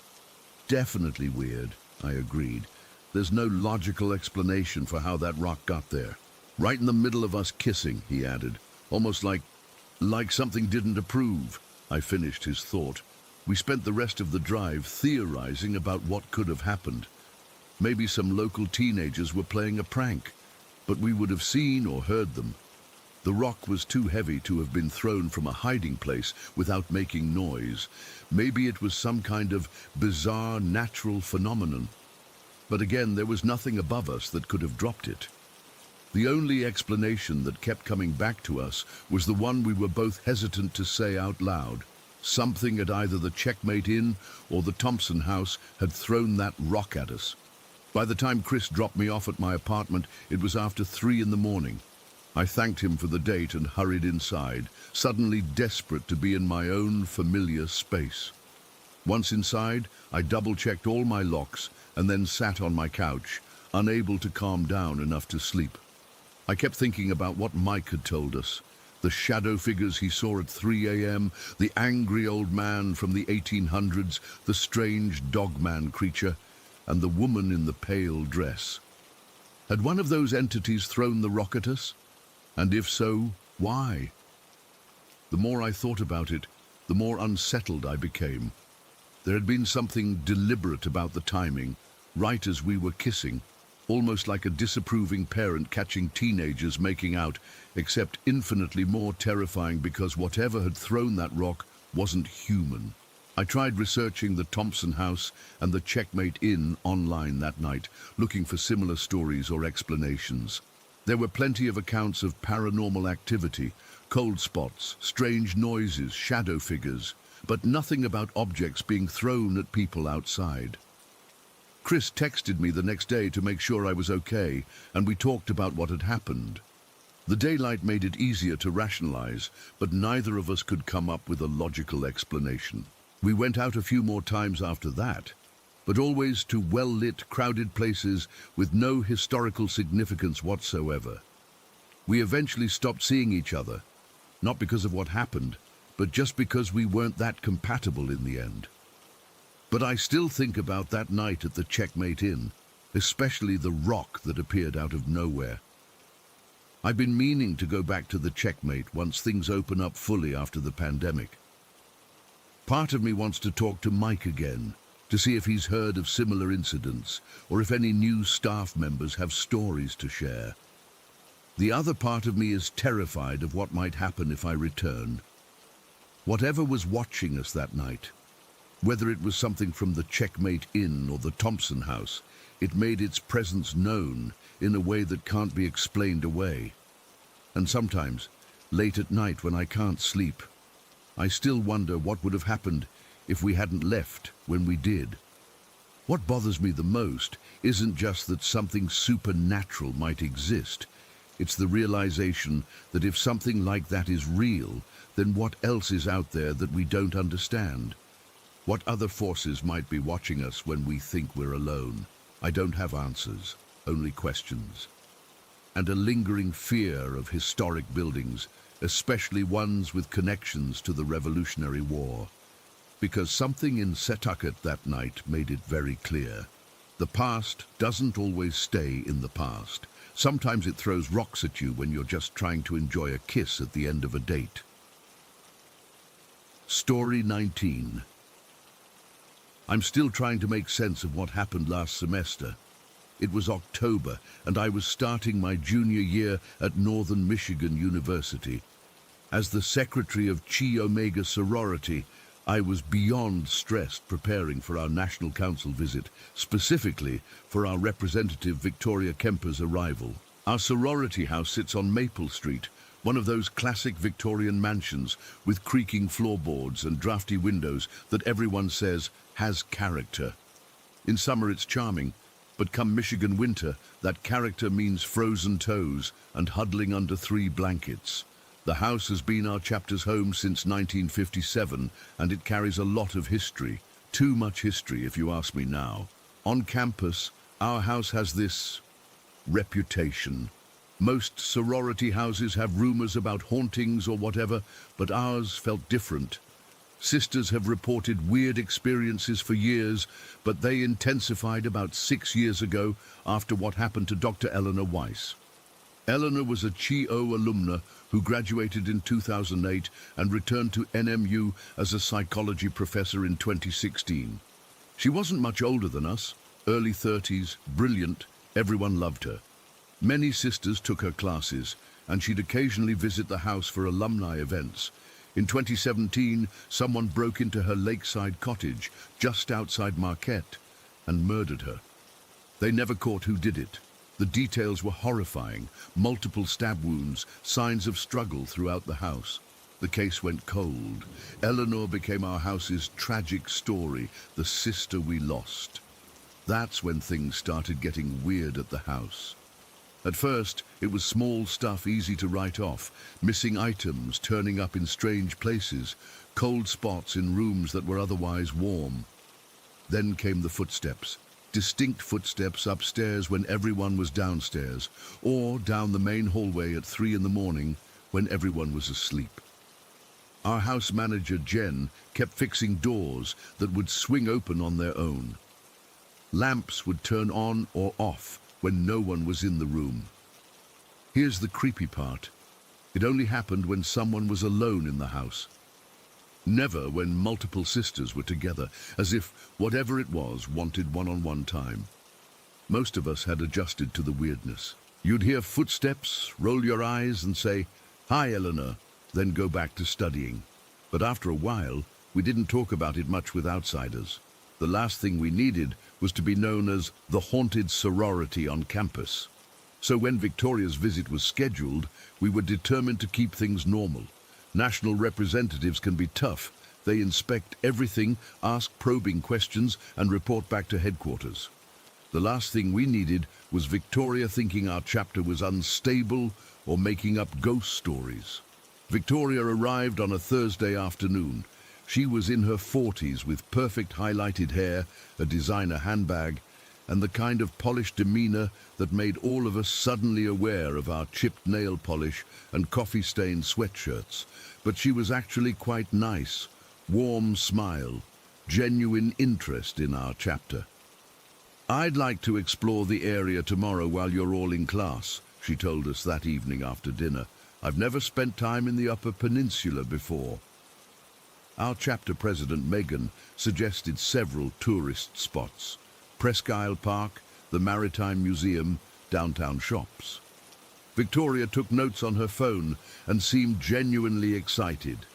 "Definitely weird," I agreed. "There's no logical explanation for how that rock got there." "Right in the middle of us kissing," he added. "Almost like something didn't approve." I finished his thought. We spent the rest of the drive theorizing about what could have happened. Maybe some local teenagers were playing a prank, but we would have seen or heard them. The rock was too heavy to have been thrown from a hiding place without making noise. Maybe it was some kind of bizarre natural phenomenon. But again, there was nothing above us that could have dropped it. The only explanation that kept coming back to us was the one we were both hesitant to say out loud. Something at either the Checkmate Inn or the Thompson house had thrown that rock at us. By the time Chris dropped me off at my apartment, it was after 3 in the morning. I thanked him for the date and hurried inside, suddenly desperate to be in my own familiar space. Once inside, I double-checked all my locks and then sat on my couch, unable to calm down enough to sleep. I kept thinking about what Mike had told us. The shadow figures he saw at 3 a.m., the angry old man from the 1800s, the strange dogman creature, and the woman in the pale dress. Had one of those entities thrown the rock at us? And if so, why? The more I thought about it, the more unsettled I became. There had been something deliberate about the timing, right as we were kissing, almost like a disapproving parent catching teenagers making out, except infinitely more terrifying because whatever had thrown that rock wasn't human. I tried researching the Thompson house and the Checkmate Inn online that night, looking for similar stories or explanations. There were plenty of accounts of paranormal activity, cold spots, strange noises, shadow figures, but nothing about objects being thrown at people outside. Chris texted me the next day to make sure I was okay, and we talked about what had happened. The daylight made it easier to rationalize, but neither of us could come up with a logical explanation. We went out a few more times after that, but always to well-lit, crowded places with no historical significance whatsoever. We eventually stopped seeing each other, not because of what happened, but just because we weren't that compatible in the end. But I still think about that night at the Checkmate Inn, especially the rock that appeared out of nowhere. I've been meaning to go back to the Checkmate once things open up fully after the pandemic. Part of me wants to talk to Mike again, to see if he's heard of similar incidents, or if any new staff members have stories to share. The other part of me is terrified of what might happen if I return. Whatever was watching us that night, whether it was something from the Checkmate Inn or the Thompson house, it made its presence known in a way that can't be explained away. And sometimes, late at night when I can't sleep, I still wonder what would have happened if we hadn't left when we did. What bothers me the most isn't just that something supernatural might exist. It's the realization that if something like that is real, then what else is out there that we don't understand? What other forces might be watching us when we think we're alone? I don't have answers, only questions. And a lingering fear of historic buildings, especially ones with connections to the Revolutionary War. Because something in Setauket that night made it very clear. The past doesn't always stay in the past. Sometimes it throws rocks at you when you're just trying to enjoy a kiss at the end of a date. Story 19. I'm still trying to make sense of what happened last semester. It was October, and I was starting my junior year at Northern Michigan University. As the secretary of Chi Omega sorority, I was beyond stressed preparing for our National Council visit, specifically for our representative Victoria Kemper's arrival. Our sorority house sits on Maple Street, one of those classic Victorian mansions with creaking floorboards and drafty windows that everyone says has character. In summer it's charming, but come Michigan winter, that character means frozen toes and huddling under 3 blankets. The house has been our chapter's home since 1957, and it carries a lot of history. Too much history, if you ask me now. On campus, our house has this reputation. Most sorority houses have rumors about hauntings or whatever, but ours felt different. Sisters have reported weird experiences for years, but they intensified about 6 years ago after what happened to Dr. Eleanor Weiss. Eleanor was a Chi O alumna who graduated in 2008 and returned to NMU as a psychology professor in 2016. She wasn't much older than us, early 30s, brilliant, everyone loved her. Many sisters took her classes, and she'd occasionally visit the house for alumni events. In 2017, someone broke into her lakeside cottage just outside Marquette and murdered her. They never caught who did it. The details were horrifying, multiple stab wounds, signs of struggle throughout the house. The case went cold. Eleanor became our house's tragic story, the sister we lost. That's when things started getting weird at the house. At first, it was small stuff easy to write off, missing items turning up in strange places, cold spots in rooms that were otherwise warm. Then came the footsteps. Distinct footsteps upstairs when everyone was downstairs, or down the main hallway at 3 in the morning when everyone was asleep. Our house manager, Jen, kept fixing doors that would swing open on their own. Lamps would turn on or off when no one was in the room. Here's the creepy part. It only happened when someone was alone in the house. Never when multiple sisters were together, as if whatever it was wanted one-on-one time. Most of us had adjusted to the weirdness. You'd hear footsteps, roll your eyes and say, "Hi, Eleanor," then go back to studying. But after a while, we didn't talk about it much with outsiders. The last thing we needed was to be known as the haunted sorority on campus. So when Victoria's visit was scheduled, we were determined to keep things normal. National representatives can be tough. They inspect everything, ask probing questions, and report back to headquarters. The last thing we needed was Victoria thinking our chapter was unstable or making up ghost stories. Victoria arrived on a Thursday afternoon. She was in her 40s with perfect highlighted hair, a designer handbag, and the kind of polished demeanor that made all of us suddenly aware of our chipped nail polish and coffee-stained sweatshirts. But she was actually quite nice, warm smile, genuine interest in our chapter. "I'd like to explore the area tomorrow while you're all in class," she told us that evening after dinner. "I've never spent time in the Upper Peninsula before." Our chapter president, Megan, suggested several tourist spots: Presque Isle Park, the Maritime Museum, downtown shops. Victoria took notes on her phone and seemed genuinely excited.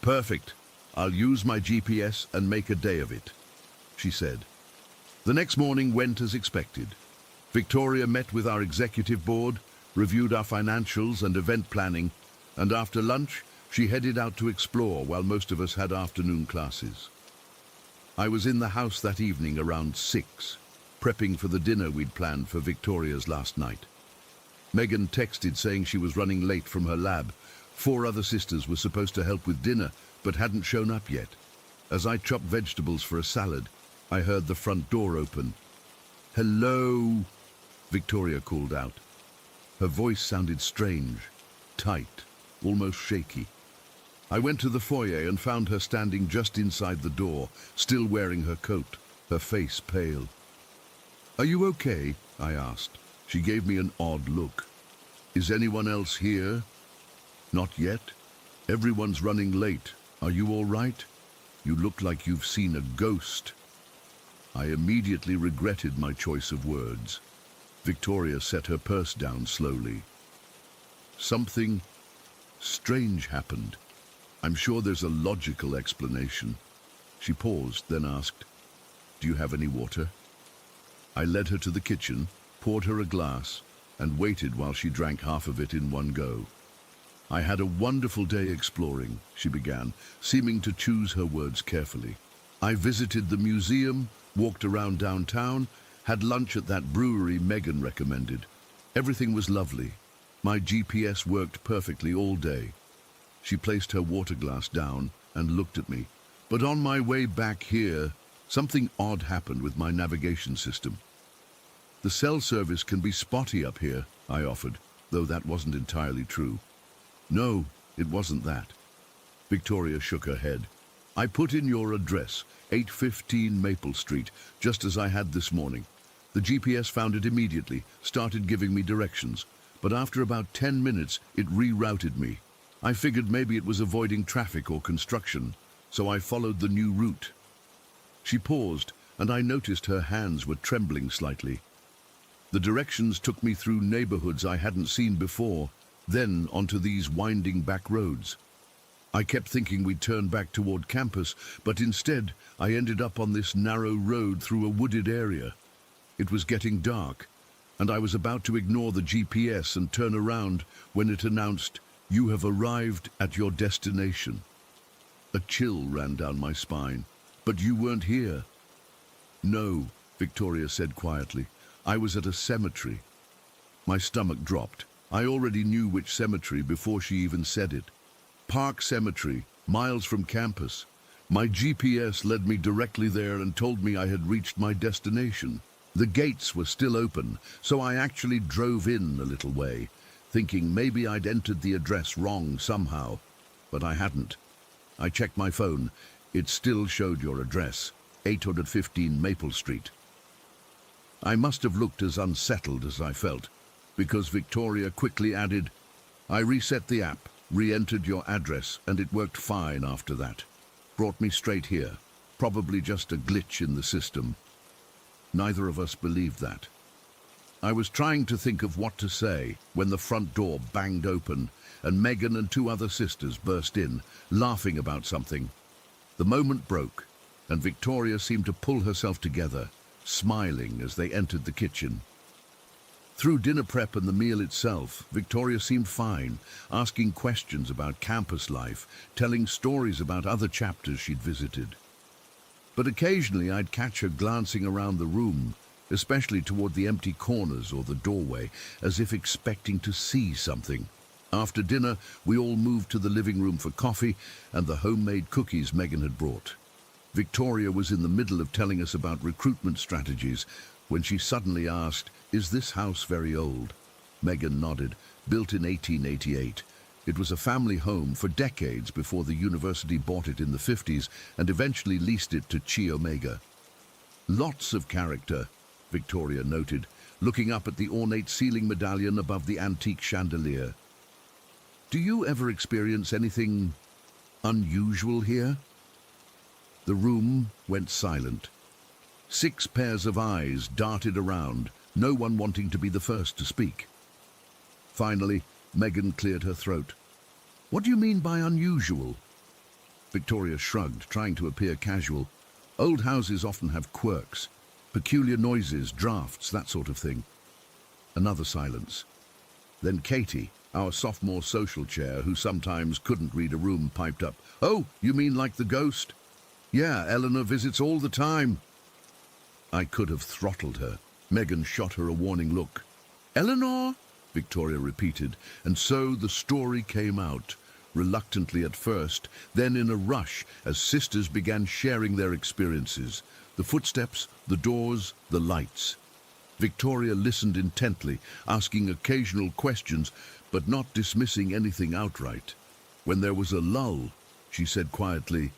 "Perfect. I'll use my GPS and make a day of it," she said. The next morning went as expected. Victoria met with our executive board, reviewed our financials and event planning, and after lunch, she headed out to explore while most of us had afternoon classes. I was in the house that evening around 6, prepping for the dinner we'd planned for Victoria's last night. Megan texted saying she was running late from her lab. 4 other sisters were supposed to help with dinner, but hadn't shown up yet. As I chopped vegetables for a salad, I heard the front door open. "Hello," Victoria called out. Her voice sounded strange, tight, almost shaky. I went to the foyer and found her standing just inside the door, still wearing her coat, her face pale. "Are you okay?" I asked. She gave me an odd look. "Is anyone else here?" "Not yet. Everyone's running late. Are you all right? You look like you've seen a ghost." I immediately regretted my choice of words. Victoria set her purse down slowly. "Something strange happened. I'm sure there's a logical explanation." She paused, then asked, "Do you have any water?" I led her to the kitchen, poured her a glass, and waited while she drank half of it in one go. "I had a wonderful day exploring," she began, seeming to choose her words carefully. "I visited the museum, walked around downtown, had lunch at that brewery Megan recommended. Everything was lovely. My GPS worked perfectly all day." She placed her water glass down and looked at me. "But on my way back here, something odd happened with my navigation system. The cell service can be spotty up here," I offered, though that wasn't entirely true. "No, it wasn't that." Victoria shook her head. "I put in your address, 815 Maple Street, just as I had this morning. The GPS found it immediately, started giving me directions, but after about 10 minutes, it rerouted me. I figured maybe it was avoiding traffic or construction, so I followed the new route." She paused, and I noticed her hands were trembling slightly. "The directions took me through neighborhoods I hadn't seen before, then onto these winding back roads. I kept thinking we'd turn back toward campus, but instead I ended up on this narrow road through a wooded area. It was getting dark, and I was about to ignore the GPS and turn around when it announced, 'You have arrived at your destination.' A chill ran down my spine. "But you weren't here." "No," Victoria said quietly. "I was at a cemetery." My stomach dropped. I already knew which cemetery before she even said it. Park Cemetery, miles from campus. My GPS led me directly there and told me I had reached my destination. The gates were still open, so I actually drove in a little way, thinking maybe I'd entered the address wrong somehow, but I hadn't. I checked my phone. It still showed your address, 815 Maple Street. I must have looked as unsettled as I felt, because Victoria quickly added, "I reset the app, re-entered your address, and it worked fine after that. Brought me straight here. Probably just a glitch in the system." Neither of us believed that. I was trying to think of what to say when the front door banged open and Megan and 2 other sisters burst in, laughing about something. The moment broke, and Victoria seemed to pull herself together, smiling as they entered the kitchen. Through dinner prep and the meal itself, Victoria seemed fine, asking questions about campus life, telling stories about other chapters she'd visited. But occasionally I'd catch her glancing around the room, especially toward the empty corners or the doorway, as if expecting to see something. After dinner, we all moved to the living room for coffee and the homemade cookies Megan had brought. Victoria was in the middle of telling us about recruitment strategies when she suddenly asked, "Is this house very old?" Megan nodded. Built in 1888. It was a family home for decades before the university bought it in the 50s and eventually leased it to Chi Omega. "Lots of character," Victoria noted, looking up at the ornate ceiling medallion above the antique chandelier. "Do you ever experience anything unusual here?" The room went silent. 6 pairs of eyes darted around, no one wanting to be the first to speak. Finally, Megan cleared her throat. "What do you mean by unusual?" Victoria shrugged, trying to appear casual. "Old houses often have quirks, peculiar noises, drafts, that sort of thing." Another silence. Then Katie, our sophomore social chair, who sometimes couldn't read a room, piped up. "Oh, you mean like the ghost?" "Yeah, Eleanor visits all the time." I could have throttled her. Megan shot her a warning look. "Eleanor?" Victoria repeated, and so the story came out, reluctantly at first, then in a rush as sisters began sharing their experiences. The footsteps, the doors, the lights. Victoria listened intently, asking occasional questions, but not dismissing anything outright. When there was a lull, she said quietly,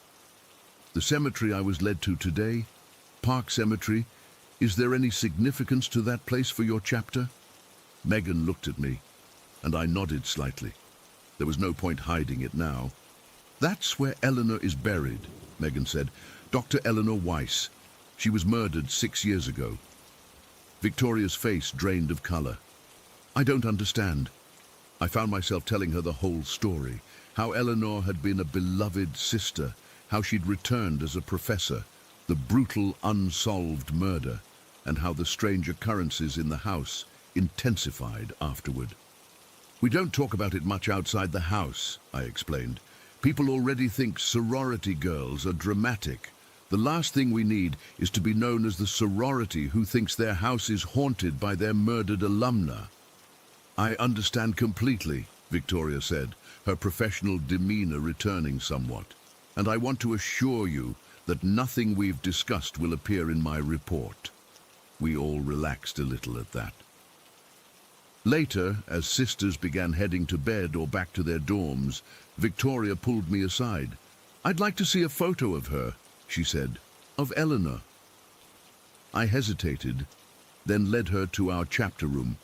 "The cemetery I was led to today, Park Cemetery, is there any significance to that place for your chapter?" Megan looked at me, and I nodded slightly. There was no point hiding it now. "That's where Eleanor is buried," Megan said. "Dr. Eleanor Weiss. She was murdered 6 years ago." Victoria's face drained of color. "I don't understand." I found myself telling her the whole story, how Eleanor had been a beloved sister, how she'd returned as a professor, the brutal unsolved murder, and how the strange occurrences in the house intensified afterward. "We don't talk about it much outside the house," I explained. "People already think sorority girls are dramatic. The last thing we need is to be known as the sorority who thinks their house is haunted by their murdered alumna." "I understand completely," Victoria said, her professional demeanor returning somewhat. "And I want to assure you that nothing we've discussed will appear in my report." We all relaxed a little at that. Later, as sisters began heading to bed or back to their dorms, Victoria pulled me aside. "I'd like to see a photo of her," she said, "of Eleanor." I hesitated, then led her to our chapter room.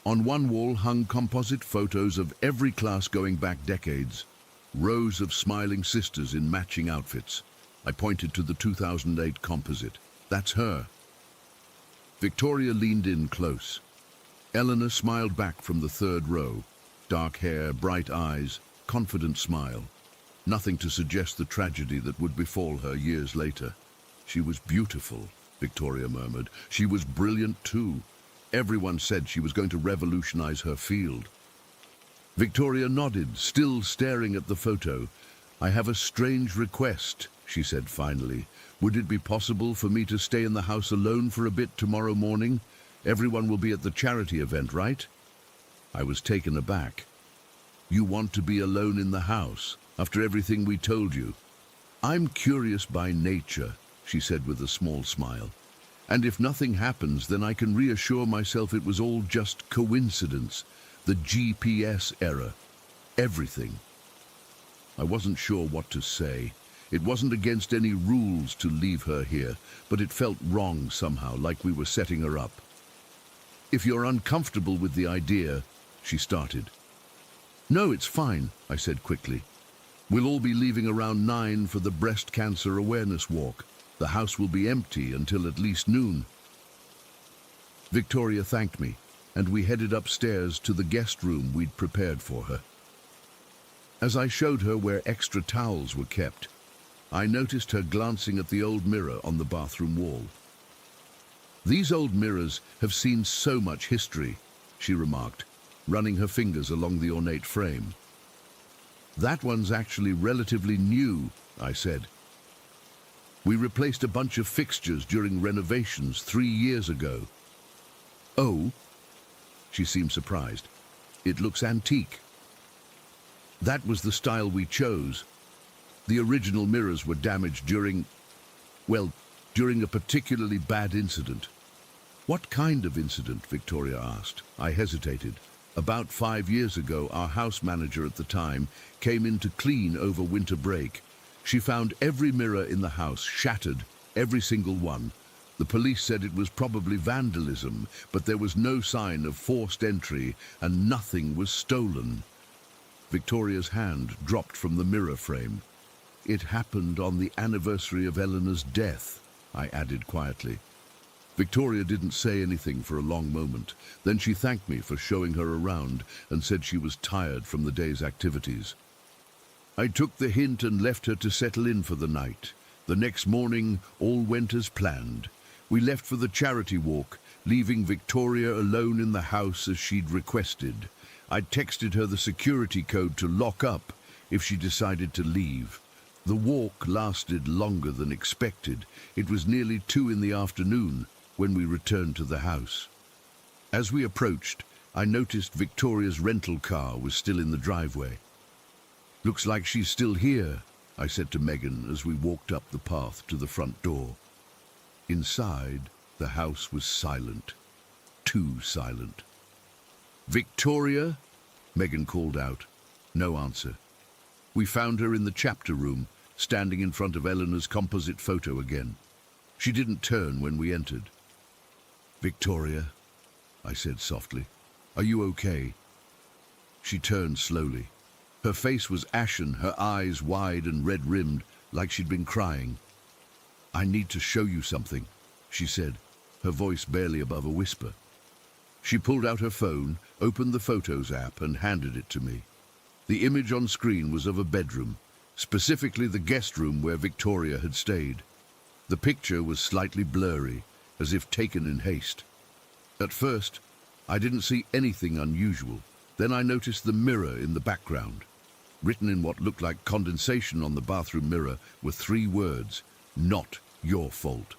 On one wall hung composite photos of every class going back decades, rows of smiling sisters in matching outfits. I pointed to the 2008 composite. "That's her." Victoria leaned in close. Eleanor smiled back from the 3rd row. Dark hair, bright eyes, confident smile. Nothing to suggest the tragedy that would befall her years later. "She was beautiful," Victoria murmured. "She was brilliant too. Everyone said she was going to revolutionize her field." Victoria nodded, still staring at the photo. "I have a strange request," she said finally. "Would it be possible for me to stay in the house alone for a bit tomorrow morning? Everyone will be at the charity event, right?" I was taken aback. "You want to be alone in the house, after everything we told you?" "I'm curious by nature," she said with a small smile. "And if nothing happens, then I can reassure myself it was all just coincidence, the GPS error, everything." I wasn't sure what to say. It wasn't against any rules to leave her here, but it felt wrong somehow, like we were setting her up. "If you're uncomfortable with the idea," she started. "No, it's fine," I said quickly. "We'll all be leaving around 9 for the breast cancer awareness walk. The house will be empty until at least noon." Victoria thanked me, and we headed upstairs to the guest room we'd prepared for her. As I showed her where extra towels were kept, I noticed her glancing at the old mirror on the bathroom wall. "These old mirrors have seen so much history," she remarked, running her fingers along the ornate frame. "That one's actually relatively new," I said. We replaced a bunch of fixtures during renovations 3 years ago. Oh? She seemed surprised. It looks antique. That was the style we chose. The original mirrors were damaged during a particularly bad incident. What kind of incident? Victoria asked. I hesitated. About 5 years ago, our house manager at the time came in to clean over winter break. She found every mirror in the house shattered, every single one. The police said it was probably vandalism, but there was no sign of forced entry and nothing was stolen. Victoria's hand dropped from the mirror frame. It happened on the anniversary of Eleanor's death, I added quietly. Victoria didn't say anything for a long moment. Then she thanked me for showing her around and said she was tired from the day's activities. I took the hint and left her to settle in for the night. The next morning, all went as planned. We left for the charity walk, leaving Victoria alone in the house as she'd requested. I texted her the security code to lock up if she decided to leave. The walk lasted longer than expected. It was nearly 2 in the afternoon when we returned to the house. As we approached, I noticed Victoria's rental car was still in the driveway. "Looks like she's still here," I said to Megan as we walked up the path to the front door. Inside, the house was silent. Too silent. "Victoria?" Megan called out. No answer. We found her in the chapter room, standing in front of Eleanor's composite photo again. She didn't turn when we entered. "Victoria," I said softly, "are you okay?" She turned slowly. Her face was ashen, her eyes wide and red-rimmed, like she'd been crying. "I need to show you something," she said, her voice barely above a whisper. She pulled out her phone, opened the Photos app, and handed it to me. The image on screen was of a bedroom, specifically the guest room where Victoria had stayed. The picture was slightly blurry, as if taken in haste. At first, I didn't see anything unusual. Then I noticed the mirror in the background. Written in what looked like condensation on the bathroom mirror were 3 words: "Not your fault."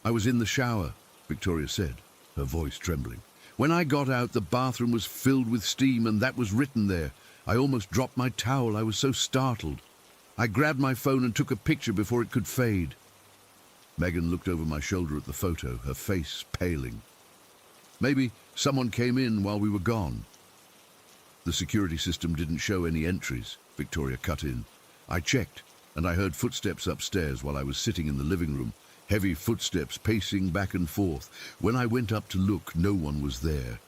"I was in the shower," Victoria said, her voice trembling. "When I got out, the bathroom was filled with steam, and that was written there. I almost dropped my towel. I was so startled. I grabbed my phone and took a picture before it could fade." Megan looked over my shoulder at the photo, her face paling. "Maybe someone came in while we were gone." "The security system didn't show any entries," Victoria cut in. "I checked, and I heard footsteps upstairs while I was sitting in the living room. Heavy footsteps pacing back and forth. When I went up to look, no one was there.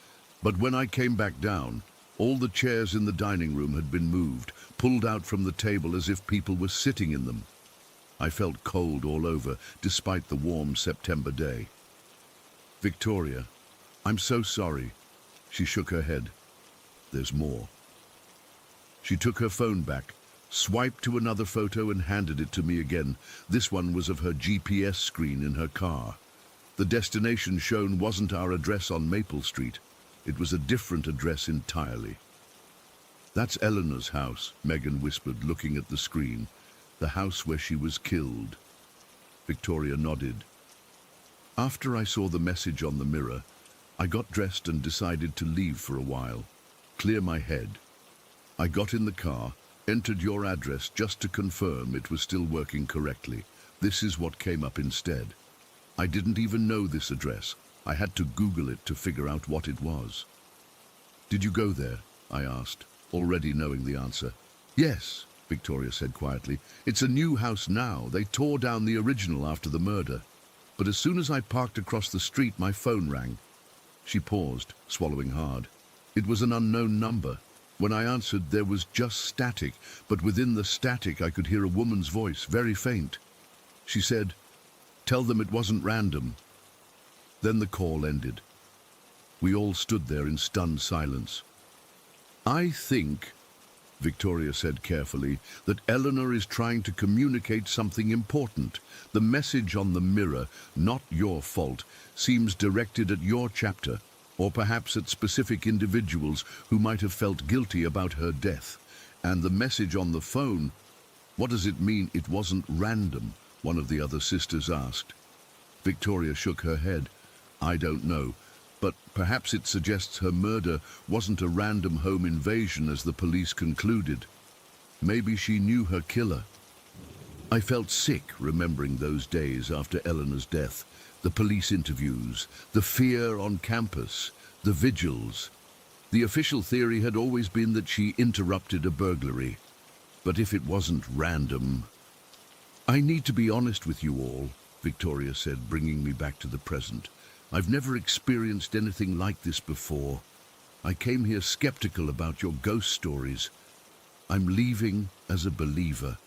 But when I came back down, all the chairs in the dining room had been moved, pulled out from the table as if people were sitting in them. I felt cold all over, despite the warm September day. "Victoria, I'm so sorry." She shook her head. "There's more." She took her phone back, swiped to another photo and handed it to me again. This one was of her GPS screen in her car. The destination shown wasn't our address on Maple Street. It was a different address entirely. "That's Eleanor's house," Megan whispered, looking at the screen. "The house where she was killed." Victoria nodded. After I saw the message on the mirror, I got dressed and decided to leave for a while, clear my head. I got in the car, entered your address just to confirm it was still working correctly. This is what came up instead. I didn't even know this address. I had to Google it to figure out what it was. "Did you go there?" I asked, already knowing the answer. "Yes," Victoria said quietly. "It's a new house now. They tore down the original after the murder. But as soon as I parked across the street, my phone rang." She paused, swallowing hard. It was an unknown number. When I answered, there was just static, but within the static I could hear a woman's voice, very faint. She said, "Tell them it wasn't random." Then the call ended. We all stood there in stunned silence. "I think," Victoria said carefully, "that Eleanor is trying to communicate something important. The message on the mirror, 'Not your fault,' seems directed at your chapter, or perhaps at specific individuals who might have felt guilty about her death. And the message on the phone, what does it mean it wasn't random? one of the other sisters asked. Victoria shook her head. I don't know, but perhaps it suggests her murder wasn't a random home invasion as the police concluded. Maybe she knew her killer. I felt sick remembering those days after Eleanor's death, the police interviews, the fear on campus, the vigils. The official theory had always been that she interrupted a burglary. But if it wasn't random... I need to be honest with you all, Victoria said, bringing me back to the present. I've never experienced anything like this before. I came here skeptical about your ghost stories. I'm leaving as a believer.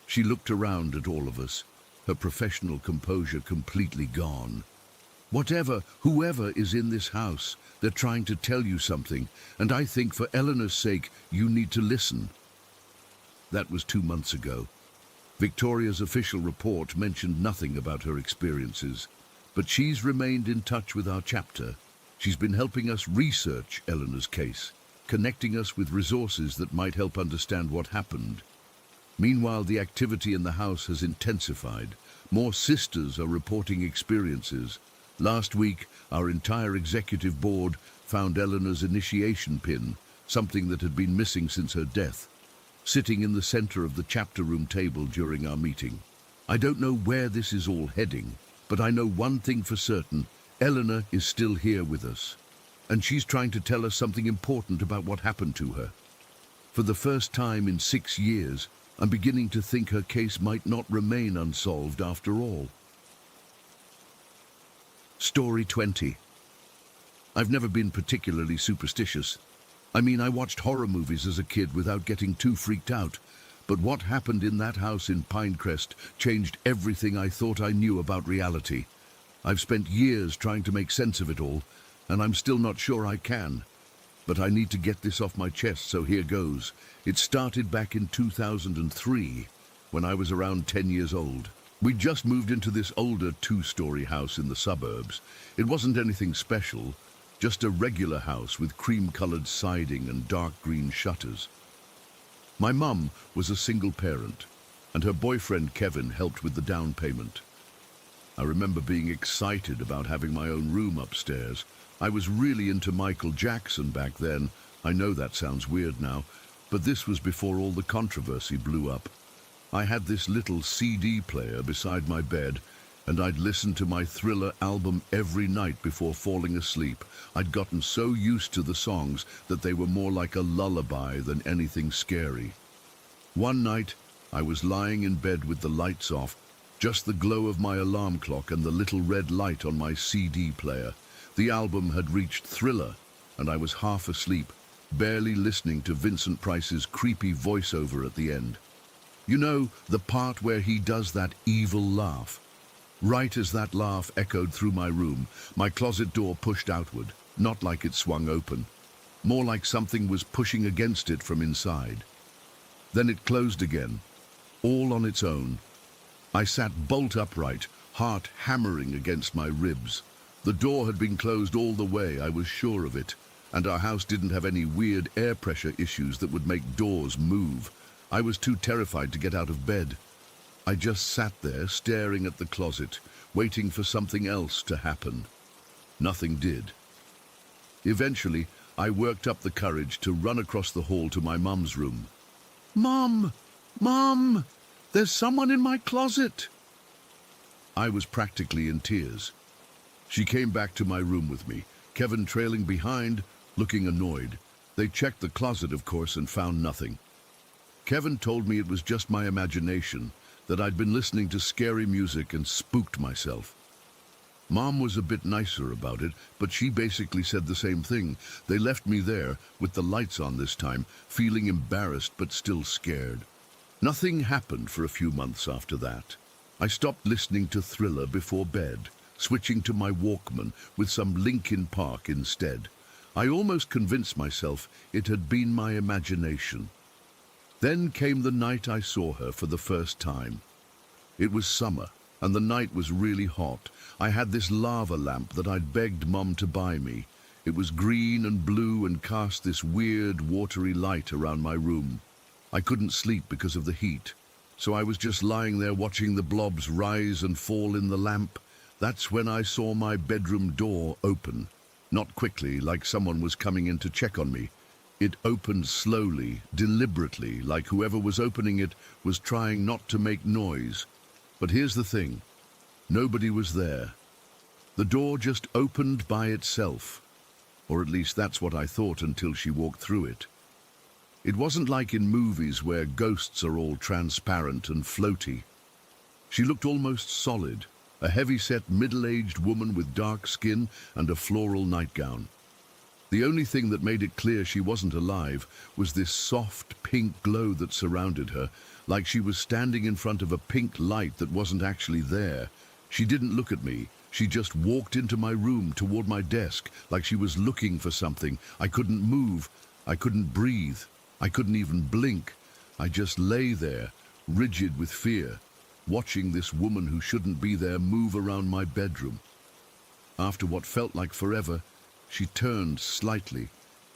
She looked around at all of us, her professional composure completely gone. Whoever is in this house, they're trying to tell you something, and I think for Eleanor's sake, you need to listen. That was 2 months ago. Victoria's official report mentioned nothing about her experiences, but she's remained in touch with our chapter. She's been helping us research Eleanor's case, connecting us with resources that might help understand what happened. Meanwhile, the activity in the house has intensified. More sisters are reporting experiences. Last week, our entire executive board found Eleanor's initiation pin, something that had been missing since her death, sitting in the center of the chapter room table during our meeting. I don't know where this is all heading, but I know one thing for certain. Eleanor is still here with us, and she's trying to tell us something important about what happened to her. For the first time in 6 years, I'm beginning to think her case might not remain unsolved after all. Story 20. I've never been particularly superstitious. I mean, I watched horror movies as a kid without getting too freaked out. But what happened in that house in Pinecrest changed everything I thought I knew about reality. I've spent years trying to make sense of it all, and I'm still not sure I can. But I need to get this off my chest, so here goes. It started back in 2003, when I was around 10 years old. We'd just moved into this older 2-story house in the suburbs. It wasn't anything special, just a regular house with cream-colored siding and dark green shutters. My mum was a single parent, and her boyfriend Kevin helped with the down payment. I remember being excited about having my own room upstairs. I was really into Michael Jackson back then. I know that sounds weird now, but this was before all the controversy blew up. I had this little CD player beside my bed, and I'd listen to my Thriller album every night before falling asleep. I'd gotten so used to the songs that they were more like a lullaby than anything scary. One night, I was lying in bed with the lights off, just the glow of my alarm clock and the little red light on my CD player. The album had reached Thriller, and I was half asleep, barely listening to Vincent Price's creepy voiceover at the end. You know, the part where he does that evil laugh. Right as that laugh echoed through my room, my closet door pushed outward, not like it swung open, more like something was pushing against it from inside. Then it closed again, all on its own. I sat bolt upright, heart hammering against my ribs. The door had been closed all the way, I was sure of it, and our house didn't have any weird air pressure issues that would make doors move. I was too terrified to get out of bed. I just sat there staring at the closet, waiting for something else to happen. Nothing did. Eventually, I worked up the courage to run across the hall to my mum's room. "Mum! Mum! There's someone in my closet!" I was practically in tears. She came back to my room with me, Kevin trailing behind, looking annoyed. They checked the closet, of course, and found nothing. Kevin told me it was just my imagination, that I'd been listening to scary music and spooked myself. Mom was a bit nicer about it, but she basically said the same thing. They left me there, with the lights on this time, feeling embarrassed but still scared. Nothing happened for a few months after that. I stopped listening to Thriller before bed, switching to my Walkman with some Linkin Park instead. I almost convinced myself it had been my imagination. Then came the night I saw her for the first time. It was summer, and the night was really hot. I had this lava lamp that I'd begged Mum to buy me. It was green and blue and cast this weird, watery light around my room. I couldn't sleep because of the heat. So I was just lying there watching the blobs rise and fall in the lamp. That's when I saw my bedroom door open. Not quickly, like someone was coming in to check on me. It opened slowly, deliberately, like whoever was opening it was trying not to make noise. But here's the thing. Nobody was there. The door just opened by itself. Or at least that's what I thought until she walked through it. It wasn't like in movies where ghosts are all transparent and floaty. She looked almost solid, a heavy-set middle-aged woman with dark skin and a floral nightgown. The only thing that made it clear she wasn't alive was this soft pink glow that surrounded her, like she was standing in front of a pink light that wasn't actually there. She didn't look at me. She just walked into my room toward my desk, like she was looking for something. I couldn't move. I couldn't breathe. I couldn't even blink. I just lay there, rigid with fear, watching this woman who shouldn't be there move around my bedroom. After what felt like forever, she turned slightly,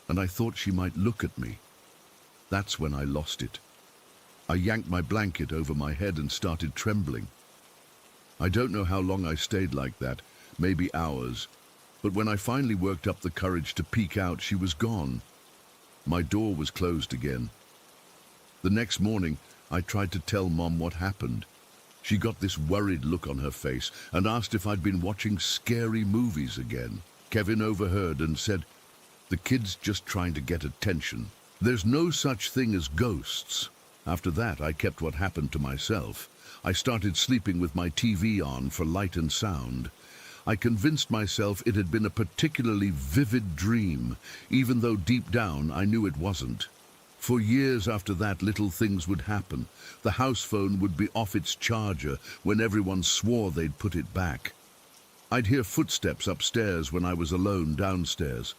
and I thought she might look at me. That's when I lost it. I yanked my blanket over my head and started trembling. I don't know how long I stayed like that, maybe hours, but when I finally worked up the courage to peek out, she was gone. My door was closed again. The next morning, I tried to tell Mom what happened. She got this worried look on her face and asked if I'd been watching scary movies again. Kevin overheard and said, "The kid's just trying to get attention. There's no such thing as ghosts." After that, I kept what happened to myself. I started sleeping with my TV on for light and sound. I convinced myself it had been a particularly vivid dream, even though deep down I knew it wasn't. For years after that, little things would happen. The house phone would be off its charger when everyone swore they'd put it back. I'd hear footsteps upstairs when I was alone downstairs.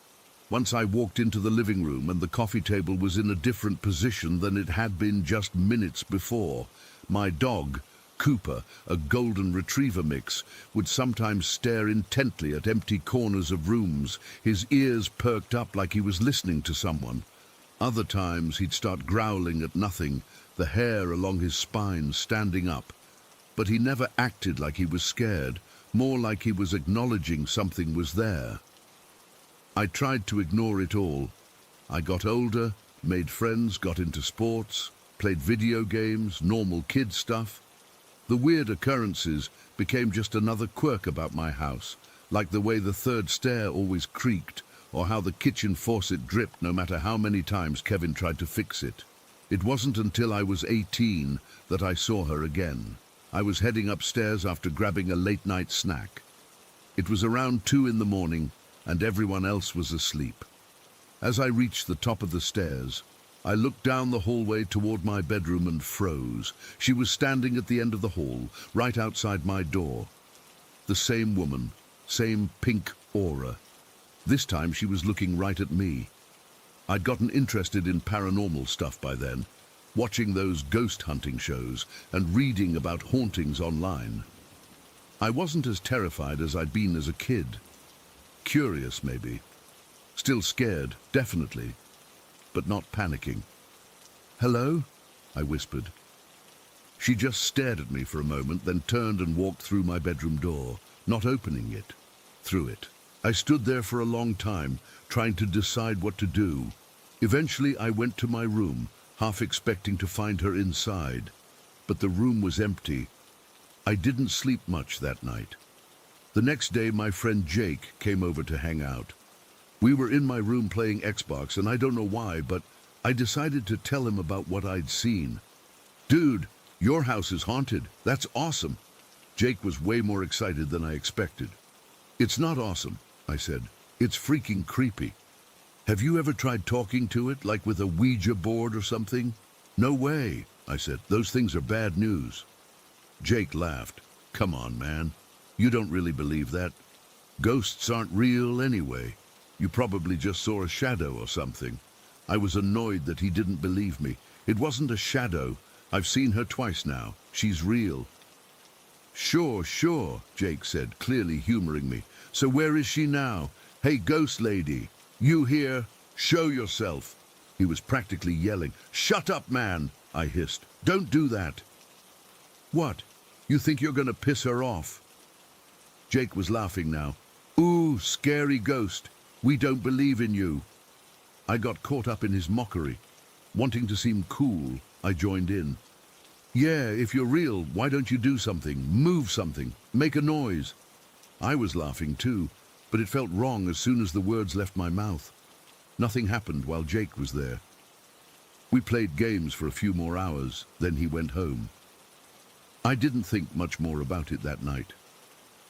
Once I walked into the living room and the coffee table was in a different position than it had been just minutes before. My dog, Cooper, a golden retriever mix, would sometimes stare intently at empty corners of rooms, his ears perked up like he was listening to someone. Other times he'd start growling at nothing, the hair along his spine standing up. But he never acted like he was scared, more like he was acknowledging something was there. I tried to ignore it all. I got older, made friends, got into sports, played video games, normal kid stuff. The weird occurrences became just another quirk about my house, like the way the third stair always creaked, or how the kitchen faucet dripped no matter how many times Kevin tried to fix it. It wasn't until I was 18 that I saw her again. I was heading upstairs after grabbing a late-night snack. It was around 2 in the morning, and everyone else was asleep. As I reached the top of the stairs, I looked down the hallway toward my bedroom and froze. She was standing at the end of the hall, right outside my door. The same woman, same pink aura. This time she was looking right at me. I'd gotten interested in paranormal stuff by then, watching those ghost hunting shows and reading about hauntings online. I wasn't as terrified as I'd been as a kid. Curious, maybe. Still scared, definitely, but not panicking. "Hello?" I whispered. She just stared at me for a moment, then turned and walked through my bedroom door, not opening it, through it. I stood there for a long time, trying to decide what to do. Eventually, I went to my room, half expecting to find her inside, but the room was empty. I didn't sleep much that night. The next day, my friend Jake came over to hang out. We were in my room playing Xbox, and I don't know why, but I decided to tell him about what I'd seen. "Dude, your house is haunted. That's awesome." Jake was way more excited than I expected. "It's not awesome," I said. "It's freaking creepy. Have you ever tried talking to it, like with a Ouija board or something?" "No way," I said. "Those things are bad news." Jake laughed. "Come on, man. You don't really believe that. Ghosts aren't real anyway. You probably just saw a shadow or something." I was annoyed that he didn't believe me. "It wasn't a shadow. I've seen her twice now. She's real." Sure, Jake said, clearly humoring me. "So where is she now? Hey, ghost lady, you here? Show yourself." He was practically yelling. "Shut up, man," I hissed. "Don't do that." What? You think you're gonna piss her off? Jake was laughing now. Ooh, scary ghost. We don't believe in you. I got caught up in his mockery. Wanting to seem cool, I joined in. Yeah, if you're real, why don't you do something? Move something. Make a noise. I was laughing too, but it felt wrong as soon as the words left my mouth. Nothing happened while Jake was there. We played games for a few more hours, then he went home. I didn't think much more about it that night.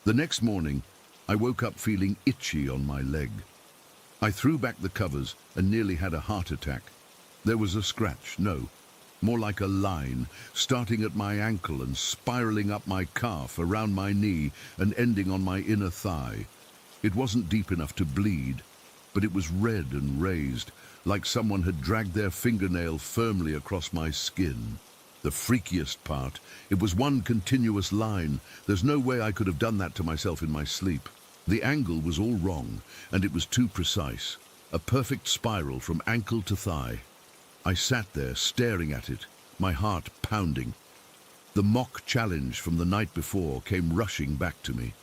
The next morning, I woke up feeling itchy on my leg. I threw back the covers and nearly had a heart attack. There was a scratch, no, more like a line, starting at my ankle and spiraling up my calf, around my knee, and ending on my inner thigh. It wasn't deep enough to bleed, but it was red and raised, like someone had dragged their fingernail firmly across my skin. The freakiest part, it was one continuous line. There's no way I could have done that to myself in my sleep. The angle was all wrong, and it was too precise. A perfect spiral from ankle to thigh. I sat there staring at it, my heart pounding. The mock challenge from the night before came rushing back to me.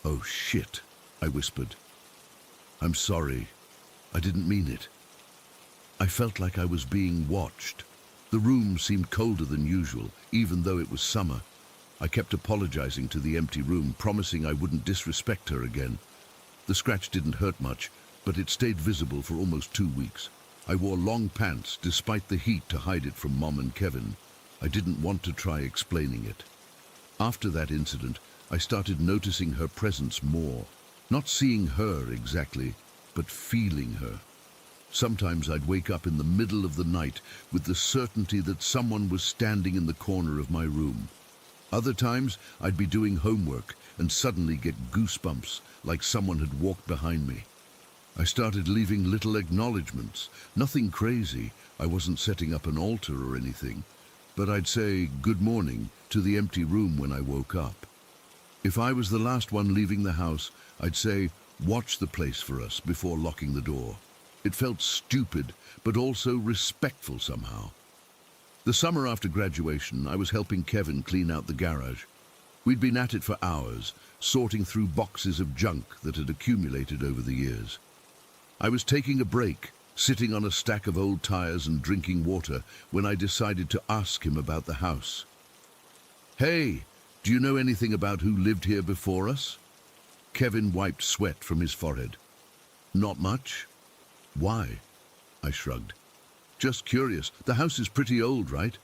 Oh shit, I whispered. I'm sorry. I didn't mean it. I felt like I was being watched. The room seemed colder than usual, even though it was summer. I kept apologizing to the empty room, promising I wouldn't disrespect her again. The scratch didn't hurt much, but it stayed visible for almost 2 weeks. I wore long pants despite the heat to hide it from Mom and Kevin. I didn't want to try explaining it. After that incident, I started noticing her presence more. Not seeing her exactly, but feeling her. Sometimes I'd wake up in the middle of the night with the certainty that someone was standing in the corner of my room. Other times, I'd be doing homework and suddenly get goosebumps, like someone had walked behind me. I started leaving little acknowledgements. Nothing crazy. I wasn't setting up an altar or anything. But I'd say good morning to the empty room when I woke up. If I was the last one leaving the house, I'd say, watch the place for us before locking the door. It felt stupid, but also respectful somehow. The summer after graduation, I was helping Kevin clean out the garage. We'd been at it for hours, sorting through boxes of junk that had accumulated over the years. I was taking a break, sitting on a stack of old tires and drinking water, when I decided to ask him about the house. Hey, do you know anything about who lived here before us? Kevin wiped sweat from his forehead. Not much. Why? I shrugged. Just curious. The house is pretty old, right?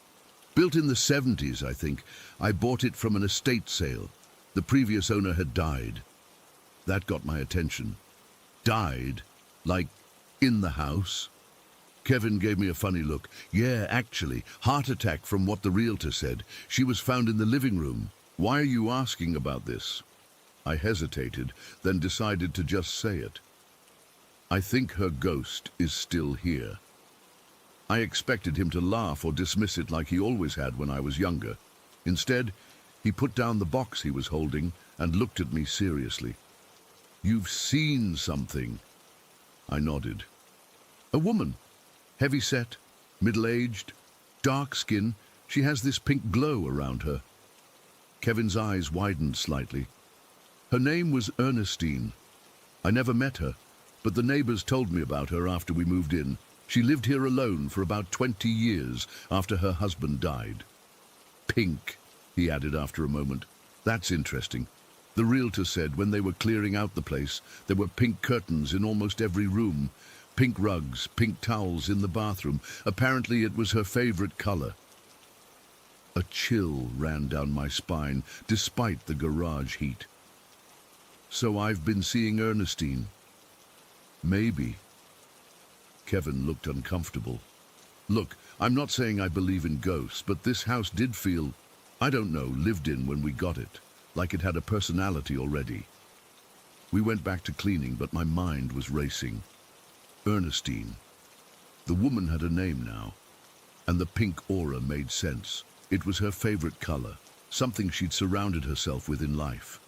Built in the 70s, I think. I bought it from an estate sale. The previous owner had died. That got my attention. Died? Like, in the house? Kevin gave me a funny look. Yeah, actually, heart attack from what the realtor said. She was found in the living room. Why are you asking about this? I hesitated, then decided to just say it. I think her ghost is still here. I expected him to laugh or dismiss it like he always had when I was younger. Instead, he put down the box he was holding and looked at me seriously. You've seen something. I nodded. A woman. Heavy-set, middle-aged, dark skin. She has this pink glow around her. Kevin's eyes widened slightly. Her name was Ernestine. I never met her, but the neighbors told me about her after we moved in. She lived here alone for about 20 years after her husband died. Pink, he added after a moment. That's interesting. The realtor said when they were clearing out the place, there were pink curtains in almost every room, pink rugs, pink towels in the bathroom. Apparently it was her favorite color. A chill ran down my spine, despite the garage heat. So I've been seeing Ernestine. Maybe. Kevin looked uncomfortable. Look, I'm not saying I believe in ghosts, but this house did feel, I don't know, lived in when we got it, like it had a personality already. We went back to cleaning, but my mind was racing. Ernestine. The woman had a name now, and the pink aura made sense. It was her favorite color, something she'd surrounded herself with in life.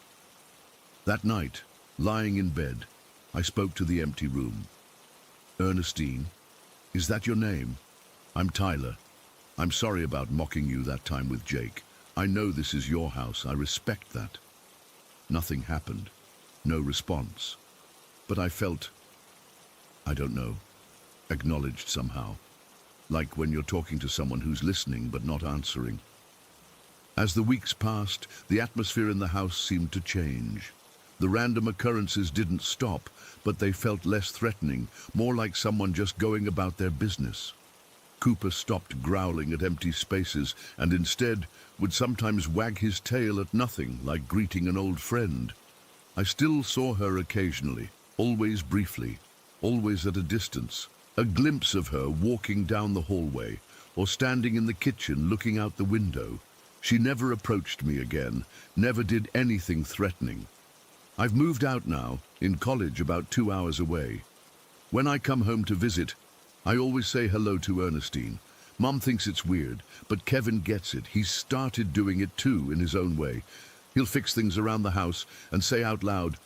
That night, lying in bed, I spoke to the empty room. Ernestine, is that your name? I'm Tyler. I'm sorry about mocking you that time with Jake. I know this is your house. I respect that. Nothing happened. No response. But I felt, I don't know, acknowledged somehow. Like when you're talking to someone who's listening but not answering. As the weeks passed, the atmosphere in the house seemed to change. The random occurrences didn't stop, but they felt less threatening, more like someone just going about their business. Cooper stopped growling at empty spaces and instead would sometimes wag his tail at nothing, like greeting an old friend. I still saw her occasionally, always briefly, always at a distance. A glimpse of her walking down the hallway or standing in the kitchen looking out the window. She never approached me again, never did anything threatening. I've moved out now, in college about 2 hours away. When I come home to visit, I always say hello to Ernestine. Mom thinks it's weird, but Kevin gets it. He's started doing it too, in his own way. He'll fix things around the house and say out loud,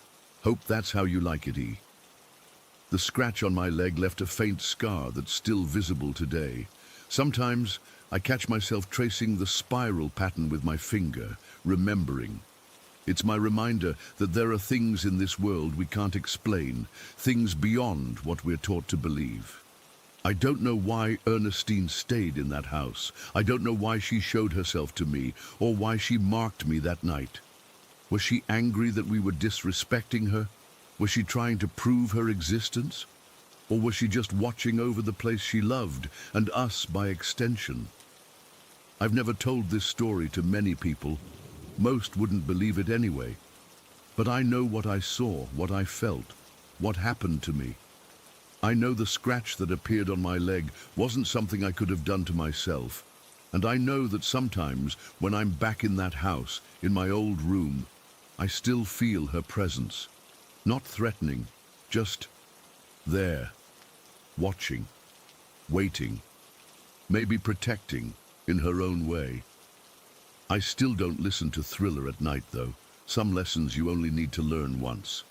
"Hope that's how you like it, E." The scratch on my leg left a faint scar that's still visible today. Sometimes I catch myself tracing the spiral pattern with my finger, remembering. It's my reminder that there are things in this world we can't explain, things beyond what we're taught to believe. I don't know why Ernestine stayed in that house. I don't know why she showed herself to me, or why she marked me that night. Was she angry that we were disrespecting her? Was she trying to prove her existence? Or was she just watching over the place she loved, and us by extension? I've never told this story to many people. Most wouldn't believe it anyway. But I know what I saw, what I felt, what happened to me. I know the scratch that appeared on my leg wasn't something I could have done to myself. And I know that sometimes, when I'm back in that house, in my old room, I still feel her presence. Not threatening, just there, watching, waiting, maybe protecting in her own way. I still don't listen to Thriller at night, though. Some lessons you only need to learn once.